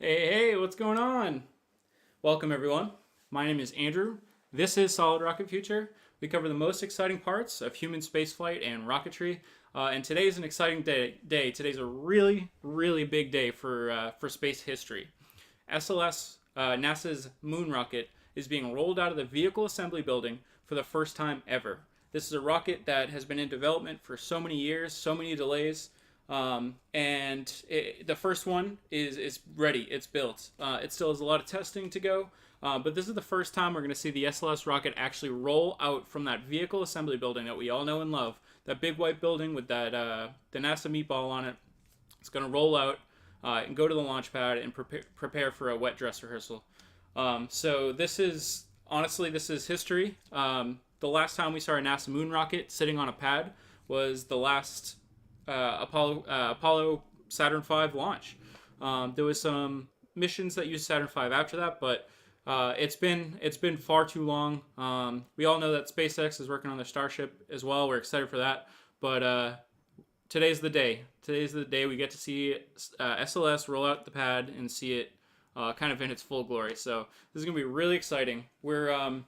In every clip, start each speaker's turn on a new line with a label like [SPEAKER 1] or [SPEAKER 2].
[SPEAKER 1] Hey, what's going on? Welcome, everyone. My name is Andrew. This is Solid Rocket Future. We cover the most exciting parts of human spaceflight and rocketry. And today is an exciting day. Today's a really big day for space history. SLS, NASA's moon rocket, is being rolled out of the vehicle assembly building for the first time ever. This is a rocket that has been in development for so many years, so many delays, the first one is ready. It's built. It still has a lot of testing to go, but this is the first time we're going to see the SLS rocket actually roll out from that vehicle assembly building that we all know and love. That big white building with that the NASA meatball on it. It's going to roll out and go to the launch pad and prepare for a wet dress rehearsal. So this is history. The last time we saw a NASA moon rocket sitting on a pad was the last Apollo Saturn V launch. There was some missions that used Saturn V after that, but it's been far too long. We all know that SpaceX is working on their Starship as well. We're excited for that, but today's the day. Today's the day we get to see SLS roll out the pad and see it kind of in its full glory. So this is gonna be really exciting. We're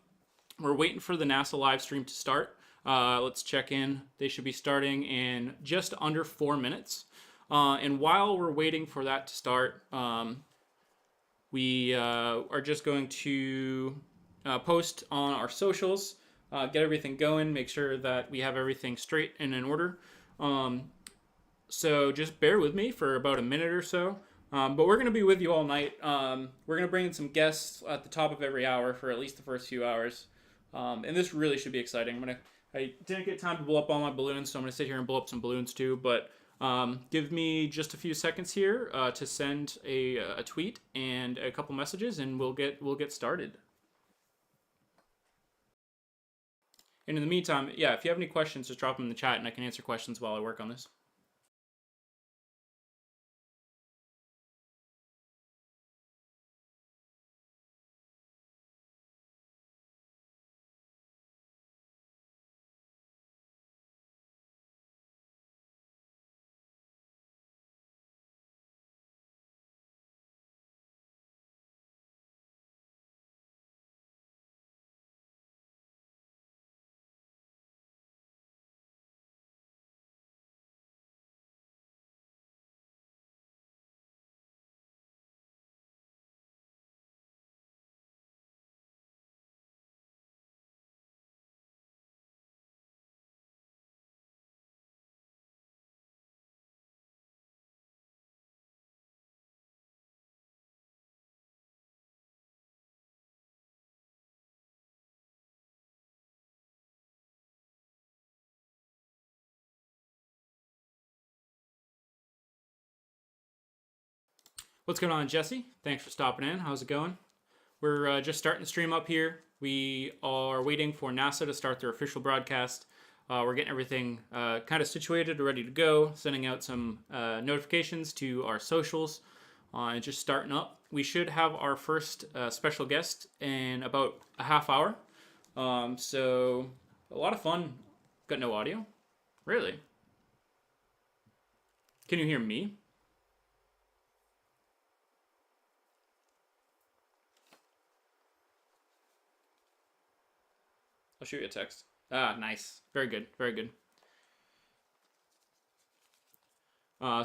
[SPEAKER 1] waiting for the NASA live stream to start. Let's check in. They should be starting in just under 4 minutes. And while we're waiting for that to start, we are just going to post on our socials, get everything going, make sure that we have everything straight and in order. So just bear with me for about a minute or so. But we're going to be with you all night. We're going to bring in some guests at the top of every hour for at least the first few hours. And this really should be exciting. I didn't get time to blow up all my balloons, so I'm going to sit here and blow up some balloons too. But give me just a few seconds here to send a tweet and a couple messages, and we'll get started. And in the meantime, yeah, if you have any questions, just drop them in the chat, and I can answer questions while I work on this. What's going on, Jesse? Thanks for stopping in. How's it going? We're just starting the stream up here. We are waiting for NASA to start their official broadcast. We're getting everything kind of situated, ready to go, sending out some notifications to our socials, and just starting up. We should have our first special guest in about a half hour. So, a lot of fun. Got no audio? Really? Can you hear me? I'll shoot you a text. Ah, nice. Very good. Very good.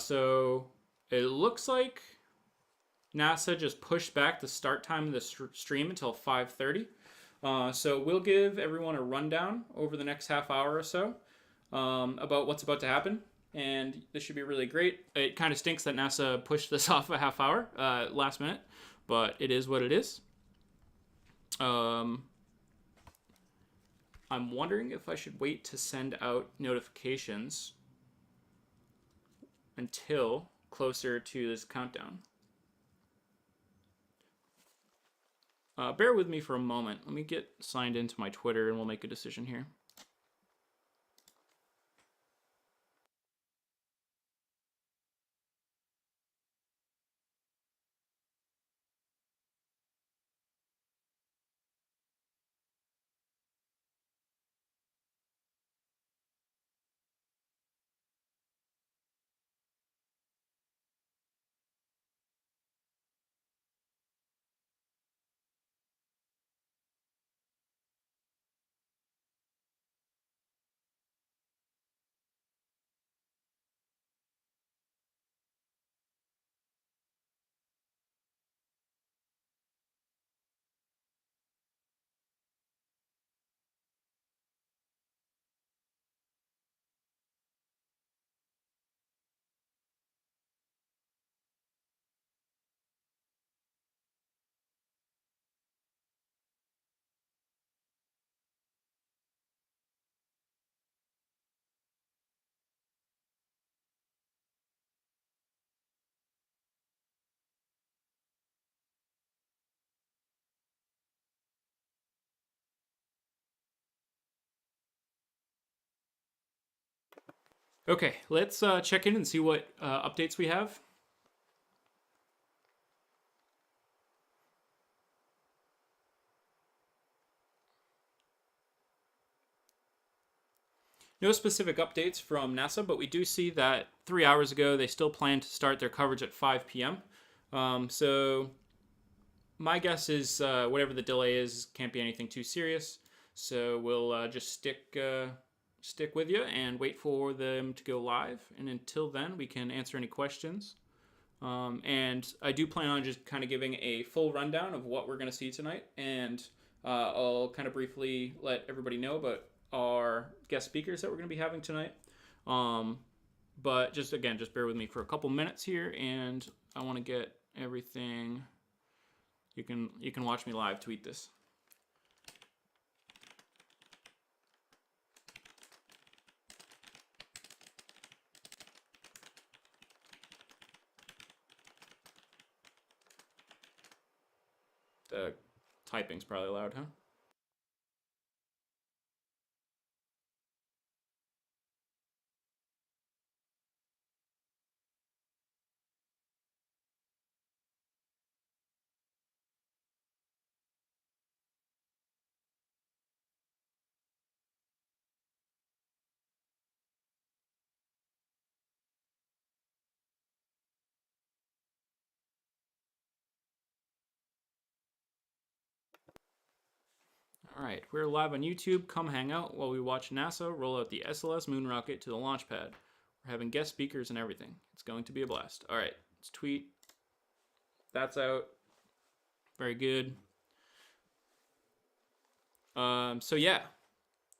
[SPEAKER 1] So it looks like NASA just pushed back the start time of the stream until 5:30. So we'll give everyone a rundown over the next half hour or so about what's about to happen. And this should be really great. It kind of stinks that NASA pushed this off a half hour last minute, but it is what it is. I'm wondering if I should wait to send out notifications until closer to this countdown. Bear with me for a moment. Let me get signed into my Twitter and we'll make a decision here. Okay, let's check in and see what updates we have. No specific updates from NASA, but we do see that 3 hours ago they still plan to start their coverage at 5 p.m. So my guess is whatever the delay is can't be anything too serious. So we'll just stick with you and wait for them to go live. And until then, we can answer any questions. And I do plan on just kind of giving a full rundown of what we're going to see tonight, and I'll kind of briefly let everybody know about our guest speakers that we're going to be having tonight. But just again, just bear with me for a couple minutes here, and I want to get everything. You can watch me live tweet this. The typing's probably loud, huh? All right, we're live on YouTube. Come hang out while we watch NASA roll out the SLS moon rocket to the launch pad. We're having guest speakers and everything. It's going to be a blast. All right, let's tweet. That's out. Very good. So yeah,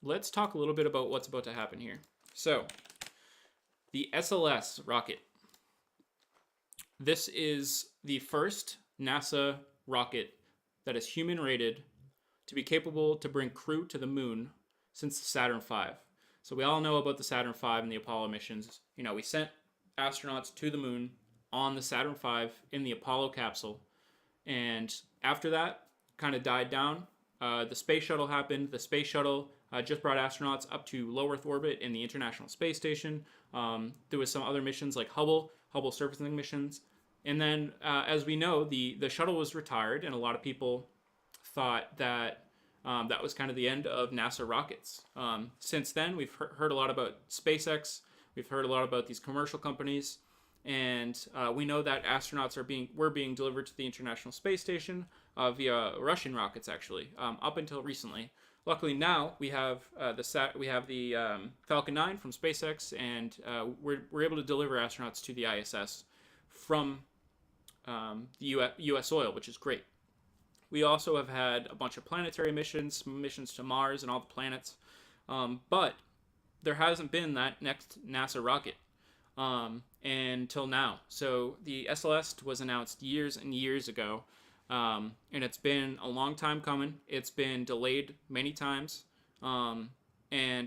[SPEAKER 1] let's talk a little bit about what's about to happen here. So, the SLS rocket. This is the first NASA rocket that is human rated to be capable to bring crew to the moon since the Saturn V. So we all know about the Saturn V and the Apollo missions. You know, we sent astronauts to the moon on the Saturn V in the Apollo capsule. And after that, kind of died down. The space shuttle happened. The space shuttle just brought astronauts up to low Earth orbit in the International Space Station. There was some other missions like Hubble surfacing missions. And then, as we know, the shuttle was retired, and a lot of people thought that that was kind of the end of NASA rockets. Since then, we've heard a lot about SpaceX. We've heard a lot about these commercial companies, and we know that astronauts were being delivered to the International Space Station via Russian rockets, actually, up until recently. Luckily, now we have the Falcon 9 from SpaceX, and we're able to deliver astronauts to the ISS from the U.S. soil, which is great. We also have had a bunch of planetary missions to Mars and all the planets, but there hasn't been that next NASA rocket until now. So the SLS was announced years and years ago, and it's been a long time coming. It's been delayed many times, and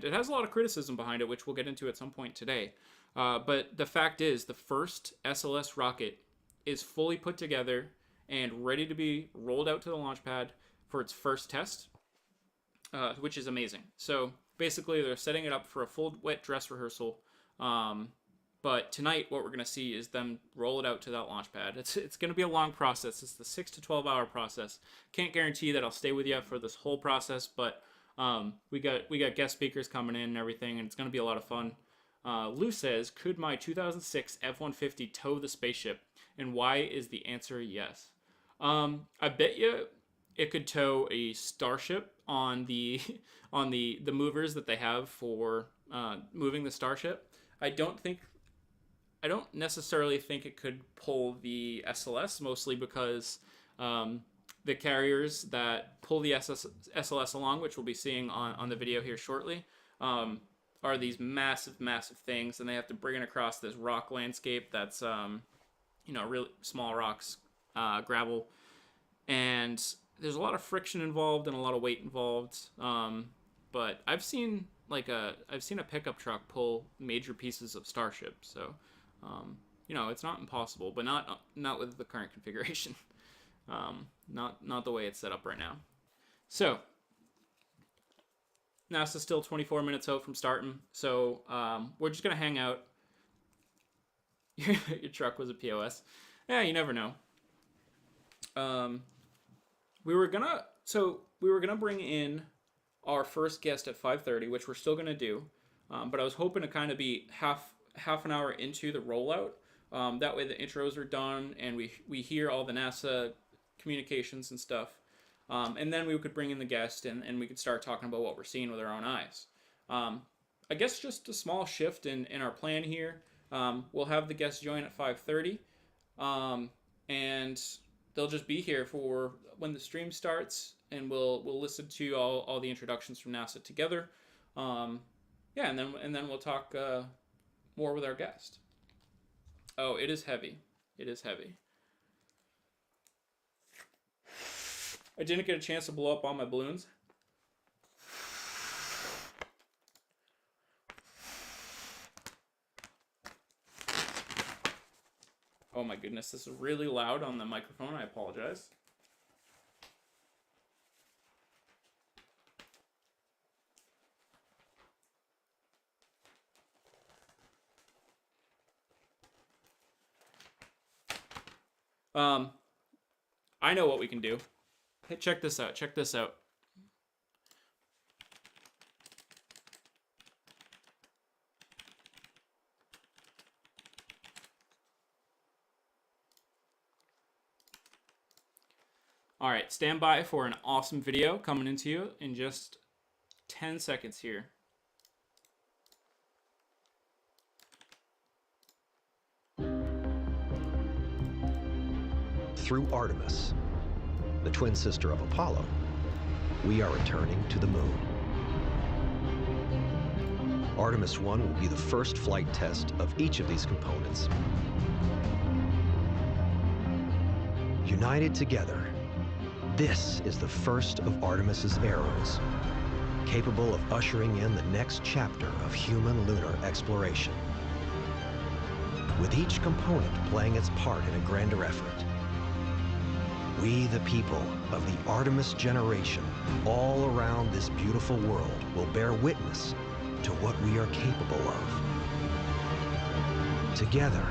[SPEAKER 1] it has a lot of criticism behind it, which we'll get into at some point today. But the fact is, the first SLS rocket is fully put together and ready to be rolled out to the launch pad for its first test, which is amazing. So basically, they're setting it up for a full wet dress rehearsal. But tonight, what we're going to see is them roll it out to that launch pad. It's going to be a long process. It's the 6 to 12 hour process. Can't guarantee that I'll stay with you for this whole process, but we got guest speakers coming in and everything, and it's going to be a lot of fun. Lou says, could my 2006 F-150 tow the spaceship? And why is the answer yes? I bet you it could tow a Starship on the movers that they have for moving the Starship. I don't necessarily think it could pull the SLS, mostly because the carriers that pull the SLS along, which we'll be seeing on the video here shortly, are these massive things, and they have to bring it across this rock landscape that's really small rocks, gravel, and there's a lot of friction involved and a lot of weight involved. But I've seen a pickup truck pull major pieces of Starship, so it's not impossible, but not with the current configuration. Not the way it's set up right now. So NASA's still 24 minutes out from starting, so we're just gonna hang out. Your truck was a POS. Yeah, you never know. We were gonna bring in our first guest at 5:30, which we're still gonna do. But I was hoping to kind of be half an hour into the rollout. That way the intros are done and we hear all the NASA communications and stuff. And then we could bring in the guest and we could start talking about what we're seeing with our own eyes. I guess just a small shift in our plan here. We'll have the guest join at 5:30. And they'll just be here for when the stream starts, and we'll listen to all the introductions from NASA together. Yeah, and then we'll talk more with our guest. Oh, it is heavy. It is heavy. I didn't get a chance to blow up all my balloons. Oh my goodness, this is really loud on the microphone. I apologize. I know what we can do. Hey, check this out. Check this out. All right, stand by for an awesome video coming into you in just 10 seconds here.
[SPEAKER 2] Through Artemis, the twin sister of Apollo, we are returning to the moon. Artemis 1 will be the first flight test of each of these components. United together, this is the first of Artemis's arrows, capable of ushering in the next chapter of human lunar exploration. With each component playing its part in a grander effort, we, the people of the Artemis generation, all around this beautiful world, will bear witness to what we are capable of. Together,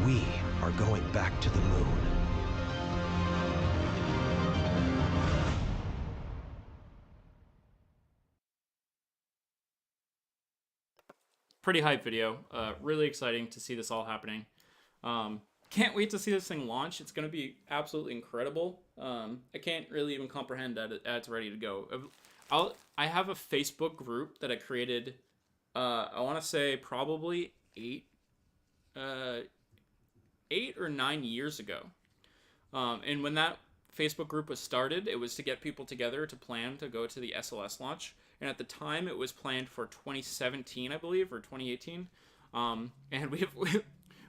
[SPEAKER 2] we are going back to the moon.
[SPEAKER 1] Pretty hype video. Really exciting to see this all happening. Can't wait to see this thing launch. It's going to be absolutely incredible. I can't really even comprehend that it's ready to go. I have a Facebook group that I created, I want to say probably 8 or 9 years ago. And when that Facebook group was started, it was to get people together to plan to go to the SLS launch. And at the time, it was planned for 2017, I believe, or 2018. And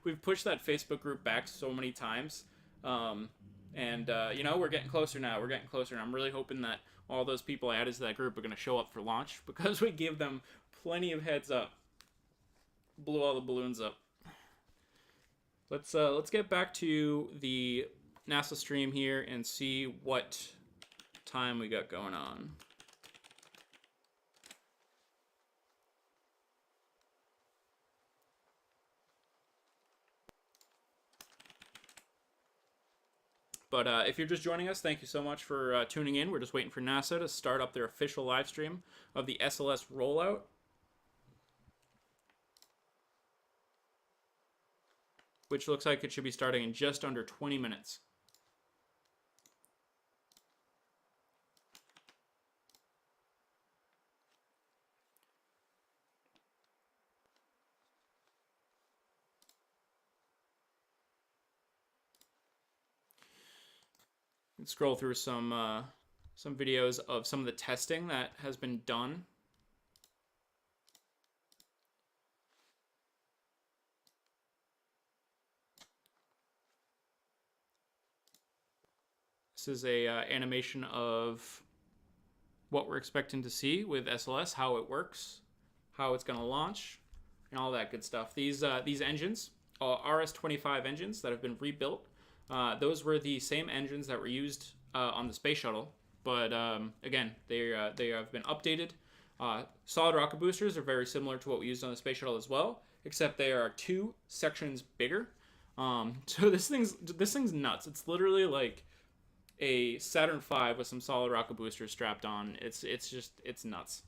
[SPEAKER 1] we've pushed that Facebook group back so many times. We're getting closer now. We're getting closer. And I'm really hoping that all those people I added to that group are going to show up for launch because we give them plenty of heads up. Blew all the balloons up. Let's get back to the NASA stream here and see what time we got going on. But if you're just joining us, thank you so much for tuning in. We're just waiting for NASA to start up their official live stream of the SLS rollout. Which looks like it should be starting in just under 20 minutes. Scroll through some videos of some of the testing that has been done. This is a animation of what we're expecting to see with SLS, how it works, how it's going to launch, and all that good stuff. These engines, RS-25 engines that have been rebuilt. Those were the same engines that were used on the space shuttle but again, they have been updated. Solid rocket boosters are very similar to what we used on the space shuttle as well, except they are 2 sections bigger. So this thing's nuts. It's literally like a Saturn V with some solid rocket boosters strapped on. It's nuts.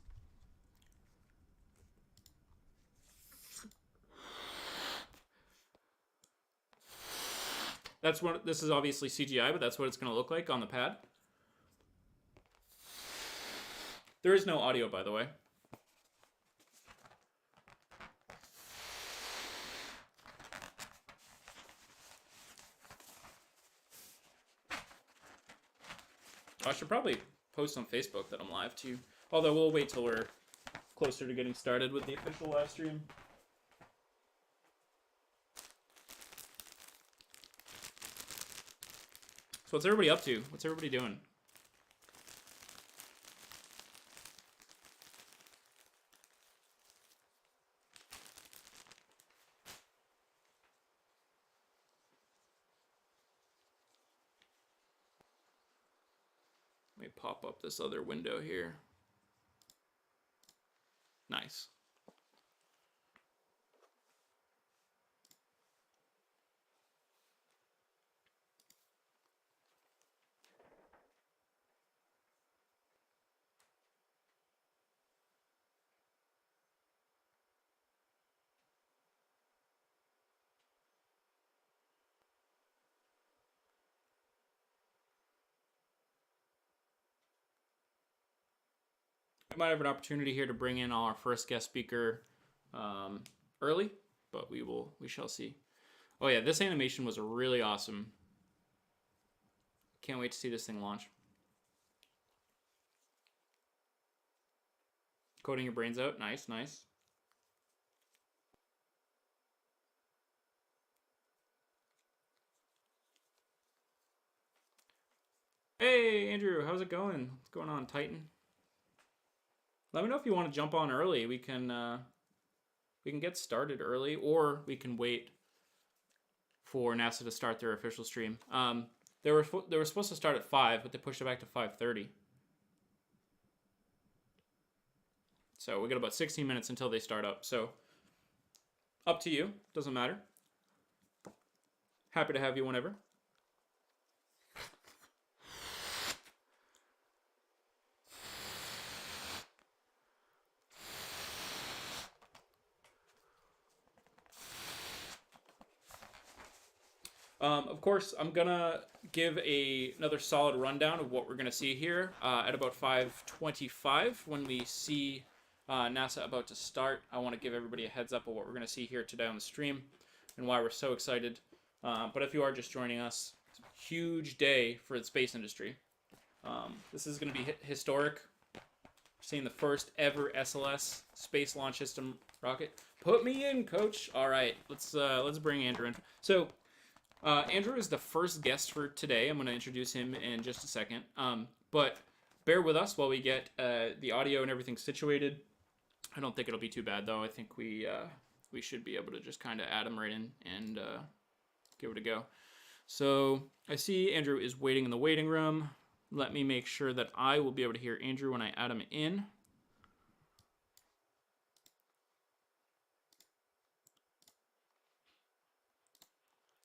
[SPEAKER 1] That's what this is, obviously CGI, but that's what it's going to look like on the pad. There is no audio, by the way. I should probably post on Facebook that I'm live too. Although we'll wait till we're closer to getting started with the official live stream. So what's everybody up to? What's everybody doing? Let me pop up this other window here. Nice. We might have an opportunity here to bring in our first guest speaker early, but we shall see. Oh yeah, this animation was really awesome. Can't wait to see this thing launch. Coding your brains out. Nice, nice. Hey, Andrew, how's it going? What's going on, Titan? Let me know if you want to jump on early. We can get started early, or we can wait for NASA to start their official stream. They were supposed to start at 5, but they pushed it back to 5:30. So we got about 16 minutes until they start up. So up to you. Doesn't matter. Happy to have you whenever. Of course, I'm gonna give another solid rundown of what we're gonna see here at about 5:25 when we see NASA about to start. I want to give everybody a heads up of what we're gonna see here today on the stream and why we're so excited. But if you are just joining us, it's a huge day for the space industry. This is gonna be historic. We're seeing the first ever SLS Space Launch System rocket. Put me in, coach. All right, let's bring Andrew in. So. Andrew is the first guest for today. I'm going to introduce him in just a second. But bear with us while we get the audio and everything situated. I don't think it'll be too bad, though. I think we should be able to just kind of add him right in and give it a go. So I see Andrew is waiting in the waiting room. Let me make sure that I will be able to hear Andrew when I add him in.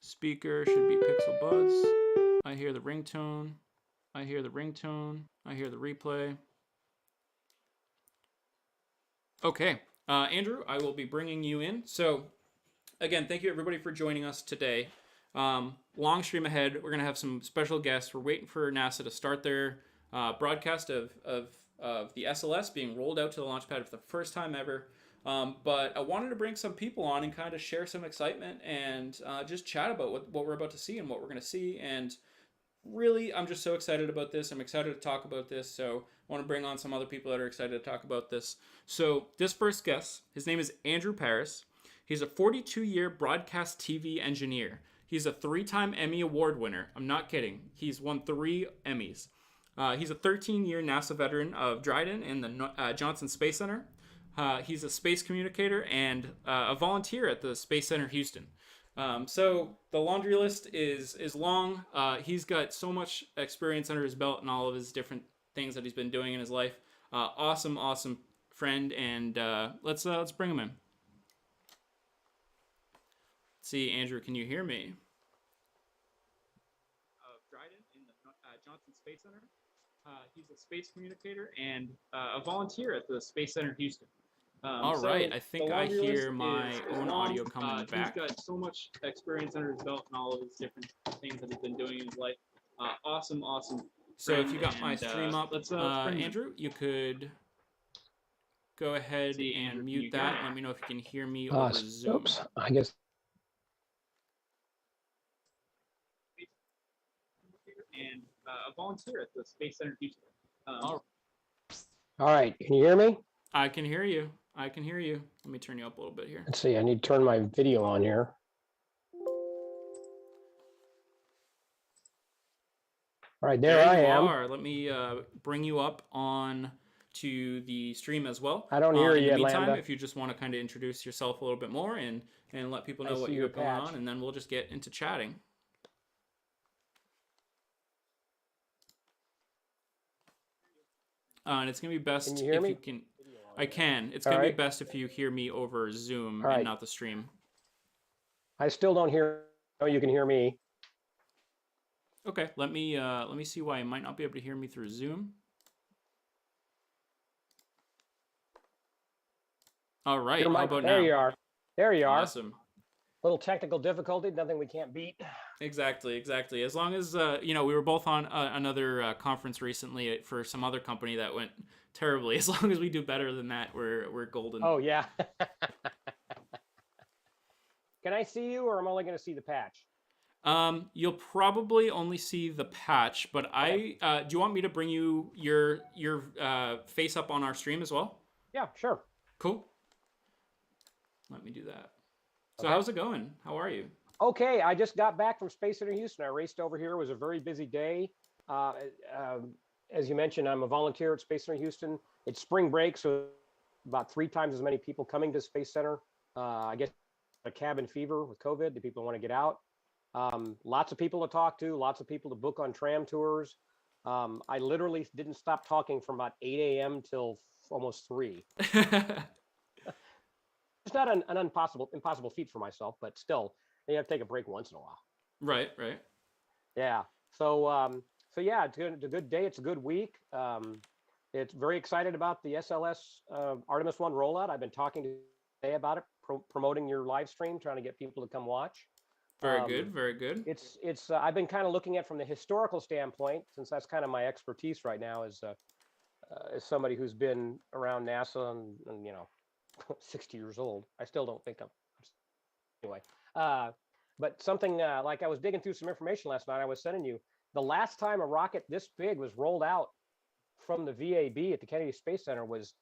[SPEAKER 1] Speaker should be Pixel Buds. I hear the ringtone. I hear the ringtone. I hear the replay. Okay, Andrew, I will be bringing you in. So, again, thank you everybody for joining us today. Long stream ahead. We're gonna have some special guests. We're waiting for NASA to start their broadcast of the SLS being rolled out to the launch pad for the first time ever. But I wanted to bring some people on and kind of share some excitement and just chat about what we're about to see and what we're going to see. And really, I'm just so excited about this. I'm excited to talk about this. So I want to bring on some other people that are excited to talk about this. So this first guest, his name is Andrew Paris. He's a 42-year broadcast TV engineer. He's a 3-time Emmy Award winner. I'm not kidding. He's won 3 Emmys. He's a 13-year NASA veteran of Dryden and the Johnson Space Center. He's a space communicator and a volunteer at the Space Center Houston. So the laundry list is long. He's got so much experience under his belt in all of his different things that he's been doing in his life. Awesome friend, and let's bring him in. Let's see, Andrew, can you hear me? Dryden in the Johnson Space Center. He's a space communicator and a volunteer at the Space Center Houston. All right, I think I hear my own audio coming back. He's got so much experience under his belt and all of his different things that he's been doing in his life. Awesome. So if you got my stream up, Andrew, you could go ahead and mute that. Let me know if you can hear me over Zoom.
[SPEAKER 3] Oops, I guess.
[SPEAKER 1] And a volunteer at the Space Center Houston.
[SPEAKER 3] All right, can you hear me?
[SPEAKER 1] I can hear you. Let me turn you up a little bit here.
[SPEAKER 3] Let's see, I need to turn my video on here. All right, there I am.
[SPEAKER 1] Let me bring you up on to the stream as well.
[SPEAKER 3] I don't hear you,
[SPEAKER 1] in the meantime,
[SPEAKER 3] Lambda.
[SPEAKER 1] if you just want to kind of introduce yourself a little bit more and let people know what you got going on, and then we'll just get into chatting. And it's going to be best if you can... I can. It's going to be best if you hear me over Zoom and not the stream.
[SPEAKER 3] I still don't hear... Oh, you can hear me.
[SPEAKER 1] Okay, let me see why you might not be able to hear me through Zoom. All right, how about now?
[SPEAKER 3] There you are. There you are.
[SPEAKER 1] Awesome.
[SPEAKER 3] Little technical difficulty, nothing we can't beat.
[SPEAKER 1] Exactly. As long as, we were both on another conference recently for some other company that went terribly. As long as we do better than that, we're golden.
[SPEAKER 3] Oh, yeah. Can I see you, or am I only going to see the patch?
[SPEAKER 1] You'll probably only see the patch, but do you want me to bring you your face up on our stream as well?
[SPEAKER 3] Yeah, sure.
[SPEAKER 1] Cool. Let me do that. So how's it going? How are you?
[SPEAKER 3] Okay, I just got back from Space Center Houston. I raced over here. It was a very busy day. As you mentioned, I'm a volunteer at Space Center Houston. It's spring break, so about 3 times as many people coming to Space Center. I guess a cabin fever with COVID. The people want to get out. Lots of people to talk to, lots of people to book on tram tours. I literally didn't stop talking from about 8 a.m. till almost 3. It's not an impossible feat for myself, but still, you have to take a break once in a while.
[SPEAKER 1] Right.
[SPEAKER 3] Yeah. So yeah, it's a good day. It's a good week. It's very excited about the SLS Artemis 1 rollout. I've been talking today about it, promoting your live stream, trying to get people to come watch.
[SPEAKER 1] Very good.
[SPEAKER 3] It's I've been kind of looking at from the historical standpoint, since that's kind of my expertise right now as somebody who's been around NASA and 60 years old. I still don't think I'm anyway. But something like I was digging through some information last night. I was sending you the last time a rocket this big was rolled out from the VAB at the Kennedy Space Center was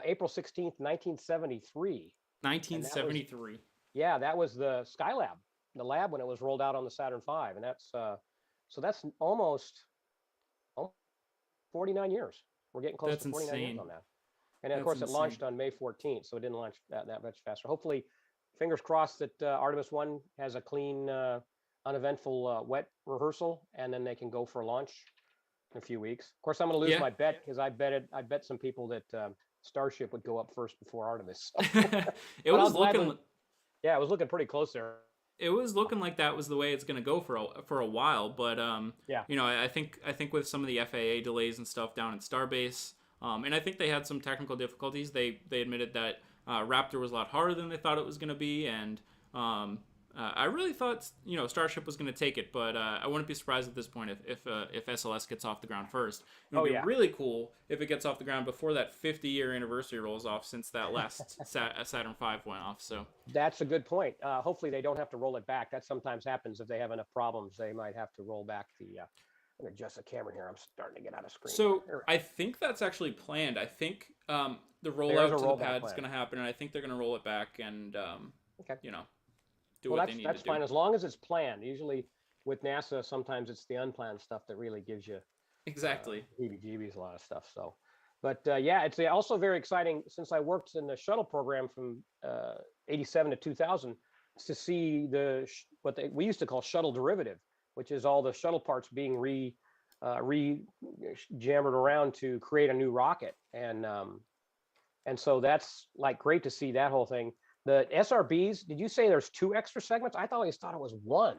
[SPEAKER 3] April 16th, 1973.
[SPEAKER 1] 1973.
[SPEAKER 3] That was the Skylab. The lab when it was rolled out on the Saturn V, and that's so that's almost 49 years. We're getting close to 49 years on that. And of course, it launched on May 14th, so it didn't launch that much faster. Hopefully, fingers crossed that Artemis 1 has a clean, uneventful wet rehearsal, and then they can go for launch in a few weeks. Of course, I'm going to lose my bet because I bet some people that Starship would go up first before Artemis.
[SPEAKER 1] It was looking.
[SPEAKER 3] Yeah, it was looking pretty close there.
[SPEAKER 1] It was looking like that was the way it's going to go for a while, but I think with some of the FAA delays and stuff down at Starbase, and I think they had some technical difficulties. They admitted that Raptor was a lot harder than they thought it was going to be, and I really thought Starship was going to take it, but I wouldn't be surprised at this point if SLS gets off the ground first. It would be really cool if it gets off the ground before that 50-year anniversary rolls off, since that last Saturn V went off. So
[SPEAKER 3] that's a good point. Hopefully they don't have to roll it back. That sometimes happens if they have enough problems. They might have to roll back the. I'm going to adjust the camera here. I'm starting to get out of screen.
[SPEAKER 1] So I think that's actually planned. I think the rollout to the pad is going to happen, and I think they're going to roll it back and do what they need to do. That's
[SPEAKER 3] fine as long as it's planned. Usually with NASA, sometimes it's the unplanned stuff that really gives you heebie-jeebies, a lot of stuff. So, but it's also very exciting since I worked in the shuttle program from 87 to 2000 to see what we used to call shuttle derivative, which is all the shuttle parts being re-jammered around to create a new rocket, and so that's like great to see that whole thing. The SRBs, did you say there's 2 extra segments? I always thought it was one.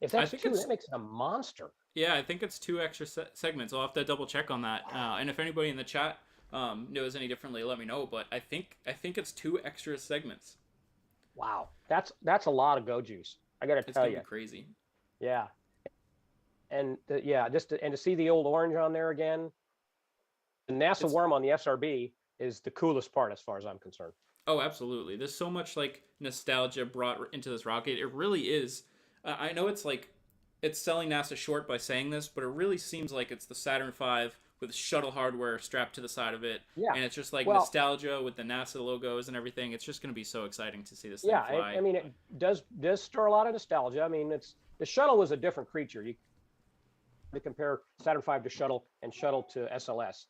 [SPEAKER 3] If
[SPEAKER 1] I
[SPEAKER 3] that's
[SPEAKER 1] think
[SPEAKER 3] two,
[SPEAKER 1] it's
[SPEAKER 3] that makes it a monster.
[SPEAKER 1] Yeah, I think it's 2 extra segments. I'll have to double check on that. And if anybody in the chat knows any differently, let me know. But I think it's 2 extra segments.
[SPEAKER 3] Wow, that's a lot of go juice. I got to
[SPEAKER 1] It's
[SPEAKER 3] tell
[SPEAKER 1] gonna
[SPEAKER 3] you.
[SPEAKER 1] be crazy.
[SPEAKER 3] Yeah, and yeah, and to see the old orange on there again, the NASA
[SPEAKER 1] It's
[SPEAKER 3] worm on the SRB is the coolest part as far as I'm concerned.
[SPEAKER 1] Oh, absolutely. There's so much like nostalgia brought into this rocket. It really is. I know it's like it's selling NASA short by saying this, but it really seems like it's the Saturn V with shuttle hardware strapped to the side of it,
[SPEAKER 3] Yeah.
[SPEAKER 1] and it's just like
[SPEAKER 3] Well,
[SPEAKER 1] nostalgia with the NASA logos and everything. It's just going to be so exciting to see this thing
[SPEAKER 3] yeah,
[SPEAKER 1] fly.
[SPEAKER 3] I mean, it does stir a lot of nostalgia. I mean, it's the shuttle was a different creature. You to compare Saturn V to shuttle and shuttle to SLS.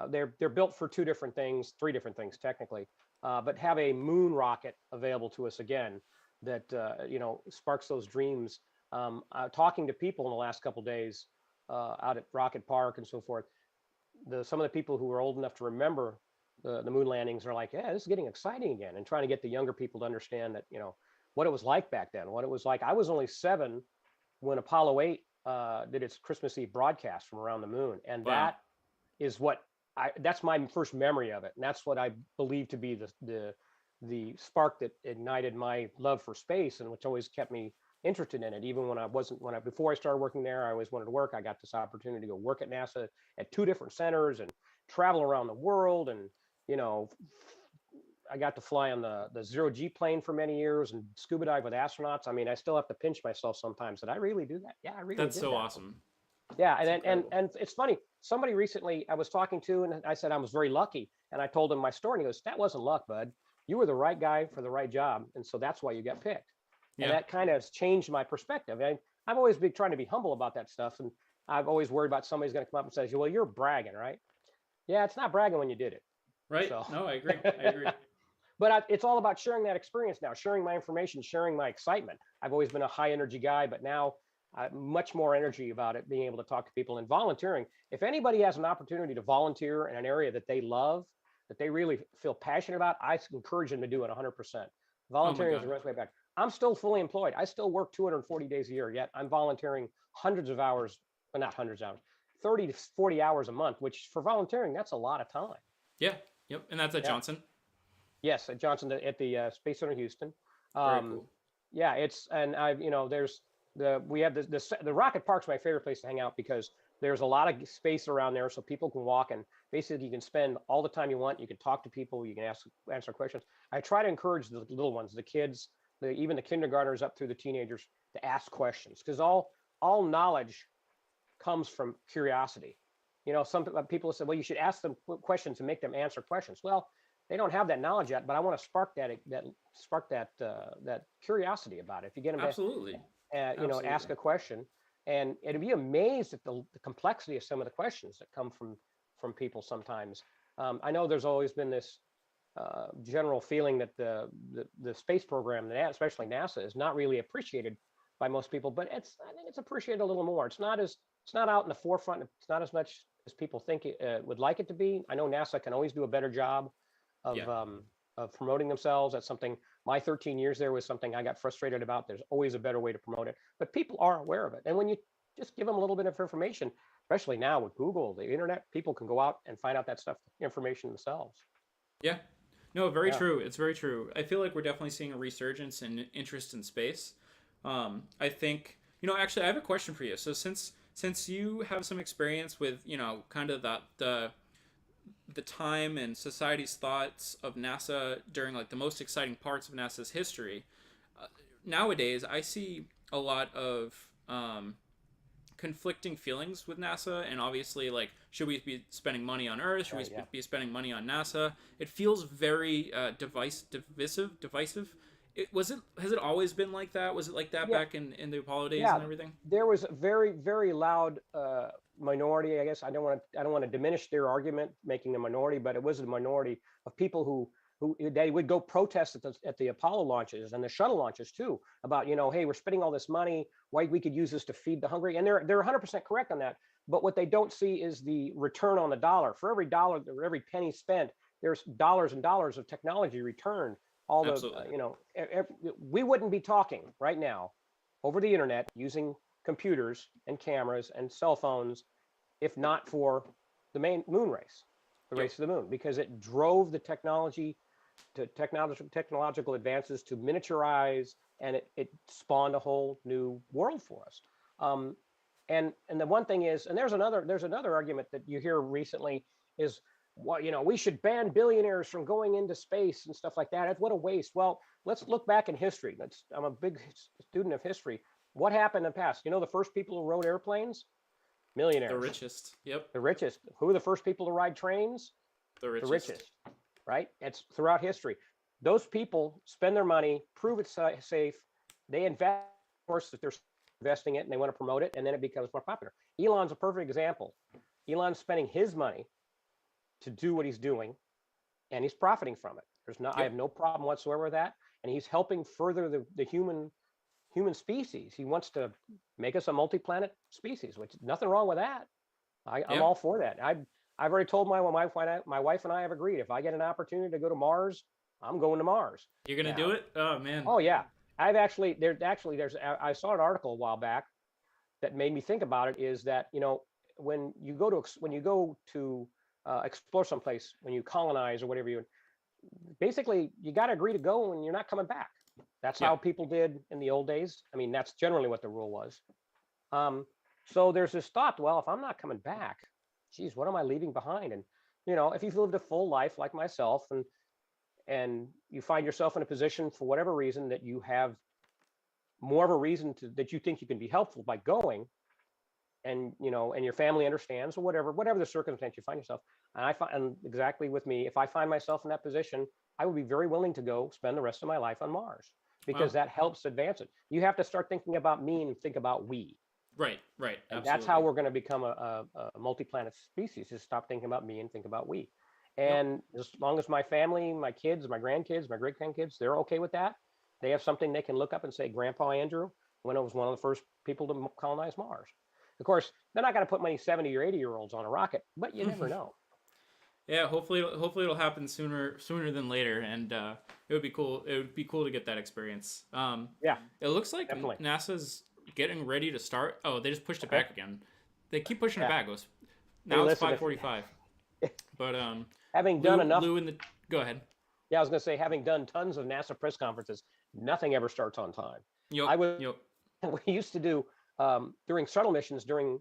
[SPEAKER 3] They're built for 2 different things, 3 different things technically, but have a moon rocket available to us again that sparks those dreams. Talking to people in the last couple of days out at Rocket Park and so forth, some of the people who were old enough to remember the moon landings are like, yeah, this is getting exciting again, and trying to get the younger people to understand that what it was like back then, what it was like. I was only 7 when Apollo 8 did its Christmas Eve broadcast from around the moon, and
[SPEAKER 1] Wow.
[SPEAKER 3] that is that's my first memory of it, and that's what I believe to be the spark that ignited my love for space, and which always kept me interested in it. Even before I started working there, I always wanted to work. I got this opportunity to go work at NASA at 2 different centers and travel around the world, and you know I got to fly on the zero-G plane for many years and scuba dive with astronauts. I mean, I still have to pinch myself sometimes. Did I really do that? Yeah, I really
[SPEAKER 1] That's
[SPEAKER 3] did
[SPEAKER 1] so
[SPEAKER 3] that.
[SPEAKER 1] awesome.
[SPEAKER 3] Yeah,
[SPEAKER 1] It's
[SPEAKER 3] and
[SPEAKER 1] incredible.
[SPEAKER 3] it's funny. Somebody recently I was talking to, and I said I was very lucky, and I told him my story, and he goes, "That wasn't luck, bud. You were the right guy for the right job, and so that's why you got picked." And
[SPEAKER 1] Yeah.
[SPEAKER 3] that kind of changed my perspective. I've always been trying to be humble about that stuff, and I've always worried about somebody's going to come up and say, "Well, you're bragging, right?" Yeah, it's not bragging when you did it.
[SPEAKER 1] Right.
[SPEAKER 3] So,
[SPEAKER 1] No, I agree. I agree.
[SPEAKER 3] but it's all about sharing that experience now, sharing my information, sharing my excitement. I've always been a high energy guy, but now much more energy about it, being able to talk to people and volunteering. If anybody has an opportunity to volunteer in an area that they love, that they really feel passionate about, I encourage them to do it 100%.
[SPEAKER 1] Oh my
[SPEAKER 3] Volunteering is
[SPEAKER 1] God.
[SPEAKER 3] the best way back. I'm still fully employed. I still work 240 days a year, yet I'm volunteering hundreds of hours, well, not hundreds of hours, 30 to 40 hours a month, which for volunteering, that's a lot of time.
[SPEAKER 1] Yeah. Yep. And that's at
[SPEAKER 3] Yeah.
[SPEAKER 1] Johnson.
[SPEAKER 3] Yes, at Johnson at the Space Center Houston.
[SPEAKER 1] Very cool.
[SPEAKER 3] Yeah, there's we have the Rocket Park's my favorite place to hang out because there's a lot of space around there, so people can walk, and basically you can spend all the time you want. You can talk to people, you can answer questions. I try to encourage the little ones, the kids, even the kindergartners up through the teenagers, to ask questions, because all knowledge comes from curiosity. Some people say, well, you should ask them questions and make them answer questions. Well, they don't have that knowledge yet, but I want to spark that curiosity about it. If you get them to
[SPEAKER 1] Absolutely.
[SPEAKER 3] ask
[SPEAKER 1] Absolutely.
[SPEAKER 3] a question, and it'd be amazed at the complexity of some of the questions that come from people sometimes. I know there's always been this general feeling that the space program, especially NASA, is not really appreciated by most people, but I think it's appreciated a little more. It's not out in the forefront. It's not as much as people think it would like it to be. I know NASA can always do a better job
[SPEAKER 1] Yeah.
[SPEAKER 3] of promoting themselves. That's something, my 13 years there was something I got frustrated about. There's always a better way to promote it, but people are aware of it. And when you just give them a little bit of information, especially now with Google, the internet, people can go out and find out that information themselves.
[SPEAKER 1] Yeah. No, very
[SPEAKER 3] Yeah.
[SPEAKER 1] true. It's very true. I feel like we're definitely seeing a resurgence in interest in space. I think actually, I have a question for you. So since you have some experience with kind of the time and society's thoughts of NASA during like the most exciting parts of NASA's history, nowadays I see a lot of conflicting feelings with NASA, and obviously, like, should we be spending money on Earth? Should we
[SPEAKER 3] Yeah.
[SPEAKER 1] be spending money on NASA? It feels very divisive. Has it always been like that? Was it like that
[SPEAKER 3] Yeah.
[SPEAKER 1] back in the Apollo days
[SPEAKER 3] Yeah.
[SPEAKER 1] and everything?
[SPEAKER 3] There was a very, very loud minority. I guess I don't want to diminish their argument making a minority, but it was a minority of people who who they would go protest at the Apollo launches and the shuttle launches too, about, hey, we're spending all this money, why we could use this to feed the hungry. And they're 100% correct on that. But what they don't see is the return on the dollar. For every dollar or every penny spent, there's dollars and dollars of technology returned. All the,
[SPEAKER 1] Absolutely.
[SPEAKER 3] we wouldn't be talking right now over the internet using computers and cameras and cell phones if not for the main moon race, the
[SPEAKER 1] Yep.
[SPEAKER 3] race to the moon, because it drove the technological advances to miniaturize, and it spawned a whole new world for us. And the one thing is, and there's another argument that you hear recently is, well, we should ban billionaires from going into space and stuff like that. What a waste. Well, let's look back in history. I'm a big student of history. What happened in the past? The first people who rode airplanes? Millionaires.
[SPEAKER 1] The richest. Yep.
[SPEAKER 3] The richest. Who are the first people to ride trains?
[SPEAKER 1] The richest.
[SPEAKER 3] The richest, right? It's throughout history. Those people spend their money, prove it's safe. They invest, of course, that they're investing it and they want to promote it, and then it becomes more popular. Elon's a perfect example. Elon's spending his money to do what he's doing, and he's profiting from it. I have no problem whatsoever with that, and he's helping further the human species. He wants to make us a multi-planet species, which nothing wrong with that. I'm all for that. I've already told my wife and I have agreed. If I get an opportunity to go to Mars, I'm going to Mars.
[SPEAKER 1] You're gonna do it? Oh man.
[SPEAKER 3] Oh yeah. I saw an article a while back that made me think about it. Is that when you go to explore someplace, when you colonize or whatever, basically you got to agree to go and you're not coming back. That's how people did in the old days. I mean, that's generally what the rule was. So there's this thought, well, if I'm not coming back, geez, what am I leaving behind? And if you've lived a full life like myself, and you find yourself in a position for whatever reason that you have more of a reason that you think you can be helpful by going, and and your family understands, or whatever the circumstance you find yourself. And exactly with me, if I find myself in that position, I would be very willing to go spend the rest of my life on Mars, because that helps advance it. You have to start thinking about me and think about we.
[SPEAKER 1] Right.
[SPEAKER 3] And that's how we're going to become a multi-planet species, is stop thinking about me and think about we. And as long as my family, my kids, my grandkids, my great-grandkids, they're okay with that, they have something they can look up and say, Grandpa Andrew was one of the first people to colonize Mars. Of course, they're not going to put many 70 or 80-year-olds on a rocket, but you never know.
[SPEAKER 1] Yeah, hopefully it'll happen sooner than later, and it would be cool. It would be cool to get that experience.
[SPEAKER 3] Yeah,
[SPEAKER 1] it looks like
[SPEAKER 3] definitely.
[SPEAKER 1] NASA's getting ready to start. Oh, they just pushed it back again. They keep pushing it back. Now it's 5:45. But
[SPEAKER 3] having done enough.
[SPEAKER 1] Go ahead.
[SPEAKER 3] Yeah, I was going to say, having done tons of NASA press conferences, nothing ever starts on time. We used to do during shuttle missions, during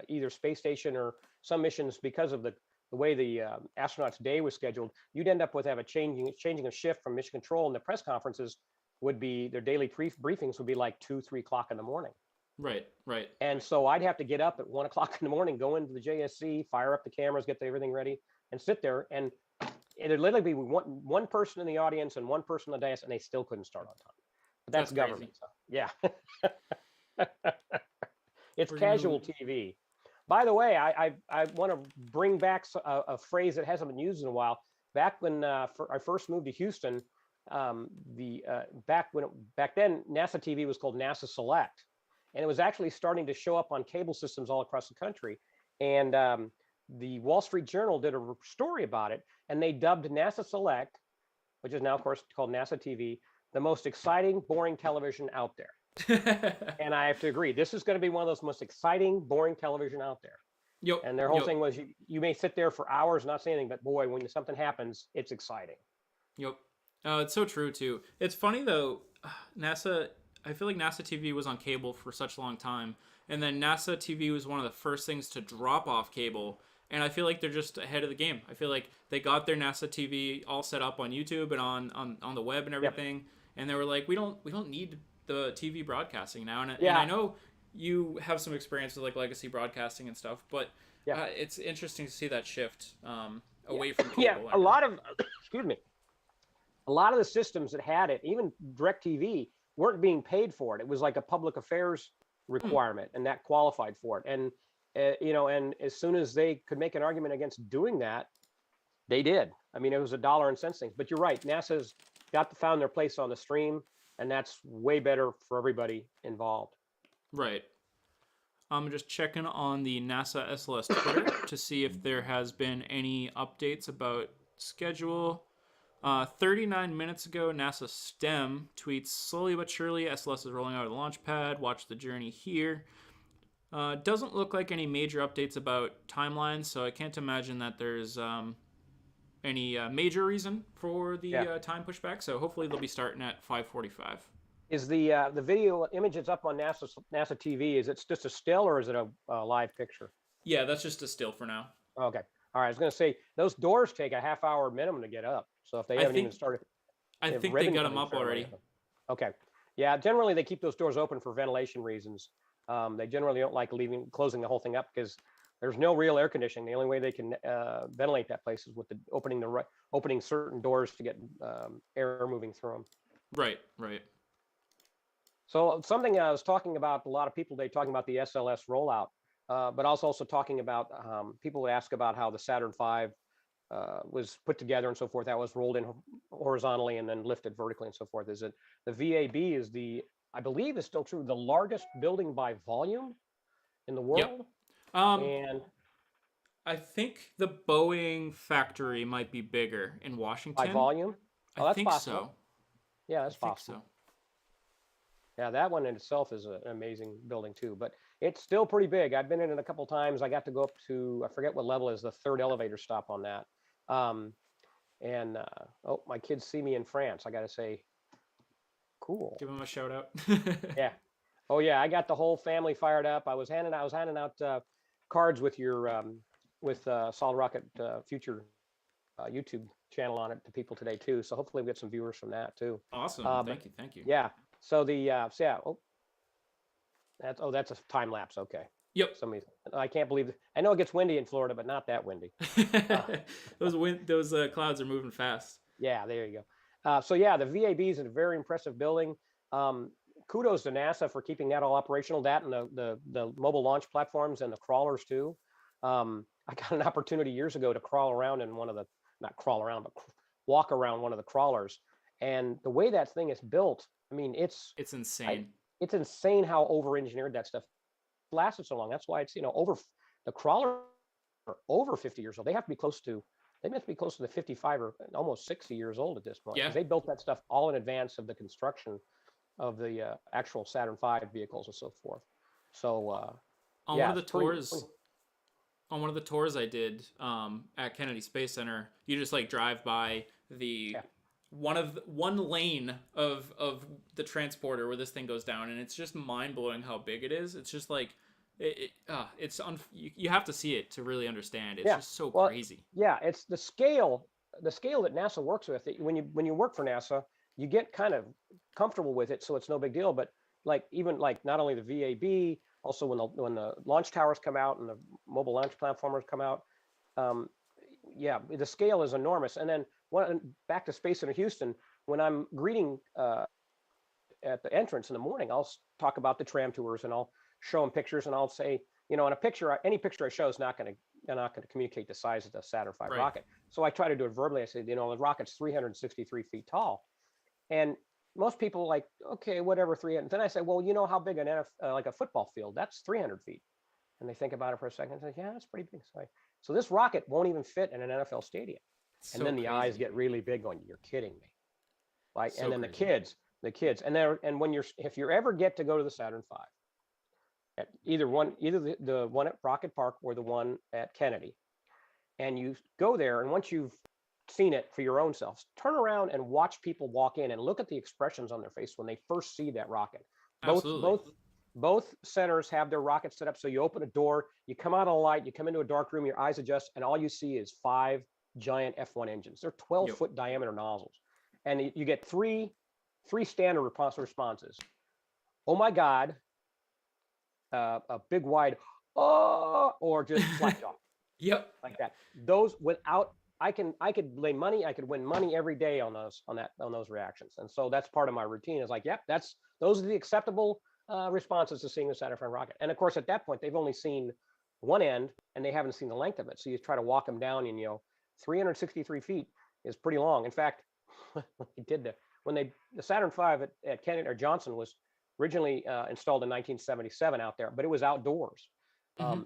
[SPEAKER 3] either space station or some missions, because of the way the astronauts' day was scheduled, you'd end up with a changing of shift from mission control, and the press conferences would be, their daily briefings would be like 2-3 o'clock in the morning.
[SPEAKER 1] Right.
[SPEAKER 3] And so I'd have to get up at 1 o'clock in the morning, go into the JSC, fire up the cameras, get everything ready, and sit there. And it'd literally be one person in the audience and one person on the dais, and they still couldn't start on time. But that's government. So, yeah. It's casual TV. By the way, I want to bring back a phrase that hasn't been used in a while. Back when I first moved to Houston, back then NASA TV was called NASA Select, and it was actually starting to show up on cable systems all across the country. And the Wall Street Journal did a story about it, and they dubbed NASA Select, which is now of course called NASA TV, the most exciting, boring television out there. And I have to agree, this is going to be one of those most exciting, boring television out there.
[SPEAKER 1] Yep.
[SPEAKER 3] And their whole thing was, you may sit there for hours not saying anything, but boy, when something happens, it's exciting.
[SPEAKER 1] Yep. It's so true too. It's funny though, NASA. I feel like NASA TV was on cable for such a long time, and then NASA TV was one of the first things to drop off cable. And I feel like they're just ahead of the game. I feel like they got their NASA TV all set up on YouTube and on the web and everything, yep. And they were like, we don't need the TV broadcasting now. And I know you have some experience with like legacy broadcasting and stuff, but it's interesting to see that shift away from cable.
[SPEAKER 3] Yeah, a lot of the systems that had it, even DirecTV, weren't being paid for it. It was like a public affairs requirement, and that qualified for it. And and as soon as they could make an argument against doing that, They did. I mean, it was a dollar and cents thing. But you're right. NASA's found their place on the stream, and that's way better for everybody involved.
[SPEAKER 1] Right. I'm just checking on the NASA SLS Twitter to see if there has been any updates about schedule. 39 minutes ago, NASA STEM tweets, slowly but surely, SLS is rolling out of the launch pad. Watch the journey here. Doesn't look like any major updates about timelines, so I can't imagine that there's any major reason for the time pushback. So hopefully they'll be starting at 5:45.
[SPEAKER 3] Is the video image that's up on NASA TV? Is it just a still or is it a live picture?
[SPEAKER 1] Yeah, that's just a still for now.
[SPEAKER 3] Okay. All right. I was going to say those doors take a half hour minimum to get up. So if they haven't even started,
[SPEAKER 1] I think they got them up already.
[SPEAKER 3] Okay. Yeah. Generally, they keep those doors open for ventilation reasons. They generally don't like closing the whole thing up because there's no real air conditioning. The only way they can ventilate that place is with opening certain doors to get air moving through them.
[SPEAKER 1] Right. Right.
[SPEAKER 3] So something I was talking about, a lot of people, they talking about the SLS rollout, but also talking about people would ask about how the Saturn V was put together and so forth. That was rolled in horizontally and then lifted vertically and so forth. Is it the VAB is I believe is still true, the largest building by volume in the world?
[SPEAKER 1] Yep.
[SPEAKER 3] And
[SPEAKER 1] I think the Boeing factory might be bigger in Washington.
[SPEAKER 3] By volume?
[SPEAKER 1] Oh, that's think possible. So.
[SPEAKER 3] Yeah, that's possible. So. Yeah, that one in itself is an amazing building too, but it's still pretty big. I've been in it a couple of times. I got to go up to, I forget what level is the third elevator stop on that. Oh, my kids see me in France. I got to say, cool.
[SPEAKER 1] Give them a shout out.
[SPEAKER 3] Yeah. Oh yeah, I got the whole family fired up. I was handing out cards with your Solid Rocket Future YouTube channel on it to people today too. So hopefully we get some viewers from that too.
[SPEAKER 1] Awesome. Thank you.
[SPEAKER 3] Yeah. So that's a time lapse. Okay.
[SPEAKER 1] Yep.
[SPEAKER 3] I can't believe it. I know it gets windy in Florida, but not that windy.
[SPEAKER 1] Those clouds are moving fast.
[SPEAKER 3] Yeah, there you go. So yeah, the VAB is a very impressive building. Kudos to NASA for keeping that all operational. That and the mobile launch platforms and the crawlers too. I got an opportunity years ago to crawl around in walk around one of the crawlers, and the way that thing is built. I mean, it's insane. It's insane how over-engineered that stuff lasted so long. That's why it's the crawler are over 50 years old. They must be close to the 55 or almost 60 years old at this point.
[SPEAKER 1] Yeah.
[SPEAKER 3] They built that stuff all in advance of the construction of the actual Saturn V vehicles and so forth. So
[SPEAKER 1] on one of the tours I did at Kennedy Space Center, you just like drive by one lane of the transporter where this thing goes down, and it's just mind-blowing how big it is. It's just like you have to see it to really understand. It's just so crazy.
[SPEAKER 3] Yeah, it's the scale that NASA works with. When you work for NASA, you get kind of comfortable with it, so it's no big deal. But even not only the VAB, also when the launch towers come out and the mobile launch platformers come out, the scale is enormous. And then back to Space Center Houston, when I'm greeting at the entrance in the morning, I'll talk about the tram tours and I'll show them pictures, and I'll say, in a picture, any picture I show is not going to communicate the size of the Saturn V rocket. So I try to do it verbally. I say, the rocket's 363 feet tall, and most people are like, okay, whatever, 300. Then I say, well, you know how big like a football field? That's 300 feet. And they think about it for a second and say, yeah, that's pretty big. So this rocket won't even fit in an NFL stadium. And then the eyes get really big going, you're kidding me. And then the kids, if you ever get to go to the Saturn V, at either the one at Rocket Park or the one at Kennedy, and you go there, and once you've seen it for your own selves, turn around and watch people walk in and look at the expressions on their face when they first see that rocket. Both centers have their rockets set up. So you open a door, you come out of the light, you come into a dark room, your eyes adjust, and all you see is 5 giant F1 engines. They're 12-foot diameter nozzles. And you get three standard responses. Oh my God, a big wide, oh, or just flat jaw.
[SPEAKER 1] Yep.
[SPEAKER 3] Like that. Those I could lay money, I could win money every day on those reactions. And so that's part of my routine is those are the acceptable responses to seeing the Saturn V rocket. And of course, at that point, they've only seen one end and they haven't seen the length of it. So you try to walk them down and, 363 feet is pretty long. In fact, when the Saturn V at Kennedy or Johnson was originally installed in 1977 out there, but it was outdoors.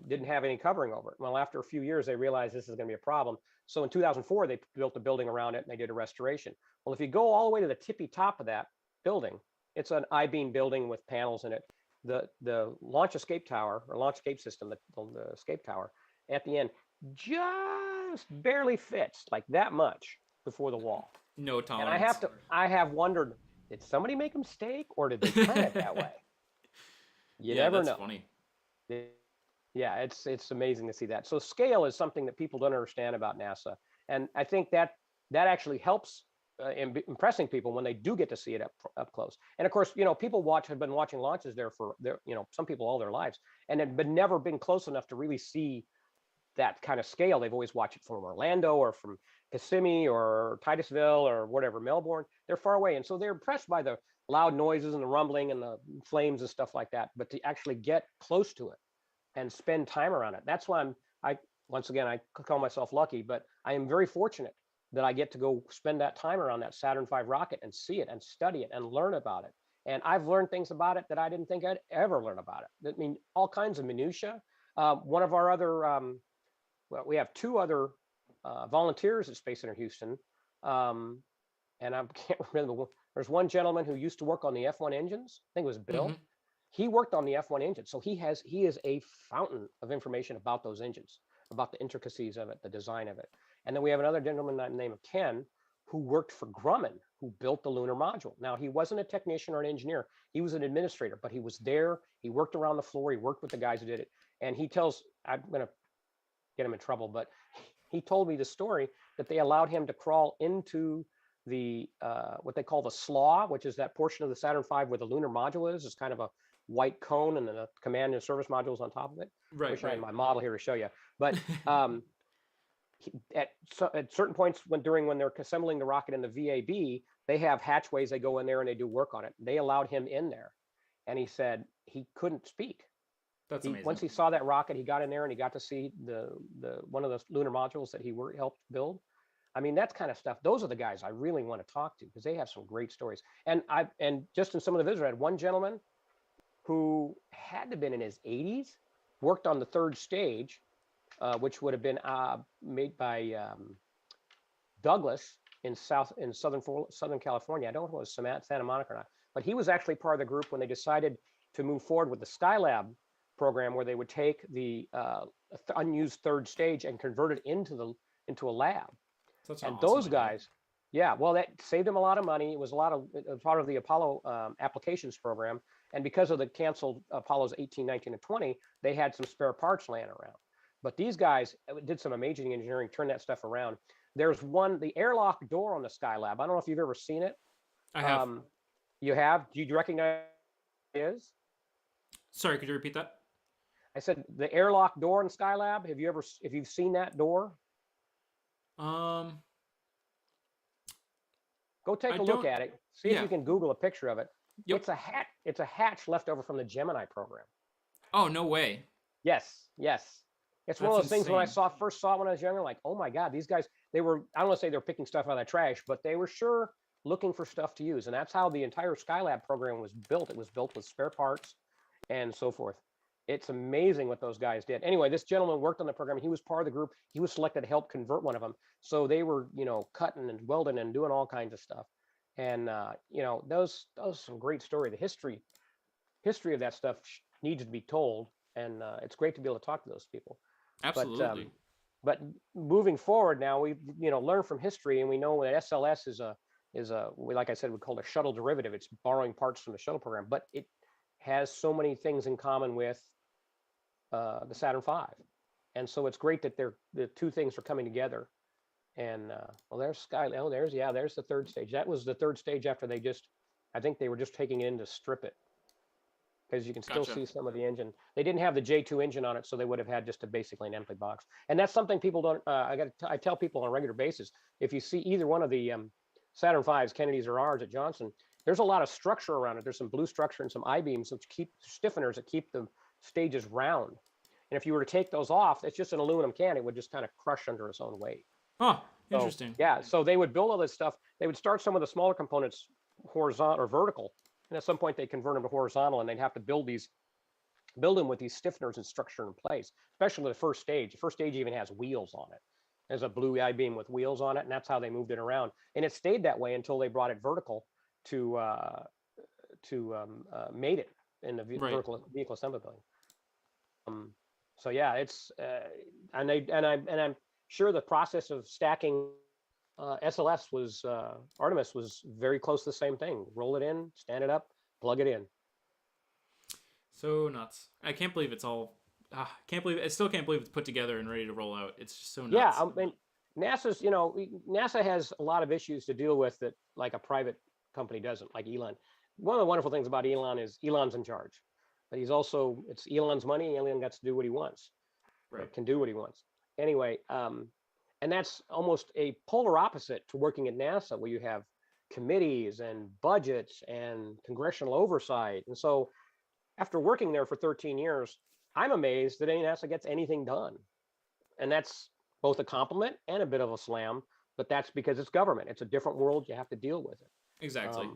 [SPEAKER 3] Didn't have any covering over it. Well, after a few years, they realized this is going to be a problem. So in 2004, they built a building around it and they did a restoration. Well, if you go all the way to the tippy top of that building, it's an I-beam building with panels in it. The launch escape tower or launch escape system, the escape tower at the end just barely fits, like that much before the wall.
[SPEAKER 1] No
[SPEAKER 3] And
[SPEAKER 1] tolerance.
[SPEAKER 3] I have wondered, did somebody make a mistake or did they plan it that way? You never know.
[SPEAKER 1] That's funny.
[SPEAKER 3] Yeah, it's amazing to see that. So scale is something that people don't understand about NASA, and I think that actually helps impressing people when they do get to see it up close. And of course, people have been watching launches there for some people all their lives, and have never been close enough to really see that kind of scale. They've always watched it from Orlando or from Kissimmee or Titusville or whatever, Melbourne. They're far away, and so they're impressed by the loud noises and the rumbling and the flames and stuff like that. But to actually get close to it and spend time around it. That's why I call myself lucky, but I am very fortunate that I get to go spend that time around that Saturn V rocket and see it and study it and learn about it. And I've learned things about it that I didn't think I'd ever learn about it. I mean, all kinds of minutia. One of our other, well, we have two other volunteers at Space Center Houston. And I can't remember, there's one gentleman who used to work on the F1 engines. I think it was Bill. He worked on the F1 engine, so he is a fountain of information about those engines, about the intricacies of it, the design of it. And then we have another gentleman by the name of Ken, who worked for Grumman, who built the lunar module. Now, he wasn't a technician or an engineer. He was an administrator, but he was there. He worked around the floor. He worked with the guys who did it. And he tells, I'm going to get him in trouble, but he told me the story that they allowed him to crawl into the what they call the slaw, which is that portion of the Saturn V where the lunar module is. It's kind of a white cone, and then the command and service modules on top of it.
[SPEAKER 1] Right.
[SPEAKER 3] I wish I had my model here to show you. But at certain points when they're assembling the rocket in the VAB, they have hatchways. They go in there and they do work on it. They allowed him in there, and he said he couldn't speak.
[SPEAKER 1] That's amazing.
[SPEAKER 3] Once he saw that rocket, he got in there and he got to see the one of the lunar modules that he helped build. I mean, that's kind of stuff. Those are the guys I really want to talk to because they have some great stories. And just in some of the visitors, I had one gentleman who had to have been in his 80s, worked on the third stage, which would have been made by Douglas in Southern California. I don't know if it was Santa Monica or not, but he was actually part of the group when they decided to move forward with the Skylab program, where they would take the unused third stage and convert it into a lab.
[SPEAKER 1] Such
[SPEAKER 3] and
[SPEAKER 1] awesome
[SPEAKER 3] those
[SPEAKER 1] idea.
[SPEAKER 3] guys, yeah, well, that saved them a lot of money. It was part of the Apollo applications program. And because of the canceled Apollos 18, 19, and 20, they had some spare parts laying around. But these guys did some amazing engineering, turned that stuff around. There's the airlock door on the Skylab. I don't know if you've ever seen it.
[SPEAKER 1] I have.
[SPEAKER 3] You have? Do you recognize what it is?
[SPEAKER 1] Sorry, could you repeat that?
[SPEAKER 3] I said the airlock door in Skylab. If you've seen that door? Go take a look at it. See if you can Google a picture of it. Yep. It's a hatch left over from the Gemini program.
[SPEAKER 1] Oh, no way.
[SPEAKER 3] Yes. It's one of those things when I first saw it when I was younger, like, oh my God, these guys, I don't want to say they're picking stuff out of the trash, but they were sure looking for stuff to use. And that's how the entire Skylab program was built. It was built with spare parts and so forth. It's amazing what those guys did. Anyway, this gentleman worked on the program. He was part of the group. He was selected to help convert one of them. So they were, cutting and welding and doing all kinds of stuff. And, those some great story. The history of that stuff needs to be told. And it's great to be able to talk to those people.
[SPEAKER 1] Absolutely.
[SPEAKER 3] But moving forward now, we learn from history, and we know that SLS is like I said, we call it a shuttle derivative. It's borrowing parts from the shuttle program, but it has so many things in common with the Saturn V, and so it's great that the two things are coming together. And there's there's the third stage. That was the third stage after I think they were just taking it in to strip it, because you can still see some of the engine. They didn't have the J2 engine on it, so they would have had just basically an empty box. And that's something people don't. I tell people on a regular basis, if you see either one of the Saturn V's, Kennedy's or ours at Johnson, there's a lot of structure around it. There's some blue structure and some I-beams which keep stiffeners that keep the stages round. And if you were to take those off, it's just an aluminum can. It would just kind of crush under its own weight.
[SPEAKER 1] Huh.
[SPEAKER 3] So
[SPEAKER 1] Interesting.
[SPEAKER 3] yeah, so they would build all this stuff. They would start some of the smaller components horizontal or vertical, and at some point they convert them to horizontal, and they'd have to build them with these stiffeners and structure in place, especially the first stage. The first stage even has wheels on it. There's a blue I-beam with wheels on it, and that's how they moved it around. And it stayed that way until they brought it vertical to made it in the
[SPEAKER 1] Right.
[SPEAKER 3] vertical vehicle assembly building. Um, so yeah, it's and I'm sure the process of stacking SLS was Artemis was very close to the same thing. Roll it in, stand it up, plug it in.
[SPEAKER 1] So nuts. I can't believe it's all. Can't believe. I still can't believe it's put together and ready to roll out. It's just so
[SPEAKER 3] Yeah,
[SPEAKER 1] nuts.
[SPEAKER 3] I mean, NASA has a lot of issues to deal with that like a private company doesn't, like Elon. One of the wonderful things about Elon is Elon's in charge, but it's Elon's money. Elon gets to do what he wants, or
[SPEAKER 1] Right.
[SPEAKER 3] can do what he wants. Anyway, and that's almost a polar opposite to working at NASA, where you have committees and budgets and congressional oversight. And so, after working there for 13 years, I'm amazed that any NASA gets anything done, and that's both a compliment and a bit of a slam. But that's because it's government. It's a different world. You have to deal with it.
[SPEAKER 1] Exactly.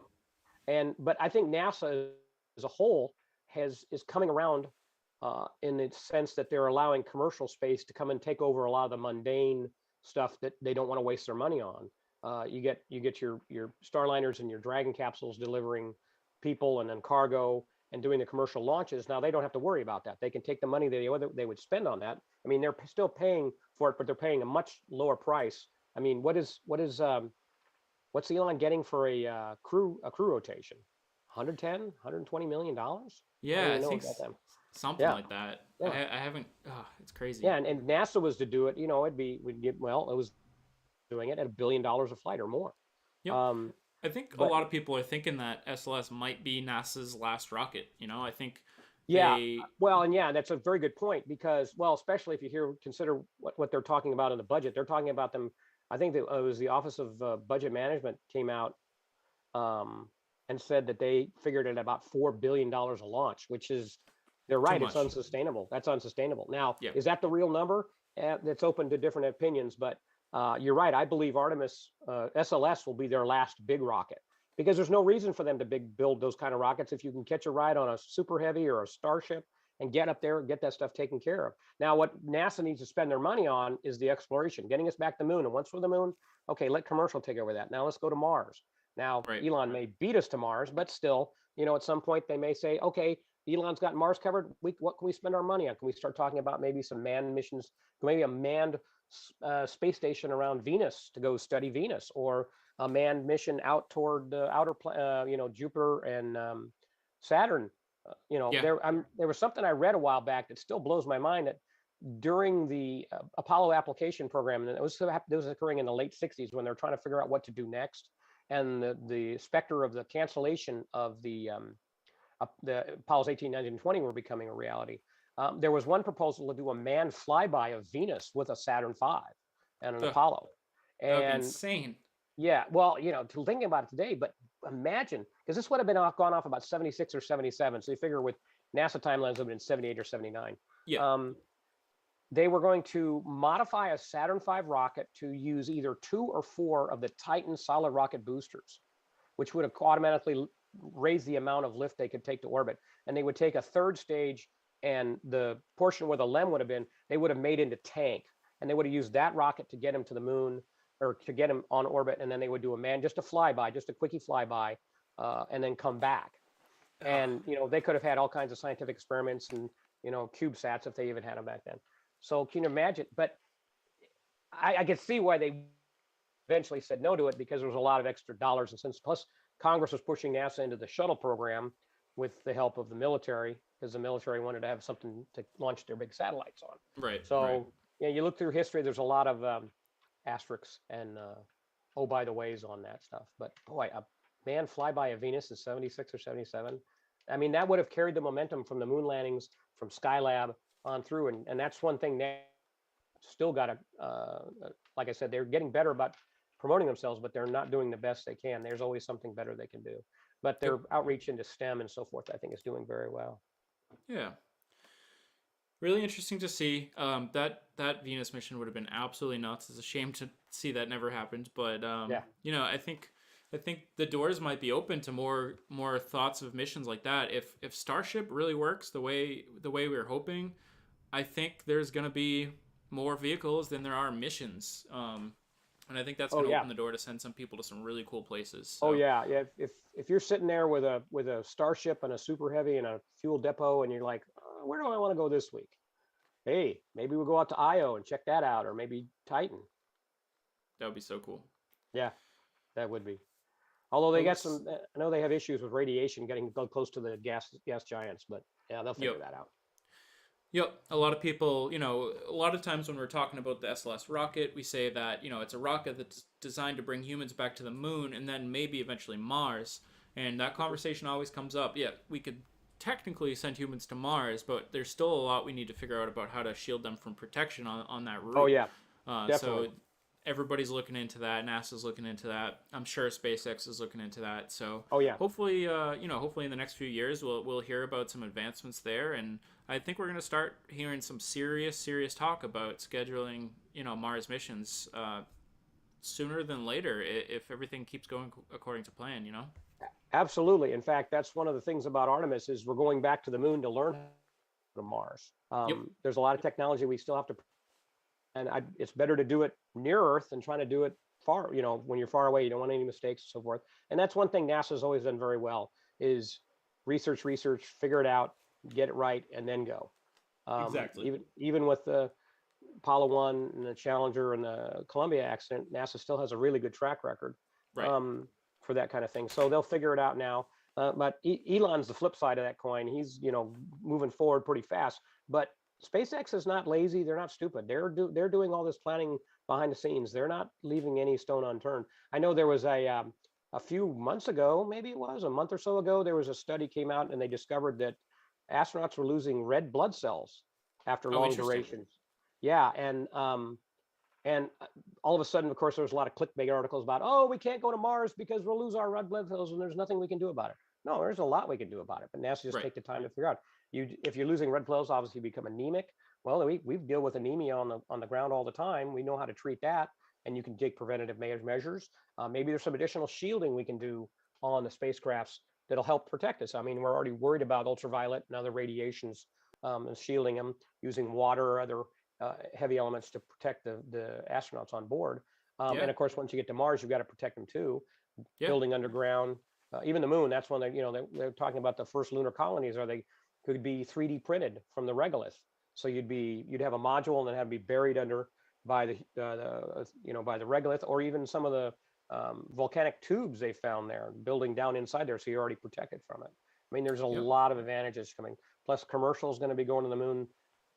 [SPEAKER 3] Um, but I think NASA as a whole is coming around in the sense that they're allowing commercial space to come and take over a lot of the mundane stuff that they don't want to waste their money on. You get your Starliners and your Dragon capsules delivering people and then cargo and doing the commercial launches. Now they don't have to worry about that. They can take the money they would spend on that. I mean, they're still paying for it, but they're paying a much lower price. I mean, what's Elon getting for a crew rotation? 110, 120 million dollars? I don't
[SPEAKER 1] Yeah, I
[SPEAKER 3] even know
[SPEAKER 1] think
[SPEAKER 3] about them.
[SPEAKER 1] something
[SPEAKER 3] Yeah,
[SPEAKER 1] like that.
[SPEAKER 3] yeah,
[SPEAKER 1] I haven't. Oh, it's crazy.
[SPEAKER 3] yeah. And NASA was to do it. It was doing it at $1 billion a flight or more.
[SPEAKER 1] Yep.
[SPEAKER 3] Um,
[SPEAKER 1] I think a
[SPEAKER 3] but
[SPEAKER 1] lot of people are thinking that SLS might be NASA's last rocket. I think
[SPEAKER 3] yeah,
[SPEAKER 1] they.
[SPEAKER 3] well, and yeah, that's a very good point because, well, especially if consider what they're talking about in the budget. They're talking about them. I think that it was the Office of Budget Management came out um, and said that they figured it about $4 billion a launch, which is, they're
[SPEAKER 1] Too
[SPEAKER 3] right, it's
[SPEAKER 1] much.
[SPEAKER 3] unsustainable. That's unsustainable. Now,
[SPEAKER 1] Yeah.
[SPEAKER 3] is that the real number? That's open to different opinions, but you're right. I believe Artemis SLS will be their last big rocket because there's no reason for them to build those kind of rockets if you can catch a ride on a Super Heavy or a Starship and get up there and get that stuff taken care of. Now, what NASA needs to spend their money on is the exploration, getting us back to the moon. And once we're the moon, okay, let commercial take over that. Now let's go to Mars. Now,
[SPEAKER 1] Right.
[SPEAKER 3] Elon may beat us to Mars, but still, at some point they may say, okay, Elon's got Mars covered. What can we spend our money on? Can we start talking about maybe some manned missions, maybe a manned space station around Venus to go study Venus, or a manned mission out toward Jupiter and Saturn.
[SPEAKER 1] Yeah.
[SPEAKER 3] There was something I read a while back that still blows my mind that during the Apollo application program, and it was occurring in the late 60s when they're trying to figure out what to do next, and the specter of the cancellation of the Apollos 18, 19, and 20 were becoming a reality. There was one proposal to do a manned flyby of Venus with a Saturn V and an
[SPEAKER 1] Ugh,
[SPEAKER 3] Apollo.
[SPEAKER 1] that would be
[SPEAKER 3] And
[SPEAKER 1] insane.
[SPEAKER 3] yeah, well, to thinking about it today, but imagine, because this would have gone off about 76 or 77. So you figure with NASA timelines, it would have been 78 or 79.
[SPEAKER 1] Yeah.
[SPEAKER 3] Um, they were going to modify a Saturn V rocket to use either 2 or 4 of the Titan solid rocket boosters, which would have automatically raised the amount of lift they could take to orbit. And they would take a third stage, and the portion where the LEM would have been, they would have made into tank. And they would have used that rocket to get him to the moon or to get him on orbit. And then they would do just a flyby, just a quickie flyby, and then come back. And, they could have had all kinds of scientific experiments and, CubeSats if they even had them back then. So can you imagine? But I could see why they eventually said no to it, because there was a lot of extra dollars and cents. Plus, Congress was pushing NASA into the shuttle program with the help of the military, because the military wanted to have something to launch their big satellites on.
[SPEAKER 1] Right.
[SPEAKER 3] So,
[SPEAKER 1] Right.
[SPEAKER 3] you look through history, there's a lot of asterisks and oh, by the ways on that stuff. But boy, a manned flyby of Venus in 76 or 77. I mean, that would have carried the momentum from the moon landings from Skylab on through. And that's one thing now still got to, like I said, they're getting better about promoting themselves, but they're not doing the best they can. There's always something better they can do. But
[SPEAKER 1] Yep.
[SPEAKER 3] their outreach into STEM and so forth, I think, is doing very well.
[SPEAKER 1] Yeah. Really interesting to see. That Venus mission would have been absolutely nuts. It's a shame to see that never happened, but
[SPEAKER 3] Yeah.
[SPEAKER 1] I think the doors might be open to more thoughts of missions like that. If Starship really works the way we were hoping, I think there's gonna be more vehicles than there are missions. And I think that's
[SPEAKER 3] Oh
[SPEAKER 1] gonna
[SPEAKER 3] yeah.
[SPEAKER 1] open the door to send some people to some really cool places.
[SPEAKER 3] Oh
[SPEAKER 1] So
[SPEAKER 3] yeah. Yeah. If you're sitting there with a Starship and a Super Heavy and a fuel depot, and you're like, where do I want to go this week? Hey, maybe we'll go out to Io and check that out, or maybe Titan.
[SPEAKER 1] that would be so cool.
[SPEAKER 3] Yeah, that would be. Although
[SPEAKER 1] It
[SPEAKER 3] they got
[SPEAKER 1] looks
[SPEAKER 3] some, I know they have issues with radiation getting close to the gas giants, but yeah, they'll
[SPEAKER 1] Yep.
[SPEAKER 3] figure that out.
[SPEAKER 1] Yep. A lot of people, a lot of times when we're talking about the SLS rocket, we say that, it's a rocket that's designed to bring humans back to the moon and then maybe eventually Mars. And that conversation always comes up. Yeah, we could technically send humans to Mars, but there's still a lot we need to figure out about how to shield them from protection on that
[SPEAKER 3] Oh
[SPEAKER 1] route.
[SPEAKER 3] yeah,
[SPEAKER 1] So
[SPEAKER 3] definitely.
[SPEAKER 1] everybody's looking into that. NASA's looking into that. I'm sure SpaceX is looking into that. So
[SPEAKER 3] Oh yeah.
[SPEAKER 1] hopefully, hopefully in the next few years we'll hear about some advancements there, and I think we're going to start hearing some serious talk about scheduling, Mars missions sooner than later if everything keeps going according to plan.
[SPEAKER 3] Absolutely. In fact, that's one of the things about Artemis is we're going back to the moon to learn how to go to Mars.
[SPEAKER 1] Yep.
[SPEAKER 3] There's a lot of technology we still have to, and it's better to do it near Earth than trying to do it far. When you're far away, you don't want any mistakes and so forth. And that's one thing NASA's always done very well is research, figure it out, get it right, and then go.
[SPEAKER 1] Exactly.
[SPEAKER 3] Even with the Apollo 1 and the Challenger and the Columbia accident, NASA still has a really good track record
[SPEAKER 1] Right.
[SPEAKER 3] for that kind of thing. So they'll figure it out now. But Elon's the flip side of that coin. He's moving forward pretty fast. But SpaceX is not lazy. They're not stupid. They're doing all this planning behind the scenes. They're not leaving any stone unturned. I know there was a few months ago, maybe it was a month or so ago, there was a study came out and they discovered that astronauts were losing red blood cells after
[SPEAKER 1] Oh,
[SPEAKER 3] long
[SPEAKER 1] interesting.
[SPEAKER 3] durations. Yeah, and all of a sudden, of course, there was a lot of clickbait articles about, oh, we can't go to Mars because we'll lose our red blood cells and there's nothing we can do about it. No, there's a lot we can do about it, but NASA just
[SPEAKER 1] Right.
[SPEAKER 3] take the time to figure out. If you're losing red cells, obviously you become anemic. Well, we deal with anemia on the ground all the time. We know how to treat that, and you can take preventative measures. Maybe there's some additional shielding we can do on the spacecrafts that'll help protect us. I mean, we're already worried about ultraviolet and other radiations and shielding them using water or other heavy elements to protect the astronauts on board.
[SPEAKER 1] Yeah.
[SPEAKER 3] And of course, once you get to Mars, you've got to protect them too,
[SPEAKER 1] Yeah.
[SPEAKER 3] building underground. Even the moon, that's when they're talking about the first lunar colonies, or they could be 3D printed from the regolith. So you'd have a module and then have to be buried under by by the regolith, or even some of the volcanic tubes they found there, building down inside there, so you're already protected from it. I mean, there's a
[SPEAKER 1] Yep.
[SPEAKER 3] lot of advantages coming. Plus, commercial is going to be going to the moon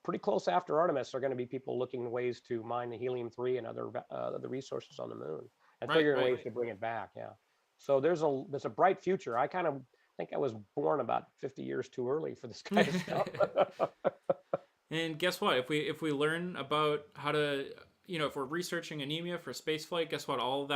[SPEAKER 3] pretty close after Artemis. Are going to be people looking ways to mine the helium-3 and other the resources on the moon, and
[SPEAKER 1] Right.
[SPEAKER 3] figuring
[SPEAKER 1] Right.
[SPEAKER 3] ways to bring it back. Yeah. So there's a bright future. I kind of think I was born about 50 years too early for this kind of stuff.
[SPEAKER 1] And guess what? If we learn about how to, if we're researching anemia for spaceflight, guess what? All of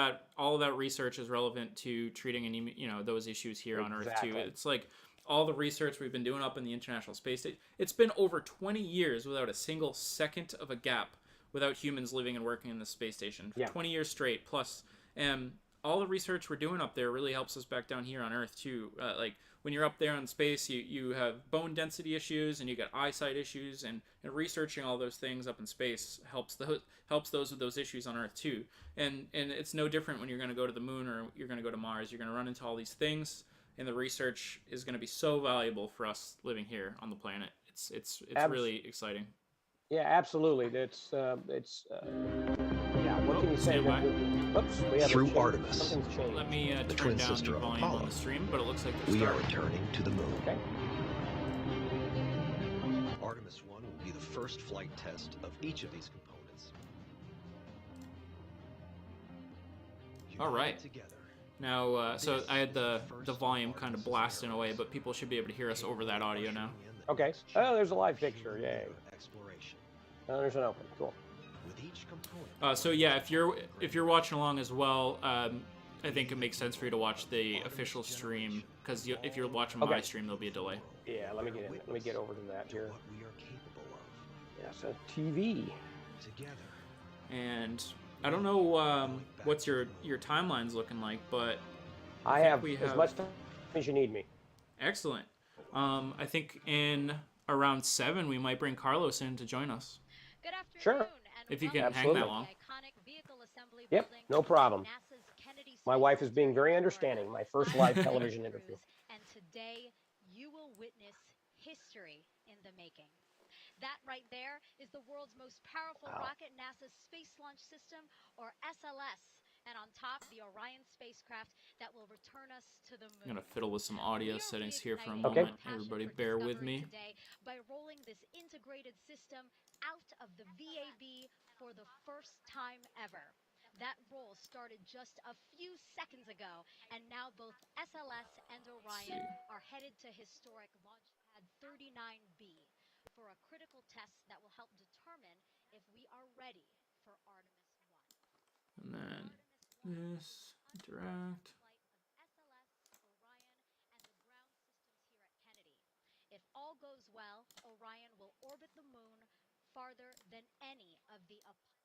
[SPEAKER 1] that research is relevant to treating anemia. Those issues here on Earth too.
[SPEAKER 3] Exactly.
[SPEAKER 1] It's like all the research we've been doing up in the International Space Station. It's been over 20 years without a single second of a gap without humans living and working in the space station for
[SPEAKER 3] Yeah.
[SPEAKER 1] 20 years straight plus. And all the research we're doing up there really helps us back down here on Earth too. Like when you're up there in space, you have bone density issues and you got eyesight issues, and researching all those things up in space helps those with those issues on Earth too. And it's no different when you're going to go to the moon or you're going to go to Mars. You're going to run into all these things, and the research is going to be so valuable for us living here on the planet. It's
[SPEAKER 3] Abs-
[SPEAKER 1] really exciting.
[SPEAKER 3] yeah, absolutely. Yeah. What can you say?
[SPEAKER 1] Stand by.
[SPEAKER 3] Oops, we have a
[SPEAKER 2] Through
[SPEAKER 3] change.
[SPEAKER 2] Artemis.
[SPEAKER 3] Something's changed.
[SPEAKER 1] Let me
[SPEAKER 2] The
[SPEAKER 1] turn
[SPEAKER 2] twin
[SPEAKER 1] down
[SPEAKER 2] sister
[SPEAKER 1] the
[SPEAKER 2] of
[SPEAKER 1] volume
[SPEAKER 2] Apollo.
[SPEAKER 1] on the stream, but it looks like they're
[SPEAKER 2] We are
[SPEAKER 1] starting.
[SPEAKER 2] returning to the moon.
[SPEAKER 3] Okay.
[SPEAKER 2] Artemis 1 will be the first flight test of each of these components.
[SPEAKER 1] All right.
[SPEAKER 2] Together.
[SPEAKER 1] Now, so I had the volume kind of blasting away, but people should be able to hear us over that audio now.
[SPEAKER 3] Okay. Oh, there's a live picture. Yay.
[SPEAKER 2] Exploration.
[SPEAKER 3] Oh, there's an open. Cool.
[SPEAKER 2] With each component.
[SPEAKER 1] So yeah, if you're watching along as well, I think it makes sense for you to watch the official stream, because if you're watching my
[SPEAKER 3] Okay.
[SPEAKER 1] stream, there'll be a delay.
[SPEAKER 3] Yeah. Let me get in. Let me get over to that here.
[SPEAKER 2] What we are capable of.
[SPEAKER 3] NASA TV.
[SPEAKER 2] Together.
[SPEAKER 1] And I don't know what's your timeline's looking like, but I
[SPEAKER 3] I
[SPEAKER 1] think
[SPEAKER 3] have
[SPEAKER 1] we
[SPEAKER 3] as
[SPEAKER 1] have
[SPEAKER 3] much time as you need me.
[SPEAKER 1] excellent. I think in around 7 we might bring Carlos in to join us.
[SPEAKER 4] Good
[SPEAKER 3] Sure.
[SPEAKER 4] afternoon and
[SPEAKER 1] If you can
[SPEAKER 4] welcome
[SPEAKER 1] hang that
[SPEAKER 4] to
[SPEAKER 3] Absolutely.
[SPEAKER 1] long.
[SPEAKER 4] the iconic vehicle assembly
[SPEAKER 3] Yep,
[SPEAKER 4] building
[SPEAKER 3] no problem.
[SPEAKER 4] at NASA's Kennedy
[SPEAKER 3] My
[SPEAKER 4] Space
[SPEAKER 3] wife is
[SPEAKER 4] Center
[SPEAKER 3] being very
[SPEAKER 4] in Florida.
[SPEAKER 3] understanding. My first
[SPEAKER 4] I'm
[SPEAKER 3] live
[SPEAKER 4] Julia
[SPEAKER 3] television interview.
[SPEAKER 4] Cruz, and today you will witness history in the making. That right there is the world's most powerful
[SPEAKER 3] Wow.
[SPEAKER 4] rocket, NASA's Space Launch System, or SLS. And on top, the Orion spacecraft that will return us to the
[SPEAKER 1] I'm
[SPEAKER 4] moon.
[SPEAKER 1] gonna fiddle with some audio
[SPEAKER 4] We are
[SPEAKER 1] settings here for a
[SPEAKER 4] reigniting
[SPEAKER 3] Okay.
[SPEAKER 4] our
[SPEAKER 1] moment.
[SPEAKER 4] passion
[SPEAKER 1] Everybody
[SPEAKER 4] for
[SPEAKER 1] bear with
[SPEAKER 4] discovery
[SPEAKER 1] me.
[SPEAKER 4] today by rolling this integrated system out of the VAB for the first time ever. That roll started just a few seconds ago, and now both SLS and Orion are headed to historic Launch Pad 39B for a critical test that will help determine if we are ready for Artemis 1.
[SPEAKER 1] And then this interact.
[SPEAKER 4] Flight of SLS, Orion, and the ground systems here at Kennedy. If all goes well, Orion will orbit the moon farther than any of the options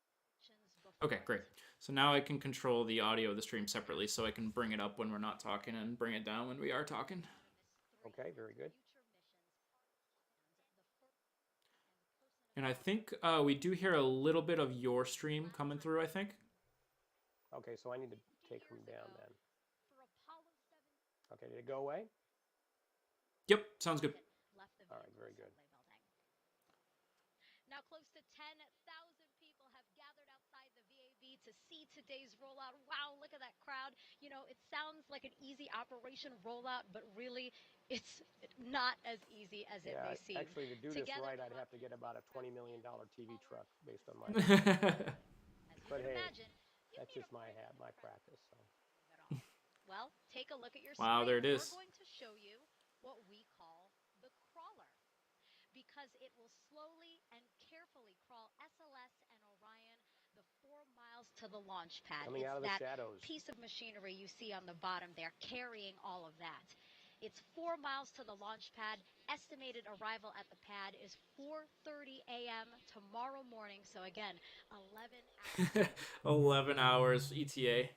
[SPEAKER 4] before
[SPEAKER 1] Okay, great.
[SPEAKER 4] it.
[SPEAKER 1] So now I can control the audio of the stream separately, so I can bring it up when we're not talking and bring it down when we are talking.
[SPEAKER 3] Okay, very good.
[SPEAKER 1] And I think we do hear a little bit of your stream coming through, I think.
[SPEAKER 3] Okay, so I need to take them down then. Okay, did it go away?
[SPEAKER 1] Yep, sounds good.
[SPEAKER 3] All right, very good.
[SPEAKER 4] Now, close to 10,000 people have gathered outside the VAB to see today's rollout. Wow, look at that crowd. You know, it sounds like an easy operation rollout, but really, it's not as easy as it may seem.
[SPEAKER 3] Actually, to do this right, I'd have to get about a $20 million TV truck based on my. But hey, that's just my practice. So.
[SPEAKER 4] Well, take a look at your
[SPEAKER 1] Wow,
[SPEAKER 4] screen.
[SPEAKER 1] there it is.
[SPEAKER 4] We're going to show you what we call the crawler, because it will slowly and carefully crawl SLS and Orion the 4 miles to the launch pad.
[SPEAKER 3] Coming
[SPEAKER 4] It's
[SPEAKER 3] out of the
[SPEAKER 4] that
[SPEAKER 3] shadows.
[SPEAKER 4] piece of machinery you see on the bottom there carrying all of that. It's 4 miles to the launch pad. Estimated arrival at the pad is 4:30 a.m. tomorrow morning. So again, 11 hours.
[SPEAKER 1] 11 hours ETA.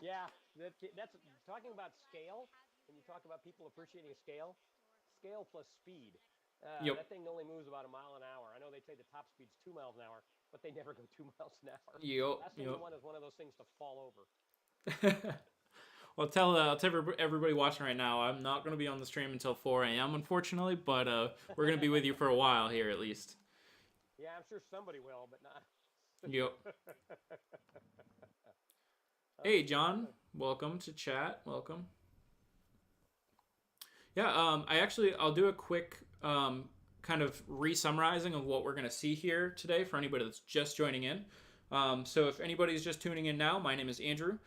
[SPEAKER 3] Yeah, that's talking about scale. When you talk about people appreciating scale plus speed.
[SPEAKER 1] Yep.
[SPEAKER 3] That thing only moves about a mile an hour. I know they say the top speed's 2 miles an hour, but they never go 2 miles an hour.
[SPEAKER 1] Yep.
[SPEAKER 3] Last thing you want is one of those things to fall over.
[SPEAKER 1] Well, tell everybody watching right now, I'm not going to be on the stream until 4 a.m. unfortunately, but we're going to be with you for a while here at least.
[SPEAKER 3] Yeah, I'm sure somebody will, but not.
[SPEAKER 1] Yep. Hey, John. Welcome to chat. Welcome. Yeah, I'll do a quick kind of re-summarizing of what we're going to see here today for anybody that's just joining in. So if anybody's just tuning in now, my name is Andrew.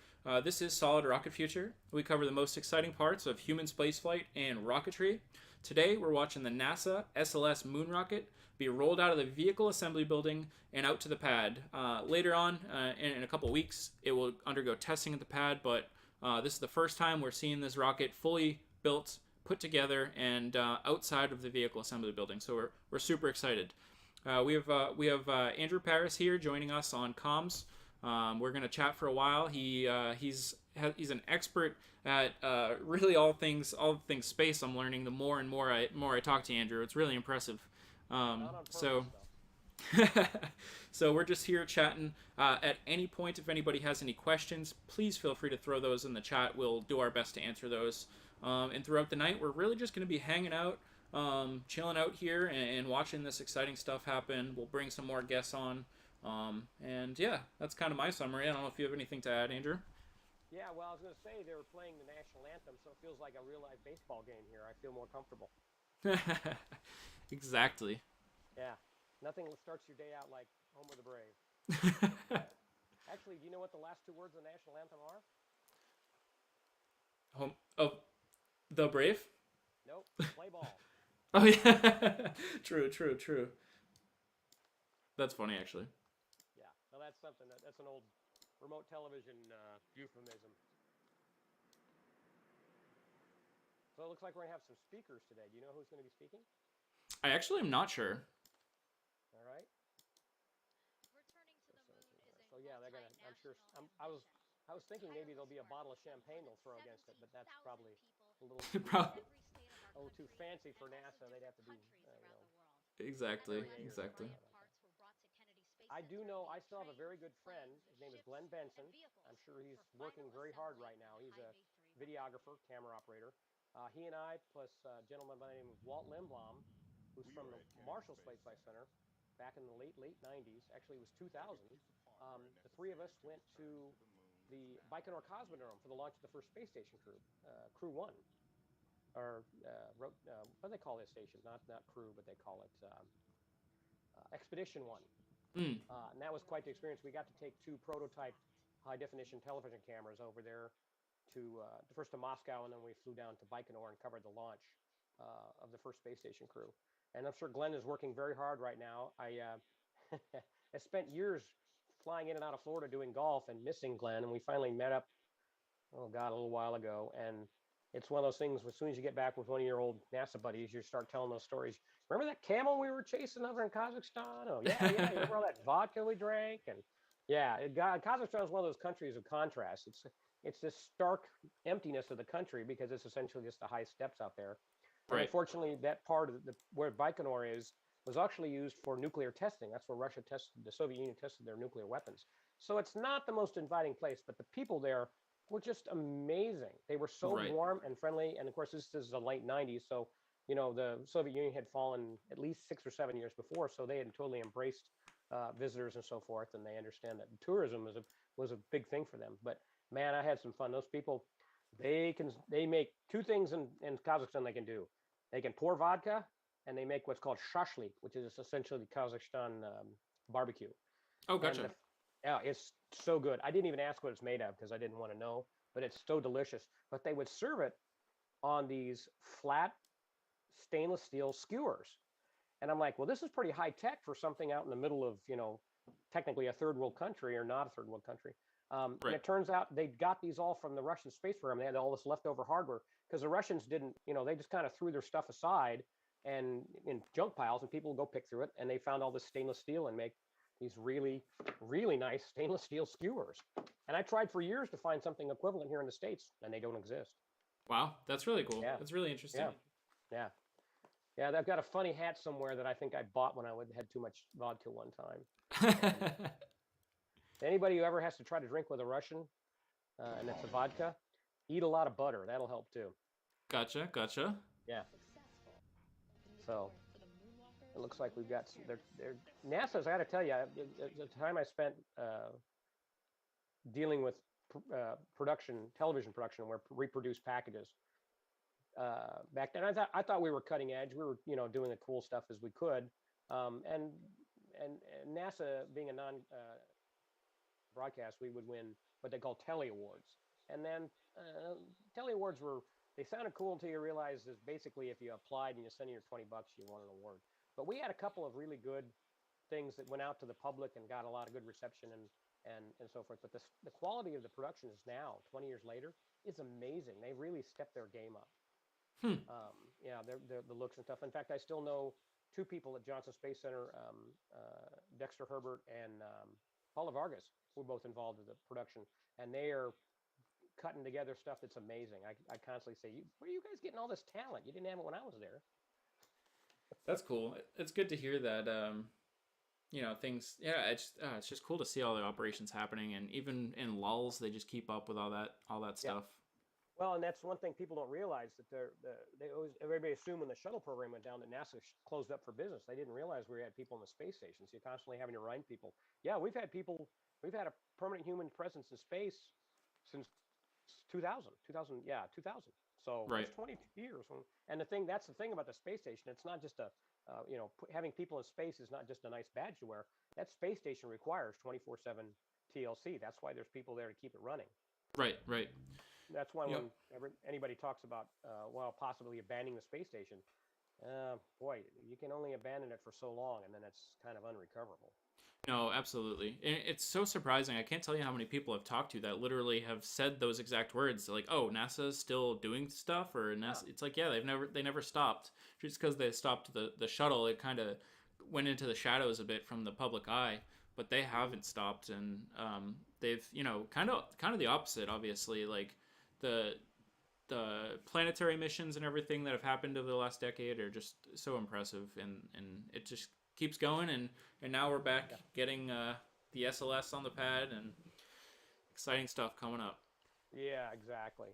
[SPEAKER 1] This is Solid Rocket Future. We cover the most exciting parts of human spaceflight and rocketry. Today, we're watching the NASA SLS moon rocket be rolled out of the vehicle assembly building and out to the pad. Later on, in a couple weeks, it will undergo testing at the pad, but this is the first time we're seeing this rocket fully built, put together, and outside of the vehicle assembly building. So we're super excited. We have Andrew Paris here joining us on comms. We're gonna chat for a while. He's an expert at really all things space. I'm learning the more and more I talk to Andrew. It's really impressive. So we're just here chatting. At any point, if anybody has any questions, please feel free to throw those in the chat. We'll do our best to answer those. And throughout the night, we're really just going to be hanging out, chilling out here and watching this exciting stuff happen. We'll bring some more guests on. And yeah, that's kind of my summary. I don't know if you have anything to add, Andrew.
[SPEAKER 3] Yeah, well, I was going to say they were playing the national anthem, so it feels like a real life baseball game here. I feel more comfortable.
[SPEAKER 1] Exactly.
[SPEAKER 3] Yeah, nothing starts your day out like Home of the Brave. Actually, do you know what the last two words of the national anthem are?
[SPEAKER 1] Home of the Brave?
[SPEAKER 3] Nope, play ball.
[SPEAKER 1] Oh yeah, true. That's funny, actually.
[SPEAKER 3] Yeah, well, that's something. That's an old remote television euphemism. So it looks like we're going to have some speakers today. Do you know who's going to be speaking?
[SPEAKER 1] I actually am not sure.
[SPEAKER 3] All right.
[SPEAKER 4] Returning to the moon is a
[SPEAKER 3] So yeah, they're gonna. I'm sure.
[SPEAKER 4] multinational ambition.
[SPEAKER 3] I was
[SPEAKER 4] The
[SPEAKER 3] thinking maybe there'll
[SPEAKER 4] tireless
[SPEAKER 3] be a
[SPEAKER 4] work
[SPEAKER 3] bottle of
[SPEAKER 4] of more
[SPEAKER 3] champagne
[SPEAKER 4] than
[SPEAKER 3] they'll throw against it, but that's
[SPEAKER 4] 17,000
[SPEAKER 3] probably
[SPEAKER 4] people
[SPEAKER 3] a little
[SPEAKER 4] from
[SPEAKER 3] too
[SPEAKER 1] Probably.
[SPEAKER 4] every state of our
[SPEAKER 3] too
[SPEAKER 4] country
[SPEAKER 3] fancy for
[SPEAKER 4] and also
[SPEAKER 3] NASA. They'd
[SPEAKER 4] different
[SPEAKER 3] have to do
[SPEAKER 4] countries
[SPEAKER 3] you
[SPEAKER 4] around
[SPEAKER 3] know
[SPEAKER 4] the world.
[SPEAKER 1] Exactly.
[SPEAKER 3] REA
[SPEAKER 4] SLS
[SPEAKER 3] or something
[SPEAKER 1] Exactly.
[SPEAKER 3] like
[SPEAKER 4] Orion
[SPEAKER 3] that.
[SPEAKER 4] parts were brought to Kennedy Space
[SPEAKER 3] I do
[SPEAKER 4] Center
[SPEAKER 3] know. I
[SPEAKER 4] via
[SPEAKER 3] still have a very
[SPEAKER 4] trains,
[SPEAKER 3] good friend.
[SPEAKER 4] planes,
[SPEAKER 3] His name is
[SPEAKER 4] ships,
[SPEAKER 3] Glenn
[SPEAKER 4] and
[SPEAKER 3] Benson. I'm
[SPEAKER 4] vehicles
[SPEAKER 3] sure he's
[SPEAKER 4] for
[SPEAKER 3] working
[SPEAKER 4] final
[SPEAKER 3] very hard
[SPEAKER 4] assembly
[SPEAKER 3] right
[SPEAKER 4] in
[SPEAKER 3] now.
[SPEAKER 4] the
[SPEAKER 3] He's
[SPEAKER 4] high
[SPEAKER 3] a
[SPEAKER 4] Bay 3 rocket.
[SPEAKER 3] videographer, camera operator. He and I, plus a gentleman by the name of Walt Lindblom, who's from the Marshall Space Flight Center, back in the late 90s. Actually, it was 2000. The three of us went to the Baikonur Cosmodrome for the launch of the first space station crew, Crew One, or what do they call this station? Not Crew, but they call it Expedition One.
[SPEAKER 1] Mm.
[SPEAKER 3] And that was quite the experience. We got to take two prototype high definition television cameras over there to first to Moscow, and then we flew down to Baikonur and covered the launch of the first space station crew. And I'm sure Glenn is working very hard right now. I spent years flying in and out of Florida doing golf and missing Glenn, and we finally met up, oh God, a little while ago. And it's one of those things, as soon as you get back with one of your old NASA buddies, you start telling those stories. Remember that camel we were chasing over in Kazakhstan? Oh, yeah, yeah. You remember all that vodka we drank? And yeah, Kazakhstan is one of those countries of contrast. It's this stark emptiness of the country because it's essentially just the high steppes out there. And
[SPEAKER 1] Right.
[SPEAKER 3] unfortunately, that part of where Baikonur is was actually used for nuclear testing. That's where the Soviet Union tested their nuclear weapons. So it's not the most inviting place, but the people there were just amazing. They were so
[SPEAKER 1] Right.
[SPEAKER 3] warm and friendly. And of course, this is the late 90s. So, the Soviet Union had fallen at least 6 or 7 years before. So they had totally embraced visitors and so forth. And they understand that tourism was a big thing for them. But man, I had some fun. Those people, they make two things in Kazakhstan they can do. They can pour vodka and they make what's called shashlik, which is essentially the Kazakhstan barbecue.
[SPEAKER 1] Oh,
[SPEAKER 3] And
[SPEAKER 1] gotcha.
[SPEAKER 3] yeah, it's so good. I didn't even ask what it's made of because I didn't want to know, but it's so delicious. But they would serve it on these flat stainless steel skewers. And I'm like, well, this is pretty high tech for something out in the middle of, technically a third world country or not a third world country. And
[SPEAKER 1] Right.
[SPEAKER 3] it turns out they got these all from the Russian space program. They had all this leftover hardware because the Russians didn't, they just kind of threw their stuff aside and in junk piles, and people would go pick through it. And they found all this stainless steel and make these really, really nice stainless steel skewers. And I tried for years to find something equivalent here in the States, and they don't exist.
[SPEAKER 1] Wow, that's really cool.
[SPEAKER 3] Yeah,
[SPEAKER 1] That's really
[SPEAKER 3] yeah,
[SPEAKER 1] interesting.
[SPEAKER 3] yeah. Yeah, I've got a funny hat somewhere that I think I bought when I had too much vodka one time. And anybody who ever has to try to drink with a Russian, and it's a vodka, eat a lot of butter. That'll help too.
[SPEAKER 1] Gotcha. Gotcha.
[SPEAKER 3] Yeah. So it looks like we've got some. NASA's. I got to tell you, the time I spent dealing with television production, where reproduced packages. Back then, I thought we were cutting edge. We were, doing the cool stuff as we could, and NASA being a non broadcast, we would win what they call Telly Awards. And then Telly Awards they sounded cool until you realized that basically if you applied and you sent in your $20, you won an award. But we had a couple of really good things that went out to the public and got a lot of good reception and so forth. But the quality of the productions now, 20 years later, is amazing. They really stepped their game up.
[SPEAKER 1] Hmm.
[SPEAKER 3] Yeah, the looks and stuff. In fact, I still know two people at Johnson Space Center, Dexter Herbert and Paula Vargas, who were both involved in the production, and they are cutting together stuff that's amazing. I constantly say, where are you guys getting all this talent? You didn't have it when I was there.
[SPEAKER 1] That's cool. It's good to hear that. Things. Yeah, it's just cool to see all the operations happening, and even in lulls, they just keep up with all that
[SPEAKER 3] Yeah.
[SPEAKER 1] stuff.
[SPEAKER 3] Well, and that's one thing people don't realize that everybody assumed when the shuttle program went down that NASA closed up for business. They didn't realize we had people in the space station. So you're constantly having to remind people. Yeah, we've had a permanent human presence in space since 2000. Yeah, 2000. So that's
[SPEAKER 1] Right.
[SPEAKER 3] 22 years. And that's the thing about the space station. It's not just having people in space is not just a nice badge to wear. That space station requires 24/7 TLC. That's why there's people there to keep it running.
[SPEAKER 1] Right. Right.
[SPEAKER 3] That's why
[SPEAKER 1] Yep.
[SPEAKER 3] when anybody talks about, possibly abandoning the space station, boy, you can only abandon it for so long, and then it's kind of unrecoverable.
[SPEAKER 1] No, absolutely. And it's so surprising. I can't tell you how many people I've talked to that literally have said those exact words. Like, "Oh, NASA's still doing stuff," or
[SPEAKER 3] Yeah.
[SPEAKER 1] NASA. It's like, yeah, they never stopped. Just because they stopped the shuttle, it kind of went into the shadows a bit from the public eye, but they haven't stopped, and they've kind of the opposite, obviously. Like the planetary missions and everything that have happened over the last decade are just so impressive, and it just keeps going, and now we're back getting the SLS on the pad, and exciting stuff coming up.
[SPEAKER 3] Yeah, exactly.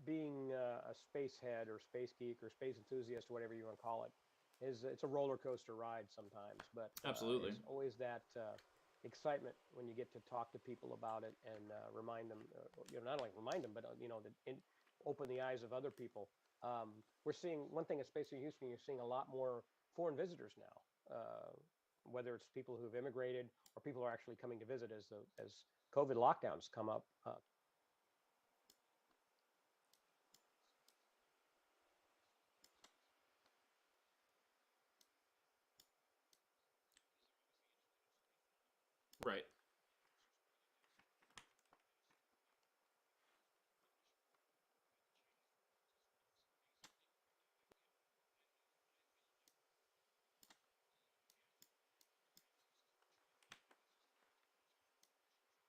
[SPEAKER 3] Being a space head or space geek or space enthusiast, whatever you want to call it, it's a roller coaster ride sometimes, but
[SPEAKER 1] Absolutely.
[SPEAKER 3] it's always that excitement when you get to talk to people about it and remind them, not only remind them, but open the eyes of other people. We're seeing one thing at Space in Houston. You're seeing a lot more foreign visitors now, whether it's people who've immigrated or people who are actually coming to visit as COVID lockdowns come up.
[SPEAKER 1] Right.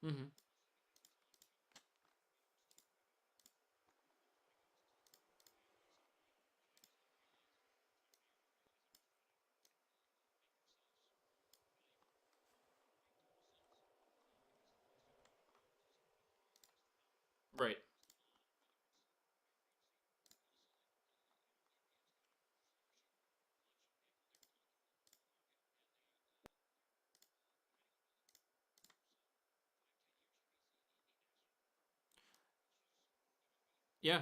[SPEAKER 1] Hmm. Right. Yeah.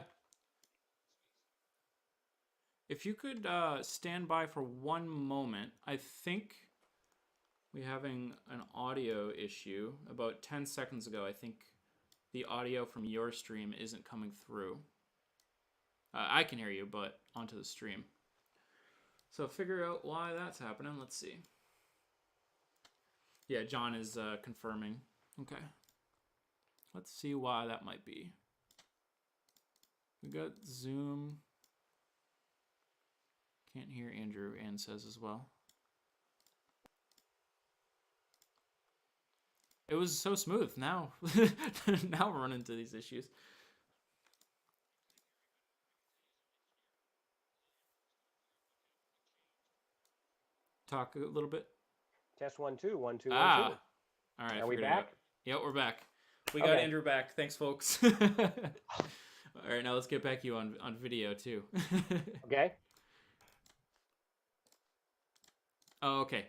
[SPEAKER 1] If you could stand by for one moment, I think we're having an audio issue. About 10 seconds ago, I think the audio from your stream isn't coming through. I can hear you, but onto the stream. So figure out why that's happening. Let's see. Yeah, John is confirming. Okay. Let's see why that might be. We got Zoom. Can't hear Andrew, Ann says as well. It was so smooth. Now, now we're running into these issues. Talk a little bit.
[SPEAKER 3] Test 1 2 1 2 1 2.
[SPEAKER 1] Ah, all right. I
[SPEAKER 3] Are we
[SPEAKER 1] figured it out.
[SPEAKER 3] back?
[SPEAKER 1] Yep, we're back. We got
[SPEAKER 3] Okay.
[SPEAKER 1] Andrew back. Thanks, folks. All right, now let's get back you on video too.
[SPEAKER 3] Okay.
[SPEAKER 1] Oh, okay.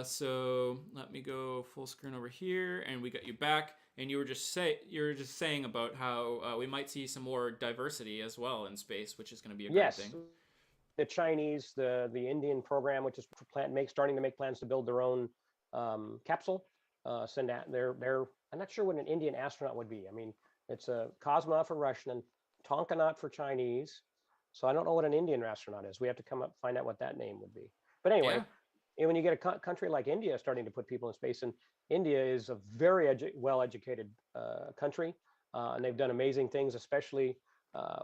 [SPEAKER 1] So let me go full screen over here, and we got you back. And you were just saying about how we might see some more diversity as well in space, which is going to be a great
[SPEAKER 3] Yes.
[SPEAKER 1] thing.
[SPEAKER 3] The Chinese, the Indian program, which is starting to make plans to build their own capsule. Send out they're I'm not sure what an Indian astronaut would be. I mean, it's a cosmonaut for Russian and Tonkonaut for Chinese. So I don't know what an Indian astronaut is. We have to come up find out what that name would be. But anyway,
[SPEAKER 1] Yeah.
[SPEAKER 3] when you get a country like India starting to put people in space, and India is a very well-educated country, and they've done amazing things, especially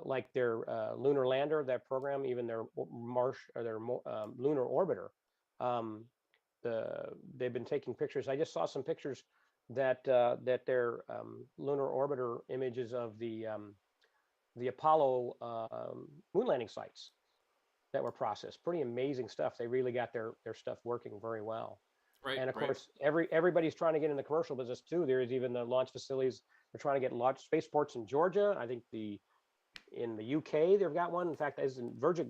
[SPEAKER 3] like their lunar lander, that program, even their Marsh or their lunar orbiter. Um, they've been taking pictures. I just saw some pictures that their lunar orbiter images of the Apollo moon landing sites that were processed. Pretty amazing stuff. They really got their stuff working very well.
[SPEAKER 1] Right.
[SPEAKER 3] And of
[SPEAKER 1] Right.
[SPEAKER 3] course, everybody's trying to get in the commercial business too. There is even the launch facilities. They're trying to get launch spaceports in Georgia. I think in the UK they've got one. In fact, as in Virgin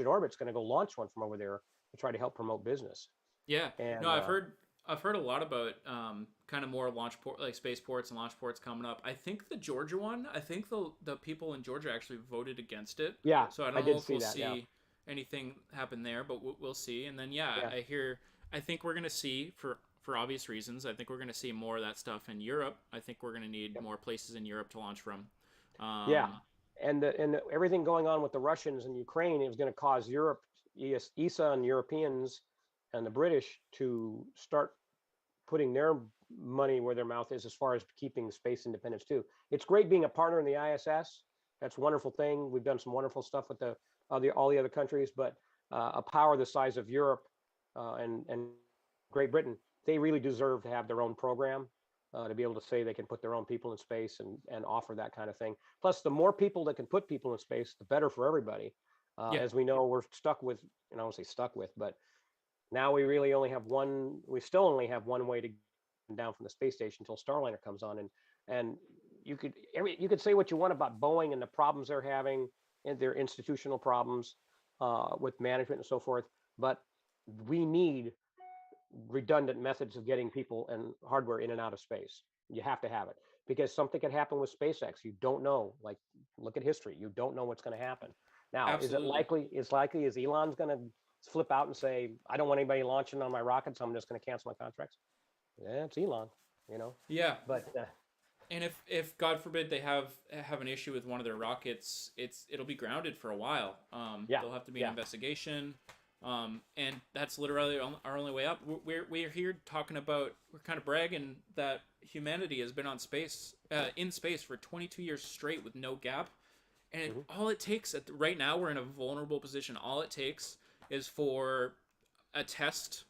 [SPEAKER 3] Orbit's going to go launch one from over there to try to help promote business.
[SPEAKER 1] Yeah. No,
[SPEAKER 3] And
[SPEAKER 1] I've heard a lot about kind of more launch port, like spaceports and launch ports coming up. I think the Georgia one. I think the people in Georgia actually voted against it.
[SPEAKER 3] yeah,
[SPEAKER 1] So I
[SPEAKER 3] I
[SPEAKER 1] don't know
[SPEAKER 3] did
[SPEAKER 1] if
[SPEAKER 3] see
[SPEAKER 1] we'll
[SPEAKER 3] that. Yeah,
[SPEAKER 1] see anything happen there, but we'll see. And then yeah,
[SPEAKER 3] yeah,
[SPEAKER 1] I hear. I think we're gonna see for obvious reasons. I think we're gonna see more of that stuff in Europe. I think we're gonna need
[SPEAKER 3] yep.
[SPEAKER 1] more places in Europe to launch from.
[SPEAKER 3] Yeah.
[SPEAKER 1] Um,
[SPEAKER 3] And everything going on with the Russians and Ukraine is going to cause Europe, ESA and Europeans and the British to start putting their money where their mouth is as far as keeping space independence too. It's great being a partner in the ISS. That's a wonderful thing. We've done some wonderful stuff with all the other countries, but a power the size of Europe and Great Britain, they really deserve to have their own program to be able to say they can put their own people in space and offer that kind of thing. Plus, the more people that can put people in space, the better for everybody.
[SPEAKER 1] Yeah,
[SPEAKER 3] As we know, we're stuck with, and I won't say stuck with, but now we really only have one. We still only have one way to get down from the space station until Starliner comes on, and you could say what you want about Boeing and the problems they're having and their institutional problems with management and so forth, but we need redundant methods of getting people and hardware in and out of space. You have to have it because something could happen with SpaceX. You don't know. Like, look at history. You don't know what's going to happen. Now, is it
[SPEAKER 1] absolutely.
[SPEAKER 3] likely? Is likely? Is Elon's going to flip out and say, "I don't want anybody launching on my rockets. I'm just going to cancel my contracts"? Yeah, it's Elon, you know.
[SPEAKER 1] Yeah,
[SPEAKER 3] But
[SPEAKER 1] and if God forbid they have an issue with one of their rockets, it'll be grounded for a while.
[SPEAKER 3] yeah,
[SPEAKER 1] There'll have to be an
[SPEAKER 3] yeah,
[SPEAKER 1] investigation. And that's literally our only way up. We're here talking about, we're kind of bragging that humanity has been on space in space for 22 years straight with no gap, and
[SPEAKER 3] hmm
[SPEAKER 1] all it takes right now we're in a vulnerable position. All it takes is for a test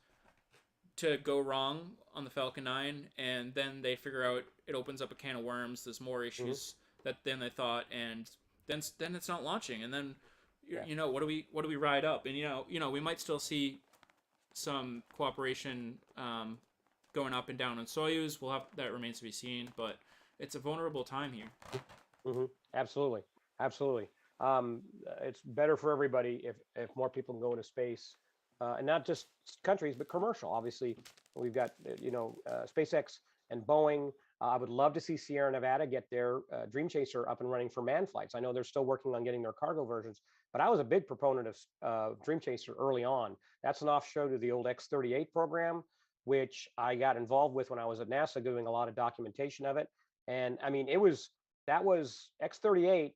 [SPEAKER 1] to go wrong on the Falcon 9, and then they figure out it opens up a can of worms. There's more
[SPEAKER 3] hmm
[SPEAKER 1] issues than they thought, and then it's not launching, and then
[SPEAKER 3] yeah,
[SPEAKER 1] what do we ride up? And we might still see some cooperation going up and down on Soyuz. That remains to be seen, but it's a vulnerable time here.
[SPEAKER 3] hmm absolutely, absolutely. It's better for everybody if more people can go into space, and not just countries, but commercial. Obviously, we've got SpaceX and Boeing. I would love to see Sierra Nevada get their Dream Chaser up and running for manned flights. I know they're still working on getting their cargo versions, but I was a big proponent of Dream Chaser early on. That's an offshoot of the old X-38 program, which I got involved with when I was at NASA, doing a lot of documentation of it. And I mean, that was X-38.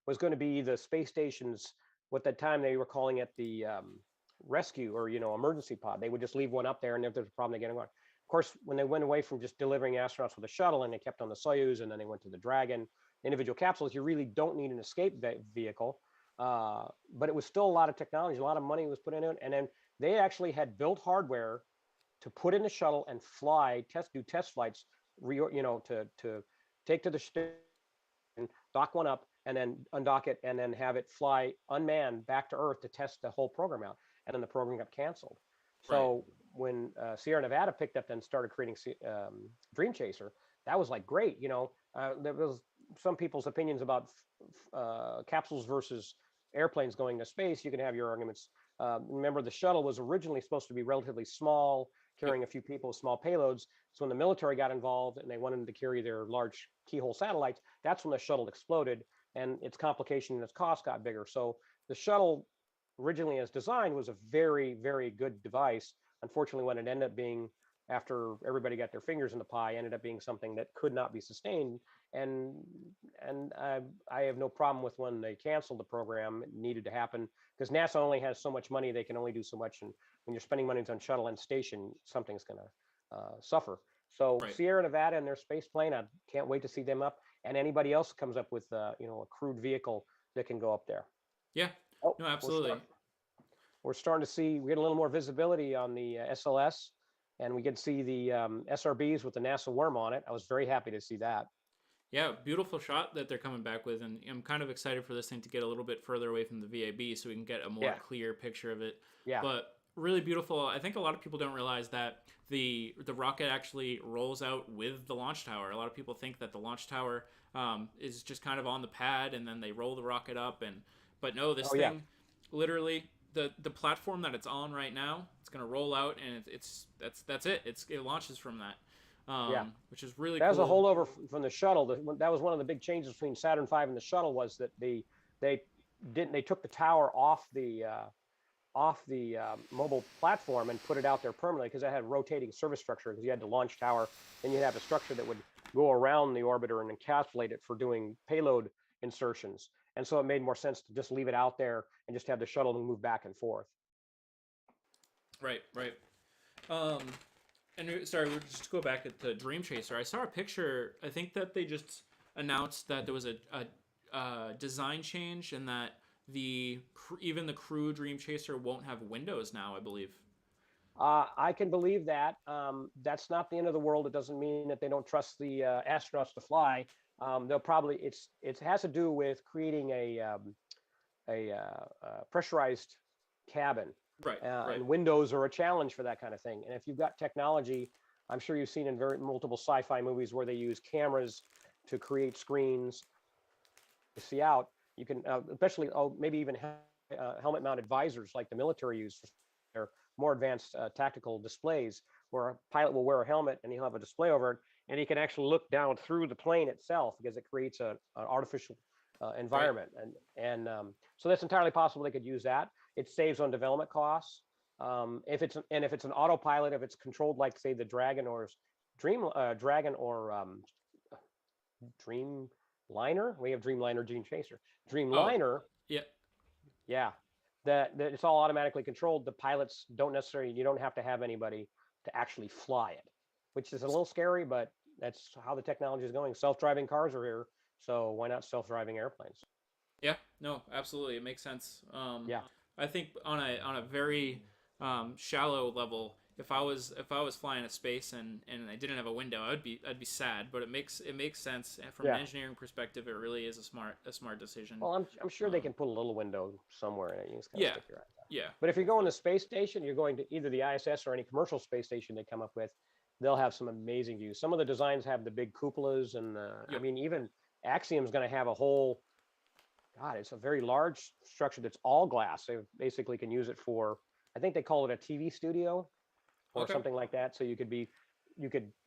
[SPEAKER 3] Was going to be the space station's, what that time they were calling it, the rescue or emergency pod. They would just leave one up there, and if there's a problem, they get one. Of course, when they went away from just delivering astronauts with a shuttle and they kept on the Soyuz and then they went to the Dragon individual capsules, you really don't need an escape vehicle. But it was still a lot of technology, a lot of money was put into it, and then they actually had built hardware to put in the shuttle and do test flights, to take to the station, dock one up, and then undock it, and then have it fly unmanned back to Earth to test the whole program out. And then the program got canceled.
[SPEAKER 1] Right.
[SPEAKER 3] So when Sierra Nevada picked up and started creating Dream Chaser, that was like great. There was some people's opinions about capsules versus airplanes going to space. You can have your arguments. Remember, the shuttle was originally supposed to be relatively small,
[SPEAKER 1] Yep.
[SPEAKER 3] carrying a few people, small payloads. So when the military got involved and they wanted them to carry their large keyhole satellites, that's when the shuttle exploded, and its complication and its cost got bigger. So the shuttle, originally as designed, was a very, very good device. Unfortunately, what it ended up being, after everybody got their fingers in the pie, ended up being something that could not be sustained. And I have no problem with when they canceled the program. It needed to happen because NASA only has so much money; they can only do so much. And when you're spending money on shuttle and station, something's going to suffer. So
[SPEAKER 1] Right.
[SPEAKER 3] Sierra Nevada and their space plane, I can't wait to see them up. And anybody else comes up with a crewed vehicle that can go up there.
[SPEAKER 1] Yeah.
[SPEAKER 3] Oh,
[SPEAKER 1] No, absolutely.
[SPEAKER 3] we're starting to see, we get a little more visibility on the SLS, and we get to see the SRBs with the NASA worm on it. I was very happy to see that.
[SPEAKER 1] Yeah, beautiful shot that they're coming back with, and I'm kind of excited for this thing to get a little bit further away from the VAB so we can get a more
[SPEAKER 3] Yeah,
[SPEAKER 1] clear picture of it.
[SPEAKER 3] yeah.
[SPEAKER 1] But really beautiful. I think a lot of people don't realize that the rocket actually rolls out with the launch tower. A lot of people think that the launch tower is just kind of on the pad and then they roll the rocket up, but no, this
[SPEAKER 3] Oh yeah.
[SPEAKER 1] thing literally, the platform that it's on right now, it's gonna roll out, and that's it. It launches from that,
[SPEAKER 3] Yeah.
[SPEAKER 1] which is really
[SPEAKER 3] That was a
[SPEAKER 1] cool.
[SPEAKER 3] holdover from the shuttle. That was one of the big changes between Saturn V and the shuttle, was that they they took the tower off the mobile platform and put it out there permanently, because it had rotating service structure, because you had the launch tower, then you'd have a structure that would go around the orbiter and encapsulate it for doing payload insertions. And so it made more sense to just leave it out there and just have the shuttle move back and forth.
[SPEAKER 1] Right, right. Um, sorry, we're just to go back to Dream Chaser. I saw a picture. I think that they just announced that there was a design change, and that even the crew Dream Chaser won't have windows now, I believe.
[SPEAKER 3] I can believe that. That's not the end of the world. It doesn't mean that they don't trust the astronauts to fly. They'll probably it has to do with creating a pressurized cabin,
[SPEAKER 1] Right, right.
[SPEAKER 3] and windows are a challenge for that kind of thing. And if you've got technology, I'm sure you've seen in very multiple sci-fi movies where they use cameras to create screens to see out. You can, especially, maybe even helmet-mounted visors like the military use for their more advanced tactical displays, where a pilot will wear a helmet and he'll have a display over it, and he can actually look down through the plane itself because it creates an artificial environment. So that's entirely possible. They could use that. It saves on development costs. If it's an autopilot, if it's controlled like, say, the Dragon or Dreamliner. We have Dreamliner, Dream Chaser.
[SPEAKER 1] Oh,
[SPEAKER 3] Dreamliner,
[SPEAKER 1] yeah.
[SPEAKER 3] yeah, that it's all automatically controlled. The pilots don't necessarily, you don't have to have anybody to actually fly it, which is a little scary, but that's how the technology is going. Self-driving cars are here, so why not self-driving airplanes?
[SPEAKER 1] Yeah, no, absolutely, it makes sense.
[SPEAKER 3] Yeah.
[SPEAKER 1] I think on a very shallow level, if I was flying a space and I didn't have a window, I'd be sad. But it makes sense, and from an
[SPEAKER 3] Yeah.
[SPEAKER 1] engineering perspective. It really is a smart decision.
[SPEAKER 3] Well, I'm sure they
[SPEAKER 1] Um,
[SPEAKER 3] can put a little window somewhere in it. You just gotta
[SPEAKER 1] yeah,
[SPEAKER 3] stick your eye out.
[SPEAKER 1] yeah,
[SPEAKER 3] But if you're going to space station, you're going to either the ISS or any commercial space station they come up with. They'll have some amazing views. Some of the designs have the big cupolas, and I
[SPEAKER 1] yep.
[SPEAKER 3] mean, even Axiom's going to have a whole. God, it's a very large structure that's all glass. They basically can use it for. I think they call it a TV studio or
[SPEAKER 1] Okay.
[SPEAKER 3] something like that. So you could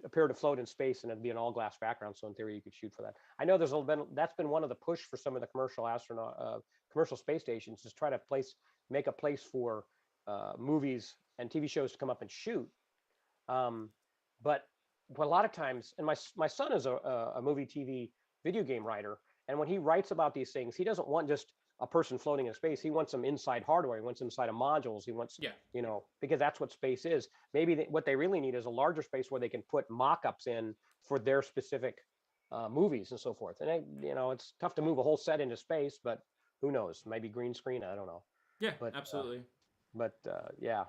[SPEAKER 3] appear to float in space and it'd be an all glass background. So in theory, you could shoot for that. I know that's been one of the push for some of the commercial space stations, is try to make a place for movies and TV shows to come up and shoot. Um, but a lot of times, and my son is a movie, TV, video game writer, and when he writes about these things, he doesn't want just a person floating in space. He wants them inside hardware. He wants them inside of modules. He wants,
[SPEAKER 1] Yeah.
[SPEAKER 3] because that's what space is. Maybe what they really need is a larger space where they can put mock-ups in for their specific movies and so forth. And it's tough to move a whole set into space, but who knows? Maybe green screen. I don't know.
[SPEAKER 1] Yeah,
[SPEAKER 3] But
[SPEAKER 1] absolutely.
[SPEAKER 3] yeah.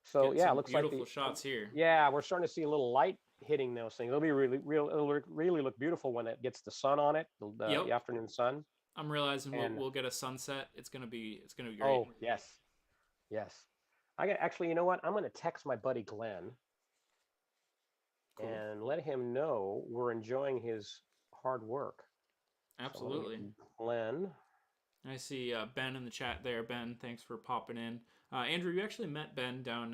[SPEAKER 3] So
[SPEAKER 1] Getting
[SPEAKER 3] yeah, it
[SPEAKER 1] some
[SPEAKER 3] looks like
[SPEAKER 1] beautiful shots here.
[SPEAKER 3] yeah, we're starting to see a little light hitting those things. It'll be really look beautiful when it gets the sun on it,
[SPEAKER 1] Yep.
[SPEAKER 3] the afternoon sun.
[SPEAKER 1] I'm realizing we'll,
[SPEAKER 3] And
[SPEAKER 1] we'll get a sunset. It's gonna be great.
[SPEAKER 3] oh yes, yes. Actually, you know what? I'm going to text my buddy Glenn
[SPEAKER 1] Cool.
[SPEAKER 3] and let him know we're enjoying his hard work. So let me
[SPEAKER 1] Absolutely.
[SPEAKER 3] get Glenn.
[SPEAKER 1] I see Ben in the chat there. Ben, thanks for popping in. Andrew, you actually met Ben down.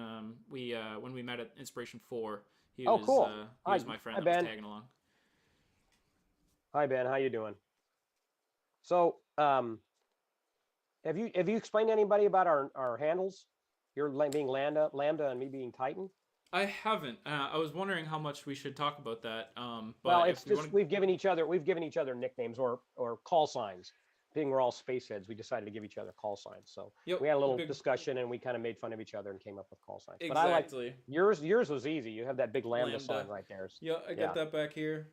[SPEAKER 1] When we met at Inspiration 4, he
[SPEAKER 3] Oh,
[SPEAKER 1] was
[SPEAKER 3] cool.
[SPEAKER 1] he was my friend
[SPEAKER 3] Hi,
[SPEAKER 1] that was
[SPEAKER 3] Ben.
[SPEAKER 1] tagging along.
[SPEAKER 3] Hi, Ben. How you doing? So, have you explained to anybody about our handles? You're being Lambda, and me being Titan.
[SPEAKER 1] I haven't. I was wondering how much we should talk about that.
[SPEAKER 3] Well,
[SPEAKER 1] But
[SPEAKER 3] it's
[SPEAKER 1] if you
[SPEAKER 3] just
[SPEAKER 1] want to,
[SPEAKER 3] we've given each other nicknames or call signs. Being we're all space heads, we decided to give each other call signs. So
[SPEAKER 1] yep,
[SPEAKER 3] we had a little
[SPEAKER 1] big,
[SPEAKER 3] discussion and we kind of made fun of each other and came up with call signs. But I like
[SPEAKER 1] exactly.
[SPEAKER 3] yours. Yours was easy. You have that big lambda
[SPEAKER 1] Lambda.
[SPEAKER 3] sign right there.
[SPEAKER 1] Yeah, I
[SPEAKER 3] Yeah.
[SPEAKER 1] got that back here.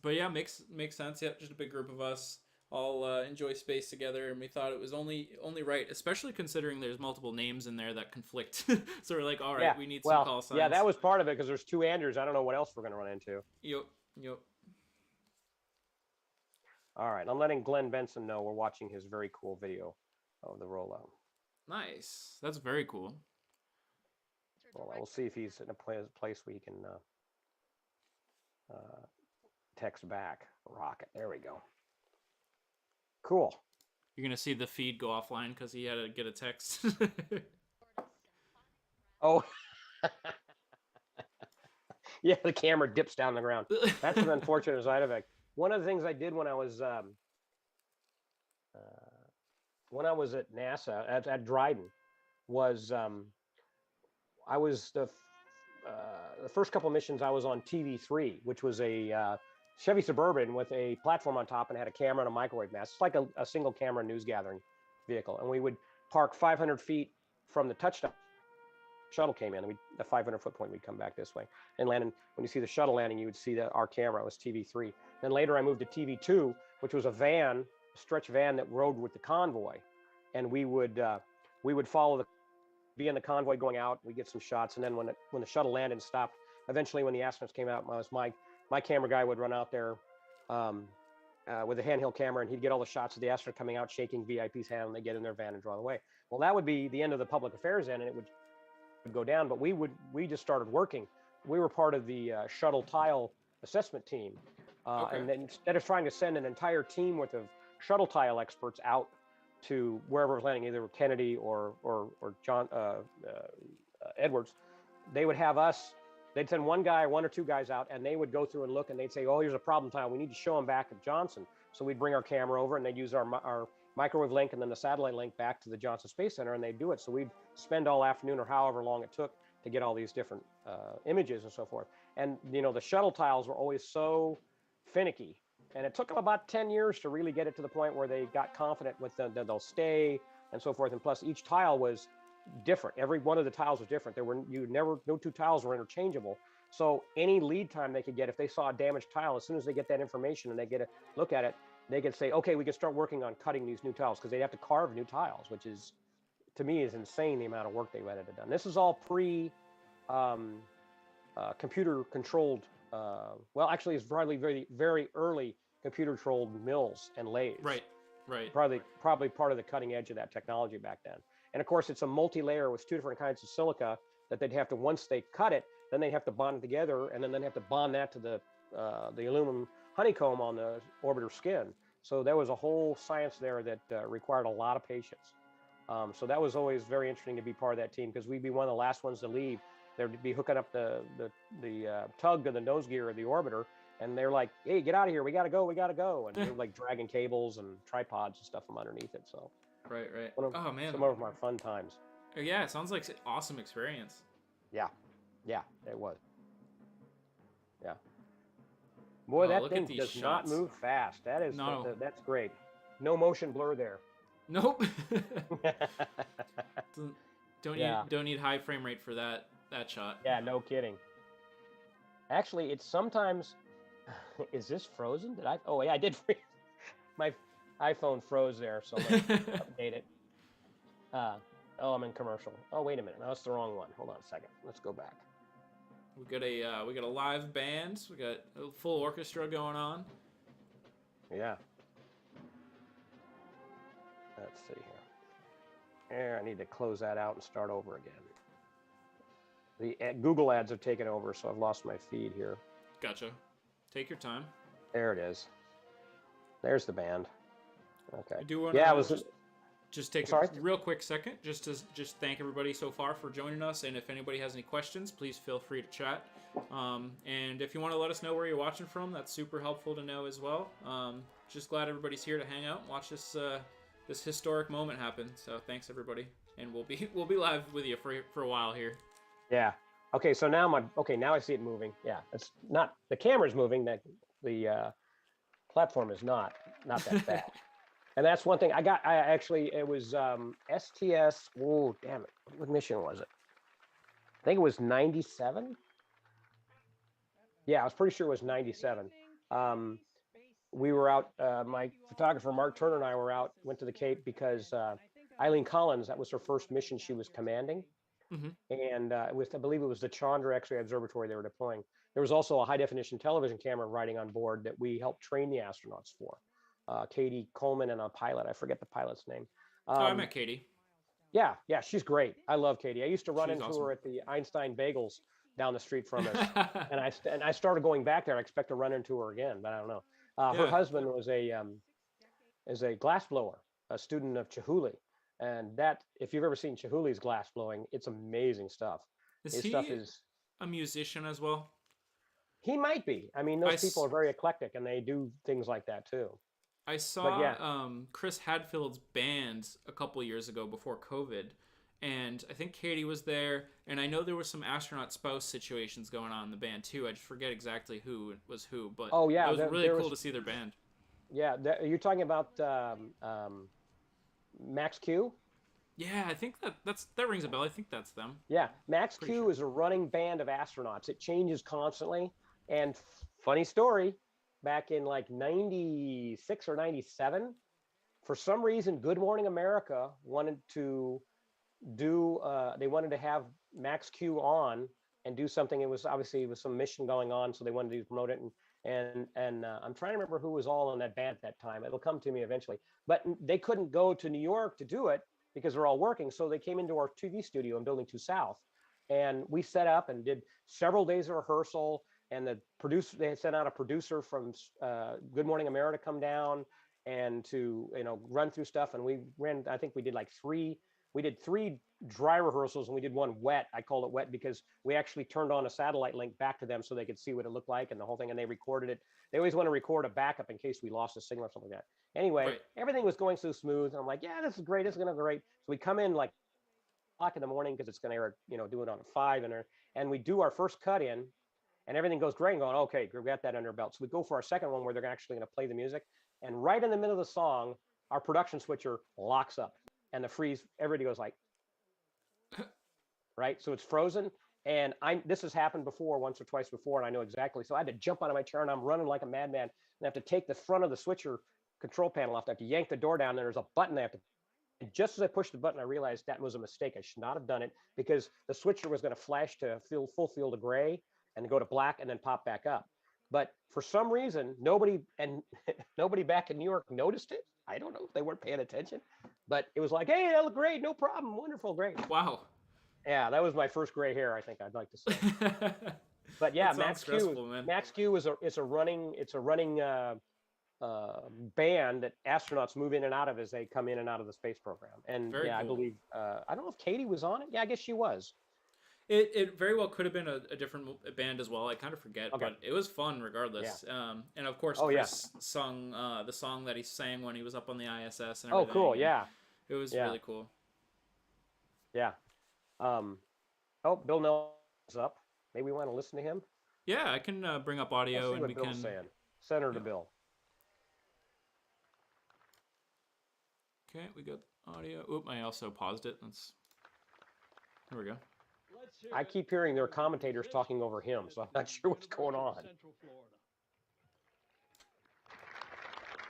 [SPEAKER 1] But yeah, makes sense. Yep, just a big group of us all enjoy space together, and we thought it was only right, especially considering there's multiple names in there that conflict. So we're like, all right,
[SPEAKER 3] Yeah.
[SPEAKER 1] we need some
[SPEAKER 3] Well,
[SPEAKER 1] call signs.
[SPEAKER 3] yeah, that was part of it because there's two Andrews. I don't know what else we're going to run into.
[SPEAKER 1] Yep, yep.
[SPEAKER 3] All right. I'm letting Glenn Benson know we're watching his very cool video of the rollout.
[SPEAKER 1] Nice. That's very cool.
[SPEAKER 3] Well, we'll see if he's in a place where he can text back. Rocket. There we go. Cool.
[SPEAKER 1] You're gonna see the feed go offline because he had to get a text.
[SPEAKER 3] Oh, yeah, the camera dips down the ground. That's an unfortunate side effect. One of the things I did when I was at NASA at Dryden was I was the first couple of missions I was on TV3, which was a Chevy Suburban with a platform on top and had a camera and a microwave mast. It's like a single camera news gathering vehicle, and we would park 500 feet from the touchdown. Shuttle came in, and the 500-foot point, we'd come back this way and land. And when you see the shuttle landing, you would see that our camera was TV3. Then later I moved to TV2, which was a van stretch van that rode with the convoy, and we would follow the be in the convoy going out. We get some shots, and then when the shuttle landed and stopped, eventually when the astronauts came out, my camera guy would run out there um, with a handheld camera, and he'd get all the shots of the astronaut coming out, shaking VIP's hand, and they get in their van and drive away. Well, that would be the end of the public affairs end, and it would go down. But we just started working. We were part of the shuttle tile assessment team,
[SPEAKER 1] Okay.
[SPEAKER 3] and then instead of trying to send an entire team worth of shuttle tile experts out to wherever it was landing, either Kennedy or John Edwards, they would have us. They'd send one or two guys out, and they would go through and look, and they'd say, "Oh, here's a problem tile. We need to show them back at Johnson." So we'd bring our camera over, and they'd use our microwave link and then the satellite link back to the Johnson Space Center, and they'd do it. So we'd spend all afternoon or however long it took to get all these different images and so forth. And the shuttle tiles were always so finicky, and it took them about 10 years to really get it to the point where they got confident with them that they'll stay and so forth. And plus, each tile was different. Every one of the tiles was different. No two tiles were interchangeable. So any lead time they could get, if they saw a damaged tile, as soon as they get that information and they get a look at it, they could say, okay, we can start working on cutting these new tiles, because they'd have to carve new tiles, which is, to me, is insane, the amount of work they had to done. This is all pre computer controlled. Well, actually, it's probably very, very early computer controlled mills and lathes.
[SPEAKER 1] Right.
[SPEAKER 3] Probably part of the cutting edge of that technology back then. And of course, it's a multi-layer with two different kinds of silica that they'd have to, once they cut it, then they'd have to bond it together, and then they'd have to bond that to the aluminum honeycomb on the orbiter skin. So there was a whole science there that required a lot of patience. So that was always very interesting to be part of that team, because we'd be one of the last ones to leave. They'd be hooking up the tug to the nose gear of the orbiter, and they're like, "Hey, get out of here! We gotta go! And they're like dragging cables and tripods and stuff from underneath it. So
[SPEAKER 1] Right. Oh man.
[SPEAKER 3] some of my fun times.
[SPEAKER 1] Yeah, it sounds like an awesome experience.
[SPEAKER 3] Yeah, it was. Yeah. Boy,
[SPEAKER 1] Oh,
[SPEAKER 3] that
[SPEAKER 1] look
[SPEAKER 3] thing
[SPEAKER 1] at these
[SPEAKER 3] does not
[SPEAKER 1] shots.
[SPEAKER 3] move fast. That is
[SPEAKER 1] No.
[SPEAKER 3] that's great. No motion blur there.
[SPEAKER 1] Nope. Don't
[SPEAKER 3] Yeah.
[SPEAKER 1] need high frame rate for that shot.
[SPEAKER 3] Yeah, no kidding. Actually, it's sometimes. Is this frozen? Did I? Oh yeah, I did freeze. My iPhone froze there, so let's update it. Oh, I'm in commercial. Oh, wait a minute. No, that's the wrong one. Hold on a second. Let's go back.
[SPEAKER 1] We got a live band. We got a full orchestra going on.
[SPEAKER 3] Yeah. Let's see here. There, I need to close that out and start over again. The Google ads have taken over, so I've lost my feed here.
[SPEAKER 1] Gotcha. Take your time.
[SPEAKER 3] There it is. There's the band. Okay.
[SPEAKER 1] I do want to
[SPEAKER 3] Yeah, it was.
[SPEAKER 1] just take
[SPEAKER 3] Sorry?
[SPEAKER 1] a real quick second just to thank everybody so far for joining us, and if anybody has any questions, please feel free to chat. And if you want to let us know where you're watching from, that's super helpful to know as well. Just glad everybody's here to hang out and watch this historic moment happen. So thanks everybody, and we'll be live with you for a while here.
[SPEAKER 3] Yeah. Okay. So now now I see it moving. Yeah. It's not, the camera's moving. The platform is not that bad. And that's one thing it was STS. Oh, damn it. What mission was it? I think it was 97. Yeah, I was pretty sure it was 97. We were out, my photographer, Mark Turner, and I went to the Cape because Eileen Collins, that was her first mission she was commanding.
[SPEAKER 1] Mm-hmm.
[SPEAKER 3] And I believe it was the Chandra X-ray Observatory they were deploying. There was also a high definition television camera riding on board that we helped train the astronauts for. Katie Coleman and a pilot. I forget the pilot's name.
[SPEAKER 1] I met Katie.
[SPEAKER 3] Yeah, she's great. I love Katie. I used to run
[SPEAKER 1] She's
[SPEAKER 3] into
[SPEAKER 1] awesome.
[SPEAKER 3] her at the Einstein Bagels down the street from us, and I started going back there. I expect to run into her again, but I don't know. Her
[SPEAKER 1] Yeah.
[SPEAKER 3] husband was a glass blower, a student of Chihuly, and that, if you've ever seen Chihuly's glass blowing, it's amazing stuff.
[SPEAKER 1] Is
[SPEAKER 3] His
[SPEAKER 1] he
[SPEAKER 3] stuff is.
[SPEAKER 1] a musician as well?
[SPEAKER 3] He might be. I mean, those people are very eclectic, and they do things like that too.
[SPEAKER 1] I saw
[SPEAKER 3] yeah.
[SPEAKER 1] Chris Hadfield's band a couple years ago before COVID, and I think Katie was there, and I know there was some astronaut spouse situations going on in the band too. I just forget exactly who was who, but
[SPEAKER 3] Oh yeah,
[SPEAKER 1] it was really cool to see their band.
[SPEAKER 3] Yeah, you're talking about Max Q?
[SPEAKER 1] Yeah, I think that rings a bell. I think that's them.
[SPEAKER 3] Yeah, Max
[SPEAKER 1] Pretty
[SPEAKER 3] Q
[SPEAKER 1] sure.
[SPEAKER 3] is a running band of astronauts. It changes constantly. And funny story, back in like 96 or 97, For some reason, Good Morning America wanted to they wanted to have Max Q on and do something. It was obviously it was some mission going on, so they wanted to promote it. And I'm trying to remember who was all in that band at that time. It'll come to me eventually. But they couldn't go to New York to do it because they're all working. So they came into our TV studio in Building 2 South, and we set up and did several days of rehearsal. And the producer, they had sent out a producer from Good Morning America to come down and to run through stuff. And we ran. I think we did like three. We did 3 dry rehearsals and we did 1 wet. I called it wet because we actually turned on a satellite link back to them so they could see what it looked like and the whole thing. And they recorded it. They always want to record a backup in case we lost a signal or something like that. Anyway,
[SPEAKER 1] Right.
[SPEAKER 3] everything was going so smooth. And I'm like, yeah, this is great. This is going to be great. So we come in like o'clock in the morning because it's going to air, do it on at 5. And we do our first cut in and everything goes great and going, okay, we got that under our belt. So we go for our second one where they're actually going to play the music. And right in the middle of the song, our production switcher locks up and the freeze, everybody goes like, right? So it's frozen. And this has happened before, once or twice before, and I know exactly. So I had to jump out of my chair and I'm running like a madman. And I have to take the front of the switcher control panel off. I have to yank the door down. And there's a button I have to. And just as I pushed the button, I realized that was a mistake. I should not have done it because the switcher was going to flash to full field of gray and go to black and then pop back up. But for some reason, nobody back in New York noticed it. I don't know if they weren't paying attention, but it was like, hey, that looked great, no problem, wonderful, great.
[SPEAKER 1] Wow.
[SPEAKER 3] Yeah, that was my first gray hair, I think I'd like to say. But yeah, Max Q is a running band that astronauts move in and out of as they come in and out of the space program. And
[SPEAKER 1] Very
[SPEAKER 3] I
[SPEAKER 1] cool.
[SPEAKER 3] believe I don't know if Katie was on it. Yeah, I guess she was.
[SPEAKER 1] It very well could have been a different band as well. I kind of forget,
[SPEAKER 3] Okay.
[SPEAKER 1] but it was fun regardless.
[SPEAKER 3] Yeah.
[SPEAKER 1] And of course,
[SPEAKER 3] Oh, yeah.
[SPEAKER 1] Chris sung the song that he sang when he was up on the ISS and
[SPEAKER 3] Oh,
[SPEAKER 1] everything.
[SPEAKER 3] cool.
[SPEAKER 1] and
[SPEAKER 3] Yeah.
[SPEAKER 1] It was
[SPEAKER 3] Yeah.
[SPEAKER 1] really cool.
[SPEAKER 3] Yeah. Oh, Bill Nelson's up. Maybe we want to listen to him.
[SPEAKER 1] Yeah, I can bring up
[SPEAKER 3] Let's
[SPEAKER 1] audio
[SPEAKER 3] see
[SPEAKER 1] and
[SPEAKER 3] what
[SPEAKER 1] we
[SPEAKER 3] Bill's
[SPEAKER 1] can.
[SPEAKER 3] saying. Senator
[SPEAKER 1] Yeah.
[SPEAKER 3] Bill.
[SPEAKER 1] Okay, we got audio. Oop, I also paused it. Here we go.
[SPEAKER 3] I keep hearing their commentators talking over him, so I'm not sure what's going on.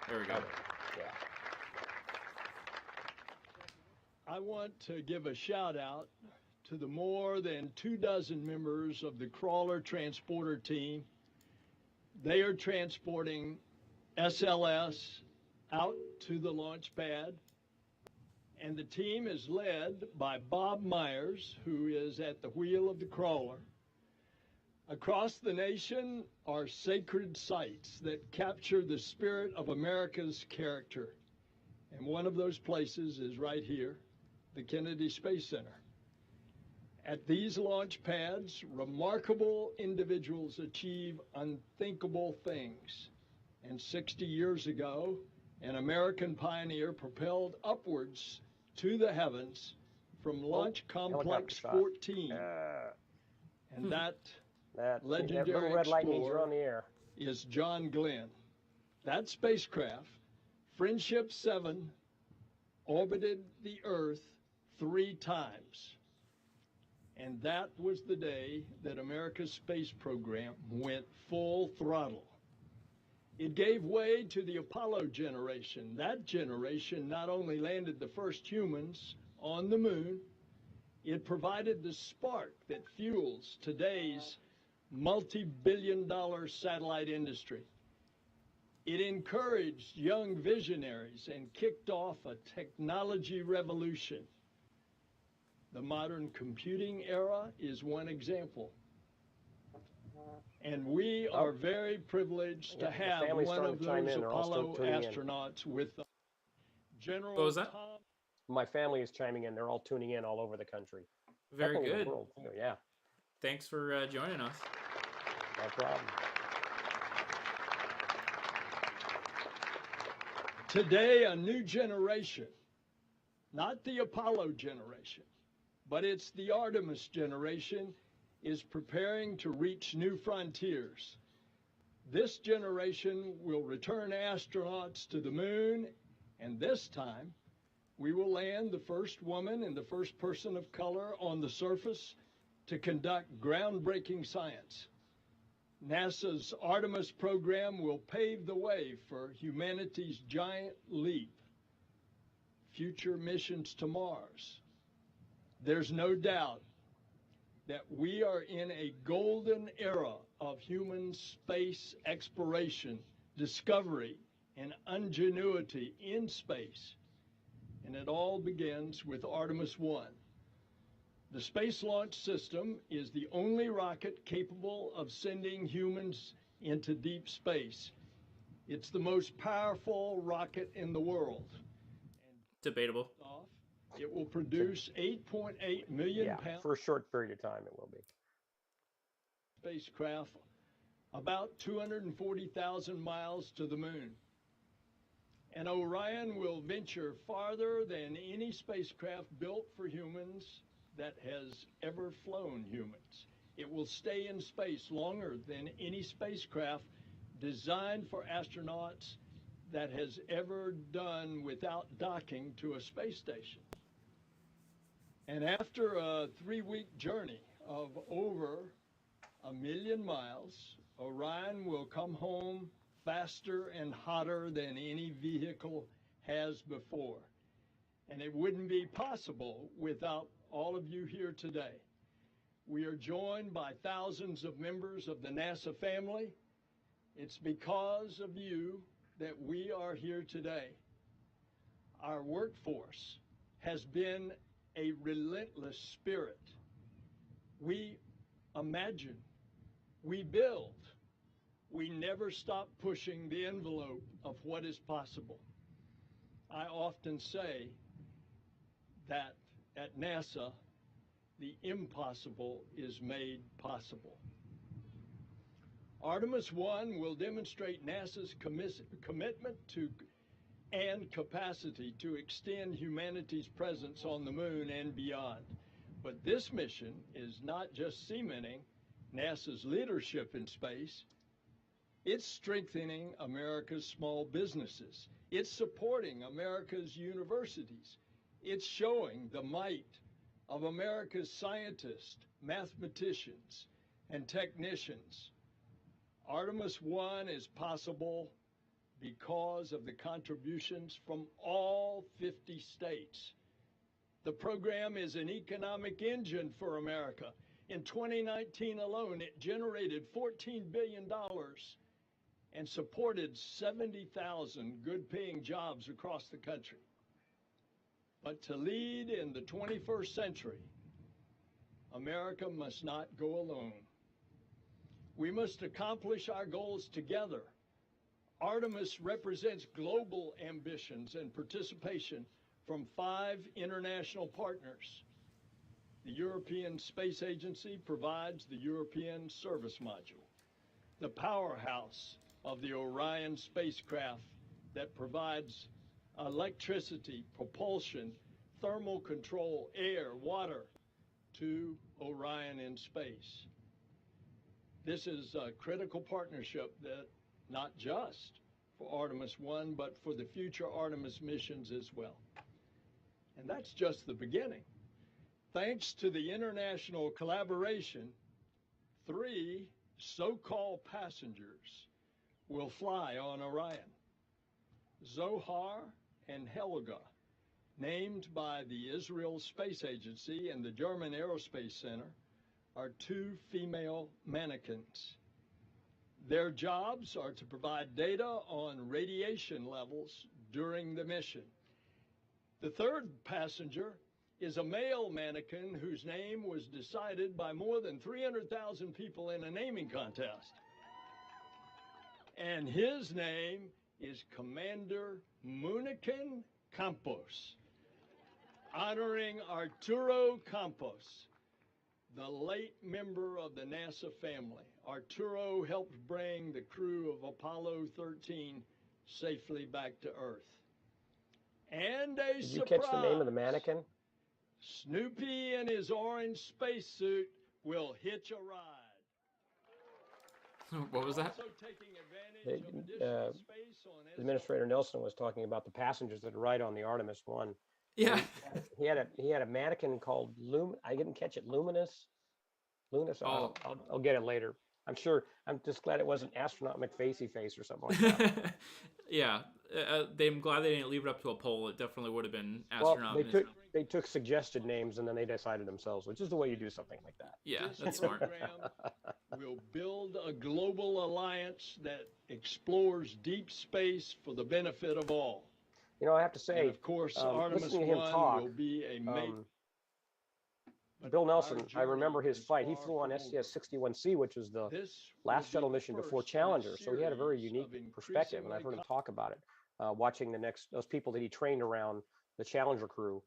[SPEAKER 1] There we go.
[SPEAKER 3] Yeah.
[SPEAKER 5] I want to give a shout out to the more than 24 members of the crawler transporter team. They are transporting SLS out to the launch pad. And the team is led by Bob Myers, who is at the wheel of the crawler. Across the nation are sacred sites that capture the spirit of America's character. And one of those places is right here, the Kennedy Space Center. At these launch pads, remarkable individuals achieve unthinkable things. And 60 years ago, an American pioneer propelled upwards to the heavens from Launch Complex 14. And that legendary
[SPEAKER 3] little red light means you're on the air.
[SPEAKER 5] is John Glenn. That spacecraft, Friendship 7, orbited the Earth 3 times. And that was the day that America's space program went full throttle. It gave way to the Apollo generation. That generation not only landed the first humans on the moon, it provided the spark that fuels today's multi-billion-dollar satellite industry. It encouraged young visionaries and kicked off a technology revolution. The modern computing era is one example. And we are very privileged to have one of those Apollo astronauts with us. General
[SPEAKER 1] What was that?
[SPEAKER 5] Tom.
[SPEAKER 3] My family is chiming in. They're all tuning in all over the country.
[SPEAKER 1] Very
[SPEAKER 3] Definitely the
[SPEAKER 1] good.
[SPEAKER 3] world, too. Yeah,
[SPEAKER 1] Thanks for joining us.
[SPEAKER 3] no problem.
[SPEAKER 5] Today, a new generation, not the Apollo generation, but it's the Artemis generation, is preparing to reach new frontiers. This generation will return astronauts to the moon, and this time we will land the first woman and the first person of color on the surface to conduct groundbreaking science. NASA's Artemis program will pave the way for humanity's giant leap future missions to Mars, there's no doubt that we are in a golden era of human space exploration, discovery, and ingenuity in space. And it all begins with Artemis 1. The Space Launch System is the only rocket capable of sending humans into deep space. It's the most powerful rocket in the world.
[SPEAKER 1] Debatable.
[SPEAKER 5] It will produce 8.8 million pounds
[SPEAKER 3] for a short period of time it will be.
[SPEAKER 5] Spacecraft, about 240,000 miles to the moon. And Orion will venture farther than any spacecraft built for humans that has ever flown humans. It will stay in space longer than any spacecraft designed for astronauts that has ever done without docking to a space station. And after a 3-week journey of over 1 million miles, Orion will come home faster and hotter than any vehicle has before. And it wouldn't be possible without all of you here today. We are joined by thousands of members of the NASA family. It's because of you that we are here today. Our workforce has been a relentless spirit. We imagine, we build, we never stop pushing the envelope of what is possible. I often say that at NASA, the impossible is made possible. Artemis 1 will demonstrate NASA's commitment to and capacity to extend humanity's presence on the moon and beyond. But this mission is not just cementing NASA's leadership in space, it's strengthening America's small businesses. It's supporting America's universities. It's showing the might of America's scientists, mathematicians, and technicians. Artemis 1 is possible because of the contributions from all 50 states. The program is an economic engine for America. In 2019 alone, it generated $14 billion and supported 70,000 good-paying jobs across the country. But to lead in the 21st century, America must not go alone. We must accomplish our goals together. Artemis represents global ambitions and participation from 5 international partners. The European Space Agency provides the European Service Module, the powerhouse of the Orion spacecraft that provides electricity, propulsion, thermal control, air, water to Orion in space. This is a critical partnership that not just for Artemis 1, but for the future Artemis missions as well. And that's just the beginning. Thanks to the international collaboration, 3 so-called passengers will fly on Orion. Zohar and Helga, named by the Israel Space Agency and the German Aerospace Center, are 2 female mannequins. Their jobs are to provide data on radiation levels during the mission. The 3rd passenger is a male mannequin whose name was decided by more than 300,000 people in a naming contest. And his name is Commander Munikin Campos, honoring Arturo Campos, the late member of the NASA family. Arturo helped bring the crew of Apollo 13 safely back to Earth. And a
[SPEAKER 3] Did
[SPEAKER 5] surprise!
[SPEAKER 3] you catch the name of the mannequin?
[SPEAKER 5] Snoopy in his orange spacesuit will hitch a ride.
[SPEAKER 1] What was that?
[SPEAKER 5] Also taking advantage of additional space on
[SPEAKER 3] Administrator Nelson was talking about the passengers that ride on the Artemis 1.
[SPEAKER 1] Yeah.
[SPEAKER 3] He had a mannequin called I didn't catch it. Luminous.
[SPEAKER 1] Oh.
[SPEAKER 3] I'll get it later. I'm sure. I'm just glad it wasn't astronaut McFacey face or something like that.
[SPEAKER 1] Yeah, I'm glad they didn't leave it up to a poll. It definitely would have been
[SPEAKER 3] Well,
[SPEAKER 1] astronaut.
[SPEAKER 3] they took suggested names and then they decided themselves, which is the way you do something like
[SPEAKER 1] Yeah,
[SPEAKER 5] This
[SPEAKER 1] that's smart.
[SPEAKER 5] program will build a global alliance that explores deep space for the benefit of all.
[SPEAKER 3] I have to
[SPEAKER 5] And
[SPEAKER 3] say,
[SPEAKER 5] of course, Artemis
[SPEAKER 3] listening to him
[SPEAKER 5] 1 will
[SPEAKER 3] talk,
[SPEAKER 5] be a major.
[SPEAKER 3] um,
[SPEAKER 5] But
[SPEAKER 3] Bill
[SPEAKER 5] our
[SPEAKER 3] Nelson, I
[SPEAKER 5] journey
[SPEAKER 3] remember his
[SPEAKER 5] is
[SPEAKER 3] flight. He
[SPEAKER 5] far
[SPEAKER 3] flew on
[SPEAKER 5] from over.
[SPEAKER 3] STS-61C, which was the
[SPEAKER 5] This will
[SPEAKER 3] last
[SPEAKER 5] be
[SPEAKER 3] shuttle
[SPEAKER 5] the
[SPEAKER 3] mission before
[SPEAKER 5] first in a
[SPEAKER 3] Challenger. So he had a very
[SPEAKER 5] series
[SPEAKER 3] unique
[SPEAKER 5] of
[SPEAKER 3] perspective, and I've
[SPEAKER 5] increasingly
[SPEAKER 3] heard him talk about it, watching those people that he trained around the Challenger crew,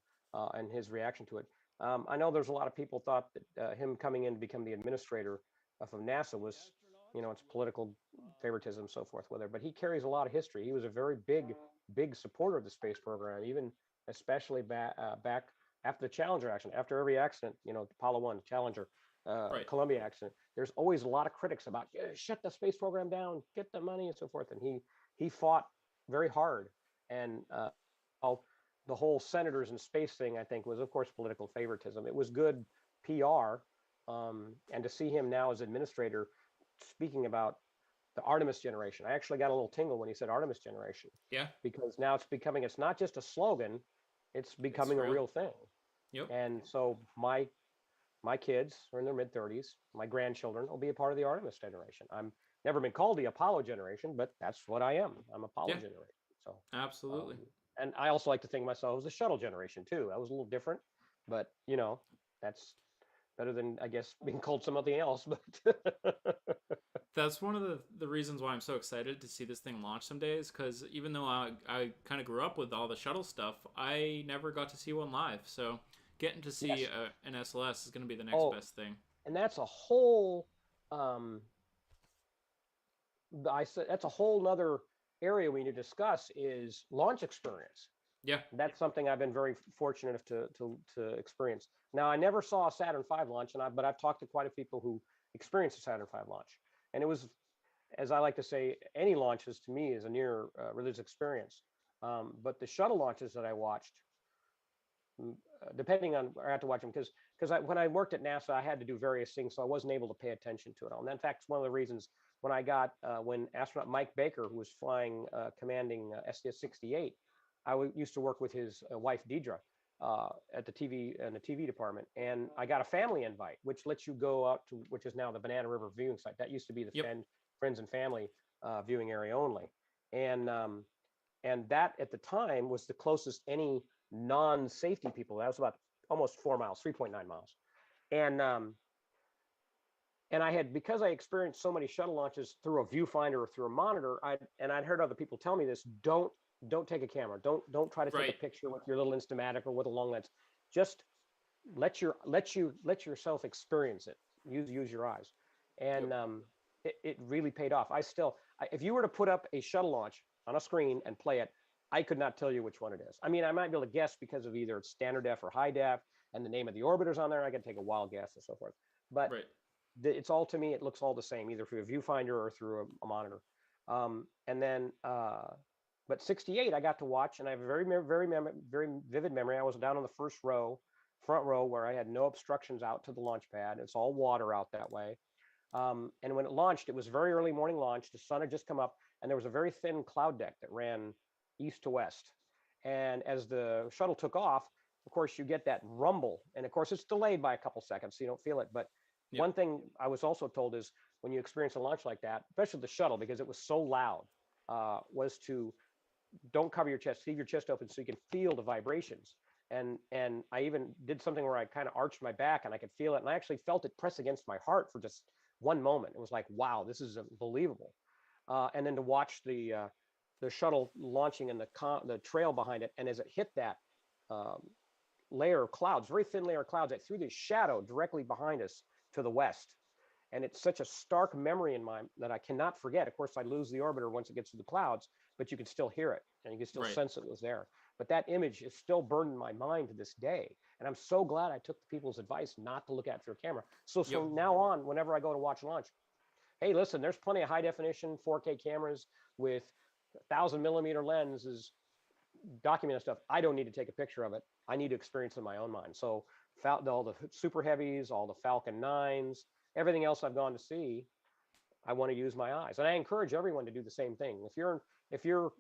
[SPEAKER 3] and his reaction to it. I know there's a lot of people thought that him coming in to become the administrator of NASA was, it's political favoritism, so forth, with it. But he carries a lot of history. He was a very big supporter of the space program, even especially back after the Challenger accident, after every accident, Apollo 1, Challenger,
[SPEAKER 1] Right.
[SPEAKER 3] Columbia accident, there's always a lot of critics about, "Yeah, shut the space program down, get the money," and so forth. And he fought very hard. And the whole senators and space thing, I think, was, of course, political favoritism. It was good PR. And to see him now as administrator speaking about the Artemis generation, I actually got a little tingle when he said Artemis generation,
[SPEAKER 1] Yeah,
[SPEAKER 3] because now it's not just a slogan, it's
[SPEAKER 1] it's
[SPEAKER 3] becoming a
[SPEAKER 1] real.
[SPEAKER 3] real thing.
[SPEAKER 1] Yep.
[SPEAKER 3] And so my kids are in their mid-30s. My grandchildren will be a part of the Artemis generation. I'm never been called the Apollo generation, but that's what I am. I'm Apollo
[SPEAKER 1] Yeah,
[SPEAKER 3] generation. So,
[SPEAKER 1] absolutely.
[SPEAKER 3] and I also like to think of myself as a shuttle generation too. That was a little different, but that's better than, I guess, being called something else. But
[SPEAKER 1] That's one of the reasons why I'm so excited to see this thing launch some days. Because even though I kind of grew up with all the shuttle stuff, I never got to see one live. So getting to see
[SPEAKER 3] yes.
[SPEAKER 1] an SLS is going to be the next
[SPEAKER 3] Oh,
[SPEAKER 1] best thing.
[SPEAKER 3] and that's a whole um, I said that's a whole nother area we need to discuss is launch experience.
[SPEAKER 1] Yeah.
[SPEAKER 3] That's something I've been very fortunate enough to experience. Now, I never saw a Saturn V launch, but I've talked to quite a few people who experienced a Saturn V launch, and it was, as I like to say, any launches to me is a near religious experience. But the shuttle launches that I watched, depending on where I have to watch them, because when I worked at NASA, I had to do various things, so I wasn't able to pay attention to it all. And in fact, it's one of the reasons when astronaut Mike Baker, who was flying commanding STS-68, used to work with his wife Deidre at the TV department, and I got a family invite, which lets you go out to, which is now the Banana River viewing site. That used to be the
[SPEAKER 1] Yep.
[SPEAKER 3] friends and family viewing area only, and that at the time was the closest any non-safety people. That was about almost 4 miles, 3.9 miles, and I had, because I experienced so many shuttle launches through a viewfinder or through a monitor, I'd heard other people tell me this: don't take a camera, don't try to take a
[SPEAKER 1] Right.
[SPEAKER 3] picture with your little Instamatic or with a long lens. Just let yourself experience it. Use your eyes,
[SPEAKER 1] Yep.
[SPEAKER 3] and it really paid off. If you were to put up a shuttle launch on a screen and play it, I could not tell you which one it is. I mean, I might be able to guess because of either standard def or high def, and the name of the orbiters on there. I could take a wild guess and so forth, but
[SPEAKER 1] Right.
[SPEAKER 3] it's all, to me, it looks all the same, either through a viewfinder or through a monitor. And then, but 68, I got to watch, and I have a very vivid memory. I was down on the front row, where I had no obstructions out to the launch pad. It's all water out that way. And when it launched, it was very early morning launch. The sun had just come up, and there was a very thin cloud deck that ran east to west. And as the shuttle took off, of course, you get that rumble. And of course, it's delayed by a couple seconds, so you don't feel it. But
[SPEAKER 1] Yep.
[SPEAKER 3] one thing I was also told is when you experience a launch like that, especially the shuttle, because it was so loud, was to don't cover your chest, leave your chest open so you can feel the vibrations. And I even did something where I kind of arched my back and I could feel it. And I actually felt it press against my heart for just one moment. It was like, wow, this is unbelievable. And then to watch the shuttle launching and the trail behind it, and as it hit that um, layer of clouds, very thin layer of clouds, that threw this shadow directly behind us to the west. And it's such a stark memory in mine that I cannot forget. Of course, I lose the orbiter once it gets to the clouds, but you can still hear it and you can still
[SPEAKER 1] Right.
[SPEAKER 3] sense it was there. But that image is still burned in my mind to this day. And I'm so glad I took the people's advice not to look at it through a camera. So
[SPEAKER 1] Yep.
[SPEAKER 3] from now on, whenever I go to watch launch, hey, listen, there's plenty of high definition 4K cameras with 1,000 millimeter lenses documenting stuff. I don't need to take a picture of it. I need to experience it in my own mind. So all the super heavies, all the Falcon 9s, everything else I've gone to see, I want to use my eyes. And I encourage everyone to do the same thing. If you're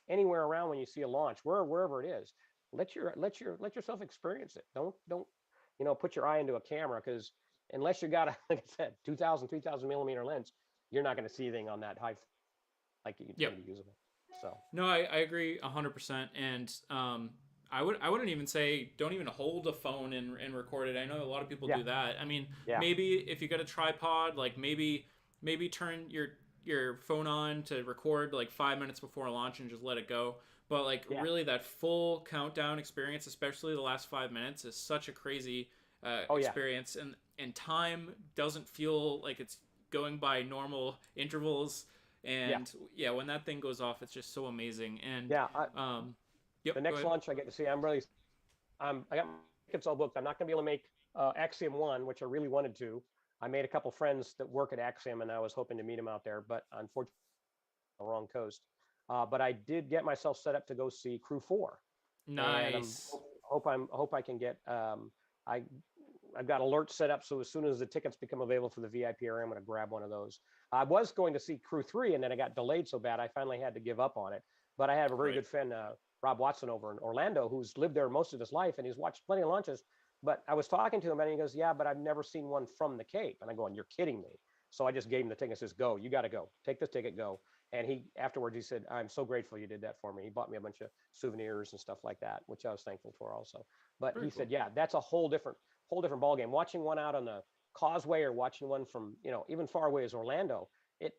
[SPEAKER 3] anywhere around when you see a launch, wherever it is, let yourself experience it. Don't put your eye into a camera, because unless you got a, like I said, 2,000, 3,000 millimeter lens, you're not going to see anything on that high like it's
[SPEAKER 1] Yep.
[SPEAKER 3] going to be usable. So
[SPEAKER 1] No, I agree 100%. And I wouldn't even say don't even hold a phone and record it. I know a lot of people
[SPEAKER 3] yeah,
[SPEAKER 1] do that. I mean,
[SPEAKER 3] yeah,
[SPEAKER 1] maybe if you got a tripod, like maybe turn your phone on to record like 5 minutes before launch and just let it go. But like
[SPEAKER 3] yeah.
[SPEAKER 1] really, that full countdown experience, especially the last 5 minutes, is such a crazy
[SPEAKER 3] Oh yeah,
[SPEAKER 1] experience, and time doesn't feel like it's going by normal intervals.
[SPEAKER 3] yeah,
[SPEAKER 1] And yeah, when that thing goes off, it's just so amazing. And
[SPEAKER 3] yeah.
[SPEAKER 1] um, yep,
[SPEAKER 3] The
[SPEAKER 1] go
[SPEAKER 3] next
[SPEAKER 1] ahead.
[SPEAKER 3] launch I get to see, I got my tickets all booked. I'm not going to be able to make Axiom 1, which I really wanted to. I made a couple friends that work at Axiom, and I was hoping to meet them out there, but unfortunately, on the wrong coast. But I did get myself set up to go see Crew 4, and
[SPEAKER 1] Nice.
[SPEAKER 3] hope I can get I I've got alerts set up, so as soon as the tickets become available for the VIP area, I'm going to grab one of those. I was going to see Crew 3, and then it got delayed so bad I finally had to give up on it. But I have a very
[SPEAKER 1] Right.
[SPEAKER 3] good friend, Rob Watson, over in Orlando, who's lived there most of his life, and he's watched plenty of launches. But I was talking to him, and he goes, "Yeah, but I've never seen one from the Cape." And I'm going, "You're kidding me." So I just gave him the ticket and says, "Go, you got to go. Take this ticket, go." And he afterwards he said, "I'm so grateful you did that for me." He bought me a bunch of souvenirs and stuff like that, which I was thankful for also. But
[SPEAKER 1] Very
[SPEAKER 3] he
[SPEAKER 1] cool.
[SPEAKER 3] said, "Yeah, that's a whole different ball game. Watching one out on the causeway or watching one from even far away as Orlando, it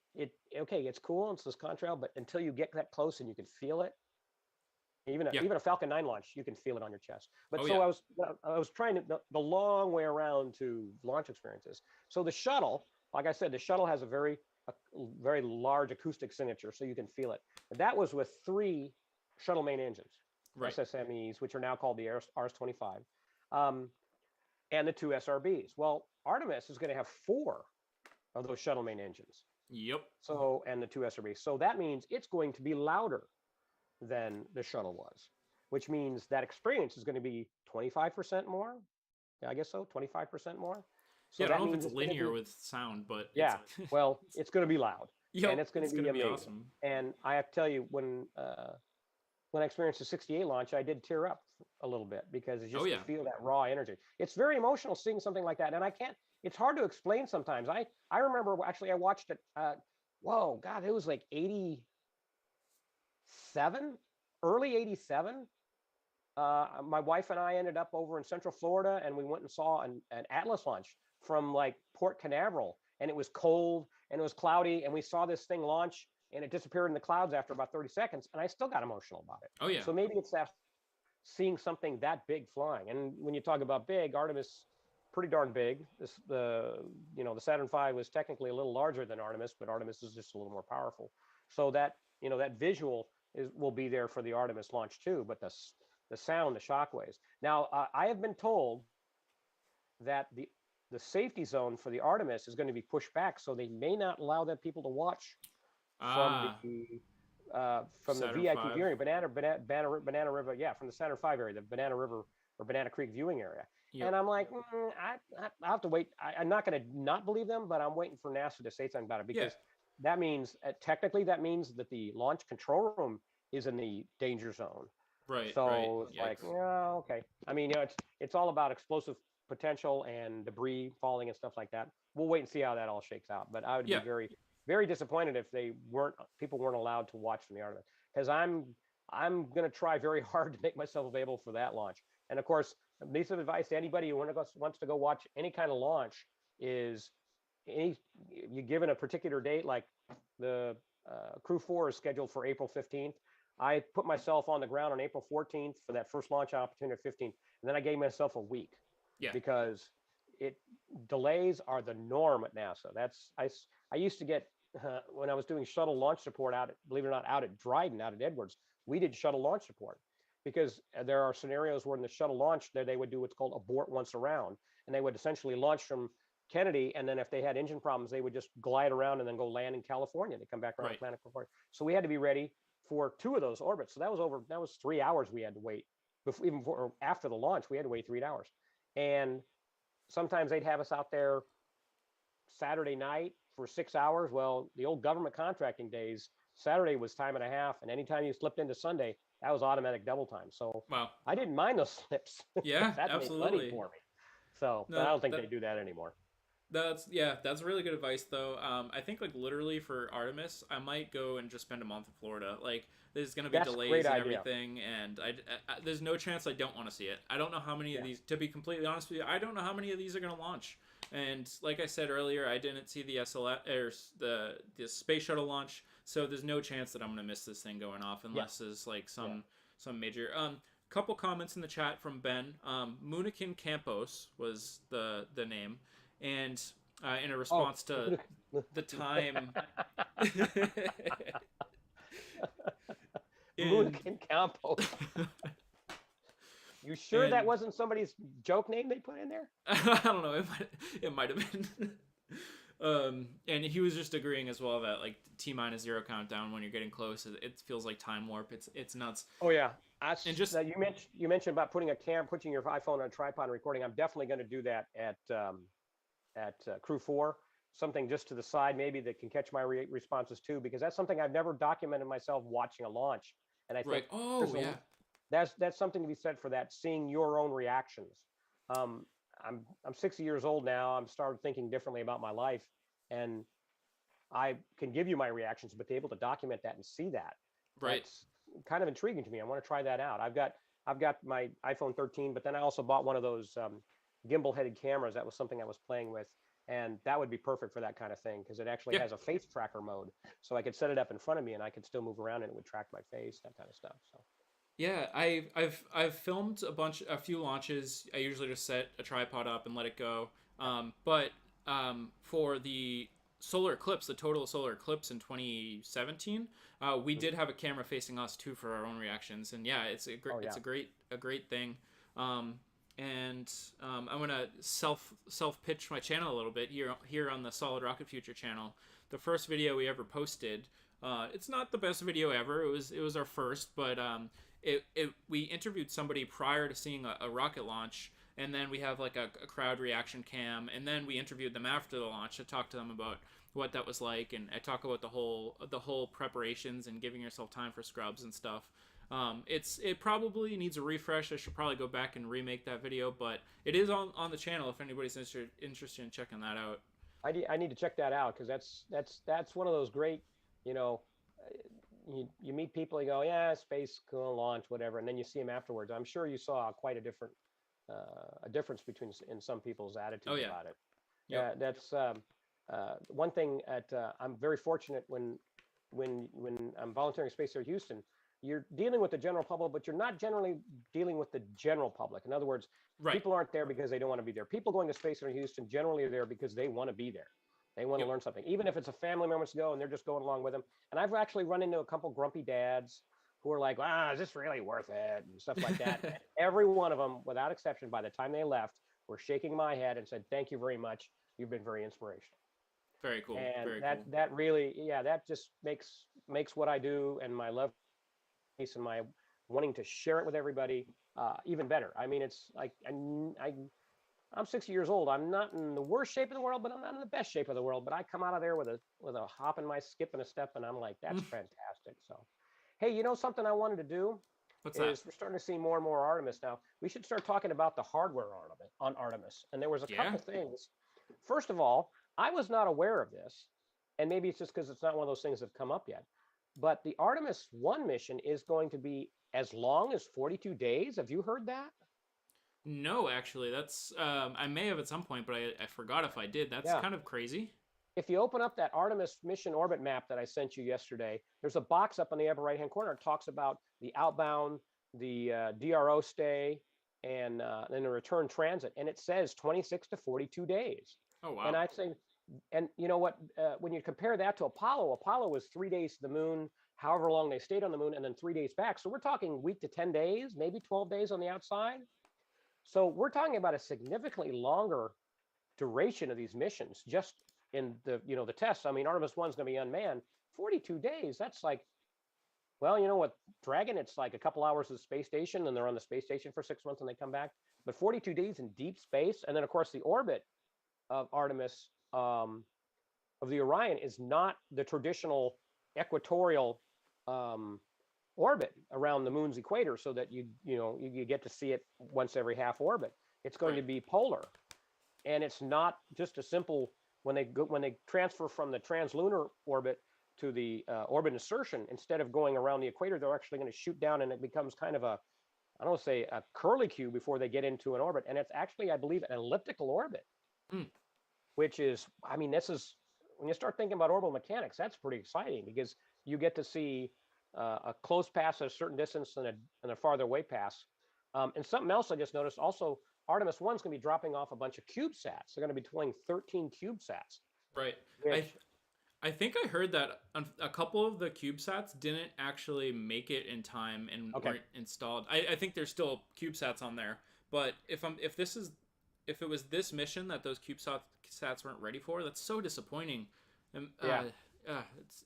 [SPEAKER 3] okay, it's cool, it's this contrail, but until you get that close and you can feel it, even a
[SPEAKER 1] Yeah.
[SPEAKER 3] even a Falcon 9 launch, you can feel it on your chest. But
[SPEAKER 1] Oh
[SPEAKER 3] so
[SPEAKER 1] yeah.
[SPEAKER 3] I was trying to the long way around to launch experiences. So the shuttle, like I said, the shuttle has a very large acoustic signature, so you can feel it. That was with three shuttle main engines,
[SPEAKER 1] Right.
[SPEAKER 3] SSMEs, which are now called the RS-25. Um, and the two SRBs. Well, Artemis is going to have four of those shuttle main engines.
[SPEAKER 1] Yep.
[SPEAKER 3] So, and the two SRBs. So that means it's going to be louder than the shuttle was, which means that experience is going to be 25% more. Yeah, I guess so, 25% more.
[SPEAKER 1] Yeah.
[SPEAKER 3] So
[SPEAKER 1] I don't
[SPEAKER 3] that
[SPEAKER 1] know if
[SPEAKER 3] means
[SPEAKER 1] it's
[SPEAKER 3] it's going to
[SPEAKER 1] linear
[SPEAKER 3] be,
[SPEAKER 1] with sound, but it's
[SPEAKER 3] yeah, well, it's going to be loud, and
[SPEAKER 1] yep.
[SPEAKER 3] it's going to
[SPEAKER 1] It's
[SPEAKER 3] be
[SPEAKER 1] gonna be
[SPEAKER 3] amazing.
[SPEAKER 1] awesome.
[SPEAKER 3] And I have to tell you, when I experienced the 68 launch, I did tear up a little bit because it's
[SPEAKER 1] Oh
[SPEAKER 3] just to
[SPEAKER 1] yeah.
[SPEAKER 3] feel that raw energy. It's very emotional seeing something like that, and I can't. It's hard to explain sometimes. I remember actually I watched it. Whoa, God, it was like 87, early 87. My wife and I ended up over in Central Florida, and we went and saw an Atlas launch from like Port Canaveral, and it was cold and it was cloudy, and we saw this thing launch, and it disappeared in the clouds after about 30 seconds, and I still got emotional about it.
[SPEAKER 1] Oh yeah.
[SPEAKER 3] So maybe it's that seeing something that big flying. And when you talk about big, Artemis, pretty darn big. The Saturn V was technically a little larger than Artemis, but Artemis is just a little more powerful. So that visual will be there for the Artemis launch too. But the sound, the shock waves. Now I have been told that the safety zone for the Artemis is going to be pushed back, so they may not allow that people to watch from
[SPEAKER 1] Ah.
[SPEAKER 3] the
[SPEAKER 1] Saturn
[SPEAKER 3] VIP
[SPEAKER 1] Five.
[SPEAKER 3] viewing, Banana River, yeah, from the Saturn V area, the Banana River or Banana Creek viewing area.
[SPEAKER 1] Yep.
[SPEAKER 3] And I'm like, I have to wait. I'm not going to not believe them, but I'm waiting for NASA to say something about it,
[SPEAKER 1] Yeah.
[SPEAKER 3] because that means technically that means that the launch control room is in the danger zone.
[SPEAKER 1] Right. Right.
[SPEAKER 3] So it's like,
[SPEAKER 1] Yikes.
[SPEAKER 3] yeah, okay. I mean, it's all about explosive potential and debris falling and stuff like that. We'll wait and see how that all shakes out. But I would be
[SPEAKER 1] Yeah.
[SPEAKER 3] very, very disappointed if people weren't allowed to watch from the Artemis, because I'm going to try very hard to make myself available for that launch. And of course, piece of advice to anybody who wants to go watch any kind of launch is you given a particular date, like the Crew 4 is scheduled for April 15th. I put myself on the ground on April 14th for that first launch opportunity of 15th, and then I gave myself a week,
[SPEAKER 1] Yeah.
[SPEAKER 3] because it delays are the norm at NASA. I used to get when I was doing shuttle launch support believe it or not, out at Dryden, out at Edwards, we did shuttle launch support, because there are scenarios where in the shuttle launch there they would do what's called abort once around, and they would essentially launch from Kennedy, and then if they had engine problems, they would just glide around and then go land in California. They come back around
[SPEAKER 1] Right.
[SPEAKER 3] Atlantic California. So we had to be ready for two of those orbits. So that was 3 hours we had to wait. Even before, after the launch, we had to wait 3 hours. And sometimes they'd have us out there Saturday night for 6 hours. Well, the old government contracting days, Saturday was time and a half, and anytime you slipped into Sunday, that was automatic double time. So
[SPEAKER 1] Wow.
[SPEAKER 3] I didn't mind those slips
[SPEAKER 1] Yeah,
[SPEAKER 3] because that made money
[SPEAKER 1] absolutely.
[SPEAKER 3] for me. So, but I
[SPEAKER 1] No,
[SPEAKER 3] don't think
[SPEAKER 1] that
[SPEAKER 3] they do that anymore.
[SPEAKER 1] that's really good advice though. I think like literally for Artemis, I might go and just spend a month in Florida. Like there's gonna be
[SPEAKER 3] That's a
[SPEAKER 1] delays
[SPEAKER 3] great
[SPEAKER 1] and
[SPEAKER 3] idea.
[SPEAKER 1] everything, and there's no chance I don't want to see it. I don't know how many of
[SPEAKER 3] Yeah.
[SPEAKER 1] these. To be completely honest with you, I don't know how many of these are gonna launch. And like I said earlier, I didn't see the SLS or the space shuttle launch, so there's no chance that I'm gonna miss this thing going off
[SPEAKER 3] Yeah.
[SPEAKER 1] unless there's like
[SPEAKER 3] Yeah.
[SPEAKER 1] some major. Couple comments in the chat from Ben. Munikin Campos was the name, and in a
[SPEAKER 3] Oh,
[SPEAKER 1] response to the time. And
[SPEAKER 3] Moonican Compost. You sure that
[SPEAKER 1] and
[SPEAKER 3] wasn't somebody's joke name they put in there?
[SPEAKER 1] I don't know. It might have been. And he was just agreeing as well that like T-0 countdown when you're getting close, it feels like time warp. It's nuts.
[SPEAKER 3] Oh yeah,
[SPEAKER 1] And just
[SPEAKER 3] you mentioned about putting your iPhone on a tripod and recording. I'm definitely going to do that at Crew 4. Something just to the side, maybe that can catch my responses too, because that's something I've never documented myself watching a launch. And I
[SPEAKER 1] right.
[SPEAKER 3] think
[SPEAKER 1] Oh yeah.
[SPEAKER 3] that's something to be said for that, seeing your own reactions. Um, I'm 60 years old now. I'm started thinking differently about my life, and I can give you my reactions, but to be able to document that and see that,
[SPEAKER 1] Right.
[SPEAKER 3] that's kind of intriguing to me. I want to try that out. I've got my iPhone 13, but then I also bought one of those gimbal-headed cameras. That was something I was playing with, and that would be perfect for that kind of thing because it actually
[SPEAKER 1] Yeah.
[SPEAKER 3] has a face tracker mode, so I could set it up in front of me and I could still move around and it would track my face, that kind of stuff. So
[SPEAKER 1] Yeah, I've filmed a few launches. I usually just set a tripod up and let it go. But for the solar eclipse, the total solar eclipse in 2017, we did have a camera facing us too for our own reactions, and yeah,
[SPEAKER 3] oh yeah,
[SPEAKER 1] it's a great thing. And I'm gonna self pitch my channel a little bit here on the Solid Rocket Future channel. The first video we ever posted. It's not the best video ever. It was our first, but we interviewed somebody prior to seeing a rocket launch, and then we have like a crowd reaction cam, and then we interviewed them after the launch to talk to them about what that was like, and I talk about the whole preparations and giving yourself time for scrubs and stuff. It probably needs a refresh. I should probably go back and remake that video, but it is on the channel if anybody's interested in checking that out.
[SPEAKER 3] I need to check that out because that's one of those great, you know, you meet people, you go, yeah, space, cool, launch, whatever, and then you see them afterwards. I'm sure you saw quite a difference between in some people's attitudes
[SPEAKER 1] Oh yeah.
[SPEAKER 3] about it.
[SPEAKER 1] Yep.
[SPEAKER 3] Yeah, that's one thing. I'm very fortunate when I'm volunteering Space Air Houston. You're dealing with the general public, but you're not generally dealing with the general public. In other words,
[SPEAKER 1] Right.
[SPEAKER 3] people aren't there because they don't want to be there. People going to Space Air Houston generally are there because they want to be there. They want to
[SPEAKER 1] Yep.
[SPEAKER 3] learn something, even if it's a family member to go and they're just going along with them. And I've actually run into a couple grumpy dads who are like, is this really worth it? And stuff like that. And every one of them, without exception, by the time they left, were shaking my head and said, thank you very much. You've been very inspirational.
[SPEAKER 1] Very cool.
[SPEAKER 3] And
[SPEAKER 1] Very
[SPEAKER 3] that
[SPEAKER 1] cool.
[SPEAKER 3] that really, yeah, that just makes what I do and my love and my wanting to share it with everybody even better. I mean, it's like I'm 60 years old. I'm not in the worst shape in the world, but I'm not in the best shape of the world. But I come out of there with a hop in my skip and a step, and I'm like, that's fantastic. So, hey, you know something I wanted to do
[SPEAKER 1] What's
[SPEAKER 3] is
[SPEAKER 1] that?
[SPEAKER 3] we're starting to see more and more Artemis now. We should start talking about the hardware on Artemis. And there was a couple things. First of all, I was not aware of this, and maybe it's just because it's not one of those things that have come up yet. But the Artemis 1 mission is going to be as long as 42 days. Have you heard that?
[SPEAKER 1] No, actually, that's I may have at some point, but I forgot if I did. That's
[SPEAKER 3] Yeah.
[SPEAKER 1] kind of crazy.
[SPEAKER 3] If you open up that Artemis mission orbit map that I sent you yesterday, there's a box up in the upper right-hand corner. It talks about the outbound, the DRO stay, and then the return transit. And it says 26 to 42 days.
[SPEAKER 1] Oh wow.
[SPEAKER 3] And I'd say, and you know what, when you compare that to Apollo was 3 days to the moon, however long they stayed on the moon, and then 3 days back. So we're talking week to 10 days, maybe 12 days on the outside. So we're talking about a significantly longer duration of these missions just in the tests. I mean, Artemis 1 is going to be unmanned. 42 days, that's like, well, you know what, Dragon, it's like a couple hours of the space station, and they're on the space station for 6 months and they come back. But 42 days in deep space, and then of course the orbit of Artemis of the Orion is not the traditional equatorial orbit around the moon's equator, so that you get to see it once every half orbit. It's going to
[SPEAKER 1] Right.
[SPEAKER 3] be polar, and it's not just a simple when they transfer from the translunar orbit to the orbit insertion. Instead of going around the equator, they're actually going to shoot down, and it becomes kind of a, I don't want to say a curlicue before they get into an orbit, and it's actually, I believe, an elliptical orbit,
[SPEAKER 1] Mm.
[SPEAKER 3] which is, I mean, this is when you start thinking about orbital mechanics, that's pretty exciting because you get to see a close pass at a certain distance and a farther away pass. And something else I just noticed also, Artemis 1 is going to be dropping off a bunch of CubeSats. They're going to be deploying 13 CubeSats,
[SPEAKER 1] Right. I
[SPEAKER 3] which,
[SPEAKER 1] I think I heard that a couple of the CubeSats didn't actually make it in time and
[SPEAKER 3] okay,
[SPEAKER 1] weren't installed. I think there's still CubeSats on there, but if it was this mission that those CubeSats weren't ready for, that's so disappointing. And
[SPEAKER 3] yeah.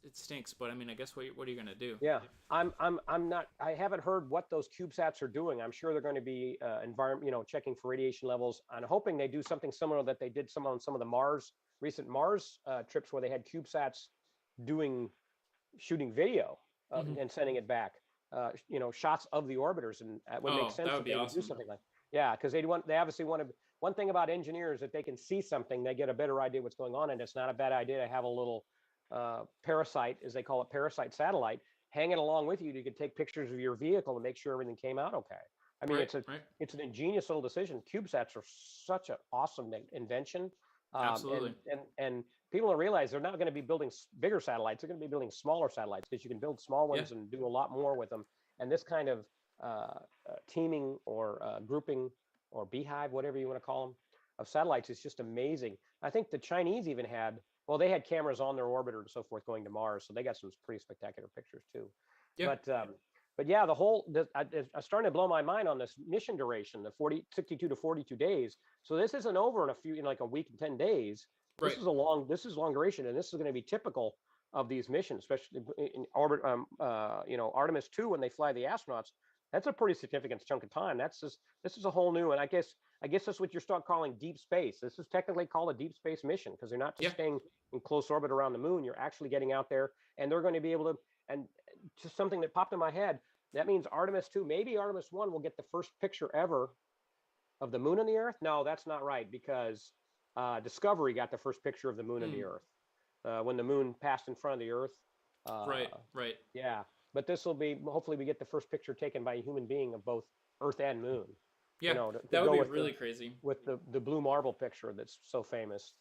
[SPEAKER 1] it stinks. But I mean, I guess what are you gonna do?
[SPEAKER 3] Yeah, I'm not. I haven't heard what those CubeSats are doing. I'm sure they're going to be checking for radiation levels. I'm hoping they do something similar that they did on some of the recent Mars trips, where they had CubeSats doing shooting video
[SPEAKER 1] Hmm.
[SPEAKER 3] and sending it back. Shots of the orbiters, and it would make
[SPEAKER 1] Oh, that
[SPEAKER 3] sense
[SPEAKER 1] would
[SPEAKER 3] that
[SPEAKER 1] be
[SPEAKER 3] they would do
[SPEAKER 1] awesome.
[SPEAKER 3] something like. Yeah, because they obviously want to. One thing about engineers, if they can see something, they get a better idea what's going on, and it's not a bad idea to have a little parasite, as they call it, parasite satellite, hang it along with you. You could take pictures of your vehicle and make sure everything came out okay. I mean,
[SPEAKER 1] Right. Right.
[SPEAKER 3] it's an ingenious little decision. CubeSats are such an awesome invention,
[SPEAKER 1] Absolutely.
[SPEAKER 3] and people don't realize they're not going to be building bigger satellites. They're going to be building smaller satellites because you can build small
[SPEAKER 1] Yeah.
[SPEAKER 3] ones and do a lot more with them. And this kind of teaming or grouping or beehive, whatever you want to call them, of satellites is just amazing. I think the Chinese even had, well, they had cameras on their orbiter and so forth going to Mars, so they got some pretty spectacular pictures too.
[SPEAKER 1] Yeah.
[SPEAKER 3] But yeah, I'm starting to blow my mind on this mission duration, the 62 to 42 days. So this isn't over in like a week and 10 days.
[SPEAKER 1] Right.
[SPEAKER 3] This is long duration, and this is going to be typical of these missions, especially in orbit. Artemis 2, when they fly the astronauts, that's a pretty significant chunk of time. This is a whole new, and I guess that's what you're start calling deep space. This is technically called a deep space mission because they're not just
[SPEAKER 1] Yeah.
[SPEAKER 3] staying in close orbit around the moon. You're actually getting out there, and they're going to be able to. And just something that popped in my head, that means Artemis 2, maybe Artemis 1 will get the first picture ever of the moon and the Earth. No, that's not right, because Discovery got the first picture of the moon and the
[SPEAKER 1] Mm.
[SPEAKER 3] Earth when the moon passed in front of the Earth.
[SPEAKER 1] Right.
[SPEAKER 3] Uh,
[SPEAKER 1] Right.
[SPEAKER 3] yeah, but this will be, hopefully we get the first picture taken by a human being of both Earth and moon.
[SPEAKER 1] Yeah.
[SPEAKER 3] To
[SPEAKER 1] That would
[SPEAKER 3] go
[SPEAKER 1] be
[SPEAKER 3] with
[SPEAKER 1] really crazy.
[SPEAKER 3] the blue marble picture that's so famous.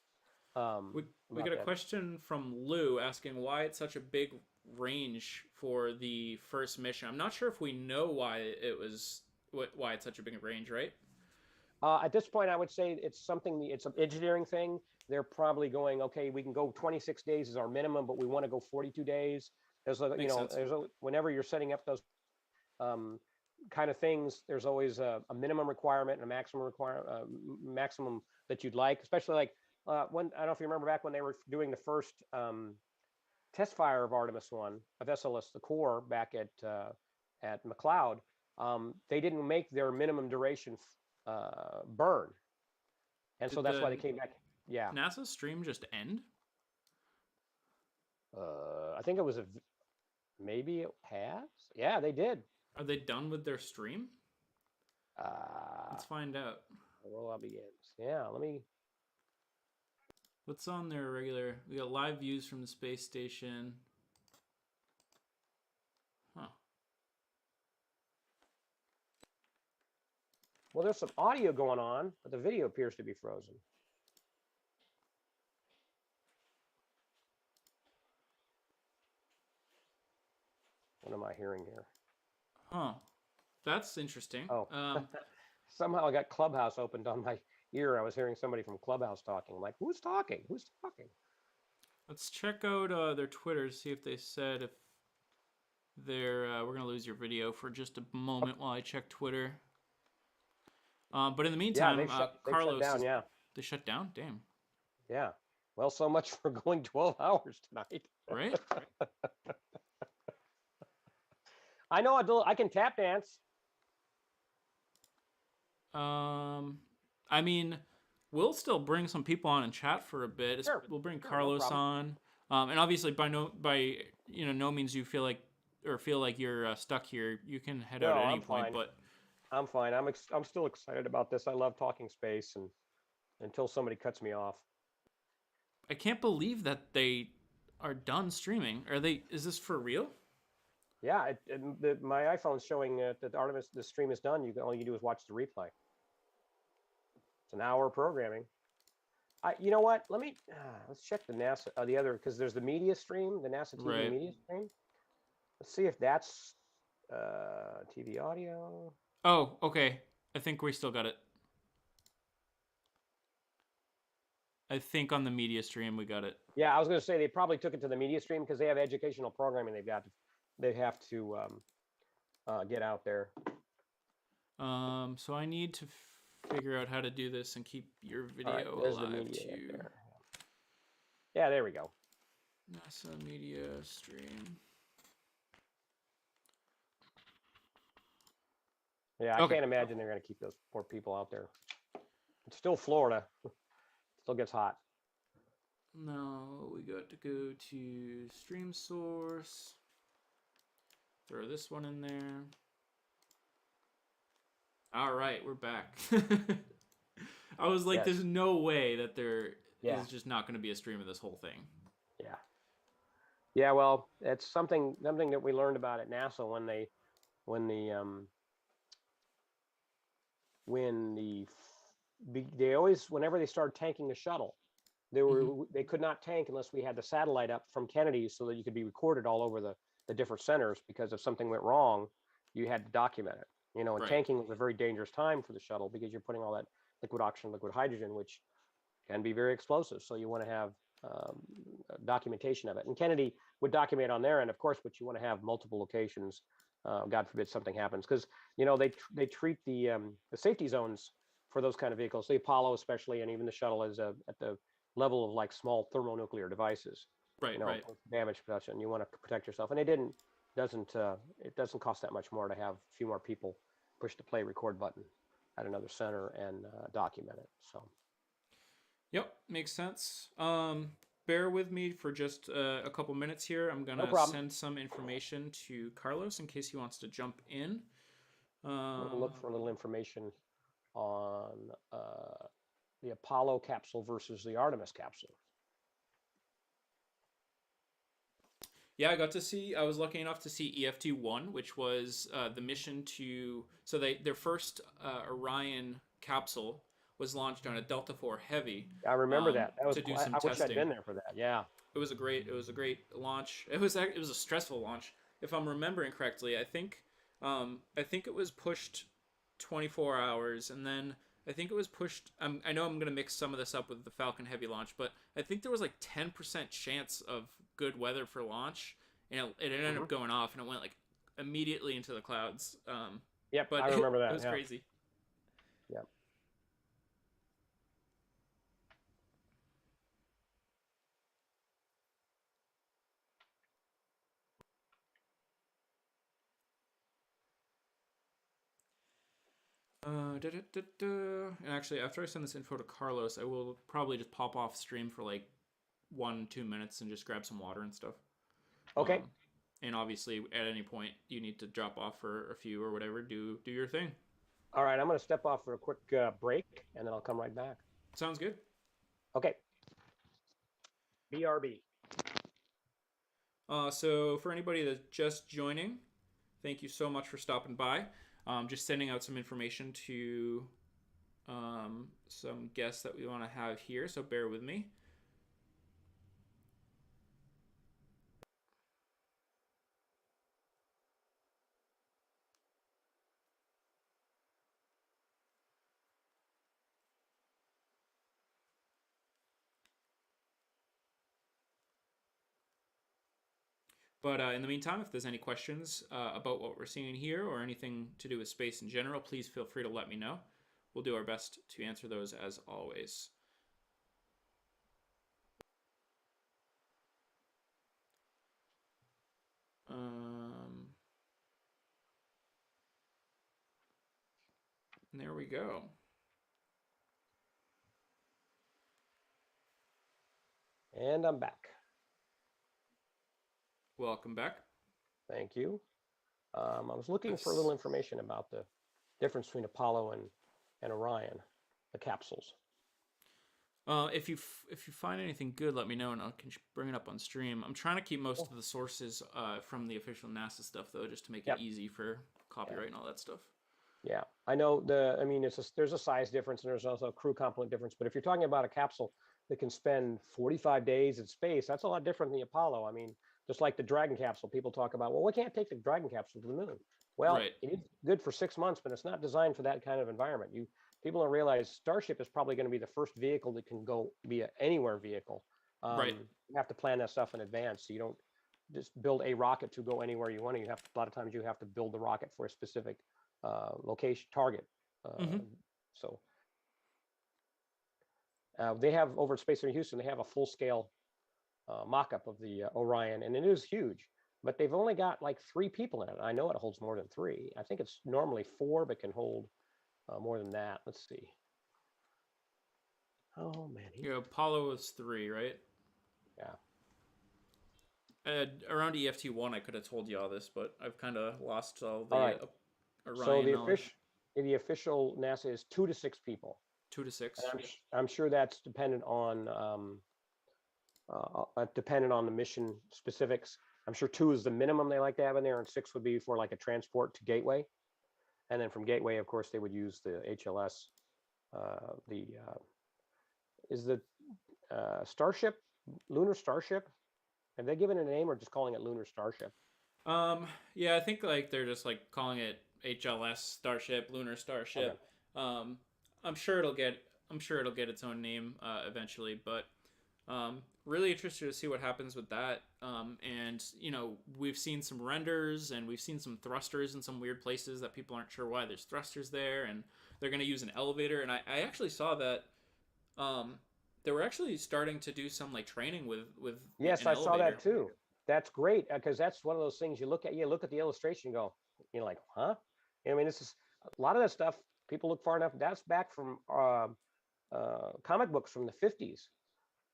[SPEAKER 1] We
[SPEAKER 3] About
[SPEAKER 1] get a
[SPEAKER 3] that.
[SPEAKER 1] question from Lou asking why it's such a big range for the first mission. I'm not sure if we know why it's such a big range, right?
[SPEAKER 3] At this point, I would say it's an engineering thing. They're probably going, okay, we can go 26 days is our minimum, but we want to go 42 days.
[SPEAKER 1] Makes sense.
[SPEAKER 3] Whenever you're setting up those um, kind of things, there's always a minimum requirement and a maximum that you'd like, especially like when, I don't know if you remember back when they were doing the first test fire of Artemis 1 of SLS, the core, back at McLeod. They didn't make their minimum duration burn, and so
[SPEAKER 1] Did
[SPEAKER 3] that's why they
[SPEAKER 1] the
[SPEAKER 3] came back. Yeah,
[SPEAKER 1] NASA stream just end?
[SPEAKER 3] I think it was maybe it has. Yeah, they did.
[SPEAKER 1] Are they done with their stream?
[SPEAKER 3] Uh,
[SPEAKER 1] Let's find out.
[SPEAKER 3] the rollout begins. Yeah, let me.
[SPEAKER 1] What's on their regular? We got live views from the space station. Huh.
[SPEAKER 3] Well, there's some audio going on, but the video appears to be frozen. What am I hearing here?
[SPEAKER 1] Huh. That's interesting.
[SPEAKER 3] Oh, somehow I got Clubhouse opened on my ear. I was hearing somebody from Clubhouse talking. I'm like, who's talking? Who's talking?
[SPEAKER 1] Let's check out their Twitter to see if they said if they're. We're gonna lose your video for just a moment while I check Twitter. But in the meantime,
[SPEAKER 3] they've shut
[SPEAKER 1] Carlos
[SPEAKER 3] down. Yeah,
[SPEAKER 1] they shut down. Damn.
[SPEAKER 3] yeah. Well, so much for going 12 hours tonight.
[SPEAKER 1] Right.
[SPEAKER 3] I know I can tap dance.
[SPEAKER 1] I mean, we'll still bring some people on and chat for a bit.
[SPEAKER 3] Sure.
[SPEAKER 1] We'll bring
[SPEAKER 3] Sure, no
[SPEAKER 1] Carlos
[SPEAKER 3] problem.
[SPEAKER 1] on, and obviously by no means you feel like you're stuck here. You can head
[SPEAKER 3] No,
[SPEAKER 1] out at any
[SPEAKER 3] I'm
[SPEAKER 1] point.
[SPEAKER 3] fine.
[SPEAKER 1] But
[SPEAKER 3] I'm fine. I'm still excited about this. I love talking space, and until somebody cuts me off.
[SPEAKER 1] I can't believe that they are done streaming. Are they? Is this for real?
[SPEAKER 3] Yeah, my iPhone's showing that the stream is done. All you do is watch the replay. It's an hour of programming. You know what? Let's check the NASA the other, because there's the media stream, the NASA TV
[SPEAKER 1] Right.
[SPEAKER 3] media stream. Let's see if that's TV audio.
[SPEAKER 1] Oh, okay. I think we still got it. I think on the media stream we got it.
[SPEAKER 3] Yeah, I was going to say they probably took it to the media stream because they have educational programming they have to get out there.
[SPEAKER 1] So I need to figure out how to do this and keep your video
[SPEAKER 3] There's
[SPEAKER 1] alive
[SPEAKER 3] the media
[SPEAKER 1] too.
[SPEAKER 3] right there. Yeah, there we go.
[SPEAKER 1] NASA media stream.
[SPEAKER 3] Yeah, I can't imagine they're going to keep those poor people out there. It's still Florida. Still gets hot.
[SPEAKER 1] No, we got to go to stream source. Throw this one in there. All right, we're back. I was like, there's no way that there is just not going to be a stream of this whole thing.
[SPEAKER 3] Yeah. Yeah, well, it's something that we learned about at NASA they always, whenever they started tanking the shuttle, they could not tank unless we had the satellite up from Kennedy so that you could be recorded all over the different centers, because if something went wrong, you had to document it. And
[SPEAKER 1] Right.
[SPEAKER 3] tanking was a very dangerous time for the shuttle because you're putting all that liquid oxygen, liquid hydrogen, which can be very explosive. So you want to have documentation of it. And Kennedy would document on their end, of course, but you want to have multiple locations. God forbid something happens, because they treat the safety zones for those kind of vehicles, the Apollo especially, and even the shuttle, as at the level of like small thermonuclear devices.
[SPEAKER 1] Right, right.
[SPEAKER 3] Damage production. You want to protect yourself, and it doesn't cost that much more to have a few more people push the play record button at another center and document it. So.
[SPEAKER 1] Yep, makes sense. Bear with me for just a couple minutes here. I'm gonna send some information to Carlos in case he wants to jump in.
[SPEAKER 3] I'm gonna look for a little information on the Apollo capsule versus the Artemis capsule.
[SPEAKER 1] Yeah, I was lucky enough to see EFT-1, which was the mission their first Orion capsule was launched on a Delta IV Heavy.
[SPEAKER 3] I remember that. That was
[SPEAKER 1] to do some
[SPEAKER 3] I
[SPEAKER 1] testing.
[SPEAKER 3] wish I'd been there for that. Yeah.
[SPEAKER 1] It was a great launch. It was a stressful launch, if I'm remembering correctly. I think it was pushed 24 hours, and then I think it was pushed. I know I'm gonna mix some of this up with the Falcon Heavy launch, but I think there was like 10% chance of good weather for launch, and it ended up going off, and it went like immediately into the clouds.
[SPEAKER 3] Yep,
[SPEAKER 1] but
[SPEAKER 3] I remember that.
[SPEAKER 1] It was crazy.
[SPEAKER 3] Yeah.
[SPEAKER 1] And actually, after I send this info to Carlos, I will probably just pop off stream for like 1-2 minutes and just grab some water and stuff.
[SPEAKER 3] Okay.
[SPEAKER 1] And obviously, at any point you need to drop off for a few or whatever, do your thing.
[SPEAKER 3] All right, I'm going to step off for a quick break, and then I'll come right back.
[SPEAKER 1] Sounds good.
[SPEAKER 3] Okay. BRB.
[SPEAKER 1] So for anybody that's just joining, thank you so much for stopping by. Just sending out some information to some guests that we want to have here, so bear with me. But in the meantime, if there's any questions about what we're seeing here or anything to do with space in general, please feel free to let me know. We'll do our best to answer those as always. There we go.
[SPEAKER 3] And I'm back.
[SPEAKER 1] Welcome back.
[SPEAKER 3] Thank you. I was looking for a
[SPEAKER 1] Nice.
[SPEAKER 3] little information about the difference between Apollo and Orion, the capsules.
[SPEAKER 1] If you find anything good, let me know and I can bring it up on stream. I'm trying to keep most
[SPEAKER 3] Oh,
[SPEAKER 1] of the sources from the official NASA stuff though, just to make it
[SPEAKER 3] yep.
[SPEAKER 1] easy for
[SPEAKER 3] Yeah.
[SPEAKER 1] copyright and all that stuff.
[SPEAKER 3] Yeah. I know I mean, there's a size difference and there's also a crew component difference. But if you're talking about a capsule that can spend 45 days in space, that's a lot different than the Apollo. I mean, just like the Dragon capsule, people talk about, well, we can't take the Dragon capsule to the moon. Well,
[SPEAKER 1] Right.
[SPEAKER 3] it is good for 6 months, but it's not designed for that kind of environment. People don't realize Starship is probably going to be the first vehicle that can go be an anywhere vehicle.
[SPEAKER 1] Right.
[SPEAKER 3] You have to plan that stuff in advance, so you don't just build a rocket to go anywhere you want to. A lot of times you have to build the rocket for a specific location target. Uh,
[SPEAKER 1] Mm-hmm.
[SPEAKER 3] so they have over at Space Center Houston, they have a full scale mock-up of the Orion, and it is huge. But they've only got like 3 people in it. I know it holds more than 3. I think it's normally 4, but can hold more than that. Let's see. Oh man,
[SPEAKER 1] Yeah, Apollo was 3, right?
[SPEAKER 3] yeah.
[SPEAKER 1] Around EFT1, I could have told you all this, but I've kind of lost all
[SPEAKER 3] All
[SPEAKER 1] the
[SPEAKER 3] right. So
[SPEAKER 1] Orion knowledge.
[SPEAKER 3] the official NASA is 2 to 6 people,
[SPEAKER 1] 2 to
[SPEAKER 3] and
[SPEAKER 1] 6.
[SPEAKER 3] I'm sure that's dependent on the mission specifics. I'm sure 2 is the minimum they like to have in there, and 6 would be for like a transport to Gateway, and then from Gateway, of course, they would use the HLS. The is the Starship, Lunar Starship. Have they given it a name or just calling it Lunar Starship?
[SPEAKER 1] Yeah, I think like they're just like calling it HLS Starship, Lunar
[SPEAKER 3] Okay.
[SPEAKER 1] Starship. Um, I'm sure it'll get I'm sure it'll get its own name eventually, but really interested to see what happens with that. And we've seen some renders and we've seen some thrusters in some weird places that people aren't sure why there's thrusters there, and they're going to use an elevator. And I actually saw that um, they were actually starting to do some like training with
[SPEAKER 3] Yes,
[SPEAKER 1] an
[SPEAKER 3] I saw that
[SPEAKER 1] elevator.
[SPEAKER 3] too. That's great because that's one of those things you look at. You look at the illustration, and go, you're like, huh? I mean, this is a lot of that stuff. People look far enough. That's back from comic books from the 50s.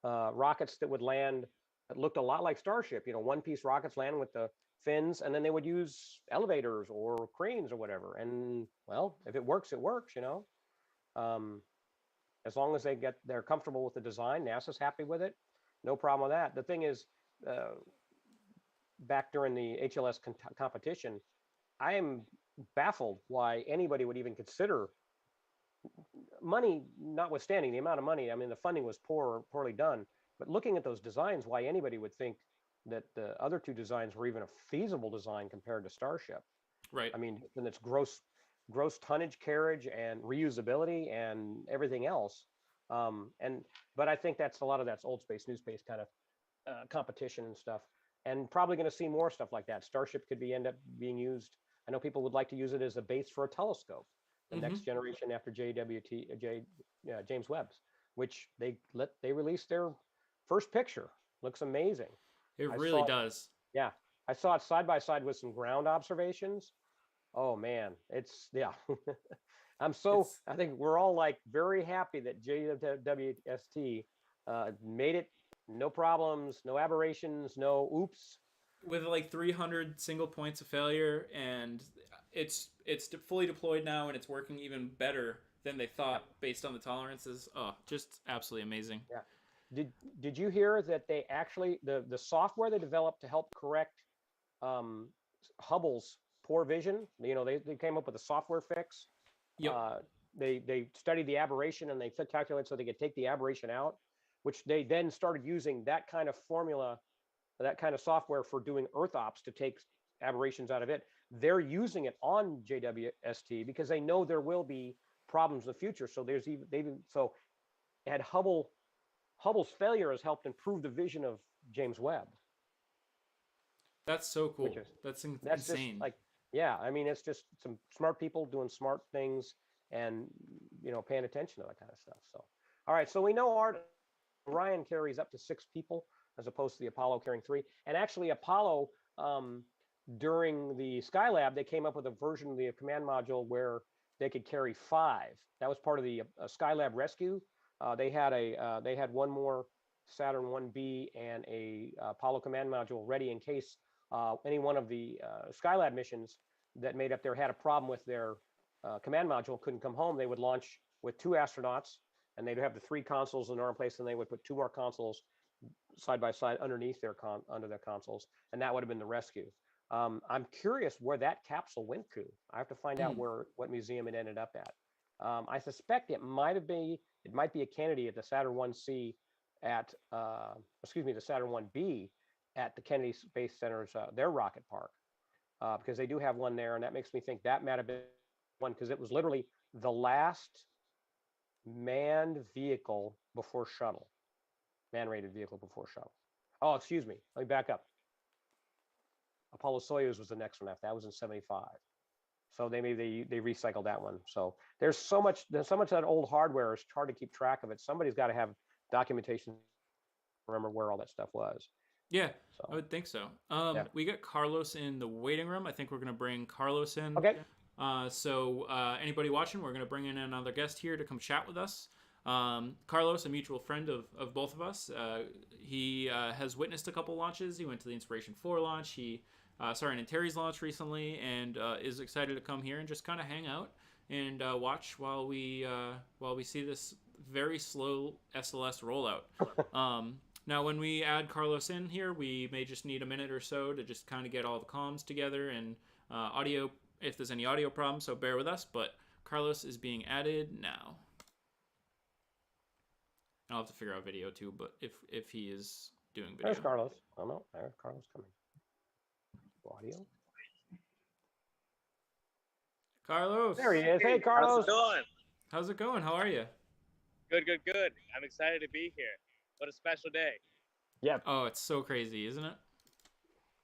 [SPEAKER 3] Rockets that would land that looked a lot like Starship. One-piece rockets land with the fins, and then they would use elevators or cranes or whatever. And well, if it works, it works. Um, as long as they're comfortable with the design, NASA's happy with it. No problem with that. The thing is, uh, back during the HLS competition, I am baffled why anybody would even consider, money notwithstanding the amount of money. I mean, the funding was poorly done, but looking at those designs, why anybody would think that the other 2 designs were even a feasible design compared to Starship.
[SPEAKER 1] Right.
[SPEAKER 3] I mean, and it's gross tonnage carriage and reusability and everything else. And but I think that's a lot of that's old space, new space kind of competition and stuff, and probably going to see more stuff like that. Starship could end up being used. I know people would like to use it as a base for a telescope, the
[SPEAKER 1] Mm-hmm.
[SPEAKER 3] next generation after James Webb's, which they released their first picture. Looks amazing.
[SPEAKER 1] It
[SPEAKER 3] I
[SPEAKER 1] really
[SPEAKER 3] saw it.
[SPEAKER 1] does.
[SPEAKER 3] Yeah, I saw it side by side with some ground observations. Oh man, it's yeah.
[SPEAKER 1] It's
[SPEAKER 3] I think we're all like very happy that JWST made it. No problems, no aberrations, no oops.
[SPEAKER 1] with like 300 single points of failure, and it's fully deployed now, and it's working even better than they
[SPEAKER 3] Yeah,
[SPEAKER 1] thought based on the tolerances. Oh, just absolutely amazing.
[SPEAKER 3] yeah. Did you hear that they actually the software they developed to help correct um, Hubble's poor vision? They came up with a software fix.
[SPEAKER 1] Yep.
[SPEAKER 3] Uh, they studied the aberration and they calculated so they could take the aberration out, which they then started using that kind of formula, that kind of software for doing Earth ops to take aberrations out of it. They're using it on JWST because they know there will be problems in the future. So so had Hubble's failure has helped improve the vision of James Webb,
[SPEAKER 1] That's so
[SPEAKER 3] which
[SPEAKER 1] cool.
[SPEAKER 3] is
[SPEAKER 1] That's
[SPEAKER 3] that's just
[SPEAKER 1] insane.
[SPEAKER 3] like, yeah, I mean, it's just some smart people doing smart things and paying attention to that kind of stuff. So all right, so we know Orion carries up to 6 people as opposed to the Apollo carrying 3. And actually, Apollo, during the Skylab, they came up with a version of the command module where they could carry 5. That was part of the Skylab rescue. They had one more Saturn 1B and a Apollo command module ready in case any one of the Skylab missions that made up there had a problem with their command module, couldn't come home, they would launch with 2 astronauts, and they'd have the 3 consoles in their place, and they would put 2 more consoles side by side underneath under their consoles, and that would have been the rescue. I'm curious where that capsule went to. I have to find out what museum it ended up at. I suspect it might be a Kennedy at the Saturn 1C at the Saturn 1B at the Kennedy Space Center's their rocket park, because they do have one there, and that makes me think that might have been one, because it was literally the last manned vehicle before shuttle, man-rated vehicle before shuttle. Oh, excuse me. Let me back up. Apollo Soyuz was the next one after that. Was in '75. So they recycled that one. So there's so much of that old hardware. It's hard to keep track of it. Somebody's got to have documentation. Remember where all that stuff was.
[SPEAKER 1] Yeah,
[SPEAKER 3] so,
[SPEAKER 1] I would think so.
[SPEAKER 3] Yeah.
[SPEAKER 1] We got Carlos in the waiting room. I think we're gonna bring Carlos in.
[SPEAKER 3] Okay.
[SPEAKER 1] So anybody watching, we're gonna bring in another guest here to come chat with us. Carlos, a mutual friend of both of us, he has witnessed a couple launches. He went to the Inspiration 4 launch. He saw an Antares launch recently, and is excited to come here and just kind of hang out and watch while we see this very slow SLS rollout. Now, when we add Carlos in here, we may just need a minute or so to just kind of get all the comms together and audio, if there's any audio problems, so bear with us. But Carlos is being added now. I'll have to figure out video too, but if he is doing video.
[SPEAKER 3] There's Carlos. Oh no, there's Carlos coming. Audio.
[SPEAKER 1] Carlos.
[SPEAKER 3] There he is. Hey, Carlos.
[SPEAKER 6] How's it going?
[SPEAKER 1] How's it going? How are you?
[SPEAKER 6] Good. I'm excited to be here. What a special day.
[SPEAKER 3] Yeah.
[SPEAKER 1] Oh, it's so crazy, isn't it?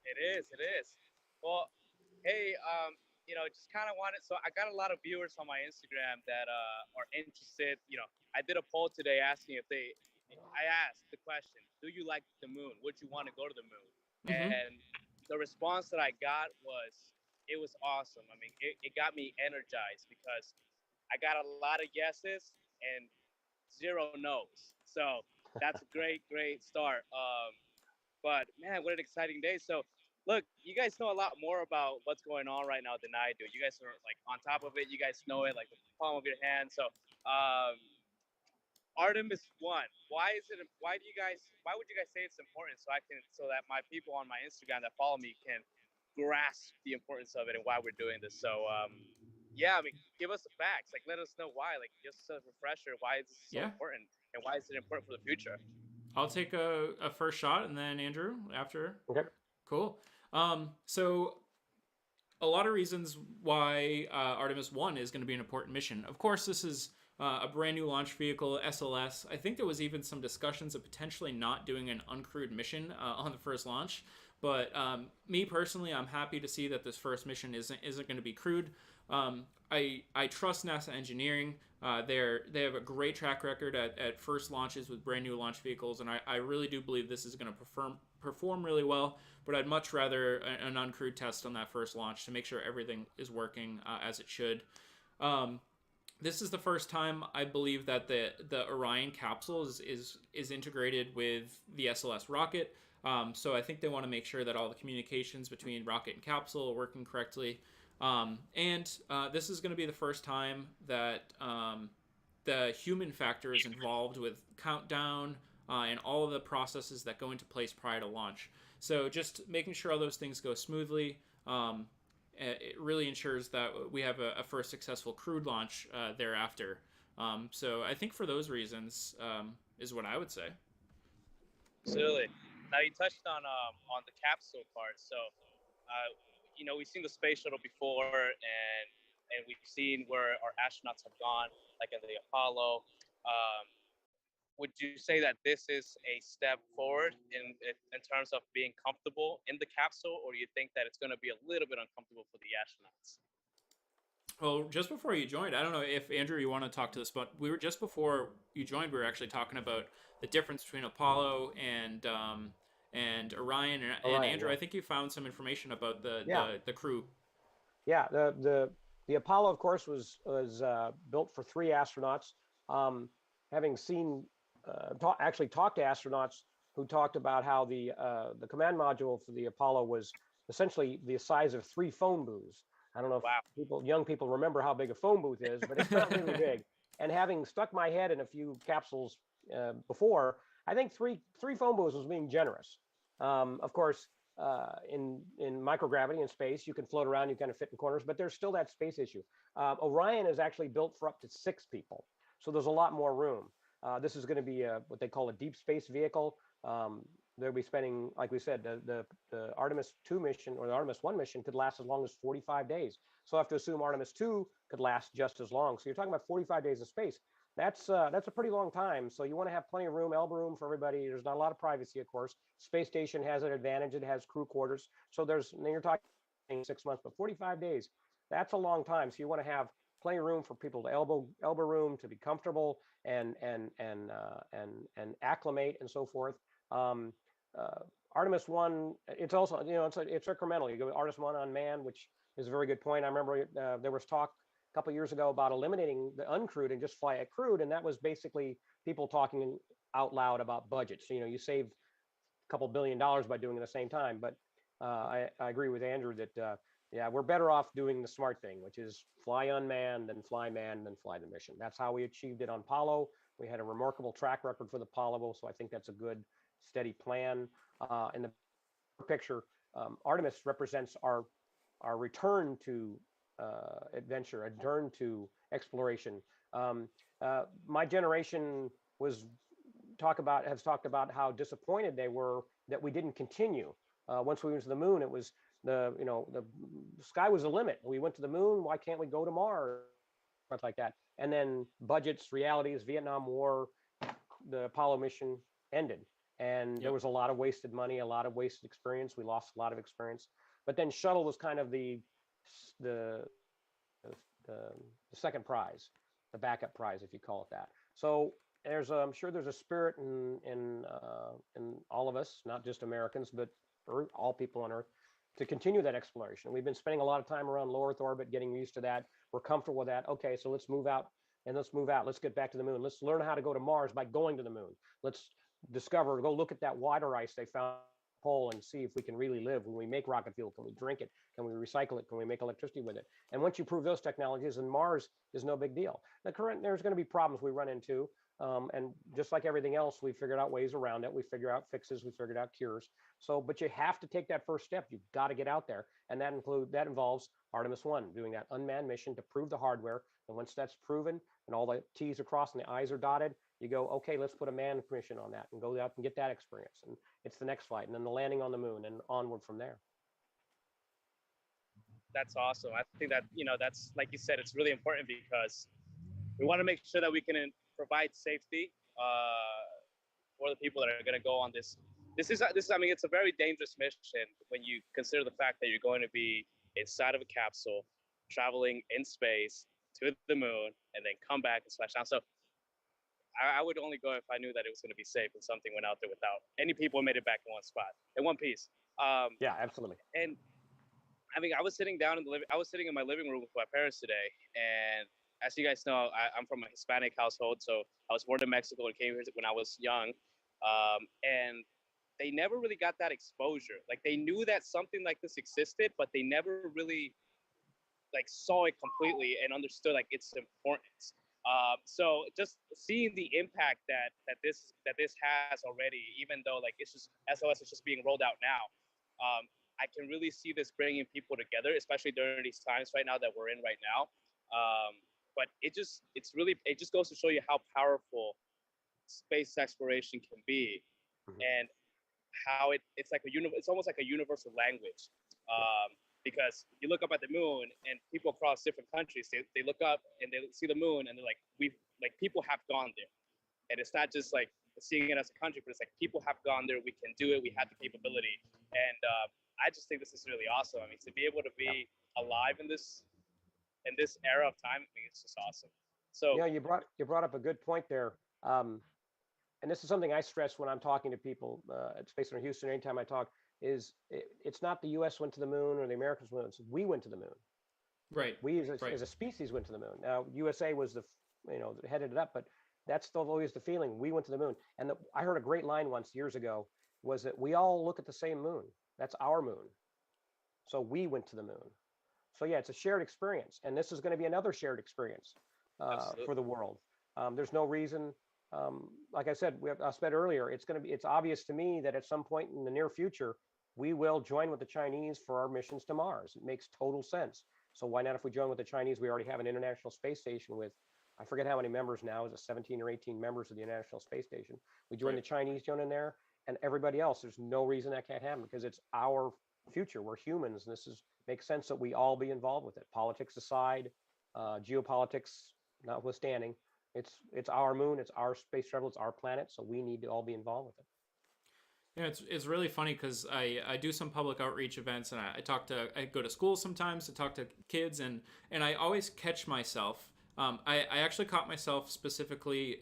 [SPEAKER 6] It is. Well, hey, just kind of wanted. So I got a lot of viewers on my Instagram that are interested. I did a poll today asking I asked the question, do you like the moon? Would you want to go to the moon?
[SPEAKER 1] Mm-hmm.
[SPEAKER 6] And the response that I got it was awesome. I mean, it got me energized because I got a lot of yeses and 0 no's. So that's a great start. But man, what an exciting day. So look, you guys know a lot more about what's going on right now than I do. You guys are like on top of it. You guys know it like the palm of your hand. So Artemis 1. Why would you guys say it's important so that my people on my Instagram that follow me can grasp the importance of it and why we're doing this. So I mean, give us the facts. Like, let us know why. Like, just a refresher. Why is this so important, and why is it important for the future?
[SPEAKER 1] I'll take a first shot, and then Andrew after.
[SPEAKER 3] Okay.
[SPEAKER 1] Cool. So a lot of reasons why Artemis 1 is going to be an important mission. Of course, this is a brand new launch vehicle, SLS. I think there was even some discussions of potentially not doing an uncrewed mission on the first launch. But me personally, I'm happy to see that this first mission isn't going to be crewed. I trust NASA engineering. They have a great track record at first launches with brand new launch vehicles, and I really do believe this is going to perform really well. But I'd much rather an uncrewed test on that first launch to make sure everything is working as it should. This is the first time I believe that the Orion capsule is integrated with the SLS rocket. So I think they want to make sure that all the communications between rocket and capsule are working correctly. And this is going to be the first time that the human factor is involved with countdown and all of the processes that go into place prior to launch. So just making sure all those things go smoothly, it really ensures that we have a first successful crewed launch thereafter. So I think for those reasons is what I would say.
[SPEAKER 6] Absolutely. Now you touched on the capsule part. So we've seen the space shuttle before, and we've seen where our astronauts have gone, like in the Apollo. Would you say that this is a step forward in terms of being comfortable in the capsule, or do you think that it's going to be a little bit uncomfortable for the astronauts?
[SPEAKER 1] Well, just before you joined, I don't know if Andrew, you want to talk to this, but we were just before you joined, we were actually talking about the difference between Apollo and Orion. And Andrew, I think you found some information about the crew.
[SPEAKER 3] Yeah, the Apollo, of course, was built for 3 astronauts. Having seen actually talked to astronauts who talked about how the command module for the Apollo was essentially the size of 3 phone booths. I don't know if
[SPEAKER 6] Wow.
[SPEAKER 3] young people remember how big a phone booth is, but it's not really big. And having stuck my head in a few capsules before, I think three phone booths was being generous. Of course, in microgravity and space, you can float around, you kind of fit in corners, but there's still that space issue. Orion is actually built for up to 6 people, so there's a lot more room. This is going to be what they call a deep space vehicle. They'll be spending, like we said, the Artemis 2 mission or the Artemis 1 mission could last as long as 45 days. So I have to assume Artemis 2 could last just as long. So you're talking about 45 days of space. That's a pretty long time. So you want to have plenty of room, elbow room for everybody. There's not a lot of privacy, of course. Space station has an advantage. It has crew quarters. So you're talking 6 months, but 45 days, that's a long time. So you want to have plenty of room for people to elbow room, to be comfortable and acclimate and so forth. Um, Artemis 1, it's also, it's incremental. You go Artemis 1 on man, which is a very good point. I remember there was talk a couple of years ago about eliminating the uncrewed and just fly it crewed, and that was basically people talking out loud about budgets. You save a couple $1 billion by doing it at the same time. But I agree with Andrew that yeah, we're better off doing the smart thing, which is fly unmanned, then fly manned, then fly the mission. That's how we achieved it on Apollo. We had a remarkable track record for the Apollo, so I think that's a good, steady plan. In the picture, Artemis represents our return to adventure, a return to exploration. My generation has talked about how disappointed they were that we didn't continue. Once we went to the moon, it was the sky was the limit. We went to the moon. Why can't we go to Mars? Stuff like that. And then budgets, realities, Vietnam War, the Apollo mission ended, and there was a lot of wasted money, a lot of wasted experience. We lost a lot of experience. But then shuttle was kind of the the second prize, the backup prize, if you call it that. So I'm sure there's a spirit in all of us, not just Americans, but all people on Earth, to continue that exploration. We've been spending a lot of time around low Earth orbit, getting used to that. We're comfortable with that. Okay, so let's move out and let's move out. Let's get back to the moon. Let's learn how to go to Mars by going to the moon. Let's go look at that water ice they found pole and see if we can really live. When we make rocket fuel, can we drink it? Can we recycle it? Can we make electricity with it? And once you prove those technologies, then Mars is no big deal. There's going to be problems we run into. And just like everything else, we figured out ways around it. We figure out fixes. We figured out cures. So, but you have to take that first step. You've got to get out there, and that involves Artemis 1, doing that unmanned mission to prove the hardware. And once that's proven, and all the T's are crossed and the I's are dotted, you go, okay, let's put a manned mission on that and go out and get that experience. And it's the next flight, and then the landing on the moon, and onward from there.
[SPEAKER 6] That's awesome. I think that that's, like you said, it's really important because we want to make sure that we can provide safety for the people that are going to go on this. This is, I mean, it's a very dangerous mission when you consider the fact that you're going to be inside of a capsule, traveling in space to the moon, and then come back and splash down. So I would only go if I knew that it was going to be safe and something went out there without any people made it back in one spot, in one piece.
[SPEAKER 3] Yeah, absolutely.
[SPEAKER 6] And I mean, I was sitting in my living room with my parents today, and as you guys know, I'm from a Hispanic household, so I was born in Mexico and came here when I was young, and they never really got that exposure. Like, they knew that something like this existed, but they never really saw it completely and understood its importance. So just seeing the impact that this has already, even though it's just SLS is just being rolled out now, I can really see this bringing people together, especially during these times right now that we're in right now. But it just goes to show you how powerful space exploration can be, and how it's almost like a universal language. Because you look up at the moon and people across different countries, they look up and they see the moon and they're like, people have gone there. And it's not just seeing it as a country, but it's people have gone there. We can do it. We have the capability. And I just think this is really awesome. I mean, to be able to be alive in this era of time, I mean, it's just awesome. So
[SPEAKER 3] you brought up a good point there. And this is something I stress when I'm talking to people at Space Center Houston. Anytime I talk, it's not the U.S. went to the moon or the Americans went. We went to the moon.
[SPEAKER 1] Right.
[SPEAKER 3] We as a species went to the moon. Now USA was headed it up, but that's still always the feeling. We went to the moon. And I heard a great line once years ago was that we all look at the same moon. That's our moon. So we went to the moon. So yeah, it's a shared experience, and this is going to be another shared experience for the world. There's no reason, like I said, I said earlier, it's obvious to me that at some point in the near future, we will join with the Chinese for our missions to Mars. It makes total sense. So why not if we join with the Chinese? We already have an International Space Station with, I forget how many members now, is it 17 or 18 members of the International Space Station? We join the Chinese, join in there, and everybody else. There's no reason that can't happen because it's our future. We're humans, and this makes sense that we all be involved with it. Politics aside, geopolitics notwithstanding, it's our moon, it's our space travel, it's our planet, so we need to all be involved with it.
[SPEAKER 1] Yeah, it's really funny because I do some public outreach events, and I go to schools sometimes to talk to kids, and I always catch myself. I actually caught myself specifically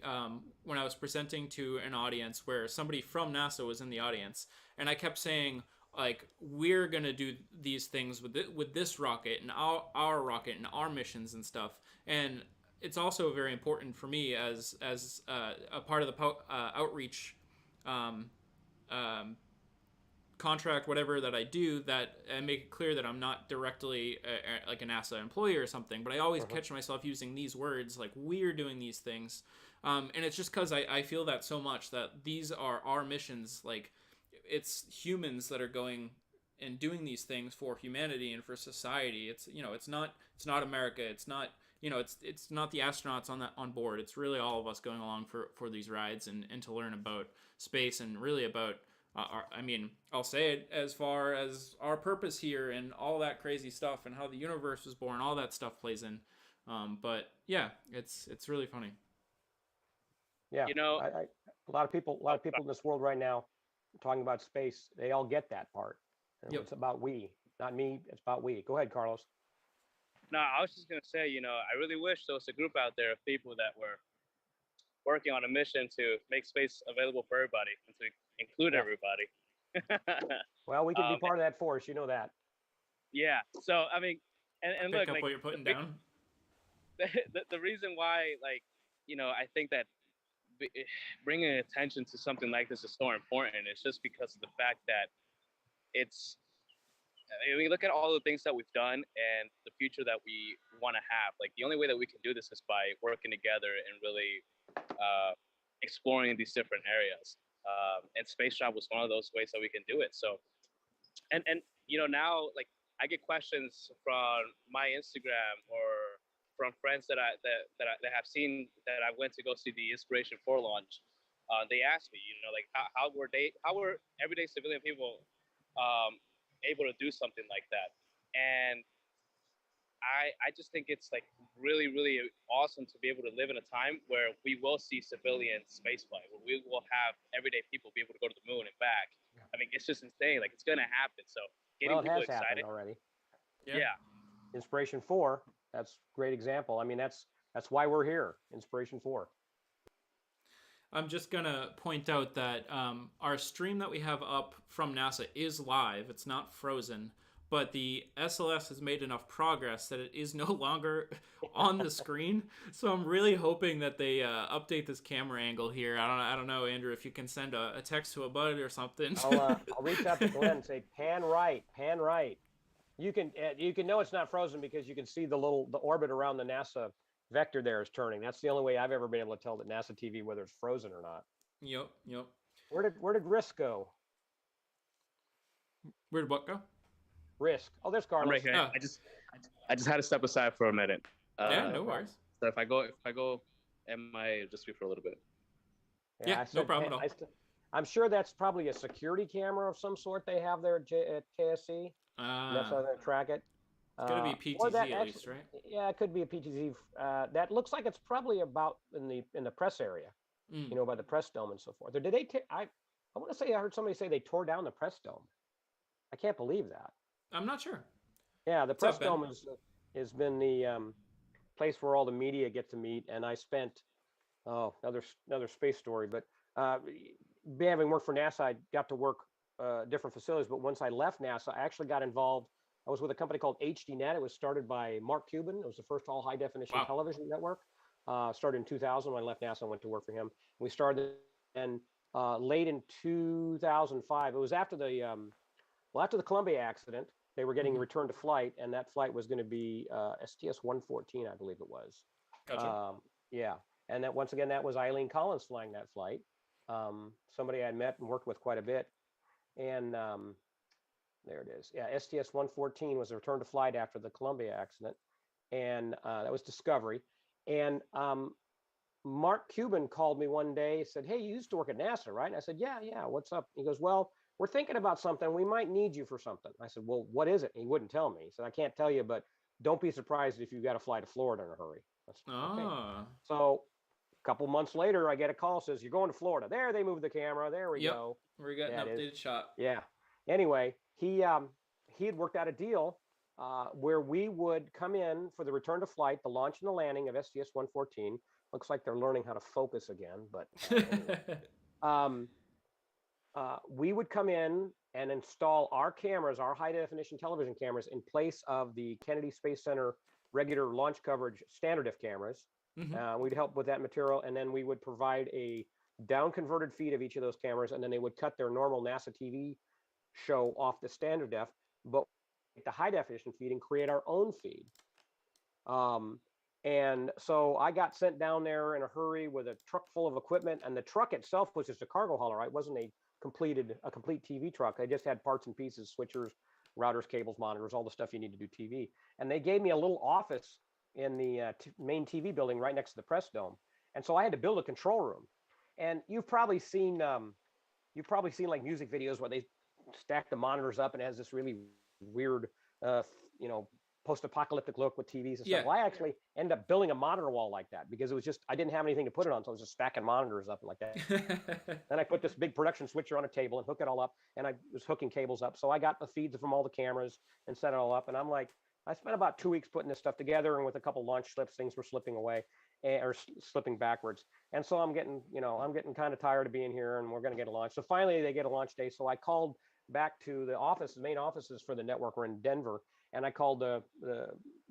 [SPEAKER 1] when I was presenting to an audience where somebody from NASA was in the audience, and I kept saying, like, we're gonna do these things with this rocket and our rocket and our missions and stuff. And it's also very important for me as a part of the outreach um, contract, whatever that I do, that I make it clear that I'm not directly like a NASA employee or something, but I always catch myself using these words like we're doing these things. And it's just because I feel that so much that these are our missions. Like, it's humans that are going and doing these things for humanity and for society. It's, it's not America. It's not, it's not the astronauts on board. It's really all of us going along for these rides and to learn about space and really about I'll say it as far as our purpose here and all that crazy stuff and how the universe was born, all that stuff plays in. But yeah, it's really funny.
[SPEAKER 3] Yeah, a lot of people in this world right now talking about space, they all get that part. And
[SPEAKER 1] Yep.
[SPEAKER 3] it's about we, not me. It's about we. Go ahead, Carlos.
[SPEAKER 6] No, I was just gonna say, I really wish there was a group out there of people that were working on a mission to make space available for everybody and to include everybody.
[SPEAKER 3] Well, we can be part of that force. You know that.
[SPEAKER 6] Yeah. So I mean, and
[SPEAKER 1] Pick
[SPEAKER 6] look,
[SPEAKER 1] up
[SPEAKER 6] like
[SPEAKER 1] what you're putting down.
[SPEAKER 6] The reason why, like, I think that bringing attention to something like this is so important. It's just because of the fact that it's. I mean, we look at all the things that we've done and the future that we want to have. Like, the only way that we can do this is by working together and really exploring these different areas. And space travel is one of those ways that we can do it. So, and now, like, I get questions from my Instagram or from friends that have seen that I went to go see the Inspiration 4 launch. They asked me, like, how were everyday civilian people able to do something like that? And I just think it's, like, really, really awesome to be able to live in a time where we will see civilian spaceflight, where we will have everyday people be able to go to the moon and back. I mean, it's just insane. Like, it's gonna happen. So getting people
[SPEAKER 3] it has
[SPEAKER 6] excited
[SPEAKER 3] happened already.
[SPEAKER 6] Yeah.
[SPEAKER 3] Inspiration 4, that's a great example. I mean, that's why we're here. Inspiration 4.
[SPEAKER 1] I'm just gonna point out that our stream that we have up from NASA is live. It's not frozen, but the SLS has made enough progress that it is no longer on the screen. So I'm really hoping that they update this camera angle here. I don't know, Andrew, if you can send a text to a bud or something.
[SPEAKER 3] I'll reach out to Glenn and say pan right, pan right. You can know it's not frozen because you can see the orbit around the NASA vector there is turning. That's the only way I've ever been able to tell that NASA TV whether it's frozen or not.
[SPEAKER 1] Yep.
[SPEAKER 3] Where did Risk go?
[SPEAKER 1] Where did what go?
[SPEAKER 3] Risk. Oh, there's Carlos.
[SPEAKER 6] I'm right here.
[SPEAKER 1] Oh.
[SPEAKER 6] I just had to step aside for a minute.
[SPEAKER 1] Yeah, no worries.
[SPEAKER 6] So if I go MIA, just be for a little bit.
[SPEAKER 1] Yeah, no problem at all.
[SPEAKER 3] I'm sure that's probably a security camera of some sort they have there at KSC. That's how they track it.
[SPEAKER 1] It's going to be PTZ at least, right?
[SPEAKER 3] Yeah, it could be a PTZ. That looks like it's probably about in the press area, by the press dome and so forth. Or did they? I want to say I heard somebody say they tore down the press dome. I can't believe that.
[SPEAKER 1] I'm not sure.
[SPEAKER 3] Yeah, the press dome has been the place where all the media get to meet, and I spent another space story, but having worked for NASA, I got to work different facilities. But once I left NASA, I actually got involved. I was with a company called HDNet. It was started by Mark Cuban. It was the first all high definition television network. Started in 2000 when I left NASA and went to work for him. We started in late in 2005. It was after the Columbia accident. They were getting
[SPEAKER 1] Mhm.
[SPEAKER 3] returned to flight, and that flight was going to be STS 114, I believe it was.
[SPEAKER 1] Gotcha.
[SPEAKER 3] Yeah, and that once again, that was Eileen Collins flying that flight. Somebody I met and worked with quite a bit, and there it is. Yeah, STS 114 was a return to flight after the Columbia accident, and that was Discovery. And Mark Cuban called me one day, said, "Hey, you used to work at NASA, right?" And I said, "Yeah, yeah. What's up?" He goes, "Well, we're thinking about something. We might need you for something." I said, "Well, what is it?" And he wouldn't tell me. He said, "I can't tell you, but don't be surprised if you got to fly to Florida in a hurry." That's okay.
[SPEAKER 1] Ah.
[SPEAKER 3] So a couple months later, I get a call, says, "You're going to Florida." There, they moved the camera. There we
[SPEAKER 1] Yep.
[SPEAKER 3] go.
[SPEAKER 1] We got an
[SPEAKER 3] Yeah, it is.
[SPEAKER 1] updated shot.
[SPEAKER 3] Yeah. Anyway, he had worked out a deal where we would come in for the return to flight, the launch and the landing of STS 114. Looks like they're learning how to focus again, but anyway. Um, we would come in and install our cameras, our high definition television cameras, in place of the Kennedy Space Center regular launch coverage standard def cameras.
[SPEAKER 1] Mhm.
[SPEAKER 3] We'd help with that material, and then we would provide a down converted feed of each of those cameras, and then they would cut their normal NASA TV show off the standard def, but the high definition feed and create our own feed. Um, and so I got sent down there in a hurry with a truck full of equipment, and the truck itself was just a cargo hauler. It wasn't a complete TV truck. I just had parts and pieces, switchers, routers, cables, monitors, all the stuff you need to do TV. And they gave me a little office in the main TV building right next to the press dome. And so I had to build a control room. And you've probably seen like music videos where they stack the monitors up and it has this really weird, uh, you know, post-apocalyptic look with TVs and stuff.
[SPEAKER 1] Yeah.
[SPEAKER 3] Well, I actually ended up building a monitor wall like that because it was just I didn't have anything to put it on, so I was just stacking monitors up like that. Then I put this big production switcher on a table and hook it all up, and I was hooking cables up. So I got the feeds from all the cameras and set it all up. And I'm like, I spent about 2 weeks putting this stuff together, and with a couple launch slips, things were slipping away or slipping backwards. And so I'm getting kind of tired of being here, and we're going to get a launch. So finally, they get a launch day. So I called back to the office, the main offices for the network were in Denver, and I called the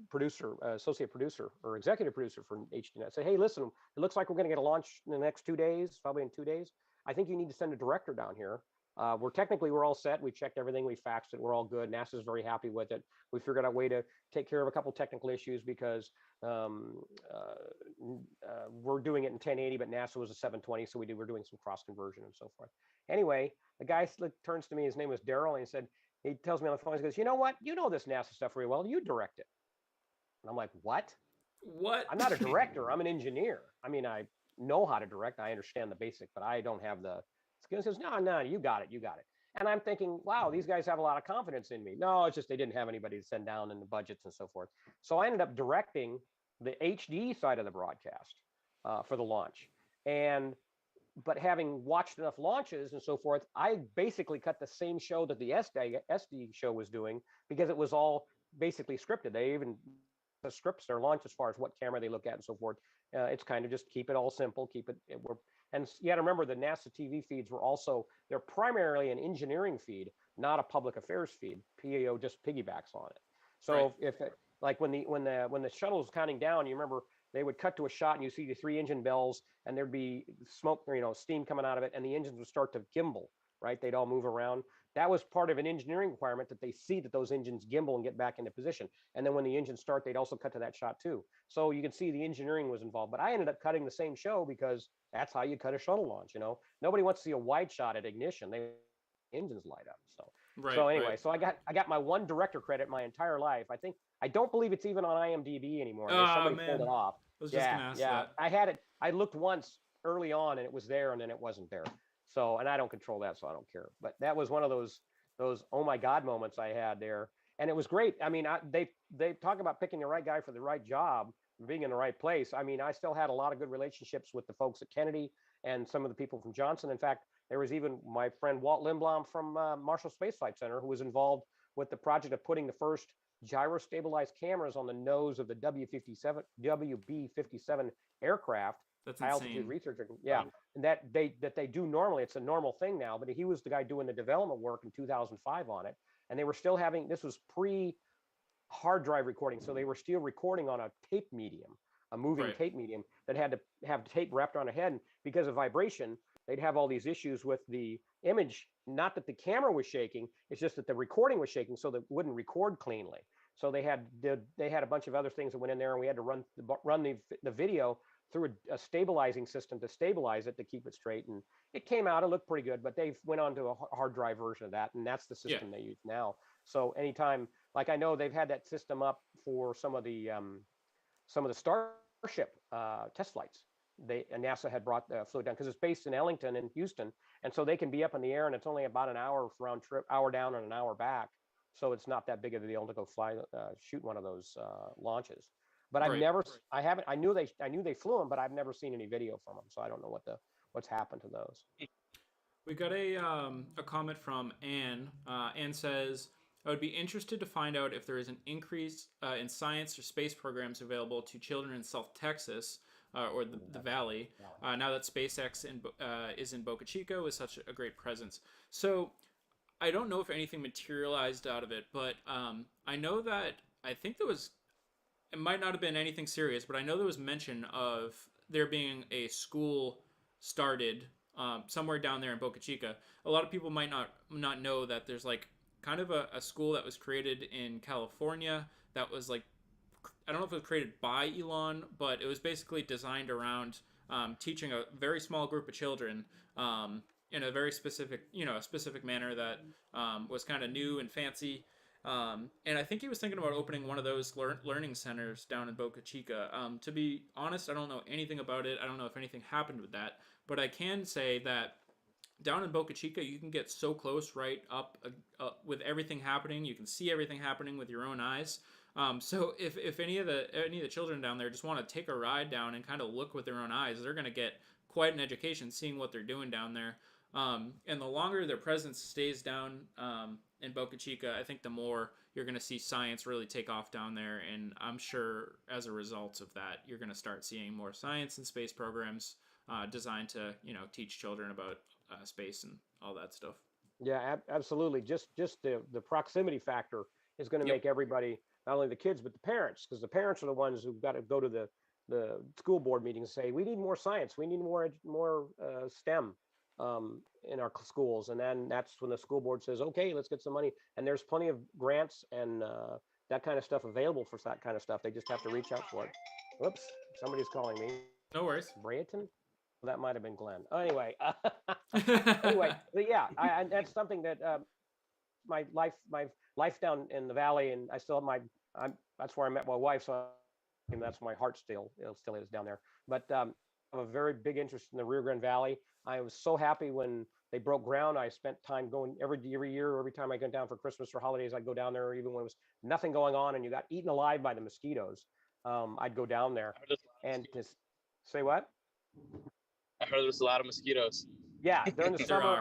[SPEAKER 3] producer, associate producer or executive producer for HDNet. I said, "Hey, listen, it looks like we're going to get a launch in the next 2 days, probably in 2 days. I think you need to send a director down here. We're all set. We checked everything. We faxed it. We're all good. NASA's very happy with it. We figured out a way to take care of a couple technical issues because we're doing it in 1080, but NASA was a 720, so we're doing some cross conversion and so forth." Anyway, the guy turns to me. His name was Daryl, and he tells me on the phone. He goes, "You know what? You know this NASA stuff very well. You direct it." And I'm like, "What?
[SPEAKER 1] What?
[SPEAKER 3] I'm not a director. I'm an engineer. I mean, I know how to direct. I understand the basic, but I don't have the skills." He says, "No, you got it. You got it." And I'm thinking, wow, these guys have a lot of confidence in me. No, it's just they didn't have anybody to send down in the budgets and so forth. So I ended up directing the HD side of the broadcast for the launch. But having watched enough launches and so forth, I basically cut the same show that the SD show was doing because it was all basically scripted. They even the scripts their launch as far as what camera they look at and so forth. It's kind of just keep it all simple, and you got to remember the NASA TV feeds they're primarily an engineering feed, not a public affairs feed. PAO just piggybacks on it. So
[SPEAKER 1] Right.
[SPEAKER 3] if it, like when the shuttle was counting down, you remember they would cut to a shot and you see the 3 engine bells and there'd be smoke, steam coming out of it, and the engines would start to gimbal, right? They'd all move around. That was part of an engineering requirement that they see that those engines gimbal and get back into position. And then when the engines start, they'd also cut to that shot too. So you can see the engineering was involved. But I ended up cutting the same show because that's how you cut a shuttle launch. Nobody wants to see a wide shot at ignition. They engines light up. So anyway,
[SPEAKER 1] Right.
[SPEAKER 3] so I got my one director credit my entire life. I don't believe it's even on IMDb anymore. Somebody pulled it
[SPEAKER 1] Man.
[SPEAKER 3] off.
[SPEAKER 1] I was just gonna ask that.
[SPEAKER 3] I had it. I looked once early on and it was there, and then it wasn't there. So, and I don't control that, so I don't care. But that was one of those oh my god moments I had there, and it was great. I mean, they talk about picking the right guy for the right job, being in the right place. I mean, I still had a lot of good relationships with the folks at Kennedy and some of the people from Johnson. In fact, there was even my friend Walt Lindblom from Marshall Space Flight Center who was involved with the project of putting the first gyro stabilized cameras on the nose of the WB-57 aircraft.
[SPEAKER 1] That's
[SPEAKER 3] High altitude
[SPEAKER 1] insane.
[SPEAKER 3] research. Yeah. And that they do normally. It's a normal thing now, but he was the guy doing the development work in 2005 on it. And they were still this was pre hard drive recording. So they were still recording on a tape medium, a moving
[SPEAKER 1] Right.
[SPEAKER 3] tape medium that had to have tape wrapped on a head. And because of vibration, they'd have all these issues with the image. Not that the camera was shaking, it's just that the recording was shaking, so that it wouldn't record cleanly. So they had a bunch of other things that went in there, and we had to run the video through a stabilizing system to stabilize it to keep it straight. And it came out, it looked pretty good, but they went on to a hard drive version of that, and that's the
[SPEAKER 1] Yeah.
[SPEAKER 3] system they use now. So anytime, like I know they've had that system up for some of the Starship test flights. NASA had brought the fluid down because it's based in Ellington and Houston, and so they can be up in the air, and it's only about an hour round trip, hour down and an hour back. So it's not that big of a deal to go shoot one of those launches. But I've
[SPEAKER 1] Right.
[SPEAKER 3] never, I haven't, I knew they flew them, but I've never seen any video from them, so I don't know what's happened to those.
[SPEAKER 1] We got a comment from Anne. Anne says, I would be interested to find out if there is an increase in science or space programs available to children in South Texas or the Valley now that SpaceX is in Boca Chica with such a great presence. So I don't know if anything materialized out of it, but I know that I think it might not have been anything serious, but I know there was mention of there being a school started somewhere down there in Boca Chica. A lot of people might not know that there's like kind of a school that was created in California that was like, I don't know if it was created by Elon, but it was basically designed around teaching a very small group of children in a very specific, a specific manner that was kind of new and fancy. And I think he was thinking about opening one of those learning centers down in Boca Chica. To be honest, I don't know anything about it. I don't know if anything happened with that. But I can say that down in Boca Chica, you can get so close right up with everything happening. You can see everything happening with your own eyes. So if any of the children down there just want to take a ride down and kind of look with their own eyes, they're going to get quite an education seeing what they're doing down there. And the longer their presence stays down in Boca Chica, I think the more you're going to see science really take off down there. And I'm sure as a result of that, you're going to start seeing more science and space programs designed to, teach children about space and all that stuff.
[SPEAKER 3] Yeah, absolutely. Just the proximity factor is going to
[SPEAKER 1] Yep.
[SPEAKER 3] make everybody, not only the kids but the parents, because the parents are the ones who've got to go to the school board meetings and say we need more science, we need more STEM in our schools, and then that's when the school board says, okay, let's get some money, and there's plenty of grants and that kind of stuff available for that kind of stuff. They just have to reach out for it. Whoops, somebody's calling me.
[SPEAKER 1] No worries.
[SPEAKER 3] Brayton? That might have been Glenn. Anyway, but yeah, that's something that my life down in the valley, and I still have that's where I met my wife, so that's my heart still is down there. But I have a very big interest in the Rio Grande Valley. I was so happy when they broke ground. I spent time going every year, every time I go down for Christmas or holidays, I'd go down there, even when it was nothing going on and you got eaten alive by the mosquitoes. I'd go down there and just say what?
[SPEAKER 6] I heard there's a lot of mosquitoes.
[SPEAKER 3] Yeah, during the
[SPEAKER 1] There
[SPEAKER 3] summer,
[SPEAKER 1] are.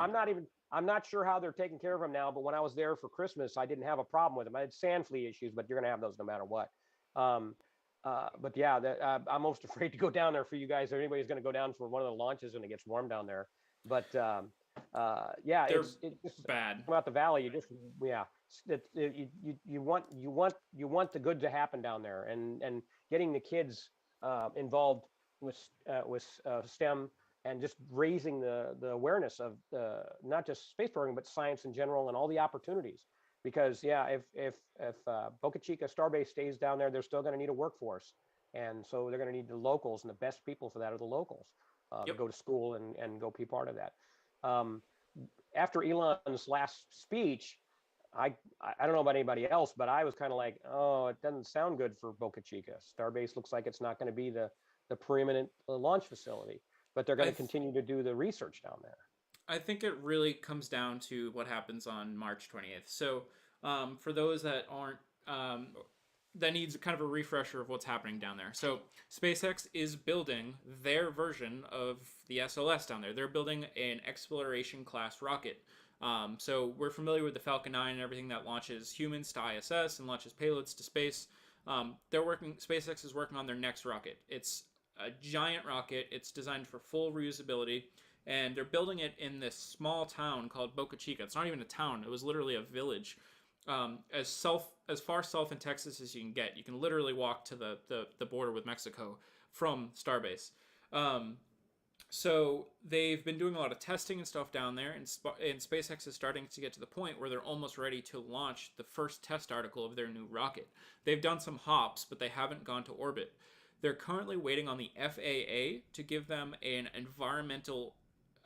[SPEAKER 3] I'm not sure how they're taking care of them now, but when I was there for Christmas, I didn't have a problem with them. I had sand flea issues, but you're going to have those no matter what. But yeah, I'm most afraid to go down there for you guys, or anybody's going to go down for one of the launches when it gets warm down there. But yeah,
[SPEAKER 1] They're
[SPEAKER 3] it's just
[SPEAKER 1] bad.
[SPEAKER 3] about the valley. You want the good to happen down there, and getting the kids involved with STEM, and just raising the awareness of not just space program, but science in general and all the opportunities. Because yeah, if Boca Chica Starbase stays down there, they're still going to need a workforce, and so they're going to need the locals, and the best people for that are the locals.
[SPEAKER 1] Yep.
[SPEAKER 3] Go to school and go be part of that. After Elon's last speech, I don't know about anybody else, but I was kind of like, oh, it doesn't sound good for Boca Chica. Starbase looks like it's not going to be the preeminent launch facility, but they're going to continue to do the research down there.
[SPEAKER 1] I think it really comes down to what happens on March 20th. So for those that aren't, that needs kind of a refresher of what's happening down there. So SpaceX is building their version of the SLS down there. They're building an exploration class rocket. So we're familiar with the Falcon 9 and everything that launches humans to ISS and launches payloads to space. SpaceX is working on their next rocket. It's a giant rocket. It's designed for full reusability, and they're building it in this small town called Boca Chica. It's not even a town. It was literally a village. As far south in Texas as you can get. You can literally walk to the border with Mexico from Starbase. So they've been doing a lot of testing and stuff down there, and SpaceX is starting to get to the point where they're almost ready to launch the first test article of their new rocket. They've done some hops, but they haven't gone to orbit. They're currently waiting on the FAA to give them an environmental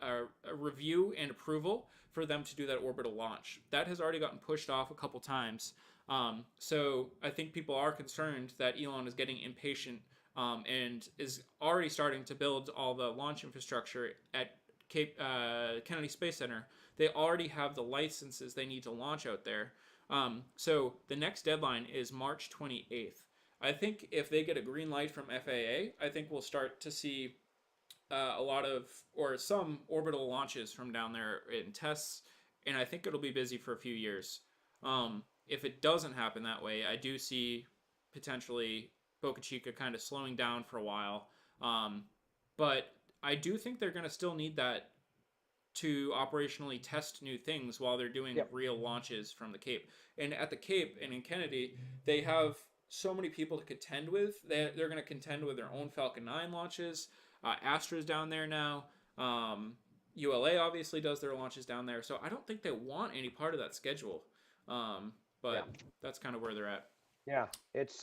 [SPEAKER 1] a review and approval for them to do that orbital launch. That has already gotten pushed off a couple times. So I think people are concerned that Elon is getting impatient and is already starting to build all the launch infrastructure at Kennedy Space Center. They already have the licenses they need to launch out there. So the next deadline is March 28th. I think if they get a green light from FAA, I think we'll start to see a lot of or some orbital launches from down there in tests, and I think it'll be busy for a few years. If it doesn't happen that way, I do see potentially Boca Chica kind of slowing down for a while. But I do think they're going to still need that to operationally test new things while they're doing real launches from the Cape. And at the Cape and in Kennedy, they have so many people to contend with. They're going to contend with their own Falcon 9 launches. Astra's down there now. ULA obviously does their launches down there. So I don't think they want any part of that schedule. But that's kind of where they're at.
[SPEAKER 3] Yeah, it's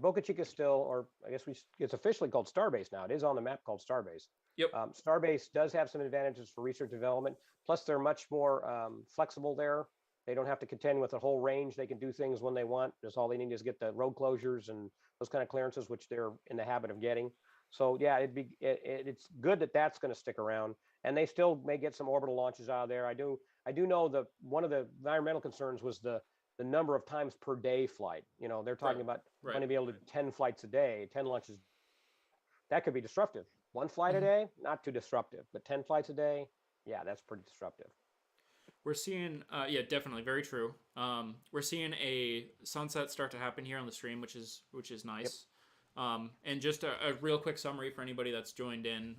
[SPEAKER 3] Boca Chica still, or I guess it's officially called Starbase now. It is on the map called Starbase.
[SPEAKER 1] Yep.
[SPEAKER 3] Starbase does have some advantages for research development. Plus, they're much more flexible there. They don't have to contend with a whole range. They can do things when they want. Just all they need is get the road closures and those kind of clearances, which they're in the habit of getting. So yeah, it's good that that's going to stick around, and they still may get some orbital launches out of there. I do know that one of the environmental concerns was the number of times per day flight. You know, they're talking about going to be able to do 10 flights a day, 10 launches. That could be disruptive. One flight a day, not too disruptive, but 10 flights a day, yeah, that's pretty disruptive.
[SPEAKER 1] We're seeing, definitely, very true. We're seeing a sunset start to happen here on the stream, which is nice. Yep. And just a real quick summary for anybody that's joined in.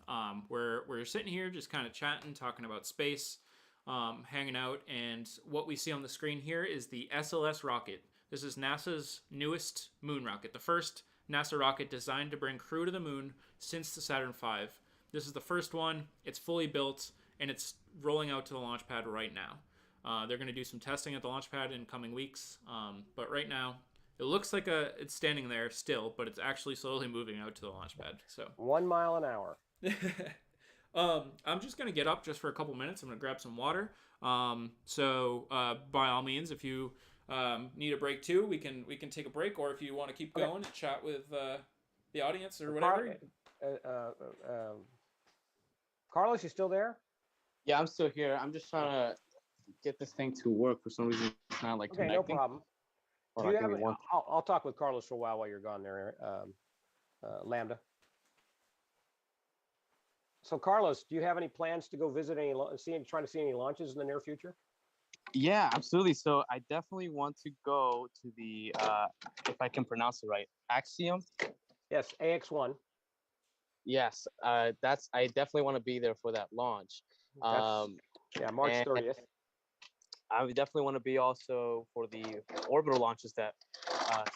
[SPEAKER 1] We're sitting here just kind of chatting, talking about space, hanging out, and what we see on the screen here is the SLS rocket. This is NASA's newest moon rocket, the first NASA rocket designed to bring crew to the moon since the Saturn V. This is the first one. It's fully built, and it's rolling out to the launch pad right now. They're going to do some testing at the launch pad in coming weeks, but right now it looks like it's standing there still, but it's actually slowly moving out to the launch pad. So
[SPEAKER 3] 1 mile an hour.
[SPEAKER 1] I'm just going to get up just for a couple minutes. I'm going to grab some water. So by all means, if you need a break too, we can take a break, or if you want to keep going and chat with the audience or whatever.
[SPEAKER 3] Carlos, you still there?
[SPEAKER 6] Yeah, I'm still here. I'm just trying to get this thing to work. For some reason, it's not like
[SPEAKER 3] connecting. No problem. I'll talk with Carlos for a while you're gone there, Lambda. So Carlos, do you have any plans to go visit try to see any launches in the near future?
[SPEAKER 6] Yeah, absolutely. So I definitely want to go to the, if I can pronounce it right, Axiom.
[SPEAKER 3] Yes, AX1.
[SPEAKER 6] Yes, I definitely want to be there for that launch.
[SPEAKER 3] March 30th.
[SPEAKER 6] I would definitely want to be also for the orbital launches that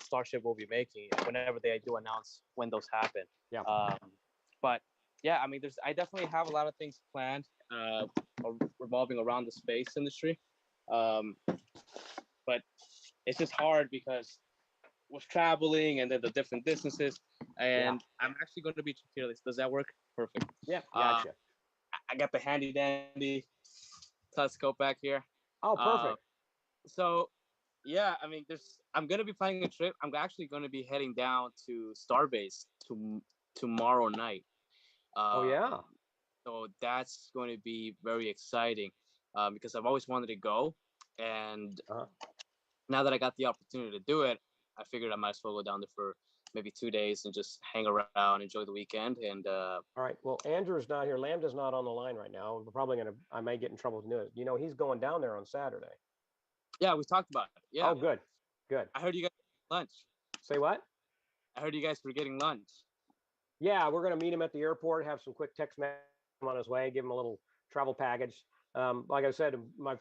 [SPEAKER 6] Starship will be making whenever they do announce when those happen.
[SPEAKER 3] Yeah.
[SPEAKER 6] But yeah, I mean, I definitely have a lot of things planned revolving around the space industry. But it's just hard because with traveling and then the different distances, and I'm actually going to be fearless. Does that work? Perfect.
[SPEAKER 3] Yeah, gotcha.
[SPEAKER 6] I got the handy dandy telescope back here.
[SPEAKER 3] Oh, perfect.
[SPEAKER 6] So yeah, I mean, I'm going to be planning a trip. I'm actually going to be heading down to Starbase tomorrow night. So that's going to be very exciting because I've always wanted to go, and now that I got the opportunity to do it, I figured I might as well go down there for maybe 2 days and just hang around, enjoy the weekend. And
[SPEAKER 3] all right, well, Andrew's not here. Lambda's not on the line right now. We're probably I may get in trouble with news. You know, he's going down there on Saturday.
[SPEAKER 6] Yeah, we talked about it. Yeah.
[SPEAKER 3] Oh, good.
[SPEAKER 6] I heard you guys lunch.
[SPEAKER 3] Say what?
[SPEAKER 6] I heard you guys were getting lunch.
[SPEAKER 3] Yeah, we're going to meet him at the airport, have some quick text message on his way, give him a little travel package. Like I said, my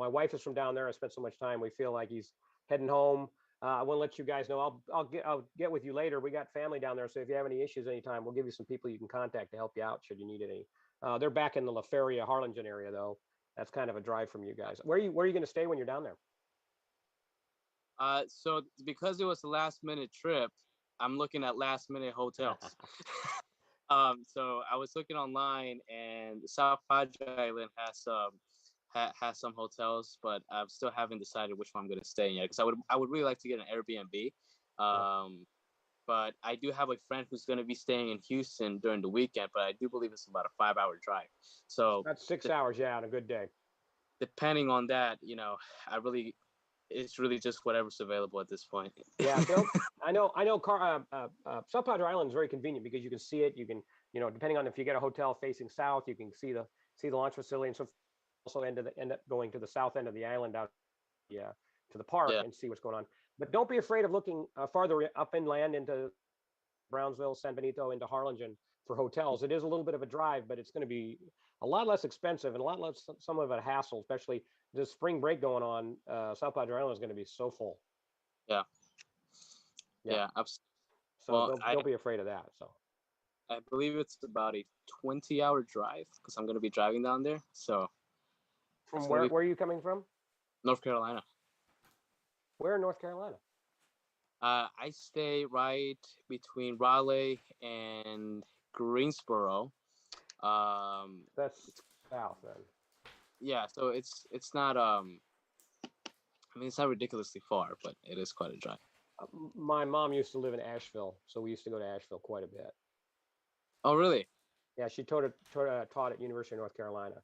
[SPEAKER 3] wife is from down there. I spent so much time. We feel like he's heading home. I want to let you guys know. I'll get with you later. We got family down there, so if you have any issues anytime, we'll give you some people you can contact to help you out should you need any. They're back in the La Feria, Harlingen area though. That's kind of a drive from you guys. Where are you going to stay when you're down there?
[SPEAKER 6] So because it was a last minute trip, I'm looking at last minute hotels. So I was looking online, and South Padre Island has some hotels, but I still haven't decided which one I'm gonna stay in yet. Because I would really like to get an Airbnb. But I do have a friend who's gonna be staying in Houston during the weekend, but I do believe it's about a 5-hour drive. So
[SPEAKER 3] That's 6 hours, yeah, on a good day.
[SPEAKER 6] depending on that, it's really just whatever's available at this point.
[SPEAKER 3] Yeah, I know. South Padre Island is very convenient because you can see it. You can, depending on if you get a hotel facing south, you can see the launch facility, and so also end up going to the south end of the island out, yeah, to the park
[SPEAKER 6] Yeah.
[SPEAKER 3] and see what's going on. But don't be afraid of looking farther up inland into Brownsville, San Benito, into Harlingen for hotels. It is a little bit of a drive, but it's going to be a lot less expensive and a lot less some of a hassle, especially the spring break going on. South Padre Island is going to be so full.
[SPEAKER 6] Yeah.
[SPEAKER 3] Yeah.
[SPEAKER 6] Yeah.
[SPEAKER 3] So
[SPEAKER 6] Well,
[SPEAKER 3] don't be afraid of that. So
[SPEAKER 6] I believe it's about a 20-hour drive because I'm going to be driving down there. So
[SPEAKER 3] from where are you coming from?
[SPEAKER 6] North Carolina.
[SPEAKER 3] Where in North Carolina?
[SPEAKER 6] I stay right between Raleigh and Greensboro.
[SPEAKER 3] That's south then.
[SPEAKER 6] Yeah, so it's not it's not ridiculously far, but it is quite a drive.
[SPEAKER 3] My mom used to live in Asheville, so we used to go to Asheville quite a bit.
[SPEAKER 6] Oh, really?
[SPEAKER 3] Yeah, she taught at University of North Carolina,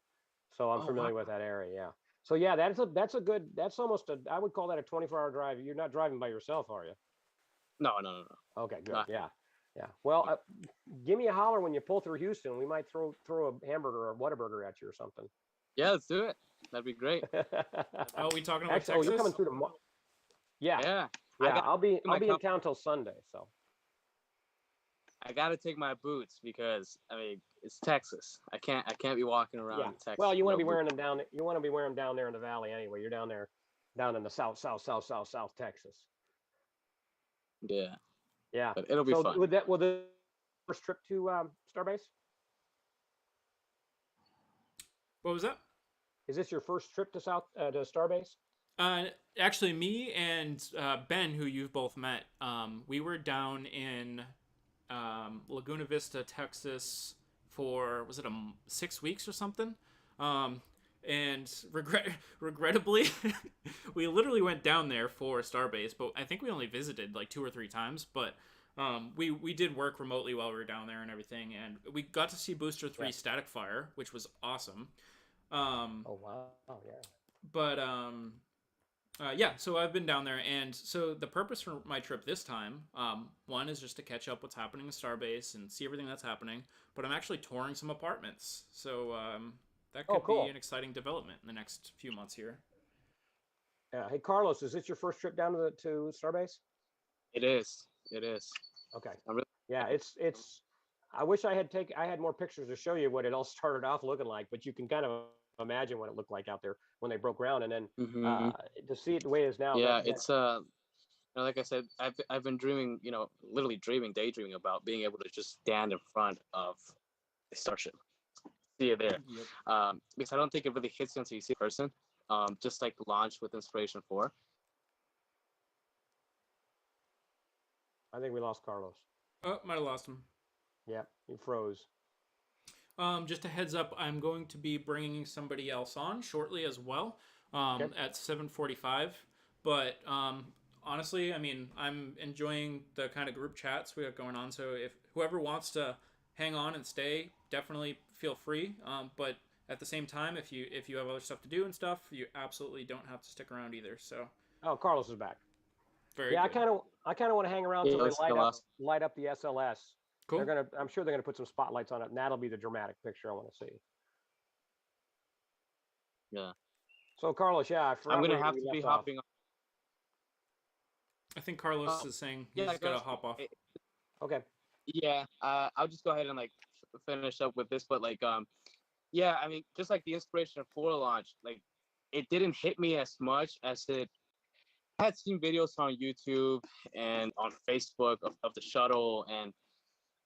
[SPEAKER 3] so I'm
[SPEAKER 6] Oh,
[SPEAKER 3] familiar
[SPEAKER 6] wow.
[SPEAKER 3] with that area. Yeah. So yeah, that's almost I would call that a 24-hour drive. You're not driving by yourself, are you?
[SPEAKER 6] No.
[SPEAKER 3] Okay, good.
[SPEAKER 6] Nah.
[SPEAKER 3] Yeah. Well, give me a holler when you pull through Houston. We might throw a hamburger or Whataburger at you or something.
[SPEAKER 6] Yeah, let's do it. That'd be great.
[SPEAKER 1] Oh, we talking about
[SPEAKER 3] Actually,
[SPEAKER 1] Texas?
[SPEAKER 3] you're coming through tomorrow. Yeah.
[SPEAKER 6] Yeah.
[SPEAKER 3] I'll be in town till Sunday. So
[SPEAKER 6] I gotta take my boots because it's Texas. I can't be walking around in Texas.
[SPEAKER 3] Well, you want to be wearing them down. You want to be wearing them down there in the valley anyway. You're down there, down in the south Texas.
[SPEAKER 6] Yeah.
[SPEAKER 3] Yeah.
[SPEAKER 6] But it'll be fun.
[SPEAKER 3] Will the first trip to Starbase?
[SPEAKER 1] What was that?
[SPEAKER 3] Is this your first trip to Starbase?
[SPEAKER 1] Actually, me and Ben, who you've both met, we were down in Laguna Vista, Texas, for was it 6 weeks or something? And regrettably, we literally went down there for Starbase, but I think we only visited like 2 or 3 times. But we did work remotely while we were down there and everything, and we got to see Booster 3 Static Fire, which was awesome.
[SPEAKER 3] Oh wow! Oh yeah.
[SPEAKER 1] But yeah, so I've been down there, and so the purpose for my trip this time, one is just to catch up what's happening with Starbase and see everything that's happening. But I'm actually touring some apartments, so that could
[SPEAKER 3] cool.
[SPEAKER 1] be an exciting development in the next few months here.
[SPEAKER 3] Yeah. Hey, Carlos, is this your first trip down to Starbase?
[SPEAKER 6] It is.
[SPEAKER 3] Okay.
[SPEAKER 6] I'm really
[SPEAKER 3] It's. I wish I had more pictures to show you what it all started off looking like, but you can kind of imagine what it looked like out there when they broke ground, and then to see it the way it is now.
[SPEAKER 6] Yeah, it's like I said, I've been dreaming, literally daydreaming about being able to just stand in front of a starship, see it there.
[SPEAKER 1] Yep.
[SPEAKER 6] Because I don't think it really hits you until you see a person. Just like the launch with Inspiration 4.
[SPEAKER 3] I think we lost Carlos.
[SPEAKER 1] Oh, might have lost him.
[SPEAKER 3] Yeah, he froze.
[SPEAKER 1] Just a heads up, I'm going to be bringing somebody else on shortly as well, at 7:45. But honestly, I'm enjoying the kind of group chats we got going on. So if whoever wants to hang on and stay, definitely feel free. But at the same time, if you have other stuff to do and stuff, you absolutely don't have to stick around either. So.
[SPEAKER 3] Oh, Carlos is back.
[SPEAKER 1] Very
[SPEAKER 3] yeah,
[SPEAKER 1] good.
[SPEAKER 3] I kind of want to hang around until they light up the SLS.
[SPEAKER 1] Cool.
[SPEAKER 3] I'm sure they're gonna put some spotlights on it, and that'll be the dramatic picture I want to see.
[SPEAKER 6] Yeah.
[SPEAKER 3] So Carlos, yeah,
[SPEAKER 6] I'm gonna have to be hopping on.
[SPEAKER 1] I think Carlos is saying he's gotta hop off.
[SPEAKER 3] Okay.
[SPEAKER 6] Yeah. I'll just go ahead and finish up with this, but yeah, just like the Inspiration 4 launch, it didn't hit me as much as it had seen videos on YouTube and on Facebook of the shuttle, and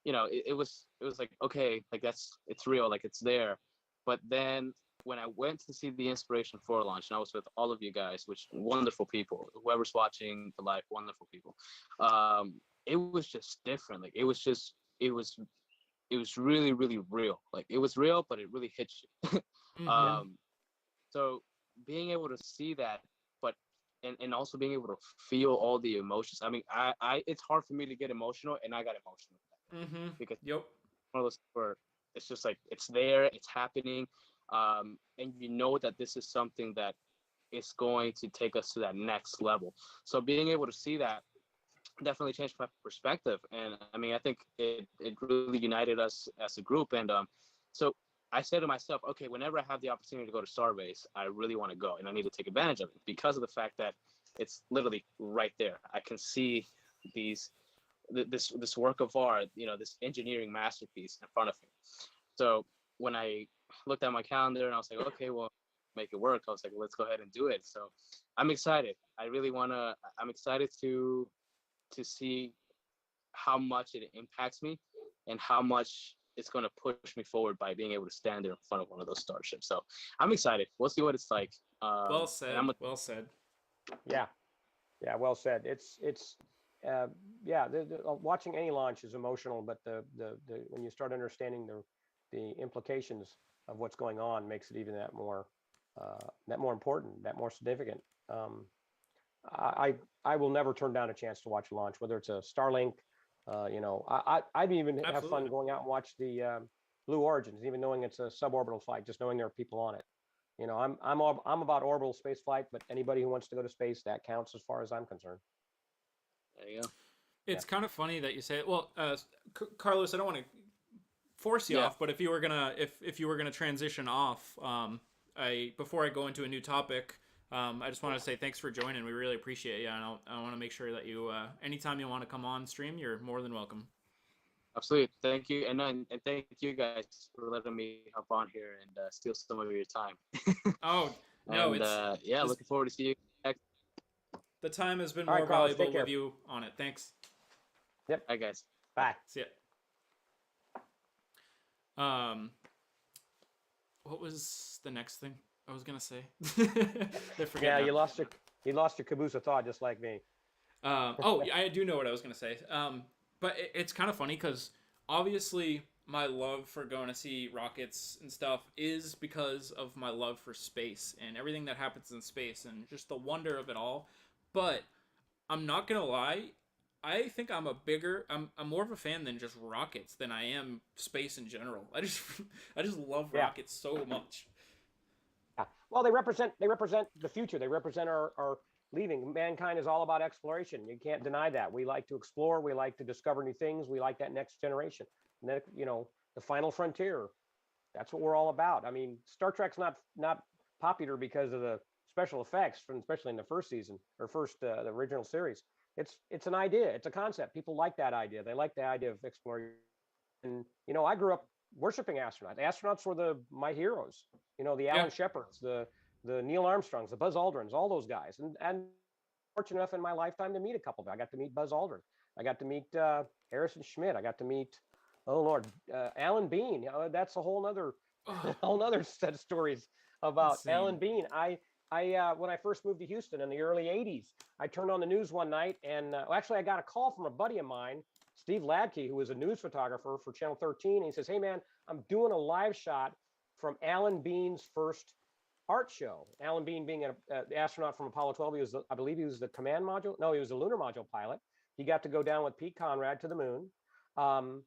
[SPEAKER 6] it was like, okay, like it's real, like it's there. But then when I went to see the Inspiration 4 launch, and I was with all of you guys, which wonderful people, whoever's watching the live, wonderful people. It was just different. Like it was really, really real. Like it was real, but it really hit you.
[SPEAKER 1] Mm-hmm.
[SPEAKER 6] um, so being able to see that, but and also being able to feel all the emotions. I mean, I it's hard for me to get emotional, and I got emotional
[SPEAKER 1] Mm-hmm.
[SPEAKER 6] because
[SPEAKER 1] Yep.
[SPEAKER 6] one of those where it's just like it's there, it's happening, and you know that this is something that is going to take us to that next level. So being able to see that definitely changed my perspective, and I mean, I think it really united us as a group, and so I said to myself, okay, whenever I have the opportunity to go to Starbase, I really want to go, and I need to take advantage of it because of the fact that it's literally right there. I can see these this work of art, this engineering masterpiece in front of me. So when I looked at my calendar and I was like, okay, well, make it work. I was like, let's go ahead and do it. So I'm excited. I really wanna. I'm excited to see how much it impacts me and how much it's going to push me forward by being able to stand there in front of one of those starships. So I'm excited. We'll see what it's like.
[SPEAKER 1] Well
[SPEAKER 6] And
[SPEAKER 1] said. Well said.
[SPEAKER 3] Yeah, yeah, well said. It's uh, yeah, watching any launch is emotional, but the when you start understanding the implications of what's going on makes it even that more important, that more significant. Um, I will never turn down a chance to watch a launch, whether it's a Starlink. I'd even have fun
[SPEAKER 1] Absolutely.
[SPEAKER 3] going out and watch the Blue Origins, even knowing it's a suborbital flight, just knowing there are people on it. I'm about orbital space flight, but anybody who wants to go to space, that counts as far as I'm concerned.
[SPEAKER 6] there you go.
[SPEAKER 3] Yeah.
[SPEAKER 1] It's kind of funny that you say it. Well, Carlos, I don't want to force you
[SPEAKER 6] Yeah,
[SPEAKER 1] off, but if you were gonna transition off, I before I go into a new topic, I just want to say thanks for joining. We really appreciate you, and I want to make sure that you, anytime you want to come on stream, you're more than welcome.
[SPEAKER 6] absolutely. Thank you. And thank you guys for letting me hop on here and steal some of your time.
[SPEAKER 1] Oh no,
[SPEAKER 6] And
[SPEAKER 1] it's
[SPEAKER 6] yeah,
[SPEAKER 1] this.
[SPEAKER 6] looking forward to see you next.
[SPEAKER 1] The time has been
[SPEAKER 3] All
[SPEAKER 1] more
[SPEAKER 3] right, Carlos, take
[SPEAKER 1] valuable with
[SPEAKER 3] care.
[SPEAKER 1] you on it. Thanks.
[SPEAKER 3] Yep.
[SPEAKER 6] Bye, guys.
[SPEAKER 3] Bye.
[SPEAKER 1] See ya. What was the next thing I was gonna say? I forget
[SPEAKER 3] Yeah,
[SPEAKER 1] now.
[SPEAKER 3] you lost your caboose of thought just like me.
[SPEAKER 1] Oh, I do know what I was gonna say. But it's kind of funny because obviously my love for going to see rockets and stuff is because of my love for space and everything that happens in space and just the wonder of it all. But I'm not gonna lie, I think I'm more of a fan than just rockets than I am space in general. I just love
[SPEAKER 3] Yeah.
[SPEAKER 1] rockets so much.
[SPEAKER 3] Yeah. Well, they represent the future. They represent our leaving. Mankind is all about exploration. You can't deny that. We like to explore. We like to discover new things. We like that next generation. And then, the final frontier. That's what we're all about. I mean, Star Trek's not popular because of the special effects, from especially in the first season or the original series. It's an idea. It's a concept. People like that idea. They like the idea of exploring. And I grew up worshiping astronauts. Astronauts were my heroes. The
[SPEAKER 1] Yeah.
[SPEAKER 3] Alan Shepards, the Neil Armstrongs, the Buzz Aldrins, all those guys. And fortunate enough in my lifetime to meet a couple of them. I got to meet Buzz Aldrin. I got to meet Harrison Schmitt. I got to meet, oh Lord, Alan Bean. That's a whole nother
[SPEAKER 1] Oh,
[SPEAKER 3] whole nother set of stories about
[SPEAKER 1] insane.
[SPEAKER 3] Alan Bean. When I first moved to Houston in the early '80s, I turned on the news one night, and actually I got a call from a buddy of mine, Steve Ladke, who was a news photographer for Channel 13. And he says, "Hey man, I'm doing a live shot from Alan Bean's first art show." Alan Bean being an astronaut from Apollo 12, I believe he was the command module. No, he was a lunar module pilot. He got to go down with Pete Conrad to the moon. Um,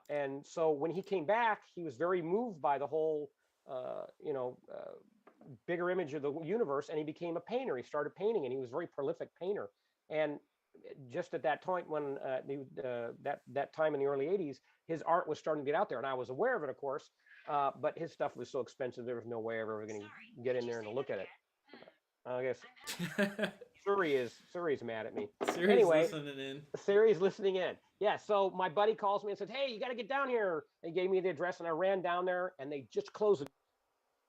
[SPEAKER 3] and so when he came back, he was very moved by the whole, bigger image of the universe, and he became a painter. He started painting, and he was a very prolific painter. And just at that point, when that time in the early '80s, his art was starting to get out there, and I was aware of it, of course. But his stuff was so expensive, there was no way ever going to get in there and look at it. I guess Suri's mad at me.
[SPEAKER 1] Siri's
[SPEAKER 3] Anyway,
[SPEAKER 1] listening in.
[SPEAKER 3] Siri's listening in. Yeah, so my buddy calls me and said, "Hey, you got to get down here." They gave me the address, and I ran down there, and they just closed it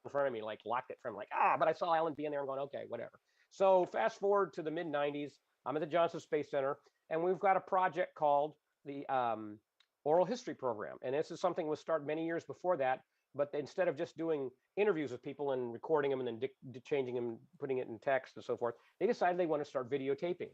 [SPEAKER 3] in front of me, like locked it from, like, but I saw Alan being there and going, okay, whatever. So fast forward to the mid 90s, I'm at the Johnson Space Center, and we've got a project called the Oral History Program. And this is something was started many years before that. But instead of just doing interviews with people and recording them and then changing them, putting it in text and so forth, they decided they want to start videotaping.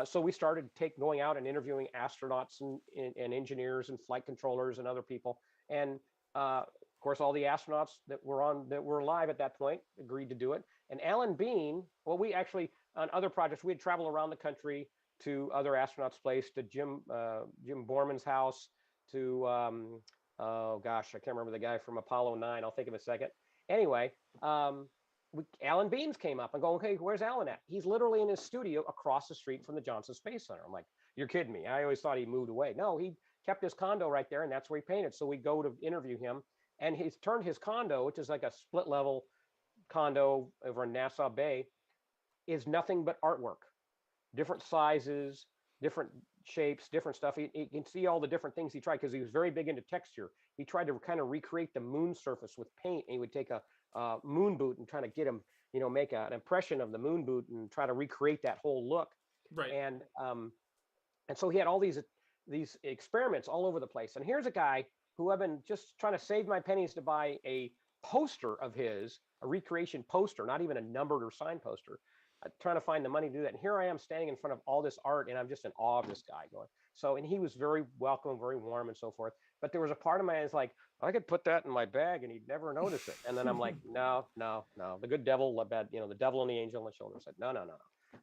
[SPEAKER 3] So we started going out and interviewing astronauts and engineers and flight controllers and other people. And of course, all the astronauts that were alive at that point agreed to do it. And Alan Bean, well, we actually on other projects we'd travel around the country to other astronauts' place, to Jim Borman's house, to oh gosh, I can't remember the guy from Apollo 9. I'll think of a second. Anyway, Alan Beans came up and go, okay, where's Alan at? He's literally in his studio across the street from the Johnson Space Center. I'm like, you're kidding me. I always thought he moved away. No, he kept his condo right there, and that's where he painted. So we go to interview him, and he's turned his condo, which is like a split level condo over in Nassau Bay, is nothing but artwork, different sizes, different shapes, different stuff. You can see all the different things he tried because he was very big into texture. He tried to kind of recreate the moon surface with paint. And he would take a moon boot and try to get him, make an impression of the moon boot and try to recreate that whole look.
[SPEAKER 1] Right.
[SPEAKER 3] And so he had all these experiments all over the place. And here's a guy who I've been just trying to save my pennies to buy a poster of his, a recreation poster, not even a numbered or signed poster. Trying to find the money to do that. And here I am standing in front of all this art, and I'm just in awe of this guy going. So, and he was very welcome, very warm, and so forth. But there was a part of me that's like, I could put that in my bag, and he'd never notice it. And then I'm like, no. The good devil, the devil and the angel on the shoulder said, no.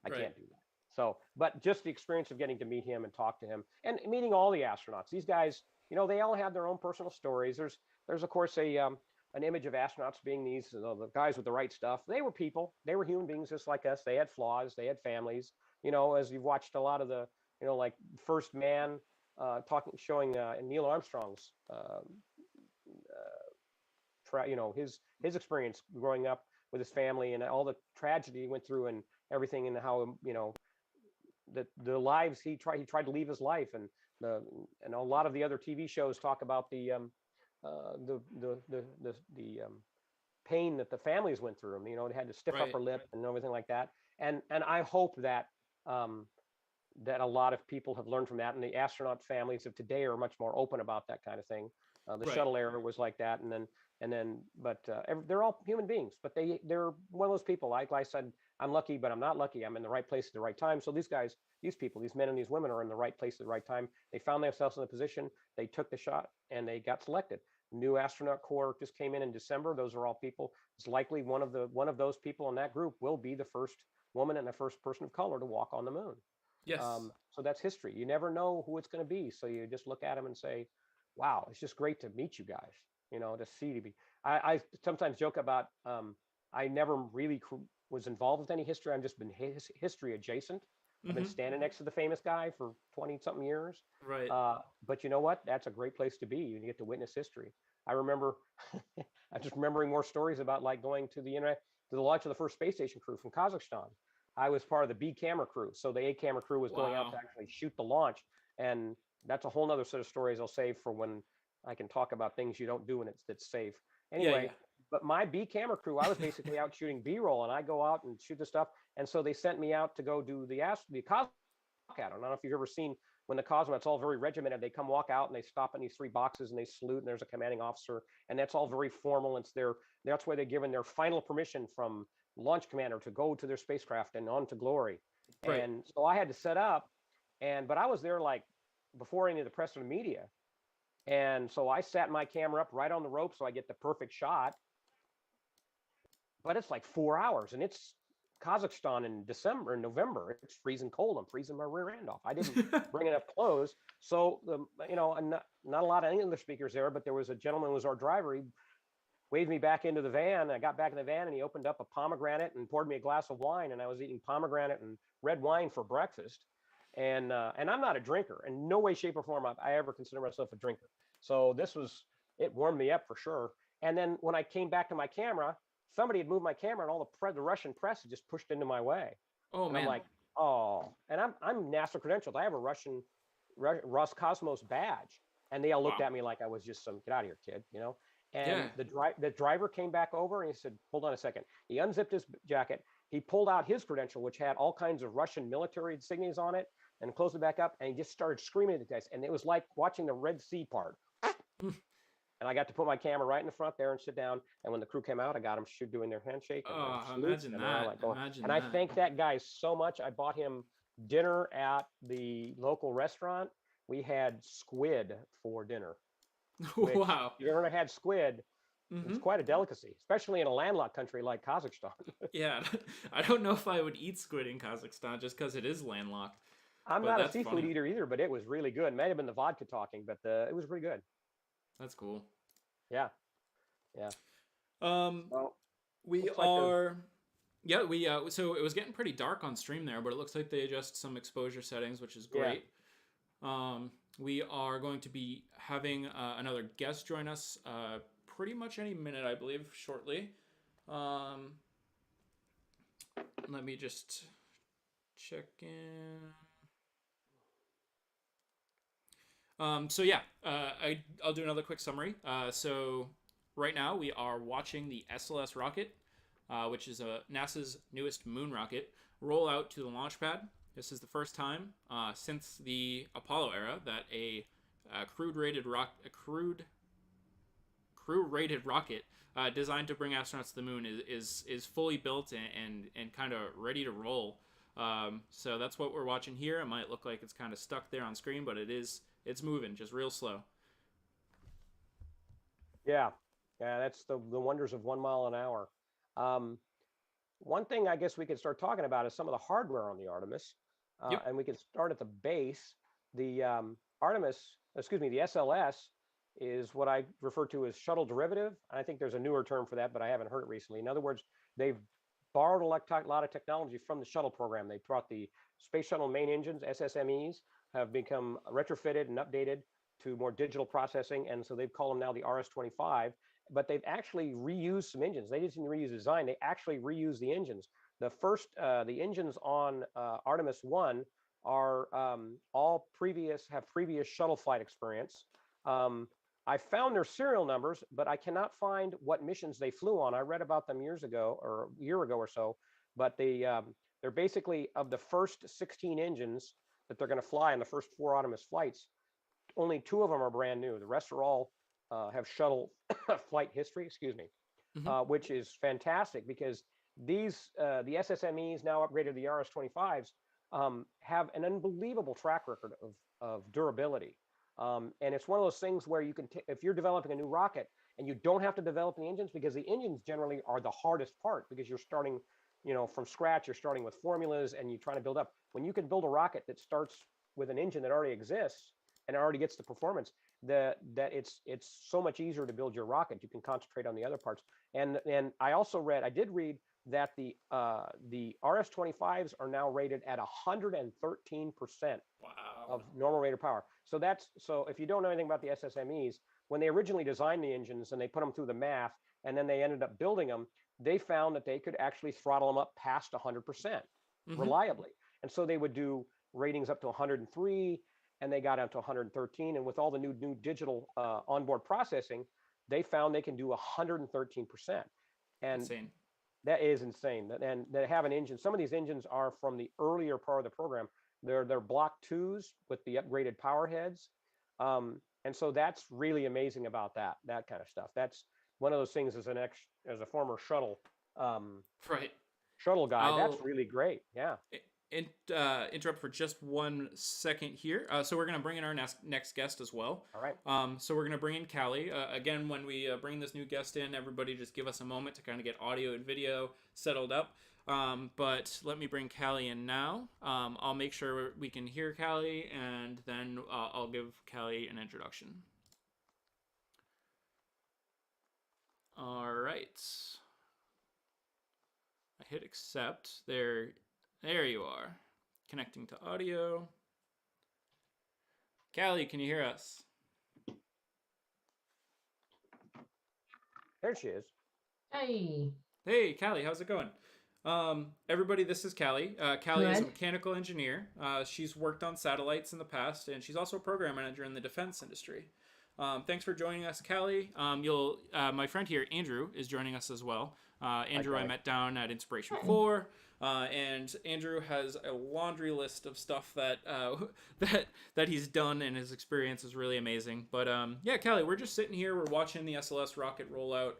[SPEAKER 3] I can't do that. So, but just the experience of getting to meet him and talk to him, and meeting all the astronauts. These guys, they all have their own personal stories. There's of course an image of astronauts being these the guys with the right stuff. They were people. They were human beings just like us. They had flaws. They had families. As you've watched a lot of the, like First Man showing Neil Armstrong's, his experience growing up with his family and all the tragedy he went through and everything, and how the lives he tried to leave his life, and a lot of the other TV shows talk about the pain that the families went through. They had to stiff upper lip and everything like that. And I hope that that a lot of people have learned from that, and the astronaut families of today are much more open about that kind of thing. The shuttle era was like that, but they're all human beings. But they're one of those people. Like I said, I'm lucky, but I'm not lucky. I'm in the right place at the right time. So these people, these men and these women are in the right place at the right time. They found themselves in a position. They took the shot and they got selected. New astronaut corps just came in December. Those are all people. It's likely one of those people in that group will be the first woman and the first person of color to walk on the moon.
[SPEAKER 1] Yes.
[SPEAKER 3] So that's history. You never know who it's going to be. So you just look at them and say, wow, it's just great to meet you guys, I sometimes joke about, I never really was involved with any history. I've just been history adjacent. I've been standing next to the famous guy for 20 something years.
[SPEAKER 1] Right.
[SPEAKER 3] But you know what? That's a great place to be. You get to witness history. I remember, I'm just remembering more stories about like going to the launch of the first space station crew from Kazakhstan. I was part of the B camera crew. So the A camera crew was going out to actually shoot the launch. And that's a whole nother set of stories I'll save for when I can talk about things you don't do and it's safe. Anyway, but my B camera crew, I was basically out shooting B-roll, and I go out and shoot the stuff. And so they sent me out to go do the cosmonaut. I don't know if you've ever seen when the cosmonauts all very regimented. They come walk out and they stop in these 3 boxes and they salute, and there's a commanding officer, and that's all very formal. That's where they're given their final permission from launch commander to go to their spacecraft and on to glory. Right. And so I had to set up, but I was there like before any of the press and the media. And so I sat my camera up right on the rope so I get the perfect shot. But it's like 4 hours, and it's Kazakhstan in November. It's freezing cold. I'm freezing my rear end off. I didn't bring enough clothes. So, not a lot of English speakers there, but there was a gentleman who was our driver. He waved me back into the van. I got back in the van, and he opened up a pomegranate and poured me a glass of wine. And I was eating pomegranate and red wine for breakfast. And I'm not a drinker. In no way, shape, or form I ever consider myself a drinker. So it warmed me up for sure. And then when I came back to my camera, somebody had moved my camera, and all the Russian press had just pushed into my way.
[SPEAKER 1] Oh,
[SPEAKER 3] and
[SPEAKER 1] man.
[SPEAKER 3] I'm like, oh. And I'm NASA credentialed. I have a Russian Roscosmos badge. And they all looked at me like I was just some, get out of here, kid, And the driver came back over, and he said, hold on a second. He unzipped his jacket, he pulled out his credential, which had all kinds of Russian military insignias on it, and closed it back up, and he just started screaming at the guys. And it was like watching the Red Sea part. And I got to put my camera right in the front there and sit down. And when the crew came out, I got them doing their handshake and their salute,
[SPEAKER 1] Imagine
[SPEAKER 3] and they're all
[SPEAKER 1] that.
[SPEAKER 3] like going.
[SPEAKER 1] Imagine
[SPEAKER 3] And I
[SPEAKER 1] that.
[SPEAKER 3] thank that guy so much. I bought him dinner at the local restaurant. We had squid for dinner. Which,
[SPEAKER 1] Wow.
[SPEAKER 3] if you've ever had squid, it's quite a delicacy, especially in a landlocked country like Kazakhstan.
[SPEAKER 1] Yeah, I don't know if I would eat squid in Kazakhstan just because it is landlocked.
[SPEAKER 3] I'm
[SPEAKER 1] But
[SPEAKER 3] not a
[SPEAKER 1] that's
[SPEAKER 3] seafood
[SPEAKER 1] funny.
[SPEAKER 3] eater either, but it was really good. It may have been the vodka talking, but it was pretty good.
[SPEAKER 1] That's cool.
[SPEAKER 3] Yeah, yeah. Well,
[SPEAKER 1] We
[SPEAKER 3] looks like
[SPEAKER 1] are, yeah, we so it was getting pretty dark on stream there, but it looks like they adjust some exposure settings, which is great. We are going to be having another guest join us pretty much any minute, I believe, shortly. Let me just check in. So yeah, I'll do another quick summary. So right now we are watching the SLS rocket, which is NASA's newest moon rocket, roll out to the launch pad. This is the first time since the Apollo era that a crew-rated rocket designed to bring astronauts to the moon is fully built and kind of ready to roll. So that's what we're watching here. It might look like it's kind of stuck there on screen, but it's moving just real slow.
[SPEAKER 3] Yeah, that's the wonders of 1 mile an hour. One thing I guess we could start talking about is some of the hardware on the Artemis,
[SPEAKER 1] Yep.
[SPEAKER 3] and we could start at the base. The the SLS is what I refer to as shuttle derivative. I think there's a newer term for that, but I haven't heard it recently. In other words, they've borrowed a lot of technology from the shuttle program. They brought the Space Shuttle main engines, SSMEs, have become retrofitted and updated to more digital processing, and so they've called them now the RS-25. But they've actually reused some engines. They didn't reuse the design; they actually reused the engines. The engines on Artemis 1 are have previous shuttle flight experience. I found their serial numbers, but I cannot find what missions they flew on. I read about them years ago or a year ago or so, but they're basically, of the first 16 engines that they're going to fly in the first 4 Artemis flights, only 2 of them are brand new. The rest are all have shuttle flight history, which is fantastic because the SSMEs, now upgraded to the RS-25s, have an unbelievable track record of durability. And it's one of those things where you can, if you're developing a new rocket and you don't have to develop the engines, because the engines generally are the hardest part, because you're starting, from scratch, you're starting with formulas and you're trying to build up. When you can build a rocket that starts with an engine that already exists and already gets the performance, that it's so much easier to build your rocket. You can concentrate on the other parts. And I did read that the RS-25s are now rated at 113% of normal rated power. So if you don't know anything about the SSMEs, when they originally designed the engines and they put them through the math, and then they ended up building them, they found that they could actually throttle them up past 100% reliably. And so they would do ratings up to 103, and they got up to 113. And with all the new digital onboard processing, they found they can do 113%. And
[SPEAKER 1] Insane.
[SPEAKER 3] that is insane. And they have an engine. Some of these engines are from the earlier part of the program. They're Block 2s with the upgraded power heads. And so that's really amazing about that kind of stuff. That's one of those things as a former shuttle
[SPEAKER 1] Right.
[SPEAKER 3] shuttle guy. That's really great. Yeah.
[SPEAKER 1] Interrupt for just 1 second here. So we're going to bring in our next guest as well.
[SPEAKER 3] All right.
[SPEAKER 1] So we're going to bring in Callie. Again, when we bring this new guest in, everybody just give us a moment to kind of get audio and video settled up. But let me bring Callie in now. I'll make sure we can hear Callie, and then I'll give Callie an introduction. All right. I hit accept. There you are. Connecting to audio. Callie, can you hear us?
[SPEAKER 3] There she is.
[SPEAKER 7] Hey.
[SPEAKER 1] Hey, Callie, how's it going? Everybody, this is Callie. Callie is a
[SPEAKER 7] Good.
[SPEAKER 1] mechanical engineer. She's worked on satellites in the past, and she's also a program manager in the defense industry. Thanks for joining us, Callie. My friend here, Andrew, is joining us as well. Andrew, I
[SPEAKER 3] Okay.
[SPEAKER 1] met down at Inspiration 4, and Andrew has a laundry list of stuff that that he's done, and his experience is really amazing. But yeah, Callie, we're just sitting here. We're watching the SLS rocket roll out.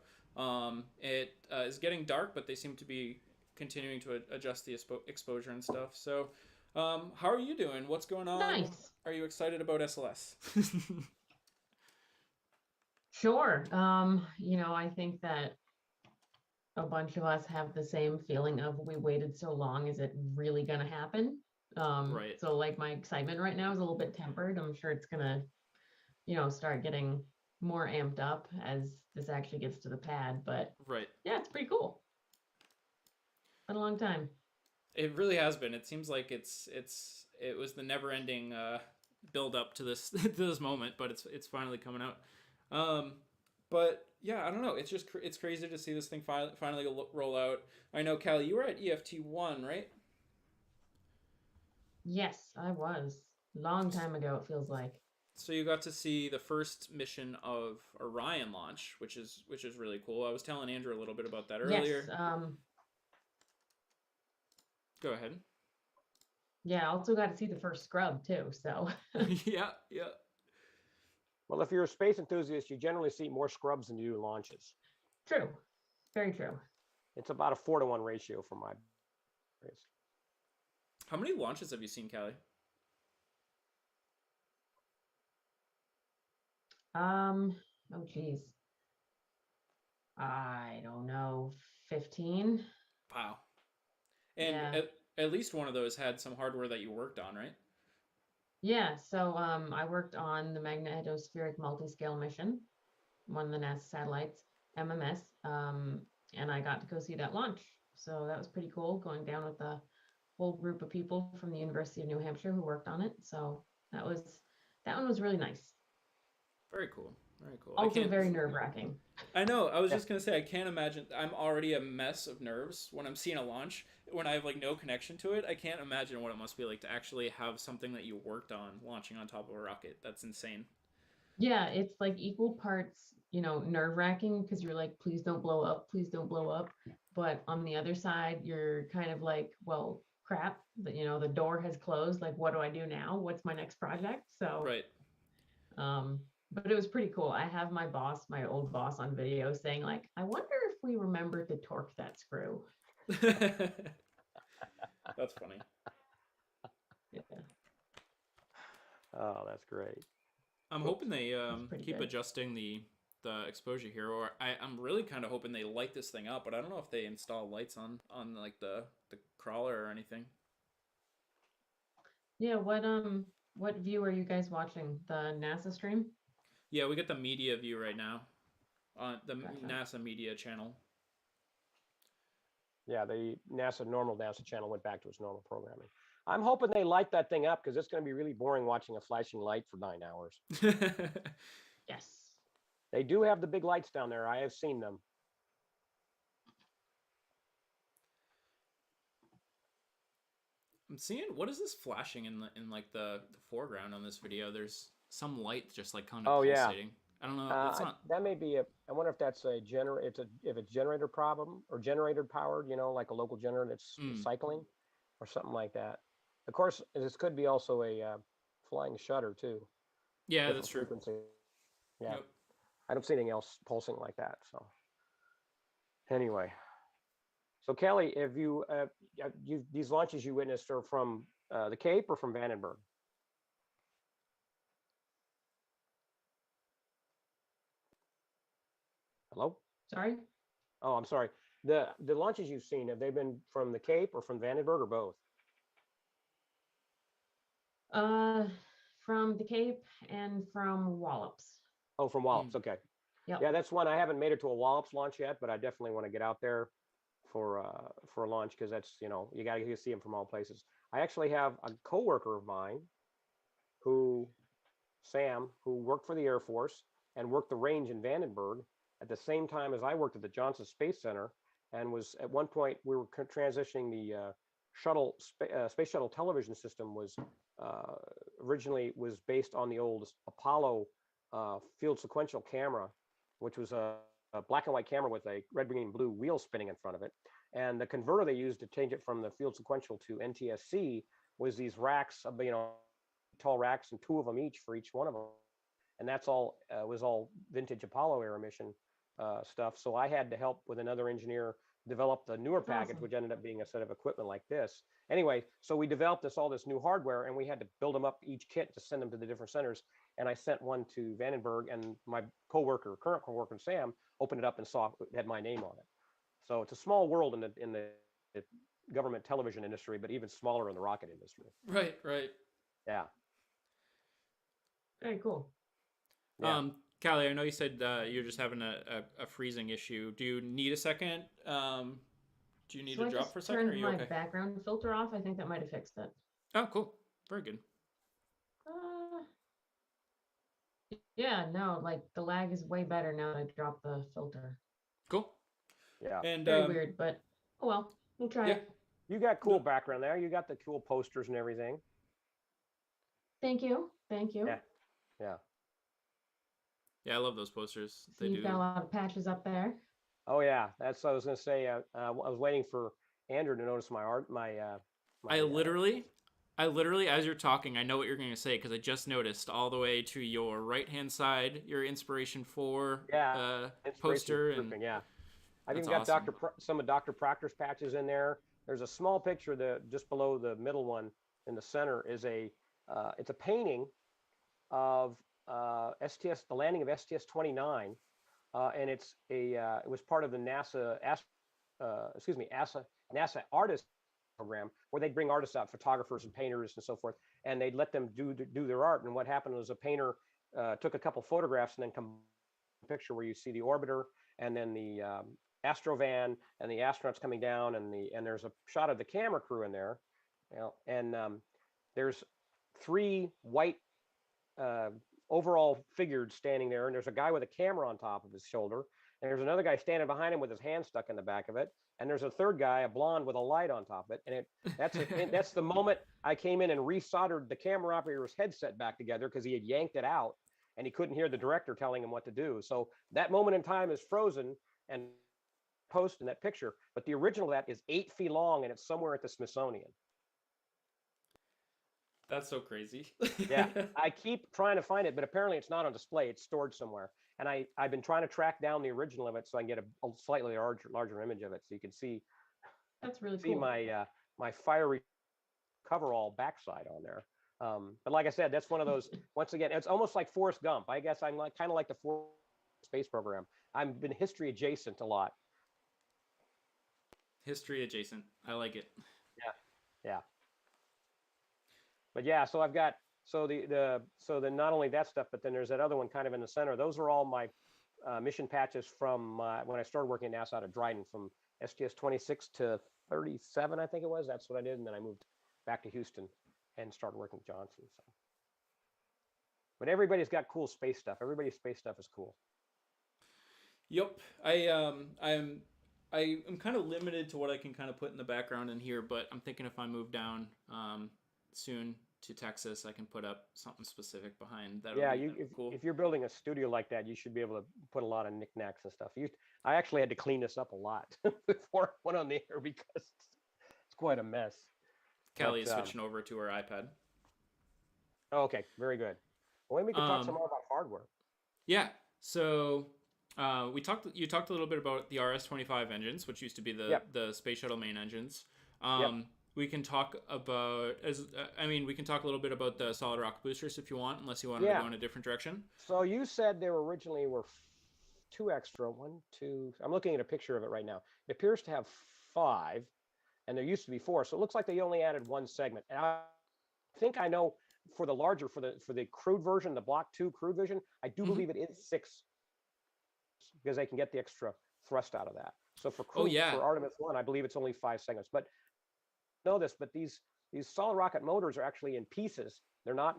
[SPEAKER 1] It is getting dark, but they seem to be continuing to adjust the exposure and stuff. So, how are you doing? What's going on?
[SPEAKER 7] Nice.
[SPEAKER 1] Are you excited about SLS?
[SPEAKER 7] Sure. I think that a bunch of us have the same feeling of we waited so long, is it really gonna happen?
[SPEAKER 1] Right.
[SPEAKER 7] So like my excitement right now is a little bit tempered. I'm sure it's gonna, start getting more amped up as this actually gets to the pad. But
[SPEAKER 1] Right.
[SPEAKER 7] yeah, it's pretty cool. Been a long time.
[SPEAKER 1] It really has been. It seems like it was the never ending build up to this to this moment, but it's finally coming out. Um, but yeah, I don't know. It's just it's crazy to see this thing finally roll out. I know, Callie, you were at EFT1, right?
[SPEAKER 7] Yes, I was. Long time ago, it feels like.
[SPEAKER 1] So you got to see the first mission of Orion launch, which is really cool. I was telling Andrew a little bit about that
[SPEAKER 7] Yes.
[SPEAKER 1] earlier. Go ahead.
[SPEAKER 7] Yeah, I also got to see the first scrub too. So
[SPEAKER 1] Yeah, yeah.
[SPEAKER 3] Well, if you're a space enthusiast, you generally see more scrubs than you do launches.
[SPEAKER 7] true. Very true.
[SPEAKER 3] It's about a 4-to-1 ratio for my race.
[SPEAKER 1] How many launches have you seen, Callie?
[SPEAKER 7] Oh geez. I don't know, 15?
[SPEAKER 1] Wow. And
[SPEAKER 7] Yeah.
[SPEAKER 1] at least one of those had some hardware that you worked on, right?
[SPEAKER 7] Yeah, so I worked on the magnetospheric multi-scale mission, one of the NASA satellites, MMS, and I got to go see that launch. So that was pretty cool, going down with a whole group of people from the University of New Hampshire who worked on it. So that one was really nice.
[SPEAKER 1] Very cool. Very cool.
[SPEAKER 7] Also very nerve-wracking.
[SPEAKER 1] I know. I was
[SPEAKER 3] Yeah.
[SPEAKER 1] just gonna say I can't imagine. I'm already a mess of nerves when I'm seeing a launch. When I have like no connection to it, I can't imagine what it must be like to actually have something that you worked on launching on top of a rocket. That's insane.
[SPEAKER 7] Yeah, it's like equal parts, nerve-wracking because you're like, please don't blow up, please don't blow up. But on the other side, you're kind of like, well, crap, the door has closed. Like, what do I do now? What's my next project? So,
[SPEAKER 1] Right.
[SPEAKER 7] but it was pretty cool. I have my old boss on video saying like, I wonder if we remember to torque that screw.
[SPEAKER 1] That's funny.
[SPEAKER 7] Yeah,
[SPEAKER 3] Oh, that's great.
[SPEAKER 1] I'm hoping they
[SPEAKER 7] pretty
[SPEAKER 1] keep
[SPEAKER 7] good.
[SPEAKER 1] adjusting the exposure here, or I'm really kind of hoping they light this thing up, but I don't know if they install lights on like the crawler or anything.
[SPEAKER 7] Yeah, what view are you guys watching? The NASA stream?
[SPEAKER 1] Yeah, we get the media view right now on the
[SPEAKER 7] Gotcha.
[SPEAKER 1] NASA media channel.
[SPEAKER 3] Yeah, the normal NASA channel went back to its normal programming. I'm hoping they light that thing up because it's going to be really boring watching a flashing light for 9 hours.
[SPEAKER 7] Yes.
[SPEAKER 3] They do have the big lights down there. I have seen them.
[SPEAKER 1] I'm seeing what is this flashing in like the foreground on this video? There's some light just like kind of
[SPEAKER 3] Oh, yeah.
[SPEAKER 1] pulsating. I don't know. It's not.
[SPEAKER 3] That may be I wonder if that's a if it's generator problem or generator powered, like a local generator that's cycling or something like that. Of course, this could be also a flying shutter too.
[SPEAKER 1] Yeah,
[SPEAKER 3] Different
[SPEAKER 1] that's true.
[SPEAKER 3] frequency. Yeah.
[SPEAKER 1] Yep.
[SPEAKER 3] I don't see anything else pulsing like that. So anyway, so Kelly, have these launches you witnessed are from the Cape or from Vandenberg? Hello?
[SPEAKER 7] Sorry?
[SPEAKER 3] Oh, I'm sorry. The launches you've seen, have they been from the Cape or from Vandenberg or both?
[SPEAKER 7] From the Cape and from Wallops.
[SPEAKER 3] Oh, from Wallops. Okay.
[SPEAKER 7] Yep.
[SPEAKER 3] Yeah, that's one. I haven't made it to a Wallops launch yet, but I definitely want to get out there for a launch because that's, you got to see them from all places. I actually have a coworker of mine Sam, who worked for the Air Force and worked the range in Vandenberg at the same time as I worked at the Johnson Space Center, and was at one point we were transitioning the space shuttle television system was originally was based on the old Apollo field sequential camera, which was a black and white camera with a red, green, blue wheel spinning in front of it. And the converter they used to change it from the field sequential to NTSC was these racks of, tall racks, and 2 of them each for each one of them. And that's all was all vintage Apollo era mission stuff. So I had to help with another engineer develop the newer
[SPEAKER 7] That's
[SPEAKER 3] package,
[SPEAKER 7] awesome.
[SPEAKER 3] which ended up being a set of equipment like this. Anyway, so we developed all this new hardware, and we had to build them up each kit to send them to the different centers. And I sent one to Vandenberg, and my current coworker Sam, opened it up and saw it had my name on it. So it's a small world in the government television industry, but even smaller in the rocket industry.
[SPEAKER 1] Right, right.
[SPEAKER 3] Yeah.
[SPEAKER 7] Very cool.
[SPEAKER 3] Yeah.
[SPEAKER 1] Callie, I know you said you're just having a freezing issue. Do you need a second? Do you need
[SPEAKER 7] So
[SPEAKER 1] to
[SPEAKER 7] I
[SPEAKER 1] drop
[SPEAKER 7] just
[SPEAKER 1] for a second? Or are
[SPEAKER 7] turned
[SPEAKER 1] you
[SPEAKER 7] my
[SPEAKER 1] okay?
[SPEAKER 7] background filter off. I think that might have fixed it.
[SPEAKER 1] Oh, cool. Very good.
[SPEAKER 7] Uh, yeah, no, like the lag is way better now that I dropped the filter.
[SPEAKER 1] Cool.
[SPEAKER 3] Yeah.
[SPEAKER 1] And
[SPEAKER 7] Very weird, but oh well, we'll try
[SPEAKER 1] yeah.
[SPEAKER 7] it.
[SPEAKER 3] You got cool background there. You got the cool posters and everything.
[SPEAKER 7] Thank you. Thank you.
[SPEAKER 3] Yeah. Yeah.
[SPEAKER 1] Yeah, I love those posters.
[SPEAKER 7] So you've got a lot of patches up there.
[SPEAKER 3] Oh yeah, that's what I was gonna say. I was waiting for Andrew to notice my art.
[SPEAKER 1] I literally, as you're talking, I know what you're going to say because I just noticed all the way to your right-hand side, your Inspiration 4 poster. And
[SPEAKER 3] yeah, I've
[SPEAKER 1] that's
[SPEAKER 3] even got
[SPEAKER 1] awesome.
[SPEAKER 3] some of Dr. Proctor's patches in there. There's a small picture just below the middle one in the center is it's a painting of STS, the landing of STS-29, and it was part of the NASA artist program where they'd bring artists out, photographers and painters and so forth, and they'd let them do their art. And what happened was a painter took a couple photographs and then come a picture where you see the orbiter and then the astrovan and the astronauts coming down, and there's a shot of the camera crew in there, and there's 3 white overall figures standing there, and there's a guy with a camera on top of his shoulder, and there's another guy standing behind him with his hand stuck in the back of it, and there's a third guy, a blonde with a light on top of it. And that's the moment I came in and resoldered the camera operator's headset back together because he had yanked it out and he couldn't hear the director telling him what to do. So that moment in time is frozen and post in that picture, but the original of that is 8 feet long and it's somewhere at the Smithsonian.
[SPEAKER 1] That's so crazy.
[SPEAKER 3] Yeah, I keep trying to find it, but apparently it's not on display. It's stored somewhere. And I've been trying to track down the original of it so I can get a slightly larger image of it, so you can see
[SPEAKER 7] That's really cool.
[SPEAKER 3] my fiery coverall backside on there. But like I said, that's one of those. Once again, it's almost like Forrest Gump. I guess I'm kind of like the Forrest space program. I've been history adjacent a lot.
[SPEAKER 1] History adjacent. I like it.
[SPEAKER 3] Yeah. But yeah, so I've got then not only that stuff, but then there's that other one kind of in the center. Those are all my mission patches from when I started working at NASA out of Dryden, from STS 26 to 37, I think it was. That's what I did, and then I moved back to Houston and started working with Johnson. So, but everybody's got cool space stuff. Everybody's space stuff is cool.
[SPEAKER 1] Yep. I'm kind of limited to what I can kind of put in the background in here, but I'm thinking if I move down soon to Texas, I can put up something specific behind that.
[SPEAKER 3] Yeah,
[SPEAKER 1] cool.
[SPEAKER 3] If you're building a studio like that, you should be able to put a lot of knickknacks and stuff. I actually had to clean this up a lot before I went on the air because it's quite a mess.
[SPEAKER 1] Callie is switching over to her iPad.
[SPEAKER 3] Oh, okay, very good. Well, maybe we can talk some more about hardware.
[SPEAKER 1] Yeah. So you talked a little bit about the RS-25 engines, which used to be the space shuttle main engines. We can talk about we can talk a little bit about the solid rocket boosters if you want, unless you want to go in a different direction.
[SPEAKER 3] So you said there originally were 2 extra. 1, 2. I'm looking at a picture of it right now. It appears to have 5, and there used to be 4. So it looks like they only added 1 segment. And I think I know for the larger, for the crude version, the Block 2 crude version, I do believe it is 6 because they can get the extra thrust out of that. So for crude, for Artemis 1, I believe it's only 5 segments. But know this, but these solid rocket motors are actually in pieces. They're not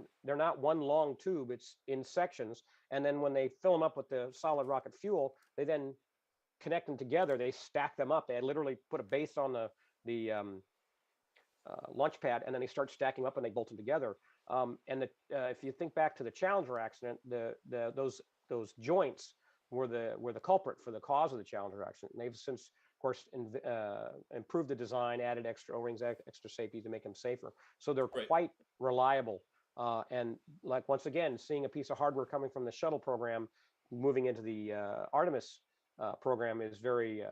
[SPEAKER 3] one long tube. It's in sections, and then when they fill them up with the solid rocket fuel, they then connect them together. They stack them up. They literally put a base on the launch pad, and then they start stacking up and they bolt them together. And if you think back to the Challenger accident, those joints were the culprit for the cause of the Challenger accident. And they've since, of course, improved the design, added extra O-rings, extra safety to make them safer. So they're
[SPEAKER 1] Right.
[SPEAKER 3] quite reliable. And like once again, seeing a piece of hardware coming from the shuttle program moving into the Artemis program is very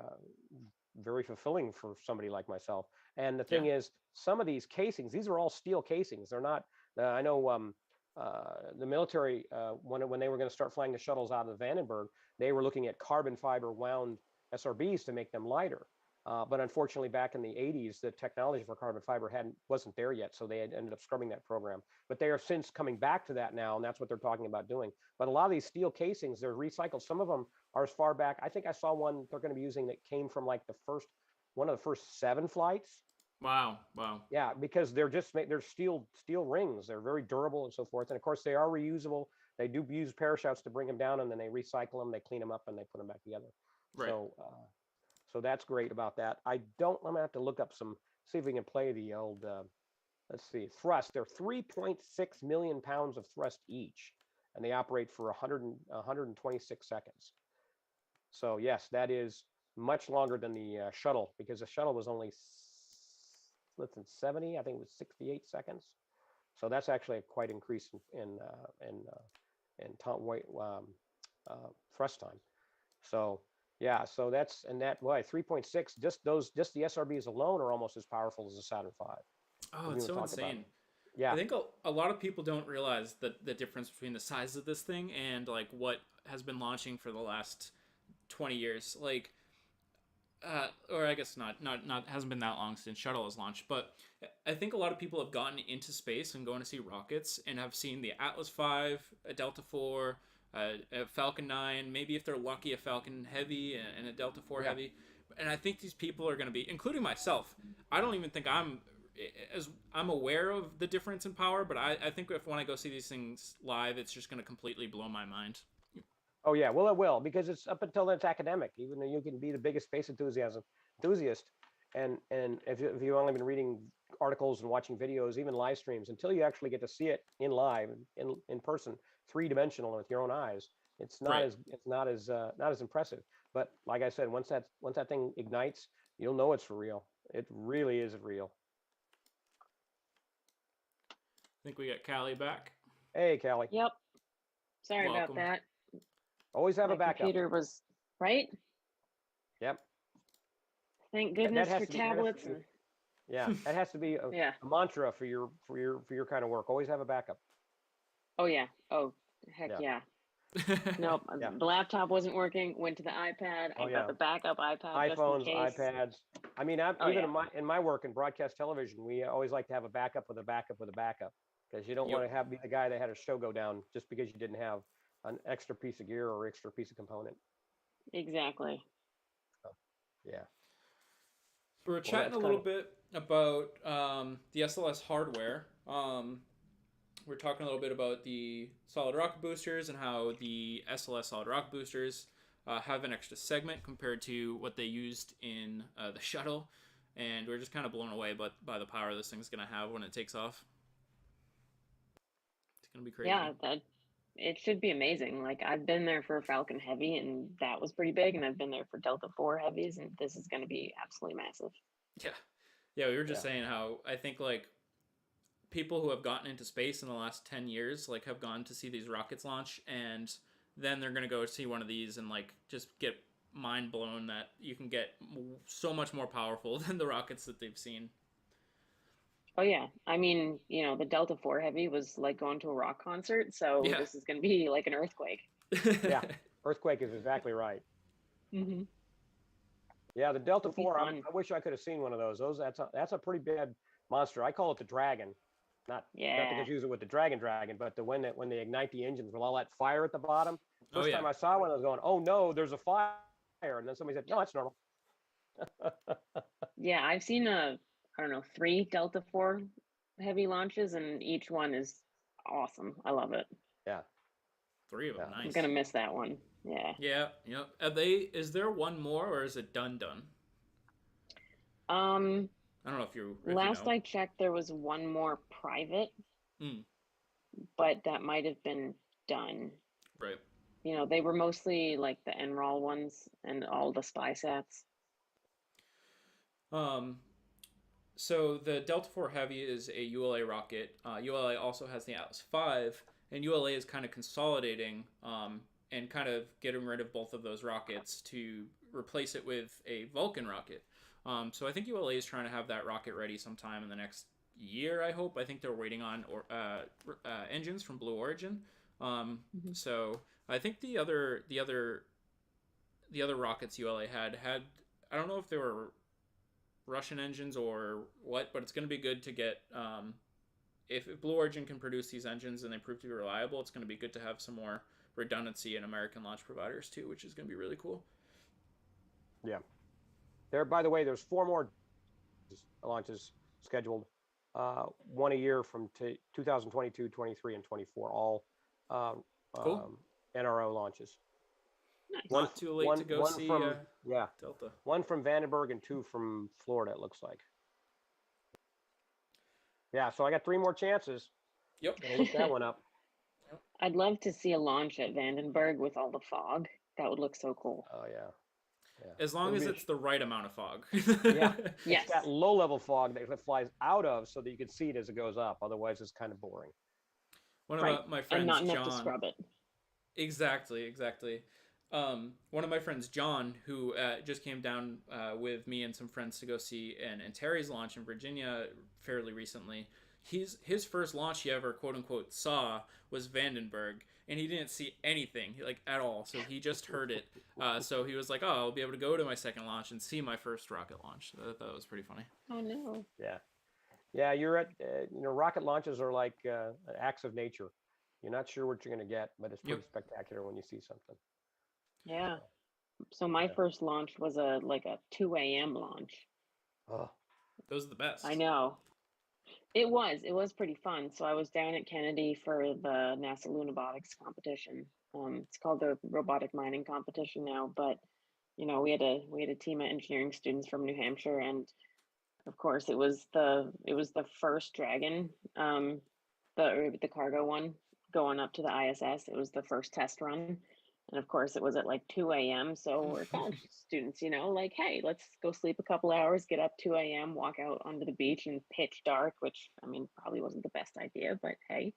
[SPEAKER 3] fulfilling for somebody like myself. And the thing
[SPEAKER 1] Yeah.
[SPEAKER 3] is, some of these casings, these are all steel casings. They're not. I know the military when they were going to start flying the shuttles out of Vandenberg, they were looking at carbon fiber wound SRBs to make them lighter. But unfortunately, back in the 80s, the technology for carbon fiber wasn't there yet, so they had ended up scrubbing that program. But they are since coming back to that now, and that's what they're talking about doing. But a lot of these steel casings, they're recycled. Some of them are as far back. I think I saw one they're going to be using that came from like one of the first 7 flights.
[SPEAKER 1] Wow. Wow.
[SPEAKER 3] Yeah, because they're steel rings. They're very durable and so forth. And of course, they are reusable. They do use parachutes to bring them down, and then they recycle them. They clean them up, and they put them back together.
[SPEAKER 1] Right.
[SPEAKER 3] So that's great about that. I'm gonna have to look up see if we can play the old. Let's see, thrust. They're 3.6 million pounds of thrust each, and they operate for 126 seconds. So yes, that is much longer than the shuttle, because the shuttle was only less than 70. I think it was 68 seconds. So that's actually a quite increase in thrust time. So yeah, so that's and that why 3.6. Just the SRBs alone are almost as powerful as the Saturn V.
[SPEAKER 1] Oh, it's so insane.
[SPEAKER 3] Yeah.
[SPEAKER 1] I think a lot of people don't realize the difference between the size of this thing and like what has been launching for the last 20 years. Like, or I guess not hasn't been that long since shuttle has launched, but I think a lot of people have gotten into space and going to see rockets and have seen the Atlas V, a Delta IV, a Falcon 9, maybe if they're lucky, a Falcon Heavy and a Delta IV Heavy. And I think these people are going to be, including myself. I don't even think I'm aware of the difference in power, but I think when I go see these things live, it's just going to completely blow my mind.
[SPEAKER 3] Oh yeah, well it will, because it's up until then it's academic. Even though you can be the biggest space enthusiast, and if you've only been reading articles and watching videos, even live streams, until you actually get to see it in live, in person, 3-dimensional with your own eyes, it's not as impressive. But like I said, once that thing ignites, you'll know it's for real. It really is real.
[SPEAKER 1] I think we got Callie back.
[SPEAKER 3] Hey, Callie.
[SPEAKER 8] Yep. Sorry
[SPEAKER 1] Welcome.
[SPEAKER 8] about that.
[SPEAKER 3] Always have
[SPEAKER 8] My
[SPEAKER 3] a backup.
[SPEAKER 8] computer was right.
[SPEAKER 3] Yep.
[SPEAKER 8] Thank
[SPEAKER 3] That
[SPEAKER 8] goodness
[SPEAKER 3] has
[SPEAKER 8] for
[SPEAKER 3] to be- that has to
[SPEAKER 8] tablets.
[SPEAKER 3] be- Yeah, that has to be a
[SPEAKER 8] Yeah.
[SPEAKER 3] mantra for your kind of work. Always have a backup.
[SPEAKER 8] Oh yeah. Oh heck
[SPEAKER 3] Yeah.
[SPEAKER 8] yeah. Nope.
[SPEAKER 3] Yeah.
[SPEAKER 8] The laptop wasn't working. Went to the iPad.
[SPEAKER 3] Oh,
[SPEAKER 8] I
[SPEAKER 3] yeah.
[SPEAKER 8] got the backup iPad
[SPEAKER 3] iPhones,
[SPEAKER 8] just in case.
[SPEAKER 3] iPads. I mean,
[SPEAKER 8] Oh,
[SPEAKER 3] even
[SPEAKER 8] yeah.
[SPEAKER 3] in my work in broadcast television, we always like to have a backup with a backup with a backup, because you don't
[SPEAKER 1] Yep.
[SPEAKER 3] want to be the guy that had a show go down just because you didn't have an extra piece of gear or extra piece of component.
[SPEAKER 8] Exactly.
[SPEAKER 3] Yeah.
[SPEAKER 1] We're chatting a little bit about the SLS hardware. We're talking a little bit about the solid rocket boosters and how the SLS solid rocket boosters have an extra segment compared to what they used in the shuttle. And we're just kind of blown away by the power this thing's going to have when it takes off. It's going to be crazy.
[SPEAKER 8] Yeah, it should be amazing. Like I've been there for Falcon Heavy, and that was pretty big, and I've been there for Delta IV Heavies, and this is going to be absolutely massive.
[SPEAKER 1] Yeah. We were just saying how I think like people who have gotten into space in the last 10 years like have gone to see these rockets launch, and then they're going to go see one of these and like just get mind blown that you can get so much more powerful than the rockets that they've seen.
[SPEAKER 8] Oh yeah, I mean, the Delta IV Heavy was like going to a rock concert, so
[SPEAKER 1] Yeah.
[SPEAKER 8] this is going to be like an earthquake.
[SPEAKER 3] Yeah. Earthquake is exactly right.
[SPEAKER 8] Mm-hmm.
[SPEAKER 3] Yeah, the Delta
[SPEAKER 8] It'll be
[SPEAKER 3] IV.
[SPEAKER 8] fun.
[SPEAKER 3] I wish I could have seen one of those. That's a pretty bad monster. I call it the Dragon. Not to
[SPEAKER 8] Yeah.
[SPEAKER 3] confuse it with the Dragon, but when they ignite the engines with all that fire at the bottom. First
[SPEAKER 1] yeah.
[SPEAKER 3] time I saw one, I was going, "Oh no, there's a fire!" And then somebody said, "No, that's normal."
[SPEAKER 8] Yeah, I've seen I don't know, 3 Delta IV Heavy launches, and each one is awesome. I love it.
[SPEAKER 3] Yeah.
[SPEAKER 1] 3 of them,
[SPEAKER 3] Yeah.
[SPEAKER 1] nice.
[SPEAKER 8] I'm gonna miss that one. Yeah.
[SPEAKER 1] Yeah. Is there one more, or is it done?
[SPEAKER 8] Um,
[SPEAKER 1] I don't know if you.
[SPEAKER 8] last I checked, there was one more private.
[SPEAKER 1] Mm.
[SPEAKER 8] but that might have been done.
[SPEAKER 1] Right.
[SPEAKER 8] You know, they were mostly like the NROL ones and all the spy sats.
[SPEAKER 1] Um, so the Delta IV Heavy is a ULA rocket. ULA also has the Atlas V, and ULA is kind of consolidating and kind of getting rid of both of those rockets to replace it with a Vulcan rocket. So I think ULA is trying to have that rocket ready sometime in the next year. I hope. I think they're waiting on engines from Blue Origin. So I think the other rockets ULA had I don't know if they were Russian engines or what, but it's going to be good to get. If Blue Origin can produce these engines and they prove to be reliable, it's going to be good to have some more redundancy in American launch providers too, which is going to be really cool.
[SPEAKER 3] Yeah. There, by the way, there's 4 more launches scheduled, one a year from 2022, 23, and 24, all
[SPEAKER 1] Cool.
[SPEAKER 3] NRO launches.
[SPEAKER 8] Nice.
[SPEAKER 1] Not too late to go see
[SPEAKER 3] from
[SPEAKER 1] Delta.
[SPEAKER 3] 1 from Vandenberg and 2 from Florida, it looks like. Yeah, so I got 3 more chances.
[SPEAKER 1] Yep.
[SPEAKER 3] Gonna look that one up.
[SPEAKER 8] I'd love to see a launch at Vandenberg with all the fog. That would look so cool.
[SPEAKER 3] Oh yeah.
[SPEAKER 1] As long as it's the right amount of fog.
[SPEAKER 3] Yeah.
[SPEAKER 8] Yes.
[SPEAKER 3] It's that low level fog that it flies out of so that you can see it as it goes up. Otherwise, it's kind of boring.
[SPEAKER 1] One of
[SPEAKER 8] Right.
[SPEAKER 1] my friends,
[SPEAKER 8] And not enough
[SPEAKER 1] John.
[SPEAKER 8] to scrub it.
[SPEAKER 1] Exactly. One of my friends, John, who just came down with me and some friends to go see an Antares launch in Virginia fairly recently. His first launch he ever quote unquote saw was Vandenberg, and he didn't see anything like at all. So he just heard it. So he was like, "Oh, I'll be able to go to my second launch and see my first rocket launch." I thought that was pretty funny.
[SPEAKER 8] Oh no.
[SPEAKER 3] Yeah. You're at rocket launches are like acts of nature. You're not sure what you're going to get, but it's pretty spectacular when you see something.
[SPEAKER 8] Yeah. So my first launch was a 2 a.m. launch.
[SPEAKER 3] Oh,
[SPEAKER 1] Those are the best.
[SPEAKER 8] I know. It was pretty fun. So I was down at Kennedy for the NASA Lunabotics competition. It's called the Robotic Mining Competition now, but we had a team of engineering students from New Hampshire, and of course it was the first Dragon, the cargo one going up to the ISS. It was the first test run. And of course, it was at like 2 a.m. So we're college students, like, hey, let's go sleep a couple hours, get up 2 a.m., walk out onto the beach in pitch dark, which I mean, probably wasn't the best idea, but hey.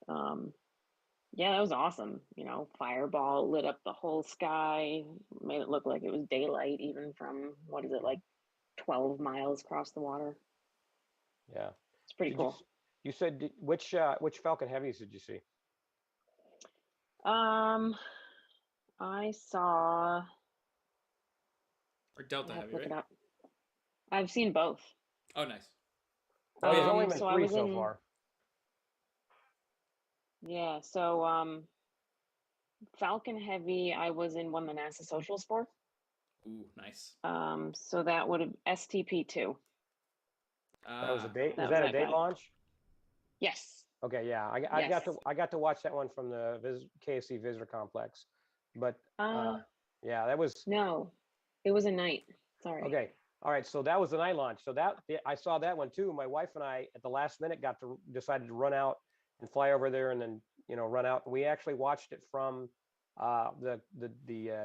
[SPEAKER 8] Yeah, that was awesome. Fireball lit up the whole sky, made it look like it was daylight, even from, what is it, like 12 miles across the water.
[SPEAKER 3] yeah.
[SPEAKER 8] It's pretty cool.
[SPEAKER 3] You said which Falcon Heavies did you see?
[SPEAKER 8] I saw.
[SPEAKER 1] Or Delta Heavy,
[SPEAKER 8] Look
[SPEAKER 1] right?
[SPEAKER 8] it up. I've seen both.
[SPEAKER 1] Oh, nice.
[SPEAKER 3] There's only been
[SPEAKER 8] so I
[SPEAKER 3] 3
[SPEAKER 8] was
[SPEAKER 3] so
[SPEAKER 8] in.
[SPEAKER 3] far.
[SPEAKER 8] Yeah, so Falcon Heavy, I was in one the NASA Socials for.
[SPEAKER 1] Ooh, nice.
[SPEAKER 8] So that would have STP-2.
[SPEAKER 3] That was a date.
[SPEAKER 8] that
[SPEAKER 3] Was
[SPEAKER 8] was
[SPEAKER 3] that a
[SPEAKER 8] that
[SPEAKER 3] date
[SPEAKER 8] guy.
[SPEAKER 3] launch?
[SPEAKER 8] Yes.
[SPEAKER 3] Okay, yeah. I got to watch that one from the KFC Visitor Complex, but yeah, that was
[SPEAKER 8] No, it was a night. Sorry.
[SPEAKER 3] okay. All right, so that was the night launch. So I saw that one too. My wife and I, at the last minute, decided to run out and fly over there, and then run out. We actually watched it from the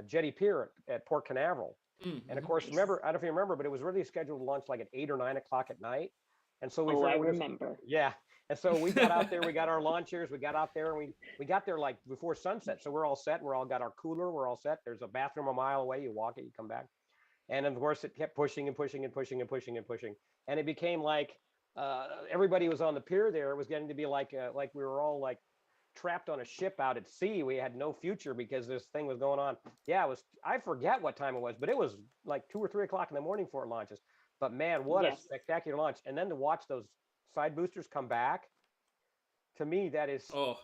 [SPEAKER 3] jetty pier at Port Canaveral. And of course,
[SPEAKER 8] Nice.
[SPEAKER 3] remember, I don't know if you remember, but it was really scheduled to launch like at 8 or 9 o'clock at night. And so we
[SPEAKER 8] I
[SPEAKER 3] figured
[SPEAKER 8] remember.
[SPEAKER 3] yeah. And so we got out there, we got our launch chairs, we got out there, and we got there like before sunset. So we're all set. We're all got our cooler. We're all set. There's a bathroom a mile away. You walk it, you come back. And of course, it kept pushing and pushing and pushing and pushing and pushing. And it became like everybody was on the pier there. It was getting to be like we were all like trapped on a ship out at sea. We had no future because this thing was going on. Yeah, it was. I forget what time it was, but it was like 2 or 3 o'clock in the morning before it launches. But man, what a spectacular launch! And then to watch those side boosters come back, to me, that is a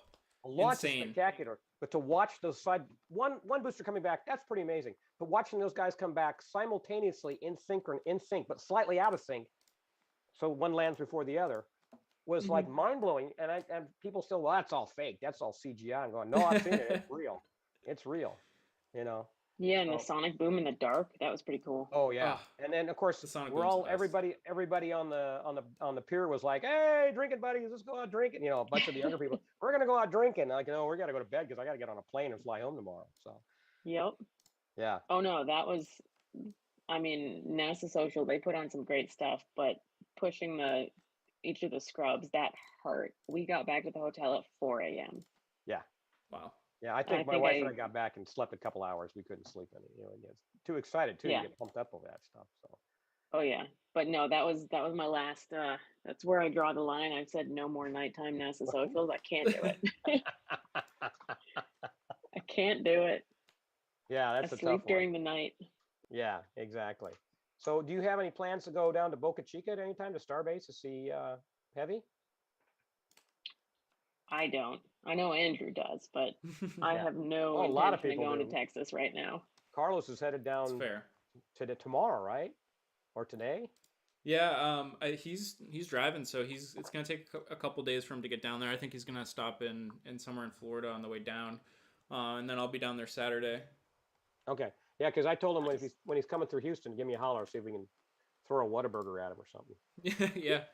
[SPEAKER 3] launch is spectacular. But to watch those one booster coming back, that's pretty amazing. But watching those guys come back simultaneously in sync, but slightly out of sync, so one lands before the other, was like mind blowing. And people still, well, that's all fake. That's all CGI. I'm going, no, I've seen it. It's real. It's real.
[SPEAKER 8] Yeah, and the
[SPEAKER 3] So,
[SPEAKER 8] sonic boom in the dark, that was pretty cool.
[SPEAKER 3] oh yeah,
[SPEAKER 1] Ah,
[SPEAKER 3] and then of course
[SPEAKER 1] the Sonic
[SPEAKER 3] we're
[SPEAKER 1] Boom's the
[SPEAKER 3] all
[SPEAKER 1] best.
[SPEAKER 3] everybody on the pier was like, "Hey, drinking buddies, let's go out drinking." You know, a bunch of the younger people, we're gonna go out drinking. Like, you know, we got to go to bed because I got to get on a plane and fly home tomorrow. So
[SPEAKER 8] Yep.
[SPEAKER 3] yeah,
[SPEAKER 8] Oh no, that was, I mean, NASA Social, they put on some great stuff, but pushing each of the scrubs, that hurt. We got back to the hotel at 4 a.m.
[SPEAKER 3] yeah,
[SPEAKER 1] Wow.
[SPEAKER 3] yeah. I
[SPEAKER 8] I
[SPEAKER 3] think my
[SPEAKER 8] think
[SPEAKER 3] wife and
[SPEAKER 8] I,
[SPEAKER 3] I got back and slept a couple hours. We couldn't sleep any. You know, and it's too excited too. You
[SPEAKER 8] yeah.
[SPEAKER 3] get pumped up over that stuff. So
[SPEAKER 8] Oh yeah. But no, that was my last, that's where I draw the line. I've said no more nighttime NASA Socials. I can't do it. I can't do it.
[SPEAKER 3] yeah,
[SPEAKER 8] I
[SPEAKER 3] that's a tough
[SPEAKER 8] sleep
[SPEAKER 3] one.
[SPEAKER 8] during the night.
[SPEAKER 3] Yeah, exactly. So do you have any plans to go down to Boca Chica at any time to Starbase to see Heavy?
[SPEAKER 8] I don't. I know Andrew does, but I
[SPEAKER 3] Yeah.
[SPEAKER 8] have no
[SPEAKER 3] Oh, a lot of
[SPEAKER 8] intention of
[SPEAKER 3] people
[SPEAKER 8] going to
[SPEAKER 3] do.
[SPEAKER 8] Texas right now.
[SPEAKER 3] Carlos is headed
[SPEAKER 1] It's
[SPEAKER 3] down
[SPEAKER 1] fair.
[SPEAKER 3] to tomorrow, right? Or today?
[SPEAKER 1] Yeah, he's driving, so it's gonna take a couple days for him to get down there. I think he's gonna stop in somewhere in Florida on the way down, and then I'll be down there Saturday.
[SPEAKER 3] Okay. Yeah, because I told him
[SPEAKER 8] Nice.
[SPEAKER 3] when he's coming through Houston, give me a holler, see if we can throw a Whataburger at him or something.
[SPEAKER 1] Yeah.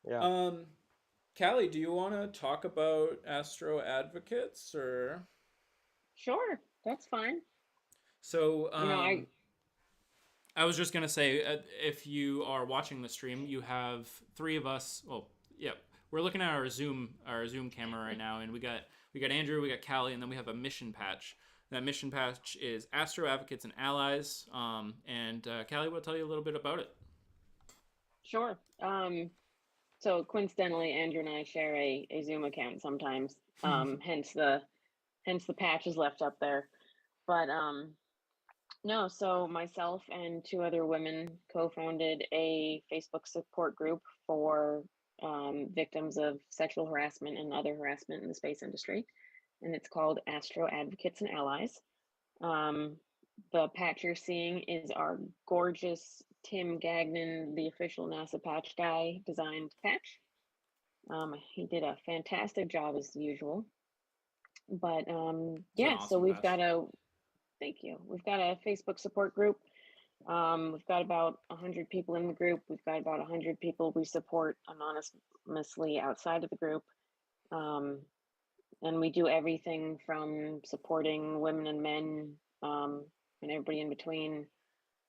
[SPEAKER 3] Yeah.
[SPEAKER 1] Um, Callie, do you want to talk about Astro Advocates or
[SPEAKER 8] Sure, that's fine.
[SPEAKER 1] so?
[SPEAKER 8] You know,
[SPEAKER 1] I was just gonna say, if you are watching the stream, you have three of us. Well, yeah, we're looking at our Zoom camera right now, and we got Andrew, we got Callie, and then we have a mission patch. That mission patch is Astro Advocates and Allies. And Callie will tell you a little bit about it.
[SPEAKER 8] sure. So coincidentally, Andrew and I share a Zoom account sometimes. Hence the patch is left up there. But no, so myself and two other women co-founded a Facebook support group for victims of sexual harassment and other harassment in the space industry, and it's called Astro Advocates and Allies. Um, the patch you're seeing is our gorgeous Tim Gagnon, the official NASA patch guy, designed patch. He did a fantastic job as usual. But
[SPEAKER 1] It's an
[SPEAKER 8] yeah, so
[SPEAKER 1] awesome
[SPEAKER 8] we've
[SPEAKER 1] patch.
[SPEAKER 8] got a, thank you. We've got a Facebook support group. We've got about 100 people in the group. We've got about 100 people we support anonymously outside of the group. And we do everything from supporting women and men and everybody in between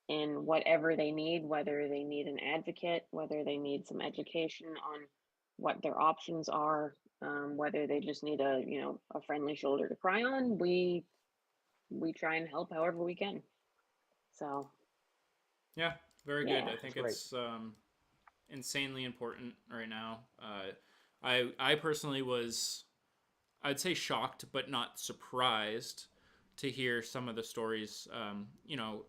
[SPEAKER 8] in whatever they need, whether they need an advocate, whether they need some education on what their options are, whether they just need a friendly shoulder to cry on. We try and help however we can. So
[SPEAKER 1] Yeah, very good.
[SPEAKER 8] yeah,
[SPEAKER 1] I think
[SPEAKER 3] That's great.
[SPEAKER 1] it's insanely important right now. I personally was, I'd say shocked, but not surprised to hear some of the stories,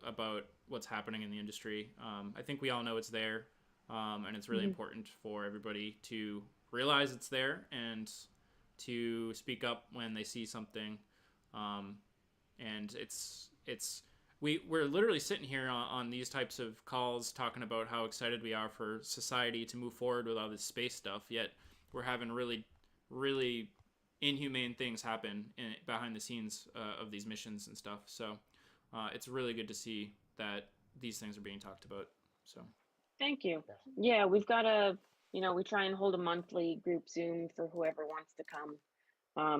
[SPEAKER 1] about what's happening in the industry. I think we all know it's there, and it's really important for everybody to realize it's there and to speak up when they see something. And we're literally sitting here on these types of calls talking about how excited we are for society to move forward with all this space stuff, yet we're having really, really inhumane things happen behind the scenes of these missions and stuff. So it's really good to see that these things are being talked about. So
[SPEAKER 8] thank you.
[SPEAKER 3] Yeah.
[SPEAKER 8] Yeah, we try and hold a monthly group Zoom for whoever wants to come.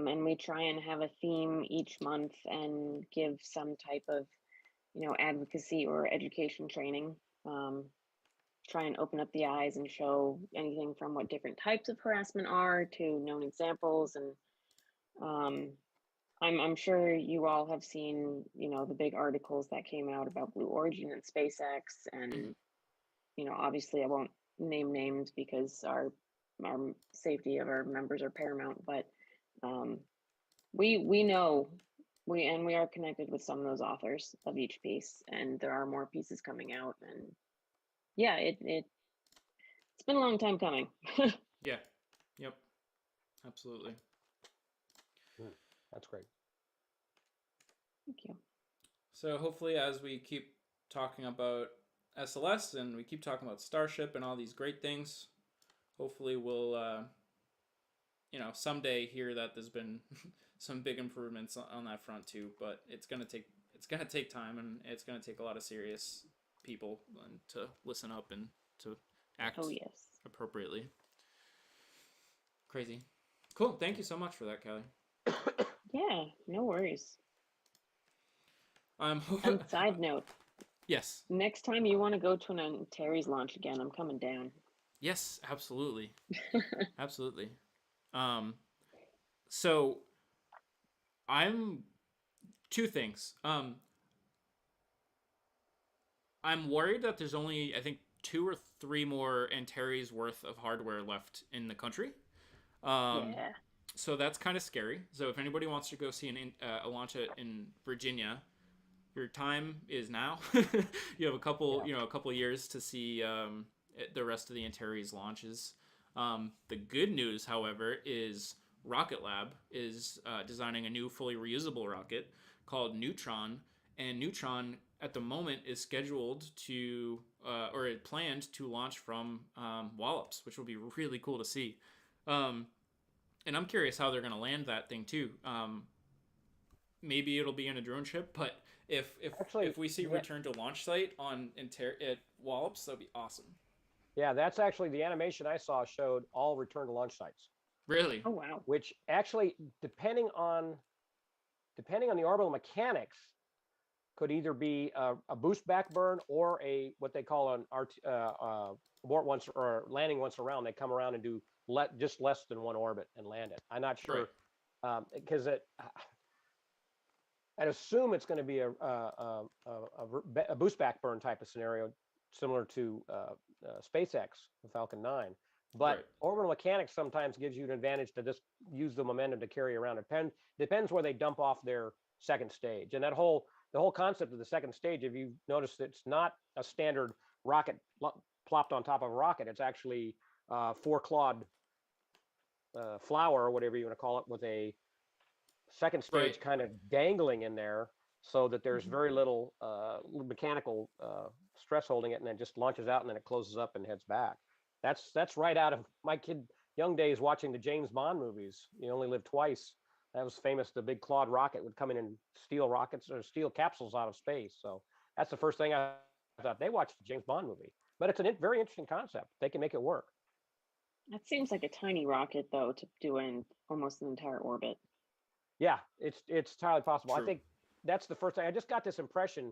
[SPEAKER 8] And we try and have a theme each month and give some type of, advocacy or education training. Try and open up the eyes and show anything from what different types of harassment are to known examples. And I'm sure you all have seen, the big articles that came out about Blue Origin and SpaceX. And, obviously I won't name names because our safety of our members are paramount, but we know we are connected with some of those authors of each piece, and there are more pieces coming out. And yeah, it's been a long time coming.
[SPEAKER 1] yeah, yep, absolutely.
[SPEAKER 3] That's great.
[SPEAKER 8] Thank you.
[SPEAKER 1] So hopefully, as we keep talking about SLS and we keep talking about Starship and all these great things, hopefully we'll someday hear that there's been some big improvements on that front too. But it's it's gonna take time, and it's gonna take a lot of serious people to listen up and to act
[SPEAKER 8] Oh yes.
[SPEAKER 1] appropriately. Crazy. Cool. Thank you so much for that, Kelly.
[SPEAKER 8] Yeah, no worries.
[SPEAKER 1] Um,
[SPEAKER 8] And side note,
[SPEAKER 1] yes,
[SPEAKER 8] next time you want to go to an Terry's launch again, I'm coming down.
[SPEAKER 1] yes, absolutely, absolutely. Um, so I'm two things. I'm worried that there's only I think 2 or 3 more Antares worth of hardware left in the country.
[SPEAKER 8] Yeah.
[SPEAKER 1] So that's kind of scary. So if anybody wants to go see a launch in Virginia, your time is now. You have a couple years to see the rest of the Antares launches. The good news, however, is Rocket Lab is designing a new fully reusable rocket called Neutron, and Neutron at the moment is scheduled to or it planned to launch from Wallops, which will be really cool to see. And I'm curious how they're going to land that thing too. Maybe it'll be in a drone ship, but
[SPEAKER 3] Actually,
[SPEAKER 1] if we see return to launch site at Wallops, that'd be awesome.
[SPEAKER 3] yeah, that's actually the animation I saw showed all return to launch sites,
[SPEAKER 1] Really?
[SPEAKER 8] Oh wow.
[SPEAKER 3] which actually, depending on the orbital mechanics, could either be a boost back burn or a what they call an abort once or landing once around. They come around and do just less than one orbit and land it. I'm not sure because I'd assume it's going to be a boost back burn type of scenario, similar to SpaceX, the Falcon 9. But orbital mechanics sometimes gives you an advantage to just use the momentum to carry around. It depends where they dump off their second stage, and the whole concept of the second stage. If you notice, it's not a standard rocket plopped on top of a rocket. It's actually 4-clawed flower or whatever you want to call it, with a second stage kind of dangling in there, so that there's very little mechanical stress holding it, and then just launches out, and then it closes up and heads back. That's right out of my young days watching the James Bond movies. You only live twice. That was famous. The big clawed rocket would come in and steal rockets or steal capsules out of space. So that's the first thing I thought. They watched the James Bond movie, but it's a very interesting concept. They can make it work.
[SPEAKER 8] That seems like a tiny rocket though to do almost an entire orbit.
[SPEAKER 3] Yeah, it's entirely possible.
[SPEAKER 1] True.
[SPEAKER 3] I think that's the first thing. I just got this impression.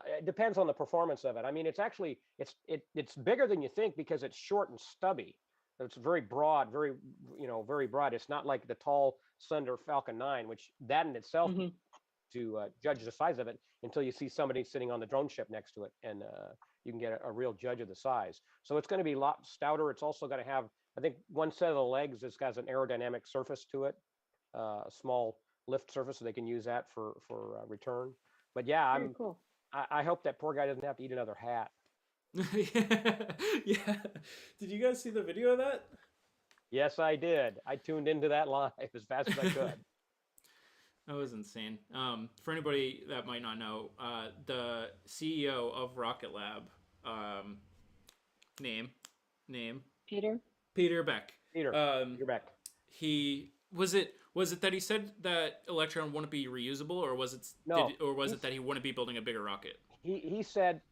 [SPEAKER 3] It depends on the performance of it. I mean, it's actually it's bigger than you think because it's short and stubby. It's very broad, very broad. It's not like the tall, slender Falcon 9, which that in itself to judge the size of it until you see somebody sitting on the drone ship next to it, and you can get a real judge of the size. So it's going to be a lot stouter. It's also going to have, I think, one set of the legs has an aerodynamic surface to it, a small lift surface, so they can use that for return. But yeah,
[SPEAKER 8] Very cool.
[SPEAKER 3] I hope that poor guy doesn't have to eat another hat.
[SPEAKER 1] Yeah. Did you guys see the video of that?
[SPEAKER 3] Yes, I did. I tuned into that live as fast as I could.
[SPEAKER 1] That was insane. For anybody that might not know, the CEO of Rocket Lab, name, Peter Beck.
[SPEAKER 3] Peter Beck.
[SPEAKER 1] He was it that he said that Electron wouldn't be reusable, or was it that he wouldn't be building a bigger rocket?
[SPEAKER 3] He said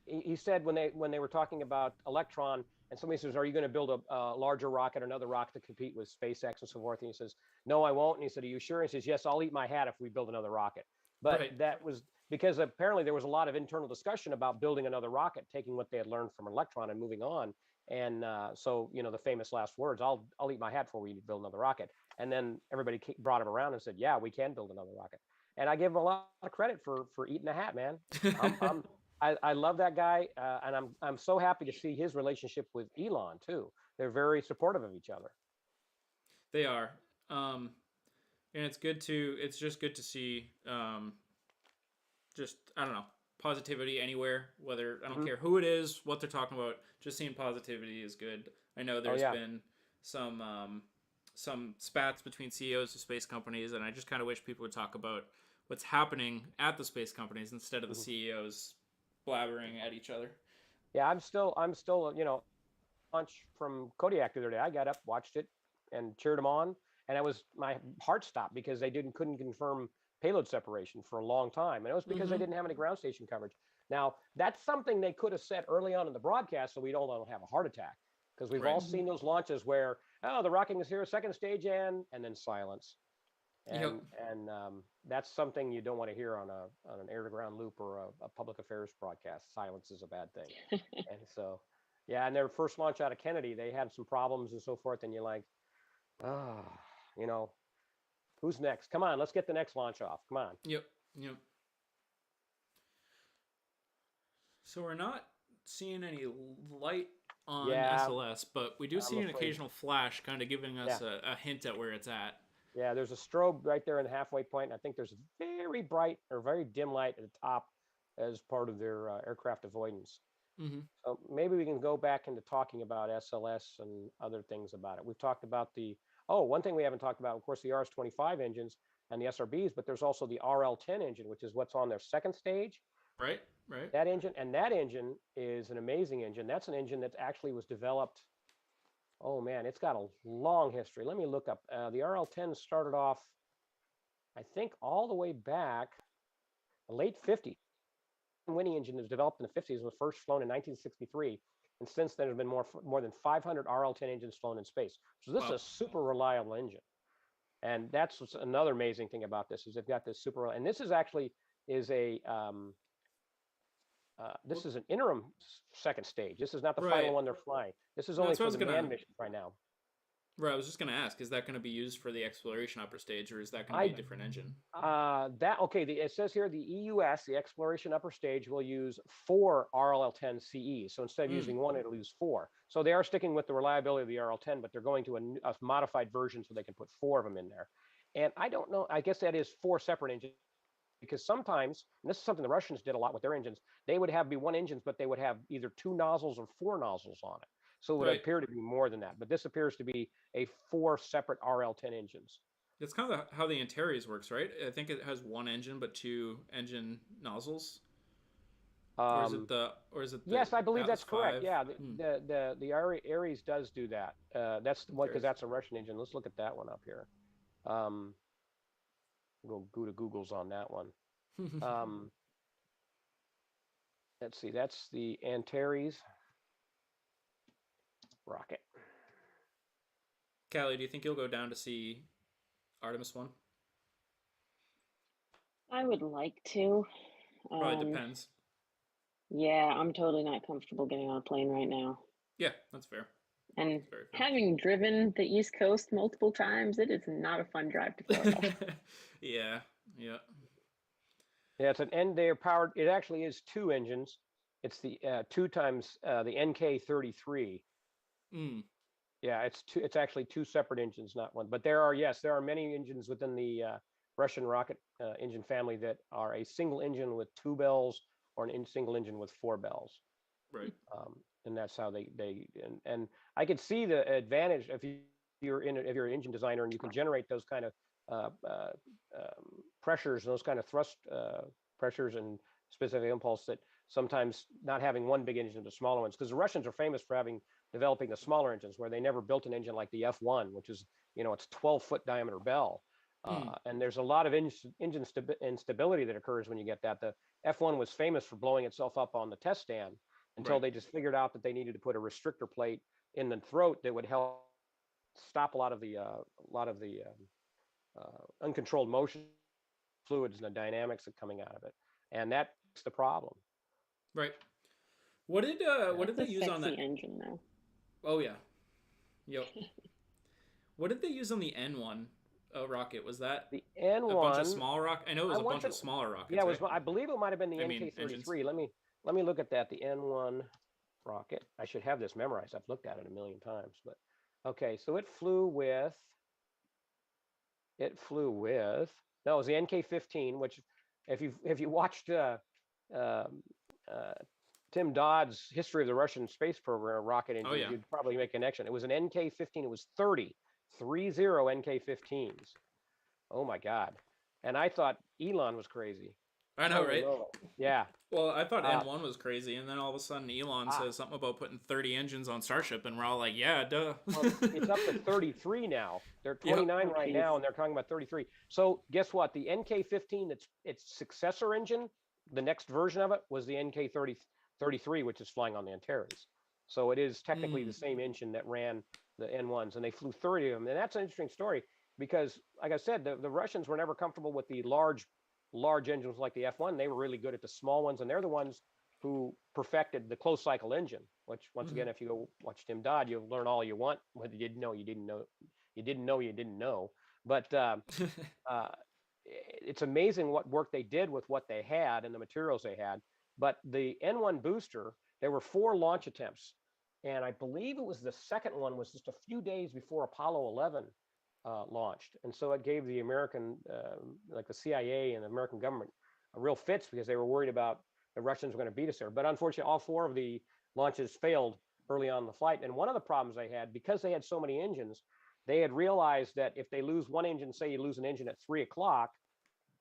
[SPEAKER 3] when they were talking about Electron, and somebody says, "Are you going to build a larger rocket, another rocket to compete with SpaceX and so forth?" And he says, "No, I won't." And he said, "Are you sure?" And he says, "Yes, I'll eat my hat if we build another rocket." But that was because apparently there was a lot of internal discussion about building another rocket, taking what they had learned from Electron and moving on. And so, the famous last words, "I'll eat my hat before we build another rocket." And then everybody brought him around and said, "Yeah, we can build another rocket." And I give him a lot of credit for eating a hat, man. I love that guy, and I'm so happy to see his relationship with Elon too. They're very supportive of each other.
[SPEAKER 1] They are, and it's just good to see. Just I don't know, positivity anywhere. Whether I don't care who it is, what they're talking about. Just seeing positivity is good. I know there's been some spats between CEOs of space companies, and I just kind of wish people would talk about what's happening at the space companies instead of the CEOs blabbering at each other.
[SPEAKER 3] Yeah, I'm still lunch from Kodiak the other day. I got up, watched it, and cheered them on, and my heart stopped because they couldn't confirm payload separation for a long time, and it was because they didn't have any ground station coverage. Now, that's something they could have said early on in the broadcast so we don't have a heart attack, because we've all seen those launches where, oh, the rocking is here, second stage and then silence. And that's something you don't want to hear on an air-to-ground loop or a public affairs broadcast. Silence is a bad thing. And so, yeah, and their first launch out of Kennedy, they had some problems and so forth, and you're like, you know, who's next? Come on, let's get the next launch off. Come on.
[SPEAKER 1] Yep. So we're not seeing any light on SLS, but we do see an occasional flash kind of giving us a hint at where it's at.
[SPEAKER 3] Yeah, there's a strobe right there in the halfway point. I think there's a very bright or very dim light at the top as part of their aircraft avoidance. So maybe we can go back into talking about SLS and other things about it. We've talked about one thing we haven't talked about, of course, the RS-25 engines and the SRBs, but there's also the RL-10 engine, which is what's on their second stage.
[SPEAKER 1] Right.
[SPEAKER 3] That engine is an amazing engine. That's an engine that actually was developed. Oh man, it's got a long history. Let me look up. The RL-10 started off, I think, all the way back the late 50s. The Winnie engine was developed in the 50s, was first flown in 1963, and since then there's been more than 500 RL-10 engines flown in space. So this is a super reliable engine, and that's what's another amazing thing about this is they've got this super. And this is actually this is an interim second stage. This is not the final one they're flying. This is only for the manned mission right now.
[SPEAKER 1] Right, I was just going to ask, is that going to be used for the exploration upper stage, or is that going to be a different engine?
[SPEAKER 3] It says here the EUS, the exploration upper stage, will use 4 RL-10 CEs. So instead of using 1, it'll use 4. So they are sticking with the reliability of the RL-10, but they're going to a modified version so they can put 4 of them in there. And I don't know, I guess that is 4 separate engines, because sometimes, and this is something the Russians did a lot with their engines, they would have 1 engines, but they would have either 2 nozzles or 4 nozzles on it. So it would appear to be more than that, but this appears to be a 4 separate RL-10 engines.
[SPEAKER 1] That's kind of how the Antares works, right? I think it has 1 engine but 2 engine nozzles. Or is it the
[SPEAKER 3] yes, I believe that's correct.
[SPEAKER 1] Five?
[SPEAKER 3] Yeah, the Ares does do that. That's what, because that's a Russian engine. Let's look at that one up here. We'll go to Google's on that one. Let's see. That's the Antares rocket.
[SPEAKER 1] Callie, do you think you'll go down to see Artemis 1?
[SPEAKER 8] I would like to.
[SPEAKER 1] Probably depends.
[SPEAKER 8] Yeah, I'm totally not comfortable getting on a plane right now.
[SPEAKER 1] Yeah, that's fair.
[SPEAKER 8] And having driven the East Coast multiple times, it is not a fun drive to Florida.
[SPEAKER 1] Yeah.
[SPEAKER 3] Yeah, it's an they're powered. It actually is 2 engines. It's the 2 times the NK-33. Yeah, it's actually 2 separate engines, not 1. But there are many engines within the Russian rocket engine family that are a single engine with 2 bells or a single engine with 4 bells.
[SPEAKER 1] Right.
[SPEAKER 3] And that's how they and I could see the advantage if you're an engine designer and you can generate those kind of pressures and those kind of thrust pressures and specific impulse, that sometimes not having one big engine to smaller ones, because the Russians are famous for developing the smaller engines, where they never built an engine like the F1, which is, it's 12-foot diameter bell. And there's a lot of engine instability that occurs when you get that. The F1 was famous for blowing itself up on the test stand until they just figured out that they needed to put a restrictor plate in the throat that would help stop a lot of the uncontrolled motion, fluids, and the dynamics that coming out of it, and that's the problem.
[SPEAKER 1] Right. What did they use on that
[SPEAKER 8] engine though?
[SPEAKER 1] Oh yeah. Yep. What did they use on the N1 rocket? Was that
[SPEAKER 3] the N1?
[SPEAKER 1] A bunch of small rockets? I know it was a bunch of smaller rockets.
[SPEAKER 3] Yeah, it was. Right? I believe it might have been the NK-33. Let me look at that. The N1 rocket. I should have this memorized. I've looked at it a million times. But okay, so it flew with. No, it was the NK-15, which, if you watched Tim Dodd's History of the Russian Space Program rocket engine, you'd probably make a connection. It was an NK-15. It was 30 NK-15s. Oh my God. And I thought Elon was crazy.
[SPEAKER 1] I know,
[SPEAKER 3] Holy
[SPEAKER 1] right?
[SPEAKER 3] moly. Yeah.
[SPEAKER 1] Well, I thought
[SPEAKER 3] Uh,
[SPEAKER 1] N1 was crazy, and then all of a sudden Elon
[SPEAKER 3] ah,
[SPEAKER 1] says something about putting 30 engines on Starship, and we're all like, yeah, duh.
[SPEAKER 3] well, it's up to 33 now. They're
[SPEAKER 1] Yep.
[SPEAKER 3] 29
[SPEAKER 8] Oh,
[SPEAKER 3] right
[SPEAKER 8] geez.
[SPEAKER 3] now, and they're talking about 33. So guess what? The NK15, its successor engine, the next version of it was the NK33, which is flying on the Antares. So it is technically the
[SPEAKER 1] Mm.
[SPEAKER 3] same engine that ran the N1s, and they flew 30 of them. And that's an interesting story because, like I said, the Russians were never comfortable with the large engines like the F1. They were really good at the small ones, and they're the ones who perfected the closed cycle engine, which once again, if you go watch Tim Dodd, you'll learn all you want. Whether you didn't know, you didn't know, you didn't know. But uh, it's amazing what work they did with what they had and the materials they had. But the N1 booster, there were 4 launch attempts, and I believe it was the second one was just a few days before Apollo 11 launched, and so it gave the American, like the CIA and the American government, a real fits because they were worried about the Russians were going to beat us there. But unfortunately, all 4 of the launches failed early on in the flight. And one of the problems they had, because they had so many engines, they had realized that if they lose one engine, say you lose an engine at 3 o'clock,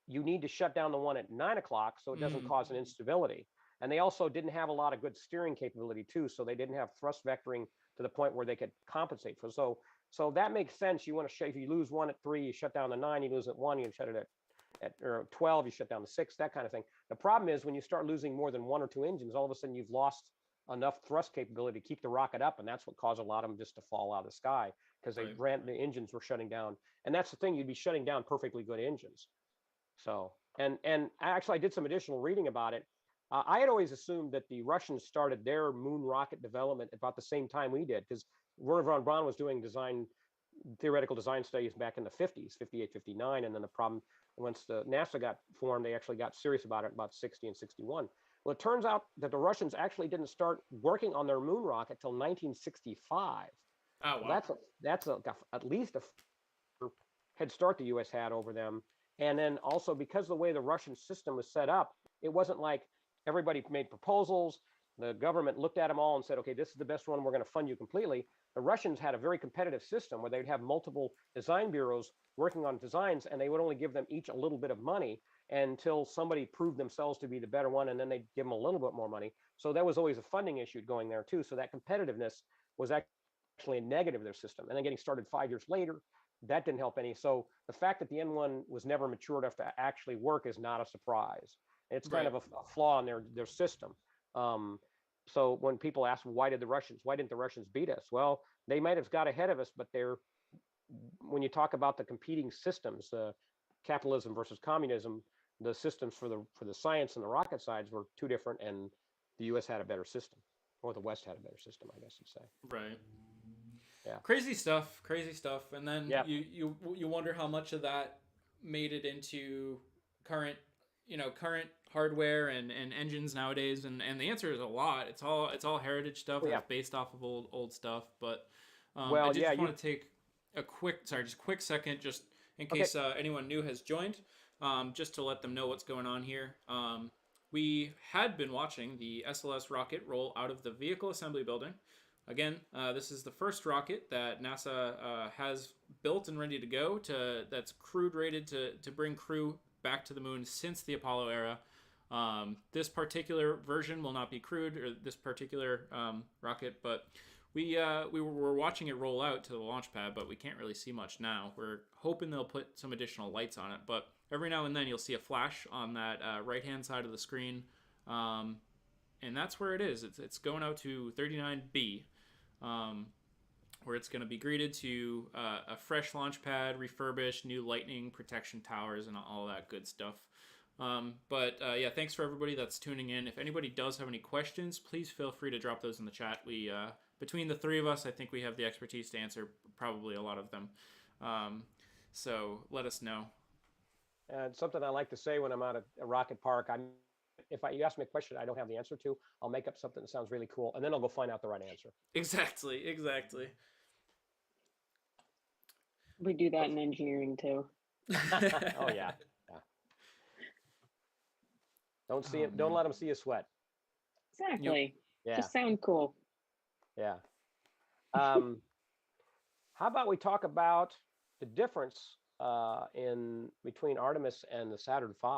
[SPEAKER 3] you need to shut down the one at 9 o'clock so it doesn't cause an instability. And they also didn't have a lot of good steering capability too, so they didn't have thrust vectoring to the point where they could compensate for. So that makes sense. You want to if you lose one at 3, you shut down the 9. You lose at 1, you shut it at or 12, you shut down the 6, that kind of thing. The problem is when you start losing more than 1 or 2 engines, all of a sudden you've lost enough thrust capability to keep the rocket up, and that's what caused a lot of them just to fall out of the sky because they
[SPEAKER 1] Right.
[SPEAKER 3] ran the engines were shutting down. And that's the thing, you'd be shutting down perfectly good engines. So, and actually, I did some additional reading about it. I had always assumed that the Russians started their moon rocket development about the same time we did, because Werner von Braun was doing theoretical design studies back in the 50s, 58, 59, and then the problem once the NASA got formed, they actually got serious about it about 60 and 61. Well, it turns out that the Russians actually didn't start working on their moon rocket till 1965.
[SPEAKER 1] Oh,
[SPEAKER 3] So
[SPEAKER 1] wow.
[SPEAKER 3] that's at least a head start the U.S. had over them. And then also because of the way the Russian system was set up, it wasn't like everybody made proposals. The government looked at them all and said, okay, this is the best one. We're going to fund you completely. The Russians had a very competitive system where they'd have multiple design bureaus working on designs, and they would only give them each a little bit of money until somebody proved themselves to be the better one, and then they'd give them a little bit more money. So that was always a funding issue going there too. So that competitiveness was actually a negative of their system. And then getting started 5 years later, that didn't help any. So the fact that the N1 was never mature enough to actually work is not a surprise. It's kind
[SPEAKER 1] Right.
[SPEAKER 3] of a flaw in their system. Um, so when people ask why didn't the Russians beat us? Well, they might have got ahead of us, but when you talk about the competing systems, capitalism versus communism, the systems for the science and the rocket sides were two different, and the U.S. had a better system, or the West had a better system, I guess you'd say.
[SPEAKER 1] Right.
[SPEAKER 3] Yeah.
[SPEAKER 1] Crazy stuff. Crazy stuff. And then
[SPEAKER 3] Yeah.
[SPEAKER 1] you wonder how much of that made it into current current hardware and engines nowadays, and the answer is a lot. It's all heritage stuff
[SPEAKER 3] Oh, yeah.
[SPEAKER 1] that's based off of old stuff. But I
[SPEAKER 3] Well,
[SPEAKER 1] did
[SPEAKER 3] yeah.
[SPEAKER 1] just want to take just a quick second, just in
[SPEAKER 3] Okay.
[SPEAKER 1] case anyone new has joined, just to let them know what's going on here. We had been watching the SLS rocket roll out of the vehicle assembly building. Again, this is the first rocket that NASA has built and ready to go that's crewed rated to bring crew back to the moon since the Apollo era. This particular version will not be crewed, or this particular rocket, but we were watching it roll out to the launch pad, but we can't really see much now. We're hoping they'll put some additional lights on it, but every now and then you'll see a flash on that right hand side of the screen, and that's where it is. It's going out to 39B. Where it's going to be greeted to a fresh launch pad, refurbished, new lightning protection towers, and all that good stuff. But yeah, thanks for everybody that's tuning in. If anybody does have any questions, please feel free to drop those in the chat. We between the three of us, I think we have the expertise to answer probably a lot of them. So let us know.
[SPEAKER 3] And something I like to say when I'm at a rocket park, you ask me a question I don't have the answer to, I'll make up something that sounds really cool, and then I'll go find out the right answer.
[SPEAKER 1] Exactly.
[SPEAKER 8] We do that in engineering too.
[SPEAKER 3] Oh yeah. Don't let them see you sweat.
[SPEAKER 8] Exactly.
[SPEAKER 3] Yeah.
[SPEAKER 8] Just sound cool.
[SPEAKER 3] Yeah. How about we talk about the difference in between Artemis and the Saturn V?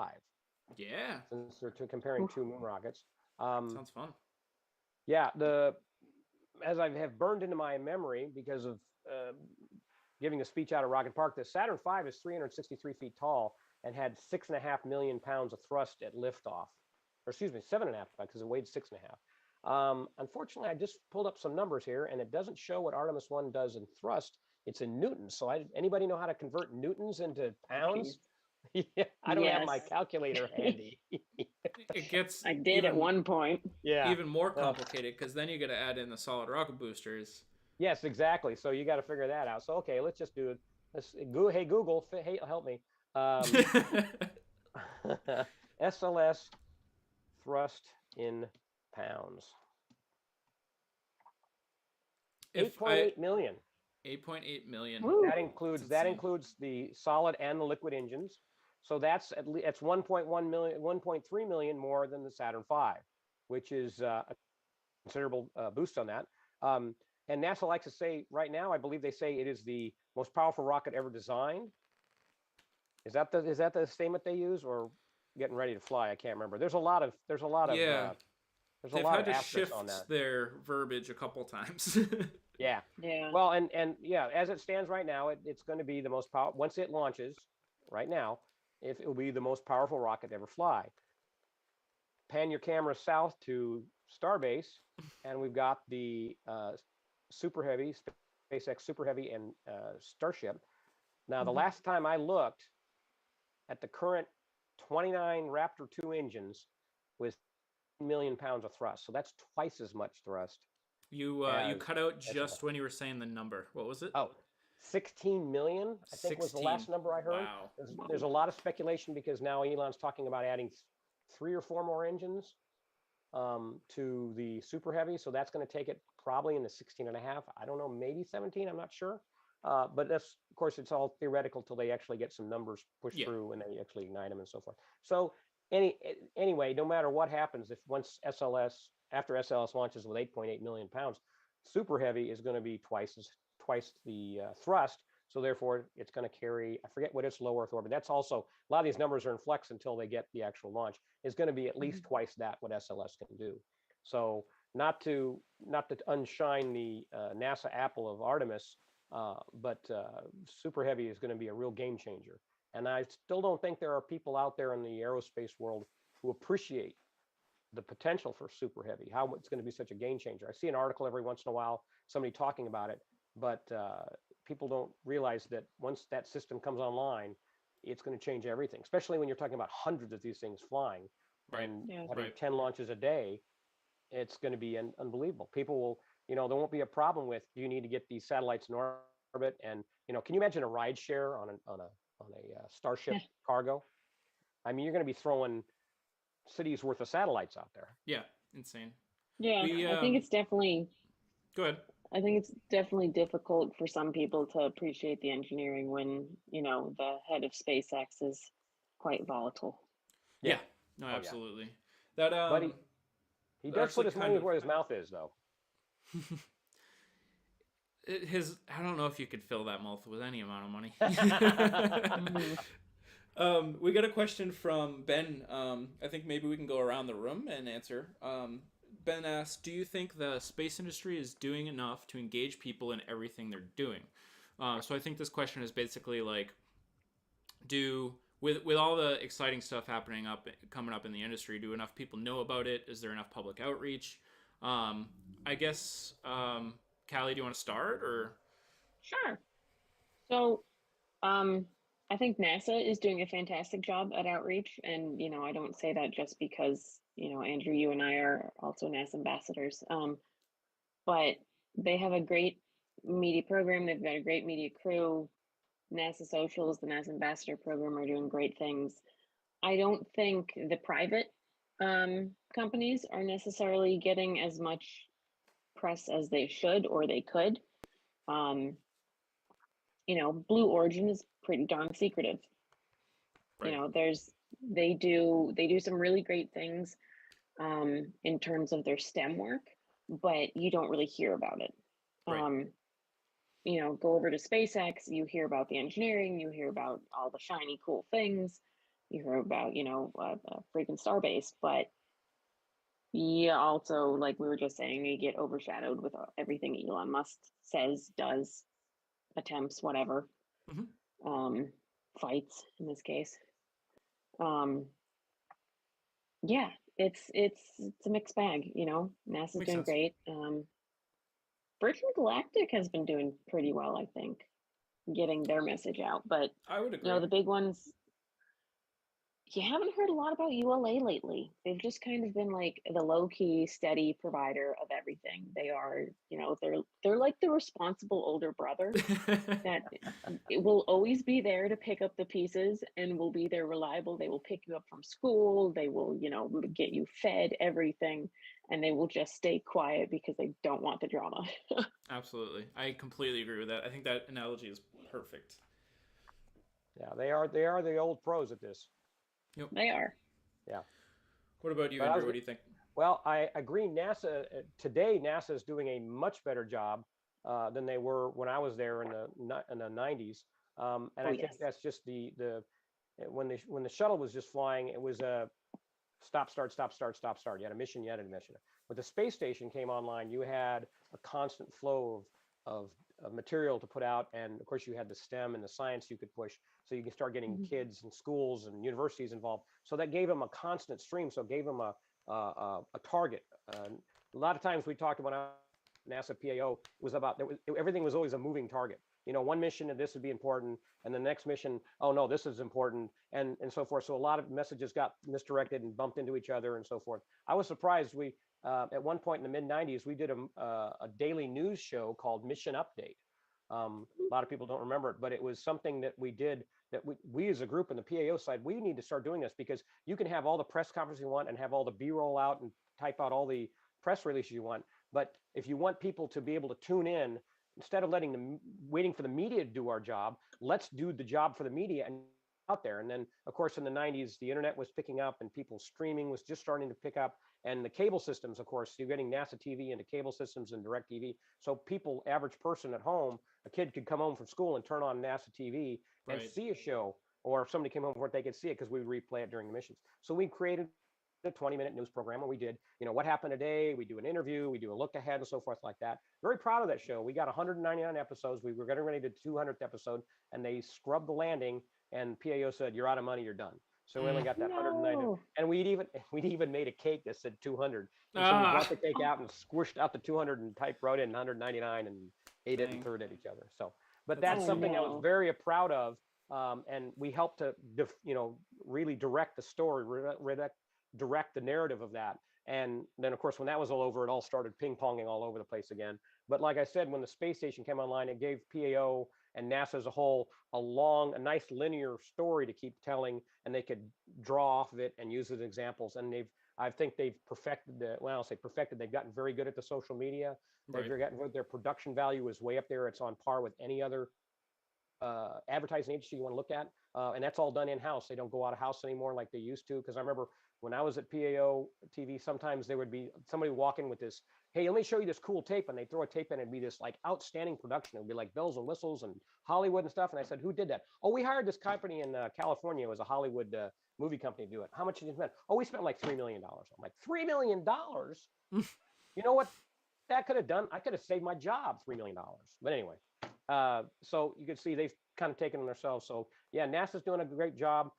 [SPEAKER 1] Yeah,
[SPEAKER 3] since they're comparing two moon rockets.
[SPEAKER 1] sounds fun.
[SPEAKER 3] Yeah, as I have burned into my memory because of giving a speech out at Rocket Park, the Saturn V is 363 feet tall and had 6.5 million pounds of thrust at liftoff, or excuse me, 7.5 because it weighed 6.5. Unfortunately, I just pulled up some numbers here, and it doesn't show what Artemis 1 does in thrust. It's in newtons. So anybody know how to convert newtons into pounds? Yeah, I don't have my
[SPEAKER 8] Yes.
[SPEAKER 3] calculator handy.
[SPEAKER 1] It gets
[SPEAKER 8] I did at one point.
[SPEAKER 3] Yeah.
[SPEAKER 1] even more complicated because then you got to add in the solid rocket boosters.
[SPEAKER 3] Yes, exactly. So you got to figure that out. So okay, let's just do it. Let's go. Hey Google, hey, help me. SLS thrust in pounds.
[SPEAKER 1] If
[SPEAKER 3] 8.8 million.
[SPEAKER 1] 8.8 million.
[SPEAKER 8] Woo.
[SPEAKER 3] That includes the solid and the liquid engines. So that's at least that's 1.1 million, 1.3 million more than the Saturn V, which is a considerable boost on that. And NASA likes to say right now, I believe they say it is the most powerful rocket ever designed. Is that the statement they use, or getting ready to fly? I can't remember. There's a lot of
[SPEAKER 1] Yeah,
[SPEAKER 3] there's a
[SPEAKER 1] they've
[SPEAKER 3] lot
[SPEAKER 1] had
[SPEAKER 3] of
[SPEAKER 1] to
[SPEAKER 3] asterisks on
[SPEAKER 1] shift
[SPEAKER 3] that.
[SPEAKER 1] their verbiage a couple times.
[SPEAKER 3] Yeah.
[SPEAKER 8] Yeah.
[SPEAKER 3] Well, and yeah, as it stands right now, it's going to be the most powerful once it launches. Right now, if it will be the most powerful rocket to ever fly. Pan your camera south to Starbase, and we've got the Super Heavy, SpaceX Super Heavy, and Starship. Now, the last time I looked at the current 29 Raptor 2 engines was 1 million pounds of thrust. So that's twice as much thrust.
[SPEAKER 1] You
[SPEAKER 3] as
[SPEAKER 1] cut out just
[SPEAKER 3] SLS.
[SPEAKER 1] when you were saying the number. What was it?
[SPEAKER 3] Oh, 16 million, I think was the
[SPEAKER 1] 16.
[SPEAKER 3] last number I heard.
[SPEAKER 1] Wow.
[SPEAKER 3] There's a lot of speculation because now Elon's talking about adding 3 or 4 more engines to the Super Heavy. So that's going to take it probably in the 16 and a half. I don't know, maybe 17. I'm not sure. But that's, of course, it's all theoretical till they actually get some numbers pushed through and they actually ignite them and so forth. So anyway, no matter what happens, if once after SLS launches with 8.8 million pounds, Super Heavy is going to be twice the thrust. So therefore, it's going to carry, I forget what its low Earth orbit. That's also, a lot of these numbers are in flux until they get the actual launch. It's going to be at least twice that what SLS can do. So not to unshine the NASA apple of Artemis, but Super Heavy is going to be a real game changer. And I still don't think there are people out there in the aerospace world who appreciate the potential for Super Heavy, how it's going to be such a game changer. I see an article every once in a while, somebody talking about it, but people don't realize that once that system comes online, it's going to change everything, especially when you're talking about hundreds of these things flying and having 10 launches a day. It's going to be unbelievable. People will, there won't be a problem with, you need to get these satellites in orbit. And, can you imagine a ride share on a Starship cargo? I mean, you're going to be throwing cities worth of satellites out there.
[SPEAKER 1] Yeah, insane.
[SPEAKER 8] Yeah, I think it's definitely.
[SPEAKER 1] Go ahead.
[SPEAKER 8] I think it's definitely difficult for some people to appreciate the engineering when, the head of SpaceX is quite volatile.
[SPEAKER 1] Yeah. No, absolutely. That
[SPEAKER 3] but he does put his money where his mouth is, though.
[SPEAKER 1] I don't know if you could fill that mouth with any amount of money. We got a question from Ben. I think maybe we can go around the room and answer. Ben asks, do you think the space industry is doing enough to engage people in everything they're doing? So I think this question is basically like, with all the exciting stuff coming up in the industry, do enough people know about it? Is there enough public outreach? I guess, Callie, do you want to start or?
[SPEAKER 8] Sure. So, I think NASA is doing a fantastic job at outreach. And, I don't say that just because, Andrew, you and I are also NASA ambassadors. But they have a great media program. They've got a great media crew. NASA Socials, the NASA Ambassador program are doing great things. I don't think the private companies are necessarily getting as much press as they should or they could. Blue Origin is pretty darn secretive. Right. They do some really great things in terms of their STEM work, but you don't really hear about it. Right. Go over to SpaceX, you hear about the engineering, you hear about all the shiny, cool things, you hear about, freaking Starbase, but yeah, also, like we were just saying, you get overshadowed with everything Elon Musk says, does, attempts, whatever,
[SPEAKER 1] Hmm.
[SPEAKER 8] um, fights in this case. Um, yeah, it's a mixed bag, NASA's
[SPEAKER 1] Makes
[SPEAKER 8] doing
[SPEAKER 1] sense.
[SPEAKER 8] great. Virgin Galactic has been doing pretty well, I think, getting their message out. But
[SPEAKER 1] I would agree.
[SPEAKER 8] the big ones, you haven't heard a lot about ULA lately. They've just kind of been like the low key, steady provider of everything. They are, they're like the responsible older brother that it will always be there to pick up the pieces and will be there reliable. They will pick you up from school. They will, get you fed everything, and they will just stay quiet because they don't want the drama.
[SPEAKER 1] Absolutely. I completely agree with that. I think that analogy is perfect.
[SPEAKER 3] Yeah, they are the old pros at this.
[SPEAKER 1] Yep.
[SPEAKER 8] They are.
[SPEAKER 3] Yeah.
[SPEAKER 1] What about you,
[SPEAKER 3] But I
[SPEAKER 1] Andrew?
[SPEAKER 3] was
[SPEAKER 1] What do you think?
[SPEAKER 3] Well, I agree. NASA today, NASA is doing a much better job than they were when I was there in the 90s. And
[SPEAKER 8] Oh,
[SPEAKER 3] I think
[SPEAKER 8] yes.
[SPEAKER 3] that's just the when the shuttle was just flying, it was a stop, start, stop, start, stop, start. You had a mission, you had a mission. When the space station came online, you had a constant flow of, of material to put out, and of course you had the STEM and the science you could push, so you can start getting
[SPEAKER 8] Mhm.
[SPEAKER 3] kids and schools and universities involved. So that gave them a constant stream. So it gave them a target. A lot of times we talked about NASA PAO was about everything was always a moving target. One mission and this would be important, and the next mission, oh no, this is important, and so forth. So a lot of messages got misdirected and bumped into each other and so forth. I was surprised. We at one point in the mid '90s, we did a daily news show called Mission Update. A lot of people don't remember it, but it was something that we did that we as a group in the PAO side, we need to start doing this because you can have all the press conferences you want and have all the B-roll out and type out all the press releases you want. But if you want people to be able to tune in, instead of waiting for the media to do our job, let's do the job for the media and out there. And then, of course, in the 90s, the internet was picking up and people streaming was just starting to pick up. And the cable systems, of course, you're getting NASA TV into cable systems and direct TV. So people, average person at home, a kid could come home from school and turn on NASA TV and
[SPEAKER 1] Right.
[SPEAKER 3] see a show. Or if somebody came home from work, they could see it because we would replay it during the missions. So we created a 20-minute news program where we did, what happened today. We do an interview, we do a look ahead and so forth like that. Very proud of that show. We got 199 episodes. We were getting ready to 200th episode, and they scrubbed the landing. And PAO said, "You're out of money. You're done." So we only
[SPEAKER 1] Mm.
[SPEAKER 3] got that 190,
[SPEAKER 8] No.
[SPEAKER 3] and we'd even made a cake that said 200, and so we
[SPEAKER 1] Ah,
[SPEAKER 3] brought the cake out and squished out the 200 and wrote in 199 and ate it and
[SPEAKER 1] dang.
[SPEAKER 3] threw it at each other. So, but
[SPEAKER 1] That's
[SPEAKER 3] that's
[SPEAKER 8] Oh,
[SPEAKER 3] something I was
[SPEAKER 8] no.
[SPEAKER 3] very proud of, and we helped to really direct the story, direct the narrative of that. And then, of course, when that was all over, it all started ping ponging all over the place again. But like I said, when the space station came online, it gave PAO and NASA as a whole a nice linear story to keep telling, and they could draw off of it and use it as examples. And I think they've perfected I'll say perfected. They've gotten very good at the social media. They've
[SPEAKER 1] Right.
[SPEAKER 3] gotten their production value is way up there. It's on par with any other advertising agency you want to look at. And that's all done in-house. They don't go out of house anymore like they used to. Because I remember when I was at PAO TV, sometimes there would be somebody walking with this, hey, let me show you this cool tape. And they throw a tape in and it'd be this like outstanding production. It would be like bells and whistles and Hollywood and stuff. And I said, who did that? Oh, we hired this company in California. It was a Hollywood movie company to do it. How much did you spend? Oh, we spent like $3 million. I'm like, $3 million? You know what that could have done? I could have saved my job $3 million. But anyway, so you can see they've kind of taken on themselves. So yeah, NASA's doing a great job.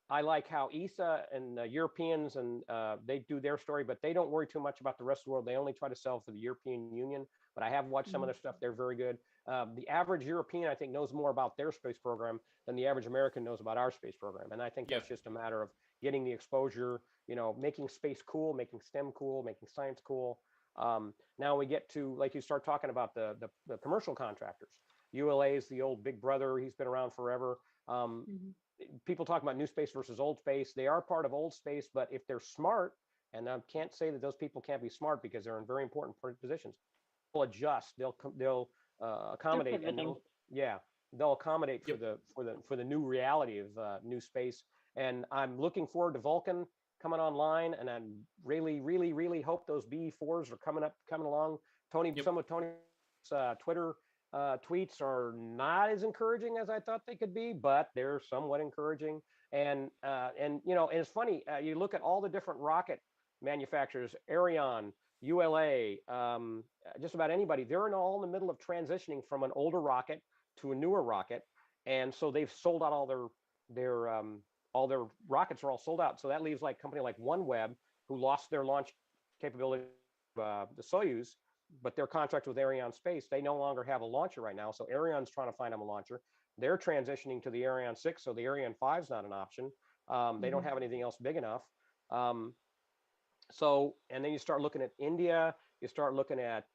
[SPEAKER 3] I like how ESA and the Europeans and they do their story, but they don't worry too much about the rest of the world. They only try to sell for the European Union. But I have watched some of
[SPEAKER 8] Mhm.
[SPEAKER 3] their stuff. They're very good. The average European, I think, knows more about their space program than the average American knows about our space program. And I think
[SPEAKER 1] Yeah.
[SPEAKER 3] that's just a matter of getting the exposure, making space cool, making STEM cool, making science cool. Now we get to, like, you start talking about the commercial contractors. ULA is the old big brother. He's been around forever. Um,
[SPEAKER 8] Mhm.
[SPEAKER 3] People talk about new space versus old space. They are part of old space, but if they're smart, and I can't say that those people can't be smart because they're in very important positions, they'll adjust. They'll
[SPEAKER 8] They're
[SPEAKER 3] accommodate, and
[SPEAKER 8] pivoting.
[SPEAKER 3] they'll accommodate for
[SPEAKER 1] Yep.
[SPEAKER 3] the new reality of new space. And I'm looking forward to Vulcan coming online, and I'm really, really, really hope those B4s are coming along.
[SPEAKER 1] Yep.
[SPEAKER 3] Some of Tony's Twitter tweets are not as encouraging as I thought they could be, but they're somewhat encouraging. And you know, and it's funny. You look at all the different rocket manufacturers, Ariane, ULA, just about anybody. They're all in the middle of transitioning from an older rocket to a newer rocket, and so they've sold out their all their rockets are all sold out. So that leaves like a company like OneWeb, who lost their launch capability, the Soyuz, but their contract with Ariane Space, they no longer have a launcher right now. So Ariane's trying to find them a launcher. They're transitioning to the Ariane 6, so the Ariane 5 is not an option. They don't have anything else big enough. Um, so, and then you start looking at India, you start looking at,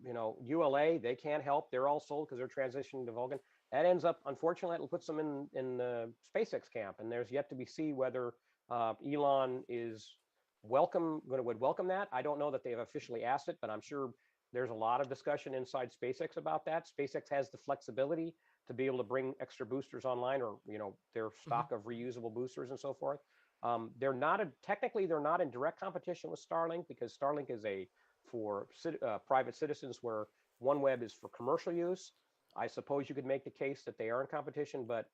[SPEAKER 3] you know, ULA, they can't help. They're all sold because they're transitioning to Vulcan. That ends up, unfortunately, it puts them in the SpaceX camp. And there's yet to be seen whether Elon is would welcome that. I don't know that they have officially asked it, but I'm sure there's a lot of discussion inside SpaceX about that. SpaceX has the flexibility to be able to bring extra boosters online, or, you know, their stock of reusable boosters and so forth. Technically they're not in direct competition with Starlink, because Starlink is for private citizens, where OneWeb is for commercial use. I suppose you could make the case that they are in competition, but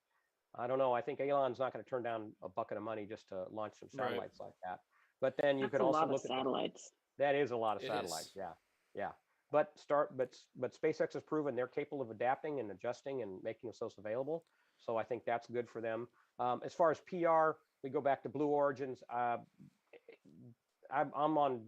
[SPEAKER 3] I don't know. I think Elon's not going to turn down a bucket of money just to launch some satellites like that. But then you
[SPEAKER 8] That's
[SPEAKER 3] could
[SPEAKER 8] a
[SPEAKER 3] also
[SPEAKER 8] lot of
[SPEAKER 3] look at
[SPEAKER 8] satellites.
[SPEAKER 3] that is a lot of
[SPEAKER 1] It
[SPEAKER 3] satellites.
[SPEAKER 1] is.
[SPEAKER 3] Yeah, yeah. But SpaceX has proven they're capable of adapting and adjusting and making themselves available. So I think that's good for them. As far as PR, we go back to Blue Origins. I'm on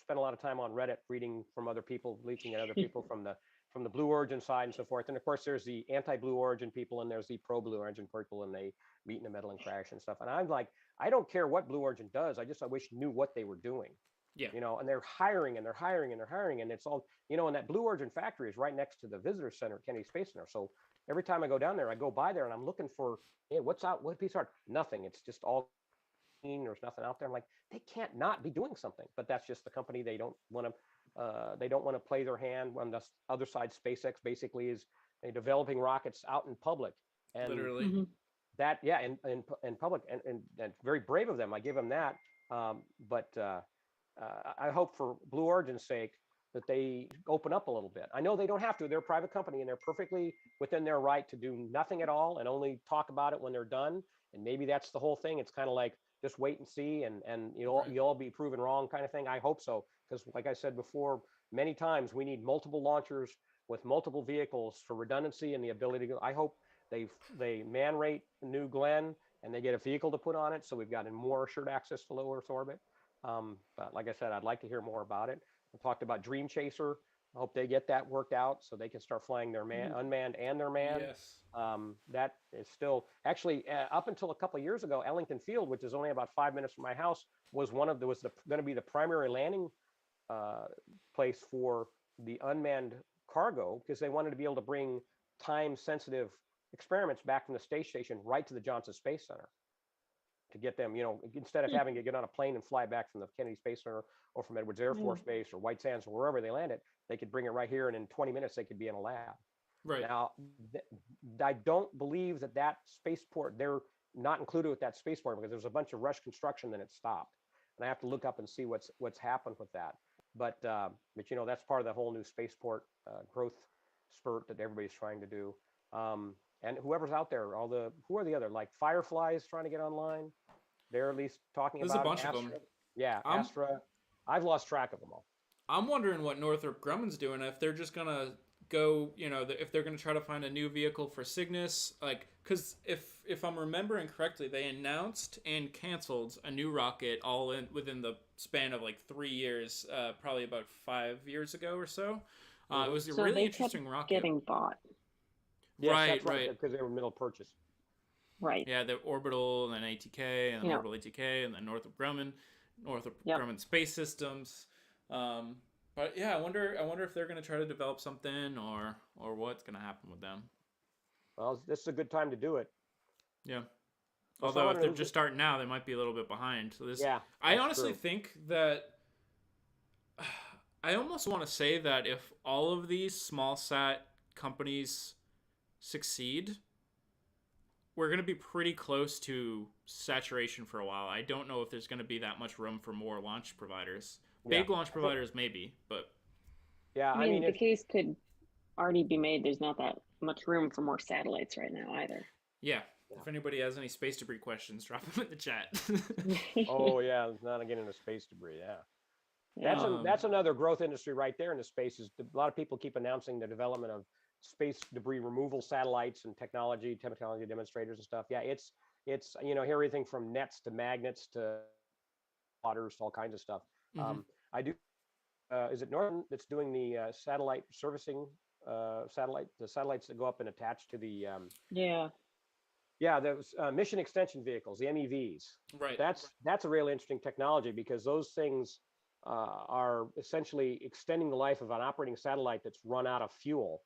[SPEAKER 3] spend a lot of time on Reddit reading from other people, leaking at other people from the Blue Origin side and so forth. And of course, there's the anti-Blue Origin people, and there's the pro-Blue Origin people, and they meet in the middle and crash and stuff. And I'm like, I don't care what Blue Origin does. I wish knew what they were doing.
[SPEAKER 1] Yeah.
[SPEAKER 3] You know, and they're hiring and they're hiring and they're hiring, and it's all, you know, and that Blue Origin factory is right next to the visitor center, Kennedy Space Center. So every time I go down there, I go by there and I'm looking for, hey, what piece of art? Nothing. It's just all there's nothing out there. I'm like, they can't not be doing something, but that's just the company. They don't want to play their hand. On the other side, SpaceX basically is developing rockets out in public, and
[SPEAKER 1] Literally.
[SPEAKER 3] that, yeah, in public, and very brave of them. I give them that. But I hope for Blue Origin's sake that they open up a little bit. I know they don't have to. They're a private company, and they're perfectly within their right to do nothing at all and only talk about it when they're done. And maybe that's the whole thing. It's kind of like, just wait and see, and you'll all be proven wrong, kind of thing. I hope so, because like I said before, many times we need multiple launchers with multiple vehicles for redundancy and the ability to go. I hope they man rate New Glenn and they get a vehicle to put on it, so we've got more assured access to low Earth orbit. But like I said, I'd like to hear more about it. I talked about Dream Chaser. I hope they get that worked out so they can start flying their unmanned and their manned.
[SPEAKER 1] Yes.
[SPEAKER 3] That is still actually up until a couple of years ago, Ellington Field, which is only about 5 minutes from my house, was going to be the primary landing place for the unmanned cargo, because they wanted to be able to bring time-sensitive experiments back from the space station right to the Johnson Space Center, to get them, instead of having to get on a plane and fly back from the Kennedy Space Center or from Edwards Air Force Base or White Sands or wherever they landed. They could bring it right here, and in 20 minutes they could be in a lab.
[SPEAKER 1] Right.
[SPEAKER 3] Now, I don't believe that spaceport, they're not included with that spaceport, because there's a bunch of rush construction, then it stopped. And I have to look up and see what's happened with that. But that's part of the whole new spaceport growth spurt that everybody's trying to do. And whoever's out there, who are the other, like Fireflies trying to get online? They're at least talking
[SPEAKER 1] There's
[SPEAKER 3] about
[SPEAKER 1] a bunch of them.
[SPEAKER 3] Yeah, Astra. I've lost track of them all.
[SPEAKER 1] I'm wondering what Northrop Grumman's doing, if they're just gonna go, if they're gonna try to find a new vehicle for Cygnus, like, because if I'm remembering correctly, they announced and canceled a new rocket all within the span of like 3 years, probably about 5 years ago or so. It was a really interesting rocket.
[SPEAKER 8] Getting bought.
[SPEAKER 3] Yes, right, because they were middle purchase.
[SPEAKER 8] Right.
[SPEAKER 1] Yeah, the Orbital, and then ATK, and then Orbital ATK, and then Northrop Grumman Space Systems. But yeah, I wonder if they're going to try to develop something, or what's going to happen with them.
[SPEAKER 3] Well, this is a good time to do it.
[SPEAKER 1] Yeah. Although if they're just starting now, they might be a little bit behind. So I honestly think that I almost want to say that if all of these small sat companies succeed, we're going to be pretty close to saturation for a while. I don't know if there's going to be that much room for more launch providers. Big launch providers, maybe, but...
[SPEAKER 8] Yeah, I mean the case could already be made. There's not that much room for more satellites right now either.
[SPEAKER 1] Yeah. If anybody has any space debris questions, drop them in the chat.
[SPEAKER 3] Oh yeah, not again into space debris. Yeah.
[SPEAKER 8] Yeah.
[SPEAKER 3] That's another growth industry right there in the space. Is a lot of people keep announcing the development of space debris removal satellites and technology demonstrators and stuff. Yeah, it's hear everything from nets to magnets to waters, all kinds of stuff.
[SPEAKER 1] Mm-hmm.
[SPEAKER 3] I do. Is it Norton that's doing the satellite servicing the satellites that go up and attach to the
[SPEAKER 8] Yeah.
[SPEAKER 3] yeah, those mission extension vehicles, the MEVs.
[SPEAKER 1] Right.
[SPEAKER 3] That's a really interesting technology because those things are essentially extending the life of an operating satellite that's run out of fuel.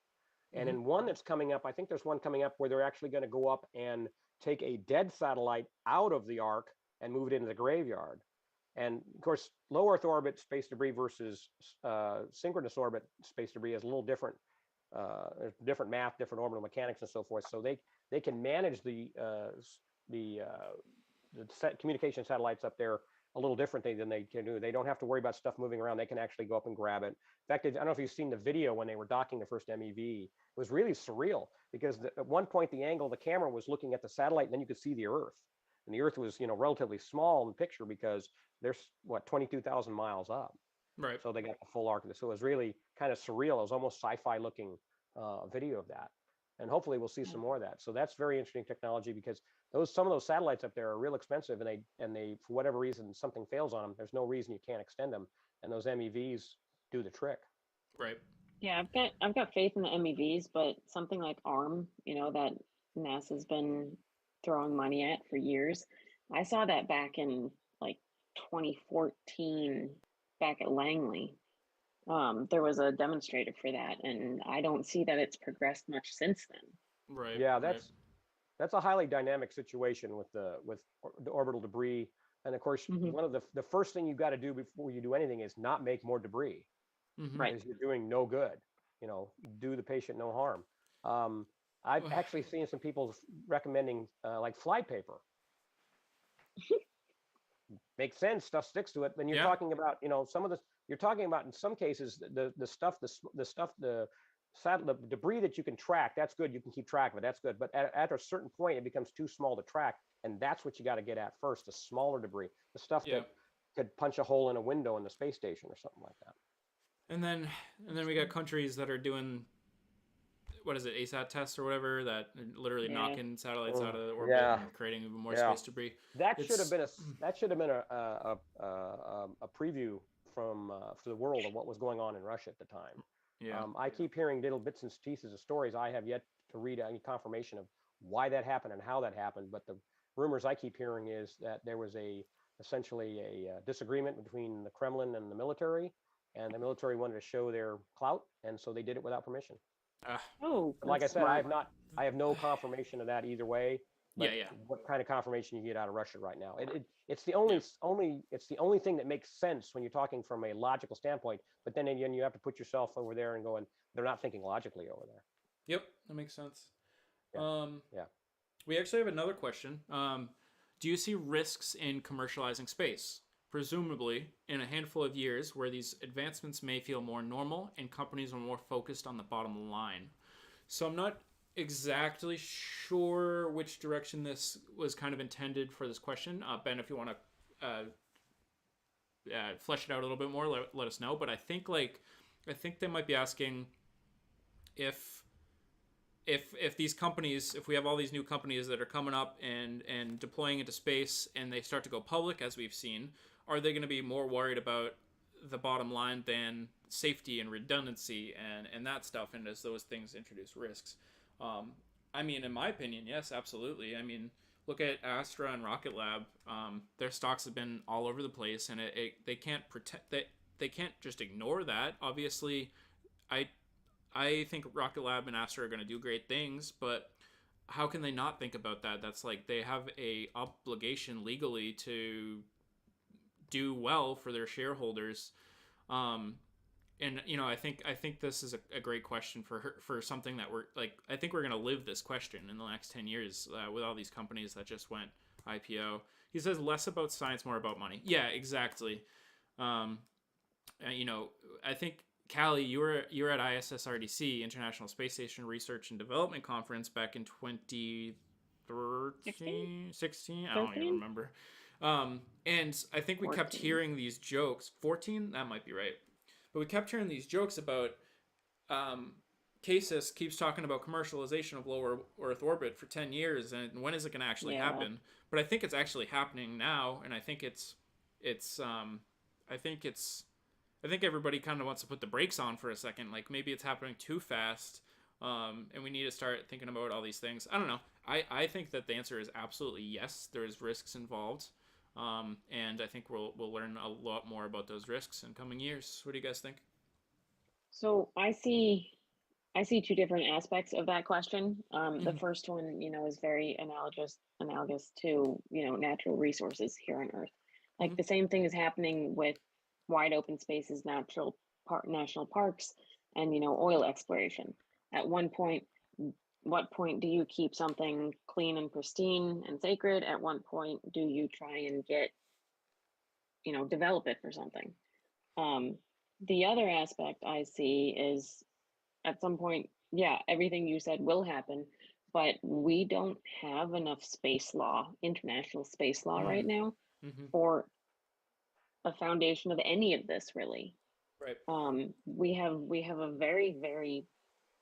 [SPEAKER 3] And in one that's coming up, I think there's one coming up where they're actually going to go up and take a dead satellite out of the arc and move it into the graveyard. And of course, low Earth orbit space debris versus synchronous orbit space debris is a little different. There's different math, different orbital mechanics, and so forth. So they can manage the communication satellites up there a little differently than they can do. They don't have to worry about stuff moving around. They can actually go up and grab it. In fact, I don't know if you've seen the video when they were docking the first MEV. It was really surreal because at one point the angle of the camera was looking at the satellite, and then you could see the Earth. And the Earth was, relatively small in the picture because there's 22,000 miles up.
[SPEAKER 1] Right.
[SPEAKER 3] So they got the full arc of this. So it was really kind of surreal. It was almost sci-fi looking video of that. And hopefully we'll see some more of that. So that's very interesting technology because some of those satellites up there are real expensive, and they for whatever reason something fails on them. There's no reason you can't extend them, and those MEVs do the trick.
[SPEAKER 1] Right.
[SPEAKER 8] Yeah, I've got faith in the MEVs, but something like ARM, that NASA's been throwing money at for years. I saw that back in like 2014, back at Langley. There was a demonstrator for that, and I don't see that it's progressed much since then.
[SPEAKER 1] Right.
[SPEAKER 3] Yeah, that's a highly dynamic situation with the orbital debris. And of course, one of the first thing you've got to do before you do anything is not make more debris.
[SPEAKER 8] Right.
[SPEAKER 3] Because you're doing no good. Do the patient no harm. I've actually seen some people recommending like fly paper. Makes sense. Stuff sticks to it. Then you're talking about, you're talking about in some cases the debris that you can track. That's good. You can keep track of it. That's good. But at a certain point, it becomes too small to track, and that's what you got to get at first. The smaller debris, the stuff that could punch a hole in a window in the space station or something like that.
[SPEAKER 1] And then we got countries that are doing, what is it, ASAT tests or whatever, that literally knocking satellites out of the orbit and creating even more space debris.
[SPEAKER 3] That should have been a preview for the world of what was going on in Russia at the time.
[SPEAKER 1] Yeah.
[SPEAKER 3] I keep hearing little bits and pieces of stories. I have yet to read any confirmation of why that happened and how that happened. But the rumors I keep hearing is that there was essentially a disagreement between the Kremlin and the military, and the military wanted to show their clout, and so they did it without permission. Like I said,
[SPEAKER 8] smart.
[SPEAKER 3] I have no confirmation of that either way. But
[SPEAKER 1] Yeah.
[SPEAKER 3] what kind of confirmation you get out of Russia right now? It's the only thing that makes sense when you're talking from a logical standpoint. But then again, you have to put yourself over there and going, they're not thinking logically over there.
[SPEAKER 1] Yep, that makes sense.
[SPEAKER 3] Yeah.
[SPEAKER 1] We actually have another question. Do you see risks in commercializing space? Presumably, in a handful of years, where these advancements may feel more normal and companies are more focused on the bottom line. So I'm not exactly sure which direction this was kind of intended for this question. Ben, if you want to flesh it out a little bit more, let us know. But I think they might be asking if these companies, if we have all these new companies that are coming up and deploying into space and they start to go public, as we've seen, are they going to be more worried about the bottom line than safety and redundancy and that stuff? And as those things introduce risks, I mean, in my opinion, yes, absolutely. I mean, look at Astra and Rocket Lab. Their stocks have been all over the place, and they can't they can't just ignore that. Obviously, I think Rocket Lab and Astra are going to do great things, but how can they not think about that? That's like they have a obligation legally to do well for their shareholders. And I think this is a great question for something that we're like. I think we're going to live this question in the next 10 years with all these companies that just went IPO. He says less about science, more about money. Yeah, exactly. I think Callie, you were at ISSRDC, International Space Station Research and Development Conference, back in 2013, 13, 16, I don't even
[SPEAKER 8] 13?
[SPEAKER 1] remember. And I think we kept
[SPEAKER 8] 14.
[SPEAKER 1] hearing these jokes. 14, that might be right. But we kept hearing these jokes about Casis keeps talking about commercialization of low Earth orbit for 10 years, and when is it going to actually
[SPEAKER 8] Yeah.
[SPEAKER 1] happen? But I think it's actually happening now, and I think I think everybody kind of wants to put the brakes on for a second. Like maybe it's happening too fast, and we need to start thinking about all these things. I don't know. I think that the answer is absolutely yes. There's risks involved, and I think we'll learn a lot more about those risks in coming years. What do you guys think?
[SPEAKER 8] So I see two different aspects of that question. The
[SPEAKER 1] Mhm.
[SPEAKER 8] first one, is very analogous to, natural resources here on Earth. Like
[SPEAKER 1] Mhm.
[SPEAKER 8] the same thing is happening with wide open spaces, national parks, and oil exploration. At what point do you keep something clean and pristine and sacred? At what point do you try and develop it for something? Um, the other aspect I see is at some point, yeah, everything you said will happen, but we don't have enough space law, international space law right
[SPEAKER 1] Mm.
[SPEAKER 8] now
[SPEAKER 1] Mhm.
[SPEAKER 8] for a foundation of any of this really.
[SPEAKER 1] Right.
[SPEAKER 8] We have a very, very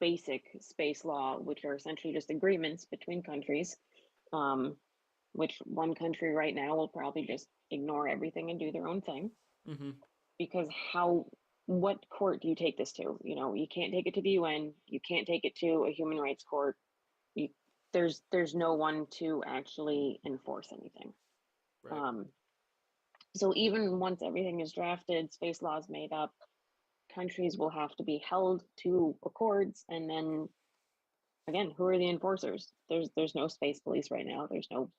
[SPEAKER 8] basic space law, which are essentially just agreements between countries, um, which one country right now will probably just ignore everything and do their own thing.
[SPEAKER 1] Mhm.
[SPEAKER 8] Because what court do you take this to? You can't take it to the UN, you can't take it to a human rights court. You, there's no one to actually enforce anything.
[SPEAKER 1] Right.
[SPEAKER 8] Um, so even once everything is drafted, space laws made up, countries will have to be held to accords, and then again, who are the enforcers? There's no space police right now. There's no,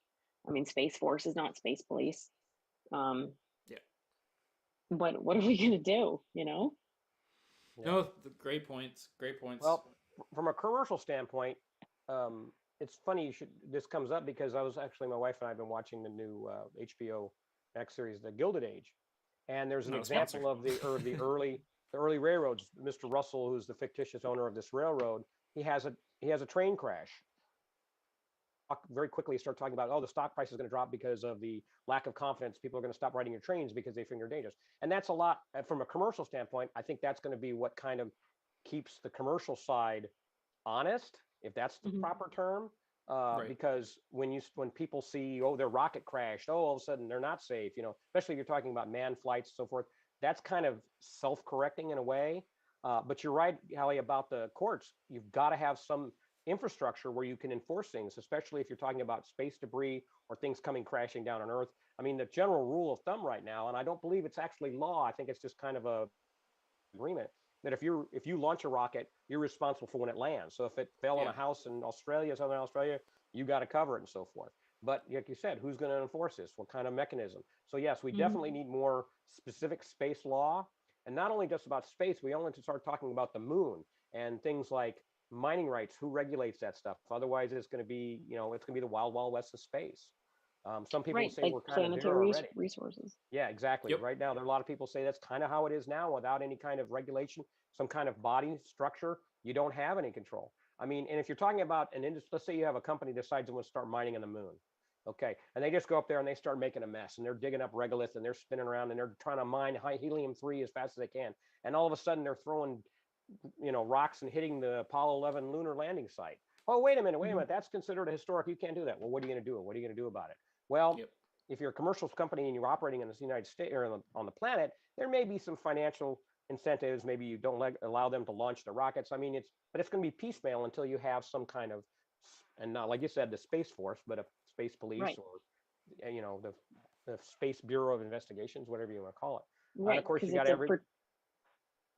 [SPEAKER 8] I mean, Space Force is not space police. Um,
[SPEAKER 1] Yeah.
[SPEAKER 8] what are we gonna do? You know?
[SPEAKER 3] Yeah.
[SPEAKER 1] No, great points. Great points.
[SPEAKER 3] Well, from a commercial standpoint, it's funny you should. This comes up because I was actually my wife and I have been watching the new HBO Max series, The Gilded Age, and there's an
[SPEAKER 1] Not a sponsor.
[SPEAKER 3] example of the early railroads. Mr. Russell, who's the fictitious owner of this railroad, he has a train crash. Very quickly start talking about, oh, the stock price is going to drop because of the lack of confidence. People are going to stop riding your trains because they think they're dangerous. And that's a lot from a commercial standpoint. I think that's going to be what kind of keeps the commercial side honest, if that's the
[SPEAKER 8] Mhm.
[SPEAKER 3] proper term.
[SPEAKER 1] Right.
[SPEAKER 3] Because when people see, oh, their rocket crashed, oh, all of a sudden they're not safe, especially if you're talking about manned flights and so forth. That's kind of self-correcting in a way. But you're right, Hallie, about the courts. You've got to have some infrastructure where you can enforce things, especially if you're talking about space debris or things coming crashing down on Earth. I mean, the general rule of thumb right now, and I don't believe it's actually law. I think it's just kind of a agreement that if you launch a rocket, you're responsible for when it lands. So if it fell on
[SPEAKER 1] Yeah.
[SPEAKER 3] a house in Australia, Southern Australia, you got to cover it and so forth. But like you said, who's going to enforce this? What kind of mechanism? So yes, we
[SPEAKER 8] Mhm.
[SPEAKER 3] definitely need more specific space law, and not only just about space. We only to start talking about the moon and things like mining rights. Who regulates that stuff? Otherwise, it's going to be the wild, wild west of space. Some people
[SPEAKER 8] Right,
[SPEAKER 3] say
[SPEAKER 8] like
[SPEAKER 3] we're kind of there
[SPEAKER 8] planetary
[SPEAKER 3] already.
[SPEAKER 8] resources.
[SPEAKER 3] Yeah, exactly.
[SPEAKER 1] Yep.
[SPEAKER 3] Right now, there are a lot of people say that's kind of how it is now without any kind of regulation, some kind of body structure. You don't have any control. I mean, and if you're talking about an industry, let's say you have a company decides they want to start mining on the moon. Okay. And they just go up there and they start making a mess and they're digging up regolith and they're spinning around and they're trying to mine high helium-3 as fast as they can. And all of a sudden they're throwing, rocks and hitting the Apollo 11 lunar landing site. Oh, wait a minute, wait a
[SPEAKER 8] Mhm.
[SPEAKER 3] minute. That's considered a historic. You can't do that. Well, what are you going to do? What are you going to do about it? Well,
[SPEAKER 1] Yep.
[SPEAKER 3] if you're a commercial company and you're operating in the United States or on the planet, there may be some financial incentives. Maybe you don't allow them to launch the rockets. I mean, but it's going to be piecemeal until you have some kind of, and not like you said, the Space Force, but a space police
[SPEAKER 8] Right,
[SPEAKER 3] or the Space Bureau of Investigations, whatever you want to call it. And of
[SPEAKER 8] right,
[SPEAKER 3] course,
[SPEAKER 8] because
[SPEAKER 3] you got every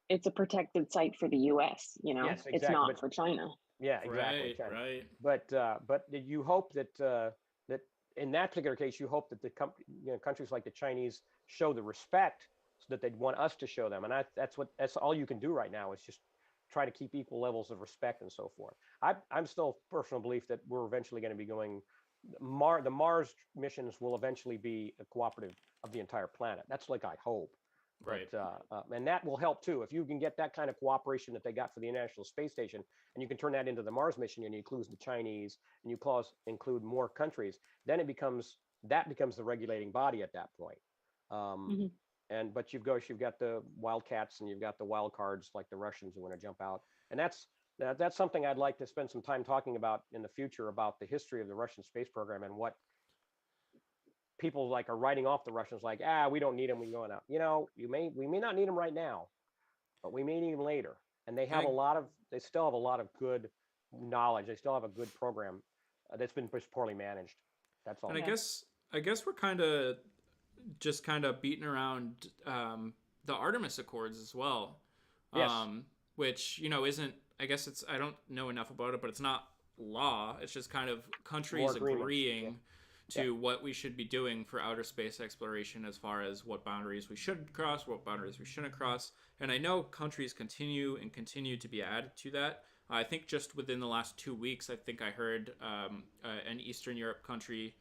[SPEAKER 8] it's a protected site for the U.S.
[SPEAKER 3] yes,
[SPEAKER 8] It's
[SPEAKER 3] exactly,
[SPEAKER 8] not
[SPEAKER 3] but
[SPEAKER 8] for China.
[SPEAKER 3] yeah, exactly,
[SPEAKER 1] Right.
[SPEAKER 3] China.
[SPEAKER 1] Right.
[SPEAKER 3] But you hope that in that particular case, you hope that countries like the Chinese show the respect so that they'd want us to show them, and that's all you can do right now is just try to keep equal levels of respect and so forth. I'm still personal belief that we're eventually going to be going. The Mars missions will eventually be a cooperative of the entire planet. That's like I hope.
[SPEAKER 1] Right.
[SPEAKER 3] And that will help too. If you can get that kind of cooperation that they got for the International Space Station, and you can turn that into the Mars mission, and you include the Chinese, and you include more countries, then becomes the regulating body at that point.
[SPEAKER 8] Mhm.
[SPEAKER 3] But you've got the wildcats and you've got the wild cards like the Russians who want to jump out, and that's something I'd like to spend some time talking about in the future, about the history of the Russian space program and what people like are writing off the Russians, like, we don't need them, we going out. We may not need them right now, but we may need them later. And they still have a lot of good knowledge. They still have a good program that's been just poorly managed. That's all.
[SPEAKER 1] And
[SPEAKER 8] Yeah.
[SPEAKER 1] I guess we're kind of beating around the Artemis Accords as well.
[SPEAKER 3] Yes.
[SPEAKER 1] Which, isn't, I guess I don't know enough about it, but it's not law. It's just kind of countries agreeing to what we should be doing for outer space exploration, as far as what boundaries we should cross, what boundaries we shouldn't cross. And I know countries continue to be added to that. I think just within the last 2 weeks, I think I heard an Eastern Europe country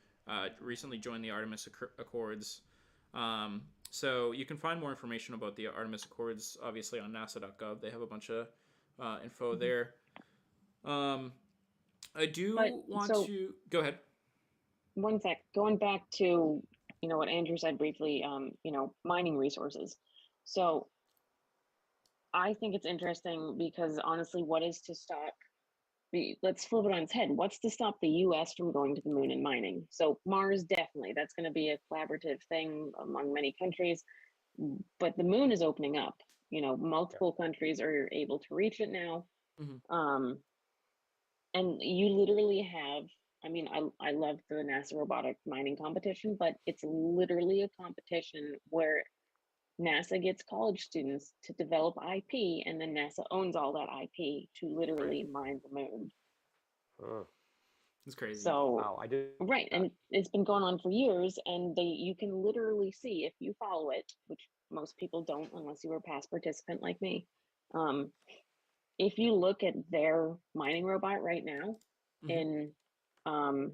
[SPEAKER 1] recently joined the Artemis Accords. So you can find more information about the Artemis Accords, obviously, on nasa.gov. They have a bunch of info there. I do want to go ahead.
[SPEAKER 8] One sec. Going back to what Andrew said briefly, mining resources. So I think it's interesting because honestly, what is to stop? Let's flip it on its head. What's to stop the U.S. from going to the moon and mining? So Mars, definitely, that's going to be a collaborative thing among many countries. But the moon is opening up. Multiple countries are able to reach it now.
[SPEAKER 1] Mm-hmm.
[SPEAKER 8] And you literally have, I love the NASA robotic mining competition, but it's literally a competition where NASA gets college students to develop IP, and then NASA owns all that IP to literally mine the moon.
[SPEAKER 1] It's crazy.
[SPEAKER 8] So,
[SPEAKER 3] wow, I did.
[SPEAKER 8] Right, and it's been going on for years, and you can literally see, if you follow it, which most people don't unless you were a past participant like me. If you look at their mining robot right now,
[SPEAKER 1] Mm-hmm.
[SPEAKER 8] in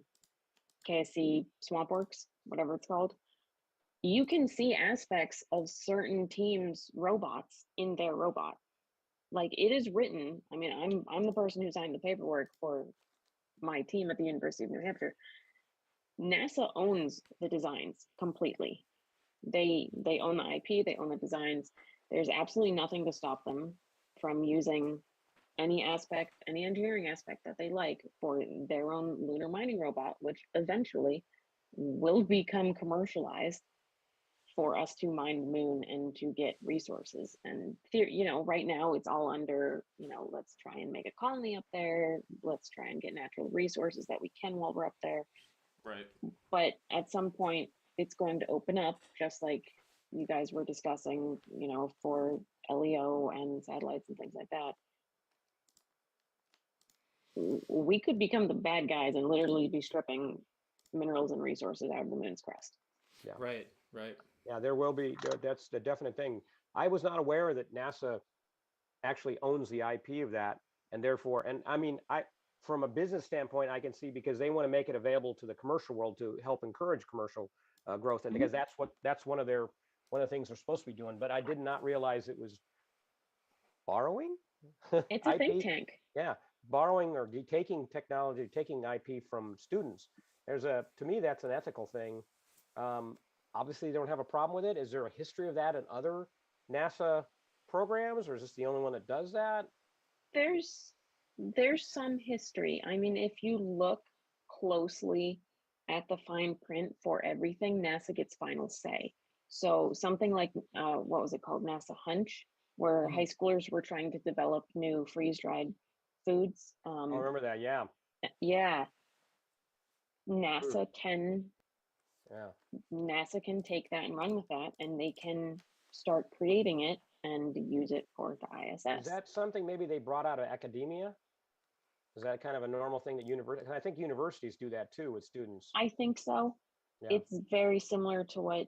[SPEAKER 8] KSC SwampWorks, whatever it's called, you can see aspects of certain teams' robots in their robot. Like, it is written. I'm the person who signed the paperwork for my team at the University of New Hampshire. NASA owns the designs completely. They own the IP, they own the designs. There's absolutely nothing to stop them from using any engineering aspect that they like for their own lunar mining robot, which eventually will become commercialized for us to mine the moon and to get resources. And right now it's all under, let's try and make a colony up there. Let's try and get natural resources that we can while we're up there.
[SPEAKER 1] Right.
[SPEAKER 8] But at some point it's going to open up, just like you guys were discussing, for LEO and satellites and things like that. We could become the bad guys and literally be stripping minerals and resources out of the moon's crust.
[SPEAKER 3] Yeah.
[SPEAKER 1] Right.
[SPEAKER 3] Yeah, there will be. That's the definite thing. I was not aware that NASA actually owns the IP of that, and therefore, from a business standpoint, I can see, because they want to make it available to the commercial world to help encourage commercial growth, and because that's one of the things they're supposed to be doing. But I did not realize it was borrowing.
[SPEAKER 8] It's a
[SPEAKER 3] IP.
[SPEAKER 8] think tank.
[SPEAKER 3] Yeah, borrowing or taking technology, taking IP from students. To me, that's an ethical thing. Obviously, they don't have a problem with it. Is there a history of that in other NASA programs, or is this the only one that does that?
[SPEAKER 8] There's some history. If you look closely at the fine print for everything, NASA gets final say. So something like what was it called, NASA Hunch, where high schoolers were trying to develop new freeze-dried foods.
[SPEAKER 3] I remember that. Yeah.
[SPEAKER 8] Yeah. NASA can take that and run with that, and they can start creating it and use it for the ISS.
[SPEAKER 3] Is that something maybe they brought out of academia? Is that kind of a normal thing that I think universities do that too with students?
[SPEAKER 8] I think so.
[SPEAKER 3] Yeah.
[SPEAKER 8] It's very similar to what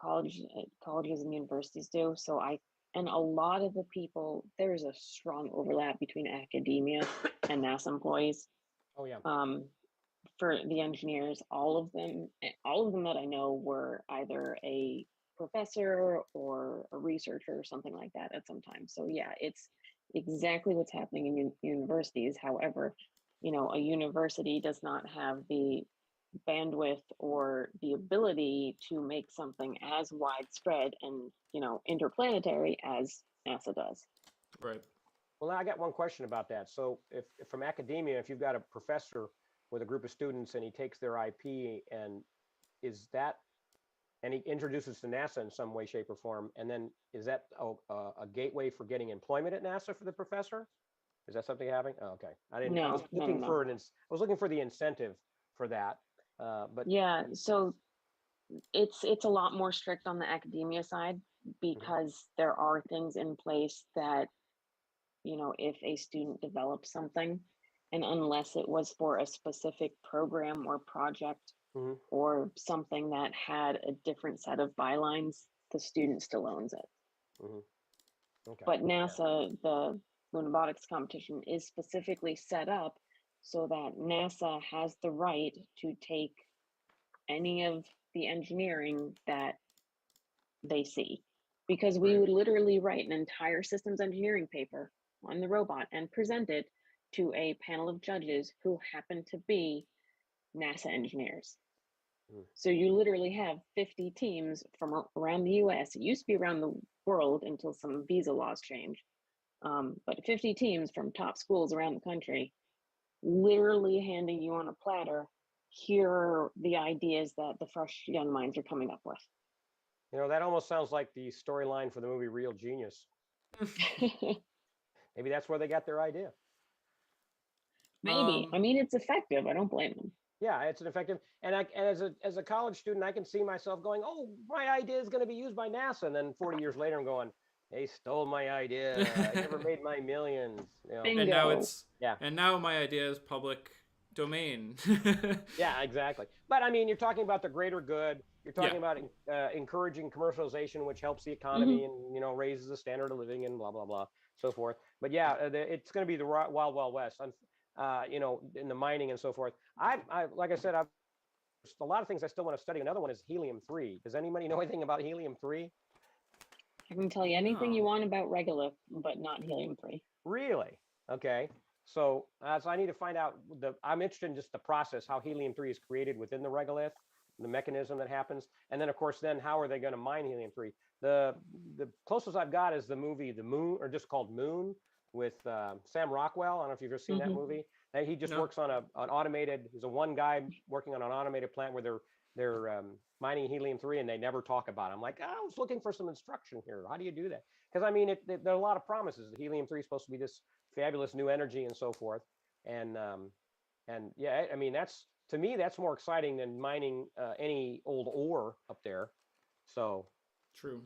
[SPEAKER 8] colleges and universities do. So and a lot of the people, there's a strong overlap between academia and NASA employees.
[SPEAKER 3] Oh yeah.
[SPEAKER 8] For the engineers, all of them that I know were either a professor or a researcher or something like that at some time. So yeah, it's exactly what's happening in universities. However, a university does not have the bandwidth or the ability to make something as widespread and interplanetary as NASA does.
[SPEAKER 1] Right.
[SPEAKER 3] Well, I got one question about that. So if from academia, if you've got a professor with a group of students and he takes their IP and is that, and he introduces to NASA in some way, shape, or form, and then is that a gateway for getting employment at NASA for the professor? Is that something happening? Oh, okay, I didn't. I was
[SPEAKER 8] No, no,
[SPEAKER 3] looking
[SPEAKER 8] no.
[SPEAKER 3] for I was looking for the incentive for that, but
[SPEAKER 8] Yeah, so it's a lot more strict on the academia side because there are things in place that if a student develops something, and unless it was for a specific program or project
[SPEAKER 3] Mhm.
[SPEAKER 8] or something that had a different set of bylines, the student still owns it.
[SPEAKER 3] Okay.
[SPEAKER 8] But NASA, the Lunabotics competition is specifically set up so that NASA has the right to take any of the engineering that they see. Because we
[SPEAKER 1] Right.
[SPEAKER 8] would literally write an entire systems engineering paper on the robot and present it to a panel of judges who happen to be NASA engineers. So you literally have 50 teams from around the US. It used to be around the world until some visa laws changed. But 50 teams from top schools around the country literally handing you on a platter, here are the ideas that the fresh young minds are coming up with.
[SPEAKER 3] That almost sounds like the storyline for the movie Real Genius. Maybe that's where they got their idea.
[SPEAKER 8] Maybe. I mean, it's effective. I don't blame them.
[SPEAKER 3] Yeah, it's an effective, and as a college student, I can see myself going, "Oh, my idea is going to be used by NASA," and then 40 years later, I'm going, "They stole my idea. I never made my millions."
[SPEAKER 8] Bingo.
[SPEAKER 1] And now
[SPEAKER 3] Yeah.
[SPEAKER 1] And now my idea is public domain.
[SPEAKER 3] Yeah, exactly. But I mean, you're talking about the greater good. You're talking
[SPEAKER 1] Yeah.
[SPEAKER 3] about encouraging commercialization, which helps the economy and raises the standard of living and blah blah blah, so forth. But yeah, it's going to be the wild west, in the mining and so forth. I like I said, I've a lot of things I still want to study. Another one is helium-3. Does anybody know anything about helium-3?
[SPEAKER 8] I can tell you anything you
[SPEAKER 1] No.
[SPEAKER 8] want about regolith, but not helium-3.
[SPEAKER 3] Really? Okay. So I need to find out I'm interested in just the process, how helium-3 is created within the regolith, the mechanism that happens. And then of course, how are they going to mine helium-3? The closest I've got is the movie The Moon, or just called Moon, with Sam Rockwell. I don't know if you've ever seen that movie. And he just
[SPEAKER 1] No.
[SPEAKER 3] works on an automated, he's a one guy working on an automated plant where they're mining helium-3 and they never talk about it. I'm like, I was looking for some instruction here. How do you do that? Because I mean, there are a lot of promises. The helium-3 is supposed to be this fabulous new energy and so forth. And yeah, I mean, to me, that's more exciting than mining any old ore up there. So
[SPEAKER 1] True.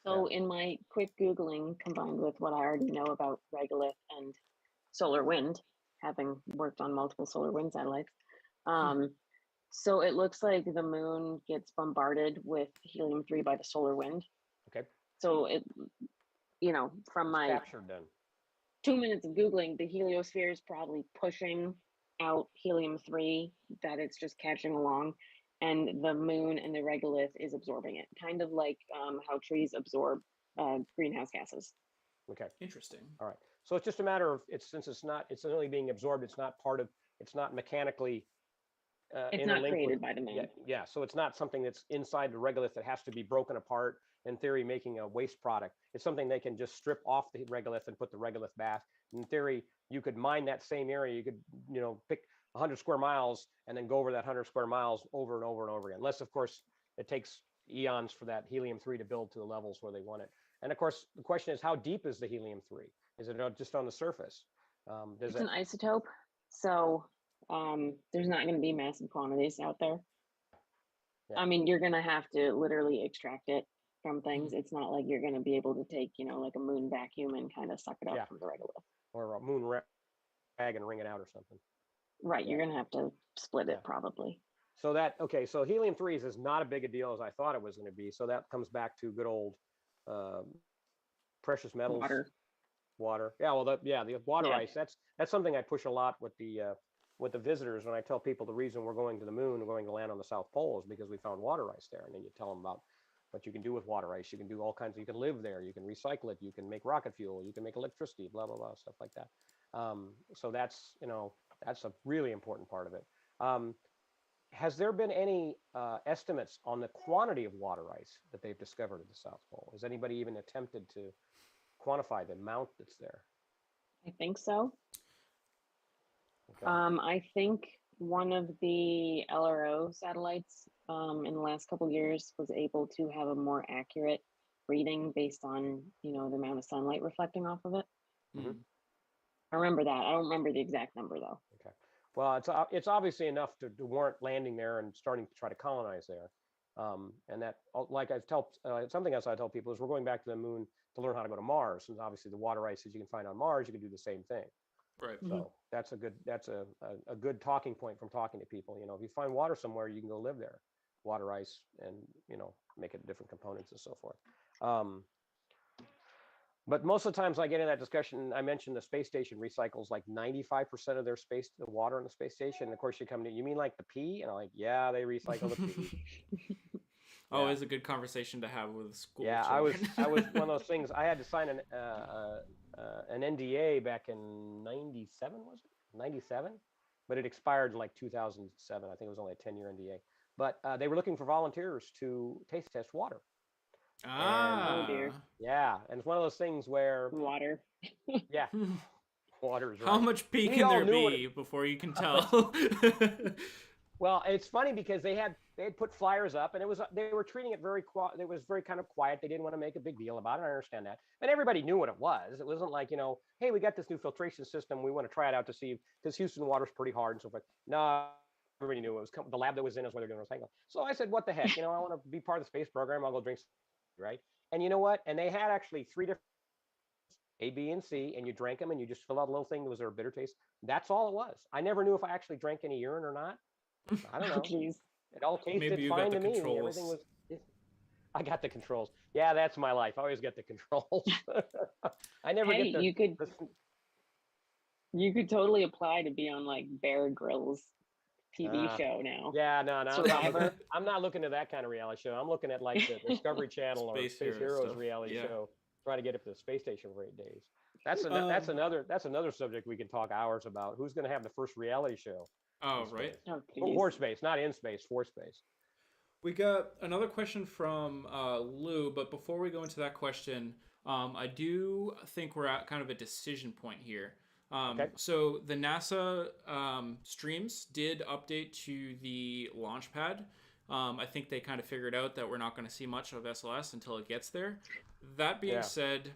[SPEAKER 8] So in my quick Googling, combined with what I already know about regolith and solar wind, having worked on multiple solar wind satellites, so it looks like the moon gets bombarded with helium-3 by the solar wind.
[SPEAKER 3] Okay.
[SPEAKER 8] So from my
[SPEAKER 3] captured then.
[SPEAKER 8] 2 minutes of Googling, the heliosphere is probably pushing out helium-3 that it's just catching along, and the moon and the regolith is absorbing it, kind of like how trees absorb greenhouse gases.
[SPEAKER 3] Okay.
[SPEAKER 1] Interesting.
[SPEAKER 3] All right. So it's just a matter of since it's only being absorbed. It's not mechanically
[SPEAKER 8] it's not created by the moon.
[SPEAKER 3] Yeah. So it's not something that's inside the regolith that has to be broken apart, in theory, making a waste product. It's something they can just strip off the regolith and put the regolith back. In theory, you could mine that same area. You could, pick 100 square miles and then go over that 100 square miles over and over and over again. Unless, of course, it takes eons for that helium-3 to build to the levels where they want it. And of course, the question is, how deep is the helium-3? Is it just on the surface?
[SPEAKER 8] It's an isotope, so there's not going to be massive quantities out there. Yeah. I mean, you're going to have to literally extract it from things. It's not like you're going to be able to take, like a moon vacuum and kind of suck it up from the regolith.
[SPEAKER 3] Or a moon rag and wring it out or something.
[SPEAKER 8] Right, you're going to have to split it probably.
[SPEAKER 3] So so helium-3 is not a big a deal as I thought it was going to be. So that comes back to good old precious metals. Water. Yeah, well, the water ice. That's something I push a lot with the visitors when I tell people the reason we're going to the moon and going to land on the South Pole is because we found water ice there, and then you tell them about what you can do with water ice. You can do all kinds of, you can live there, you can recycle it, you can make rocket fuel, you can make electricity, blah, blah, blah, stuff like that. So that's, that's a really important part of it. Has there been any estimates on the quantity of water ice that they've discovered at the South Pole? Has anybody even attempted to quantify the amount that's there?
[SPEAKER 8] I think so.
[SPEAKER 3] Okay.
[SPEAKER 8] I think one of the LRO satellites in the last couple of years was able to have a more accurate reading based on, the amount of sunlight reflecting off of it.
[SPEAKER 3] Mhm.
[SPEAKER 8] I remember that. I don't remember the exact number though.
[SPEAKER 3] Okay. Well, it's obviously enough to warrant landing there and starting to try to colonize there. And that, like I tell, something else I tell people is we're going back to the moon to learn how to go to Mars. And obviously the water ice that you can find on Mars, you can do the same thing.
[SPEAKER 1] Right.
[SPEAKER 3] So that's a good talking point from talking to people. If you find water somewhere, you can go live there, water ice, and make it different components and so forth. But most of the times I get in that discussion, I mentioned the space station recycles like 95% of their the water in the space station. And of course, you mean like the pee? And I'm like, yeah, they recycle the pee.
[SPEAKER 1] Always a good conversation to have with school
[SPEAKER 3] children.
[SPEAKER 1] I
[SPEAKER 3] was one of those things. I had to sign an NDA back in 97, was it? 97? But it expired in like 2007. I think it was only a 10-year NDA. But they were looking for volunteers to taste test water.
[SPEAKER 8] Oh dear.
[SPEAKER 3] Yeah, and it's one of those things where
[SPEAKER 8] water.
[SPEAKER 3] Yeah, water is right.
[SPEAKER 1] How much pee can there be before you can tell?
[SPEAKER 3] Well, it's funny because they had put flyers up, and they were treating it it was very kind of quiet. They didn't want to make a big deal about it. I understand that, and everybody knew what it was. It wasn't like hey, we got this new filtration system. We want to try it out to see, because Houston water's pretty hard and so forth. No, everybody knew it was the lab that was in is where they're doing recycling. So I said, what the heck? I want to be part of the space program. I'll go drink. Right. And you know what? And they had actually 3 different A, B, and C, and you drank them and you just fill out a little thing that was their bitter taste. That's all it was. I never knew if I actually drank any urine or not. I don't know.
[SPEAKER 8] Jeez.
[SPEAKER 3] It all tasted
[SPEAKER 1] Maybe you
[SPEAKER 3] fine
[SPEAKER 1] got the
[SPEAKER 3] to me.
[SPEAKER 1] controls.
[SPEAKER 3] Everything was. I got the controls. Yeah, that's my life. I always get the controls. I never get the.
[SPEAKER 8] You could totally apply to be on like Bear Grylls TV show now.
[SPEAKER 3] Yeah, no.
[SPEAKER 8] Survivor.
[SPEAKER 3] I'm not looking at that kind of reality show. I'm looking at like the Discovery Channel or Space Heroes reality show. Try to get up to the space station for 8 days. That's another subject we can talk hours about. Who's going to have the first reality show?
[SPEAKER 1] Oh, right.
[SPEAKER 3] For space, not in space, for space.
[SPEAKER 1] We got another question from Lou, but before we go into that question, I do think we're at kind of a decision point here. So the NASA streams did update to the launch pad. I think they kind of figured out that we're not going to see much of SLS until it gets there. That being said,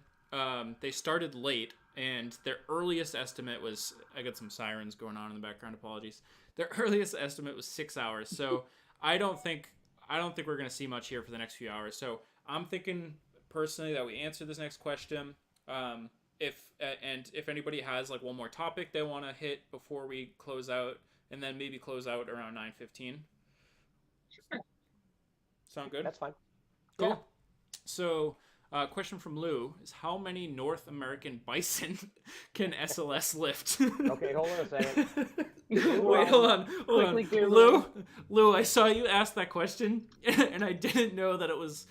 [SPEAKER 1] they started late, and their earliest estimate was, I got some sirens going on in the background, apologies. Their earliest estimate was 6 hours. So I don't think we're going to see much here for the next few hours. So I'm thinking personally that we answer this next question. If anybody has like one more topic they want to hit before we close out, and then maybe close out around 9:15.
[SPEAKER 8] Sure.
[SPEAKER 1] Sound good?
[SPEAKER 3] That's fine.
[SPEAKER 1] Cool.
[SPEAKER 3] Yeah.
[SPEAKER 1] So, question from Lou is, how many North American bison can SLS lift?
[SPEAKER 3] Okay, hold on a second.
[SPEAKER 1] Wait, hold on. Lou, I saw you ask that question, and I didn't know that it was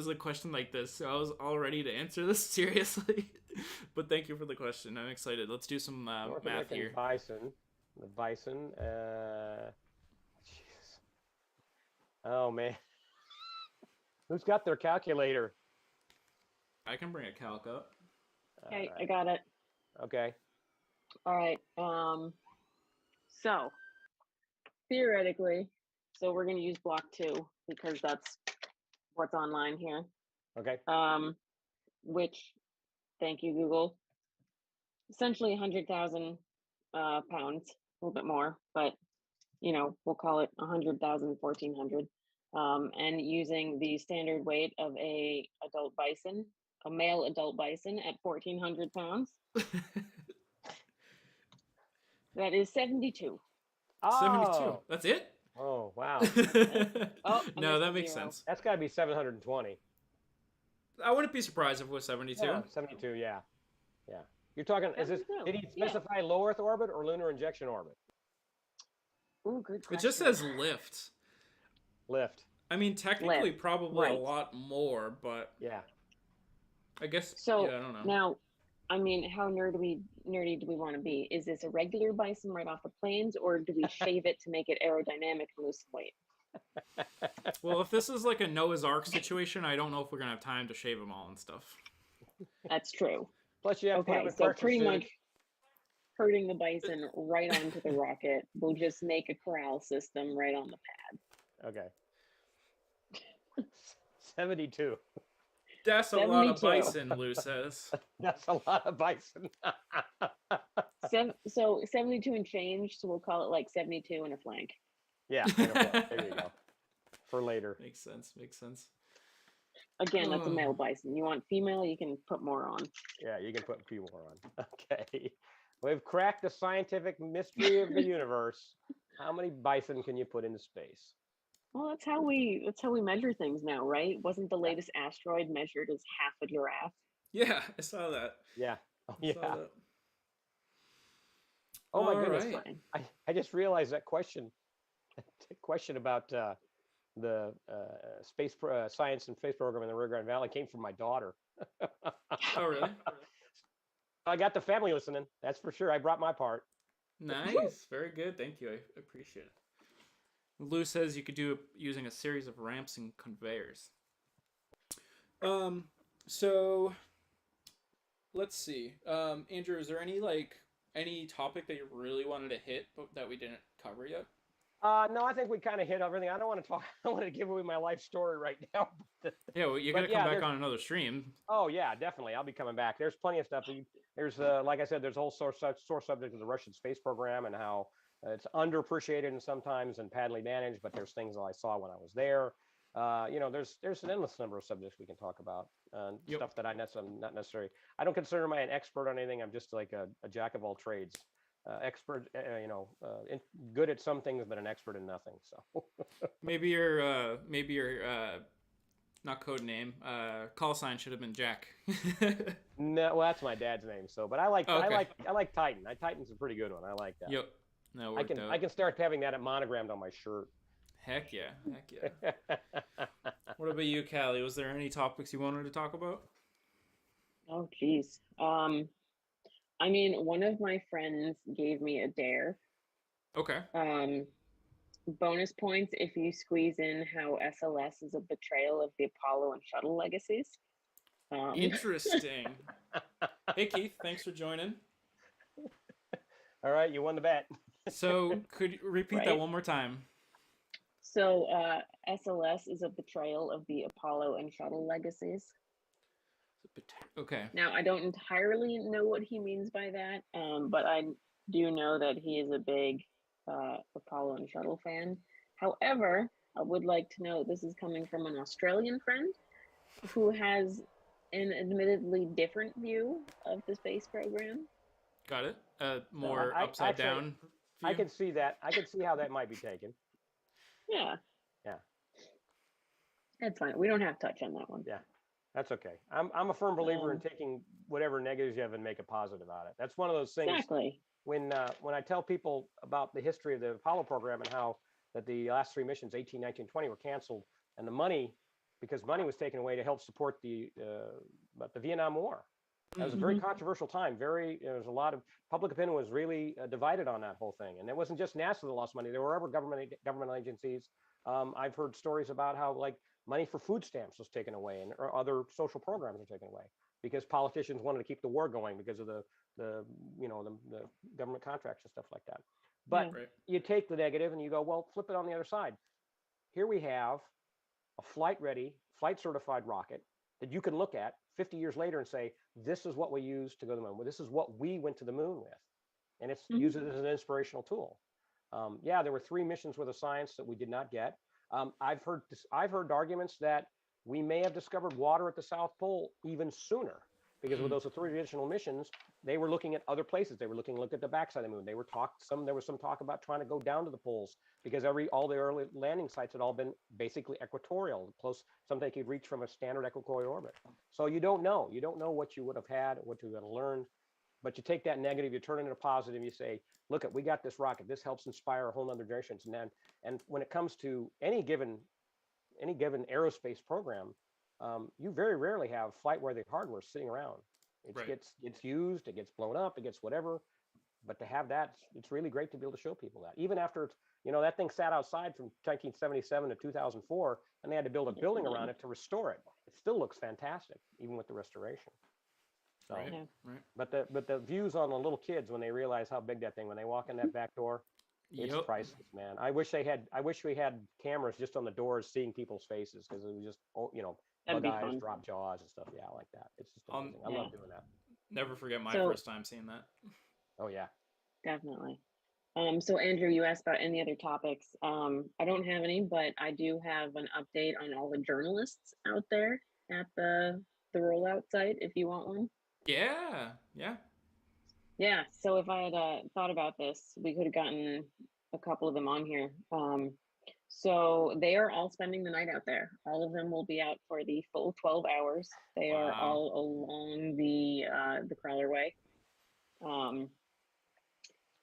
[SPEAKER 1] a question like this, so I was all ready to answer this seriously. But thank you for the question. I'm excited. Let's do some
[SPEAKER 3] North
[SPEAKER 1] math
[SPEAKER 3] American
[SPEAKER 1] here.
[SPEAKER 3] The bison. Jesus. Oh man. Who's got their calculator?
[SPEAKER 1] I can bring a calc up.
[SPEAKER 8] Okay, I got it.
[SPEAKER 3] Okay.
[SPEAKER 8] All right. So theoretically, we're going to use block 2 because that's what's online here.
[SPEAKER 3] Okay.
[SPEAKER 8] Which, thank you, Google. Essentially 100,000 pounds, a little bit more, but we'll call it 100,000, 1,400. And using the standard weight of a male adult bison at 1,400 pounds. That is 72.
[SPEAKER 3] Oh.
[SPEAKER 1] 72. That's it?
[SPEAKER 3] Oh, wow.
[SPEAKER 1] No, that makes sense.
[SPEAKER 3] That's got to be 720.
[SPEAKER 1] I wouldn't be surprised if it was 72.
[SPEAKER 3] Yeah, 72, yeah. Yeah. You're talking, did he specify low Earth orbit or lunar injection orbit?
[SPEAKER 8] Ooh, good question.
[SPEAKER 1] It just says lift.
[SPEAKER 3] Lift.
[SPEAKER 1] I mean, technically,
[SPEAKER 8] live.
[SPEAKER 1] probably a
[SPEAKER 8] Right.
[SPEAKER 1] lot more, but
[SPEAKER 3] Yeah.
[SPEAKER 1] I guess, yeah,
[SPEAKER 8] So
[SPEAKER 1] I don't know.
[SPEAKER 8] now, I mean, how nerdy do we want to be? Is this a regular bison right off the plains, or do we shave it to make it aerodynamic and lose some weight?
[SPEAKER 1] Well, if this is like a Noah's Ark situation, I don't know if we're gonna have time to shave them all and stuff.
[SPEAKER 8] That's true.
[SPEAKER 3] Plus, you have to put them
[SPEAKER 8] Okay,
[SPEAKER 3] in
[SPEAKER 8] so
[SPEAKER 3] pressure
[SPEAKER 8] pretty
[SPEAKER 3] suit.
[SPEAKER 8] much herding the bison right onto the rocket. We'll just make a corral system right on the pad.
[SPEAKER 3] Okay. 72.
[SPEAKER 1] That's a lot of
[SPEAKER 8] 72.
[SPEAKER 1] bison, Lou says.
[SPEAKER 3] That's a lot of bison.
[SPEAKER 8] So 72 and change, so we'll call it like 72 and a flank.
[SPEAKER 3] Yeah. There you go. For later.
[SPEAKER 1] Makes sense. Makes sense.
[SPEAKER 8] Again, that's a male bison. You want female, you can put more on.
[SPEAKER 3] Yeah, you can put a few more on. Okay. We've cracked the scientific mystery of the universe. How many bison can you put into space?
[SPEAKER 8] Well, that's how we measure things now, right? Wasn't the latest asteroid measured as half a giraffe?
[SPEAKER 1] Yeah, I saw that.
[SPEAKER 3] Yeah. Oh,
[SPEAKER 1] I
[SPEAKER 3] yeah.
[SPEAKER 1] saw that.
[SPEAKER 3] Oh my
[SPEAKER 1] All
[SPEAKER 3] goodness.
[SPEAKER 1] right.
[SPEAKER 3] I just realized that question about the space science and space program in the Rio Grande Valley came from my daughter.
[SPEAKER 1] Oh, really?
[SPEAKER 3] I got the family listening. That's for sure. I brought my part.
[SPEAKER 1] Nice. Very good. Thank you. I appreciate it. Lou says you could do it using a series of ramps and conveyors. So let's see. Andrew, is there any topic that you really wanted to hit but that we didn't cover yet?
[SPEAKER 3] No, I think we kind of hit everything. I don't want to talk. I don't want to give away my life story right now.
[SPEAKER 1] Yeah, well, you're gonna come back on another stream.
[SPEAKER 3] Oh yeah, definitely. I'll be coming back. There's plenty of stuff. There's like I said, there's a whole source subject of the Russian space program and how it's underappreciated and sometimes and badly managed. But there's things that I saw when I was there. There's an endless number of subjects we can talk about. Stuff that I'm not necessarily. I don't consider myself an expert on anything. I'm just like a jack of all trades. Expert, good at some things, but an expert in nothing. So
[SPEAKER 1] maybe your not code name, call sign should have been Jack.
[SPEAKER 3] No, well, that's my dad's name. So, but I like Titan. Titan's a pretty good one. I like that.
[SPEAKER 1] Yep. No,
[SPEAKER 3] I can start having that monogrammed on my shirt.
[SPEAKER 1] Heck yeah, heck yeah. What about you, Callie? Was there any topics you wanted to talk about?
[SPEAKER 8] Oh, geez. I mean, one of my friends gave me a dare.
[SPEAKER 1] Okay.
[SPEAKER 8] Bonus points if you squeeze in how SLS is a betrayal of the Apollo and shuttle legacies.
[SPEAKER 1] Interesting. Hey, Keith, thanks for joining.
[SPEAKER 3] All right, you won the bet.
[SPEAKER 1] So, could you repeat that one more time?
[SPEAKER 8] So, SLS is a betrayal of the Apollo and shuttle legacies.
[SPEAKER 1] Okay.
[SPEAKER 8] Now, I don't entirely know what he means by that, but I do know that he is a big Apollo and shuttle fan. However, I would like to know this is coming from an Australian friend who has an admittedly different view of the space program.
[SPEAKER 1] Got it. More upside down view?
[SPEAKER 3] I can see that. I can see how that might be taken.
[SPEAKER 8] Yeah.
[SPEAKER 3] Yeah.
[SPEAKER 8] That's fine. We don't have to touch on that one.
[SPEAKER 3] Yeah. That's okay. I'm a firm believer in taking whatever negatives you have and make a positive out of it. That's one of those things.
[SPEAKER 8] Exactly.
[SPEAKER 3] When I tell people about the history of the Apollo program and how that the last three missions, 18, 19, 20, were canceled, and the money, because money was taken away to help support the Vietnam War. That was a very controversial time. There was a lot of public opinion was really divided on that whole thing, and it wasn't just NASA that lost money. There were other government agencies. I've heard stories about how like money for food stamps was taken away, and or other social programs were taken away because politicians wanted to keep the war going because of the government contracts and stuff like that. But you take the negative and you go, well, flip it on the other side. Here we have a flight-ready, flight-certified rocket that you can look at 50 years later and say, this is what we used to go to the moon. Well, this is what we went to the moon with. And it's use it as an inspirational tool. There were 3 missions worth of science that we did not get. I've heard arguments that we may have discovered water at the South Pole even sooner, because with those 3 additional missions, they were looking at other places. They were looking at the backside of the moon. There was some talk about trying to go down to the poles, because all the early landing sites had all been basically equatorial, close, something they could reach from a standard equatorial orbit. So you don't know what you would have had, what you would have learned. But you take that negative, you turn it into positive, you say, look, we got this rocket. This helps inspire a whole other generations. And when it comes to any given any given aerospace program, you very rarely have flight-worthy hardware sitting around. It
[SPEAKER 1] Right.
[SPEAKER 3] gets used, it gets blown up, it gets whatever. But to have that, it's really great to be able to show people that. Even after it's, that thing sat outside from 1977 to 2004, and they had to build a building around it to restore it. It still looks fantastic, even with the restoration. So,
[SPEAKER 1] Right.
[SPEAKER 8] Yeah.
[SPEAKER 1] Right.
[SPEAKER 3] but the views on the little kids when they realize how big that thing, when they walk in that back door, it's
[SPEAKER 1] Yep.
[SPEAKER 3] priceless, man. I wish we had cameras just on the doors seeing people's faces, because it was just,
[SPEAKER 8] That'd
[SPEAKER 3] bug
[SPEAKER 8] be
[SPEAKER 3] eyes,
[SPEAKER 8] fun.
[SPEAKER 3] drop jaws and stuff. Yeah, I like that. It's just
[SPEAKER 1] I'll
[SPEAKER 3] amazing. I
[SPEAKER 8] Yeah.
[SPEAKER 3] love doing that.
[SPEAKER 1] never forget my
[SPEAKER 8] So
[SPEAKER 1] first time seeing that.
[SPEAKER 3] Oh yeah.
[SPEAKER 8] definitely. So Andrew, you asked about any other topics. I don't have any, but I do have an update on all the journalists out there at the rollout site if you want one.
[SPEAKER 1] Yeah. Yeah.
[SPEAKER 8] Yeah, so if I had thought about this, we could have gotten a couple of them on here. So they are all spending the night out there. All of them will be out for the full 12 hours. They are
[SPEAKER 1] Wow.
[SPEAKER 8] all along the crawler way.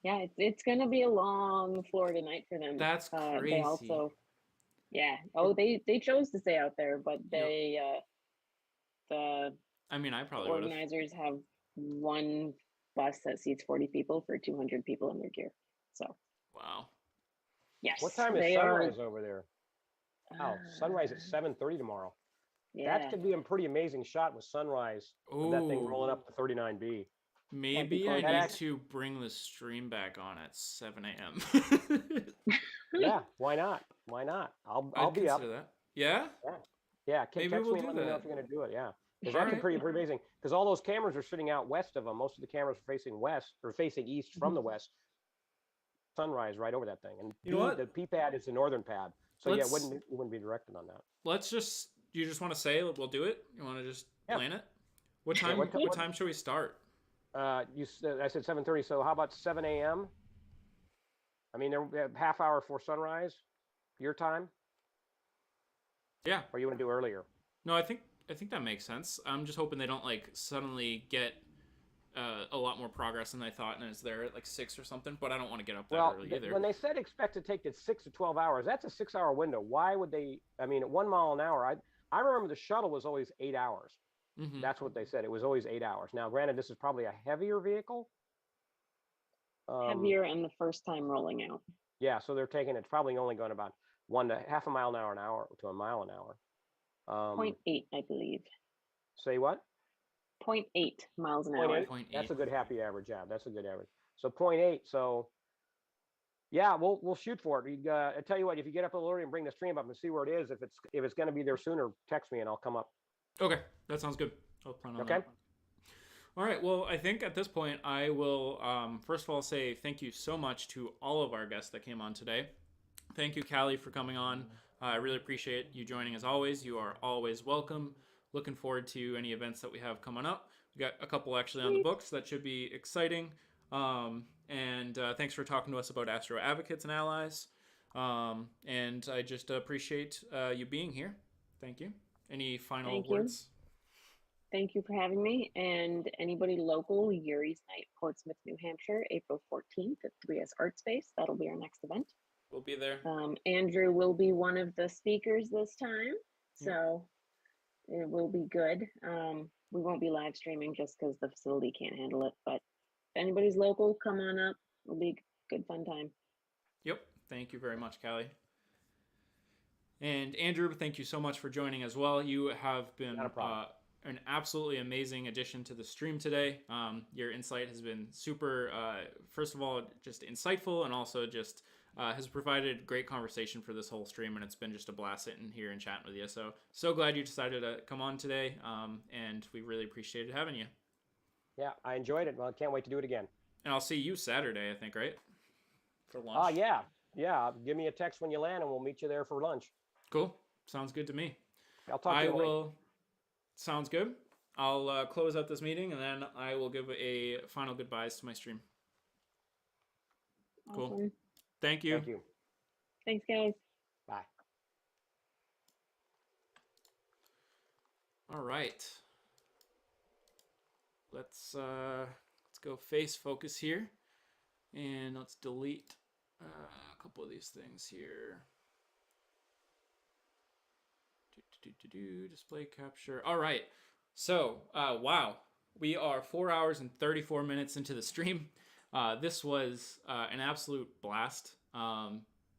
[SPEAKER 8] Yeah, it's gonna be a long Florida night for them.
[SPEAKER 1] That's
[SPEAKER 8] They
[SPEAKER 1] crazy.
[SPEAKER 8] also, yeah. Oh, they chose to stay out there, but
[SPEAKER 1] Yep.
[SPEAKER 8] they the
[SPEAKER 1] I mean, I probably would have.
[SPEAKER 8] organizers have one bus that seats 40 people for 200 people in their gear. So
[SPEAKER 1] Wow.
[SPEAKER 8] yes,
[SPEAKER 3] What time is
[SPEAKER 8] they are.
[SPEAKER 3] sunrise over there? Oh, sunrise at 7:30 tomorrow.
[SPEAKER 8] Yeah,
[SPEAKER 3] That could be a pretty amazing shot with sunrise of that thing rolling up the 39B.
[SPEAKER 1] Maybe I
[SPEAKER 8] gorgeous.
[SPEAKER 1] need to bring the stream back on at 7 a.m.
[SPEAKER 3] Yeah, why not? Why not? I'll
[SPEAKER 1] I'd
[SPEAKER 3] be up.
[SPEAKER 1] consider that. Yeah?
[SPEAKER 3] Yeah,
[SPEAKER 1] Maybe
[SPEAKER 3] text
[SPEAKER 1] we'll
[SPEAKER 3] me and
[SPEAKER 1] do
[SPEAKER 3] let me know
[SPEAKER 1] that.
[SPEAKER 3] if you're going to do it. Yeah, because
[SPEAKER 1] All
[SPEAKER 3] that'd be
[SPEAKER 1] right.
[SPEAKER 3] pretty amazing. Because all those cameras are sitting out west of them. Most of the cameras are facing west or facing east from the west. Sunrise right over that thing, and
[SPEAKER 1] You know what?
[SPEAKER 3] the P pad is the northern pad. So yeah,
[SPEAKER 1] Let's-
[SPEAKER 3] it wouldn't be directed on that.
[SPEAKER 1] Let's just. You just want to say we'll do it? You want to just
[SPEAKER 3] Yeah.
[SPEAKER 1] plan it? What
[SPEAKER 3] Yeah,
[SPEAKER 1] time?
[SPEAKER 3] what
[SPEAKER 1] What time should we start?
[SPEAKER 3] I said 7:30. So how about 7 a.m.? I mean, they're half hour before sunrise, your time,
[SPEAKER 1] Yeah.
[SPEAKER 3] or you want to do earlier?
[SPEAKER 1] No, I think that makes sense. I'm just hoping they don't like suddenly get a lot more progress than I thought, and it's there at like 6 or something. But I don't want to get up that
[SPEAKER 3] Well,
[SPEAKER 1] early either.
[SPEAKER 3] when they said expect to take it 6 to 12 hours, that's a 6-hour window. Why would they? I mean, at 1 mile an hour, I remember the shuttle was always 8 hours.
[SPEAKER 1] Mhm.
[SPEAKER 3] That's what they said. It was always 8 hours. Now, granted, this is probably a heavier vehicle.
[SPEAKER 8] heavier and the first time rolling out.
[SPEAKER 3] Yeah, so they're taking it's probably only going about half a mile an hour to a mile an hour.
[SPEAKER 8] 0.8, I believe.
[SPEAKER 3] Say what?
[SPEAKER 8] 0.8 miles an
[SPEAKER 3] 0.8?
[SPEAKER 8] hour.
[SPEAKER 1] 0.8.
[SPEAKER 3] That's a good happy average. Yeah, that's a good average. So 0.8. So yeah, we'll shoot for it. I tell you what, if you get up a little early and bring the stream up and see where it is, if it's going to be there sooner, text me and I'll come up.
[SPEAKER 1] Okay, that sounds good. I'll plan on
[SPEAKER 3] Okay.
[SPEAKER 1] that. All right. Well, I think at this point I will first of all say thank you so much to all of our guests that came on today. Thank you, Callie, for coming on. I really appreciate you joining as always. You are always welcome. Looking forward to any events that we have coming up. We got a couple actually on the books that should be exciting. And thanks for talking to us about Astro Advocates and Allies. And I just appreciate you being here. Thank you. Any final
[SPEAKER 8] Thank you.
[SPEAKER 1] words?
[SPEAKER 8] Thank you for having me. And anybody local, Yuri's Night, Portsmouth, New Hampshire, April 14th at 3S Art Space. That'll be our next event.
[SPEAKER 1] We'll be there.
[SPEAKER 8] Andrew will be one of the speakers this time, so it will be good. We won't be live streaming just because the facility can't handle it, but if anybody's local, come on up. It'll be a good fun time.
[SPEAKER 1] Yep. Thank you very much, Callie. And Andrew, thank you so much for joining as well. You have been
[SPEAKER 3] Not a problem.
[SPEAKER 1] an absolutely amazing addition to the stream today. Your insight has been super, first of all, just insightful, and also just has provided great conversation for this whole stream, and it's been just a blast sitting here and chatting with you. So glad you decided to come on today, and we really appreciated having you.
[SPEAKER 3] Yeah, I enjoyed it. Well, I can't wait to do it again.
[SPEAKER 1] And I'll see you Saturday, I think, right? For lunch.
[SPEAKER 3] Yeah. Give me a text when you land, and we'll meet you there for lunch.
[SPEAKER 1] Cool. Sounds good to me.
[SPEAKER 3] I'll talk to you later.
[SPEAKER 1] Sounds good. I'll close out this meeting, and then I will give a final goodbyes to my stream. Cool.
[SPEAKER 8] Awesome.
[SPEAKER 1] Thank you.
[SPEAKER 3] Thank you.
[SPEAKER 8] Thanks, guys.
[SPEAKER 3] Bye.
[SPEAKER 1] All right. Let's go face focus here, and let's delete a couple of these things here. Display capture. All right. So, wow. We are 4 hours and 34 minutes into the stream. This was an absolute blast.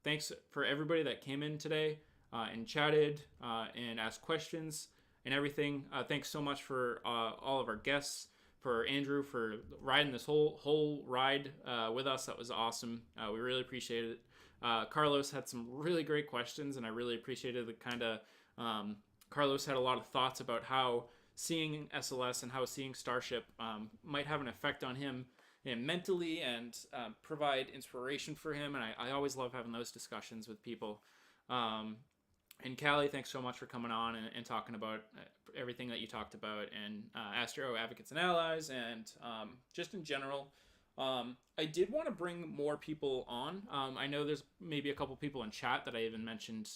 [SPEAKER 1] Thanks for everybody that came in today and chatted and asked questions and everything. Thanks so much for all of our guests, for Andrew for riding this whole ride with us. That was awesome. We really appreciated it. Carlos had some really great questions, and I really appreciated the kind of Carlos had a lot of thoughts about how seeing SLS and how seeing Starship might have an effect on him and mentally and provide inspiration for him. And I always love having those discussions with people. And Callie, thanks so much for coming on and talking about everything that you talked about and Astro Advocates and Allies and just in general. I did want to bring more people on. I know there's maybe a couple people in chat that I even mentioned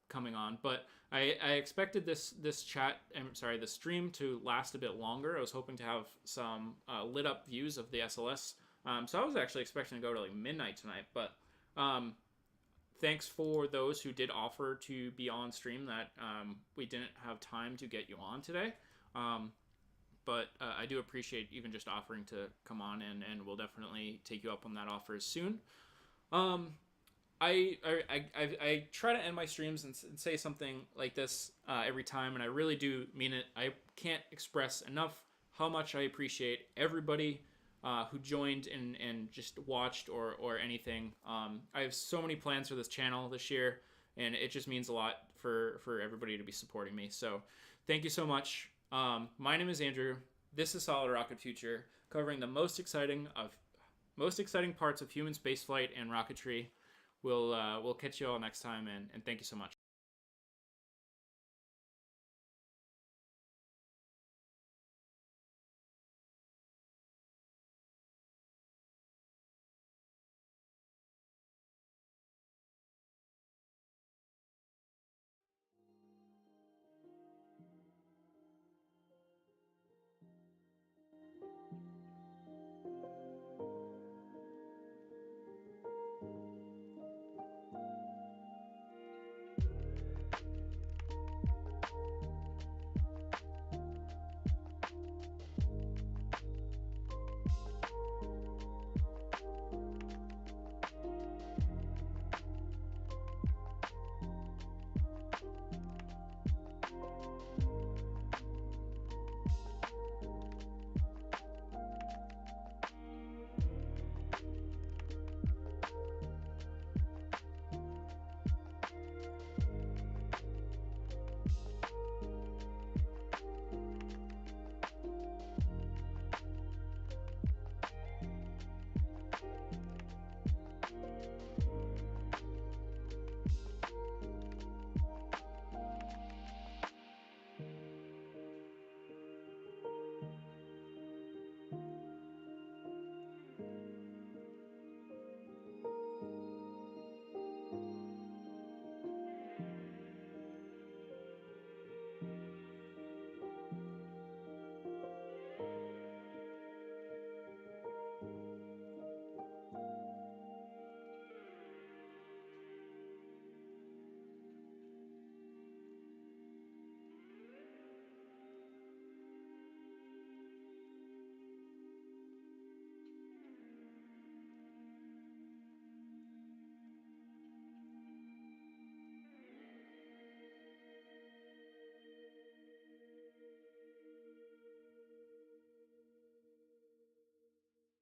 [SPEAKER 1] coming on, but I expected this stream to last a bit longer. I was hoping to have some lit up views of the SLS. So I was actually expecting to go to like midnight tonight, but thanks for those who did offer to be on stream that we didn't have time to get you on today. But I do appreciate even just offering to come on, and we'll definitely take you up on that offer soon. I try to end my streams and say something like this every time, and I really do mean it. I can't express enough how much I appreciate everybody who joined and just watched or anything. I have so many plans for this channel this year, and it just means a lot for everybody to be supporting me. So thank you so much. My name is Andrew. This is Solid Rocket Future, covering the most exciting parts of human spaceflight and rocketry. We'll catch you all next time, and thank you so much.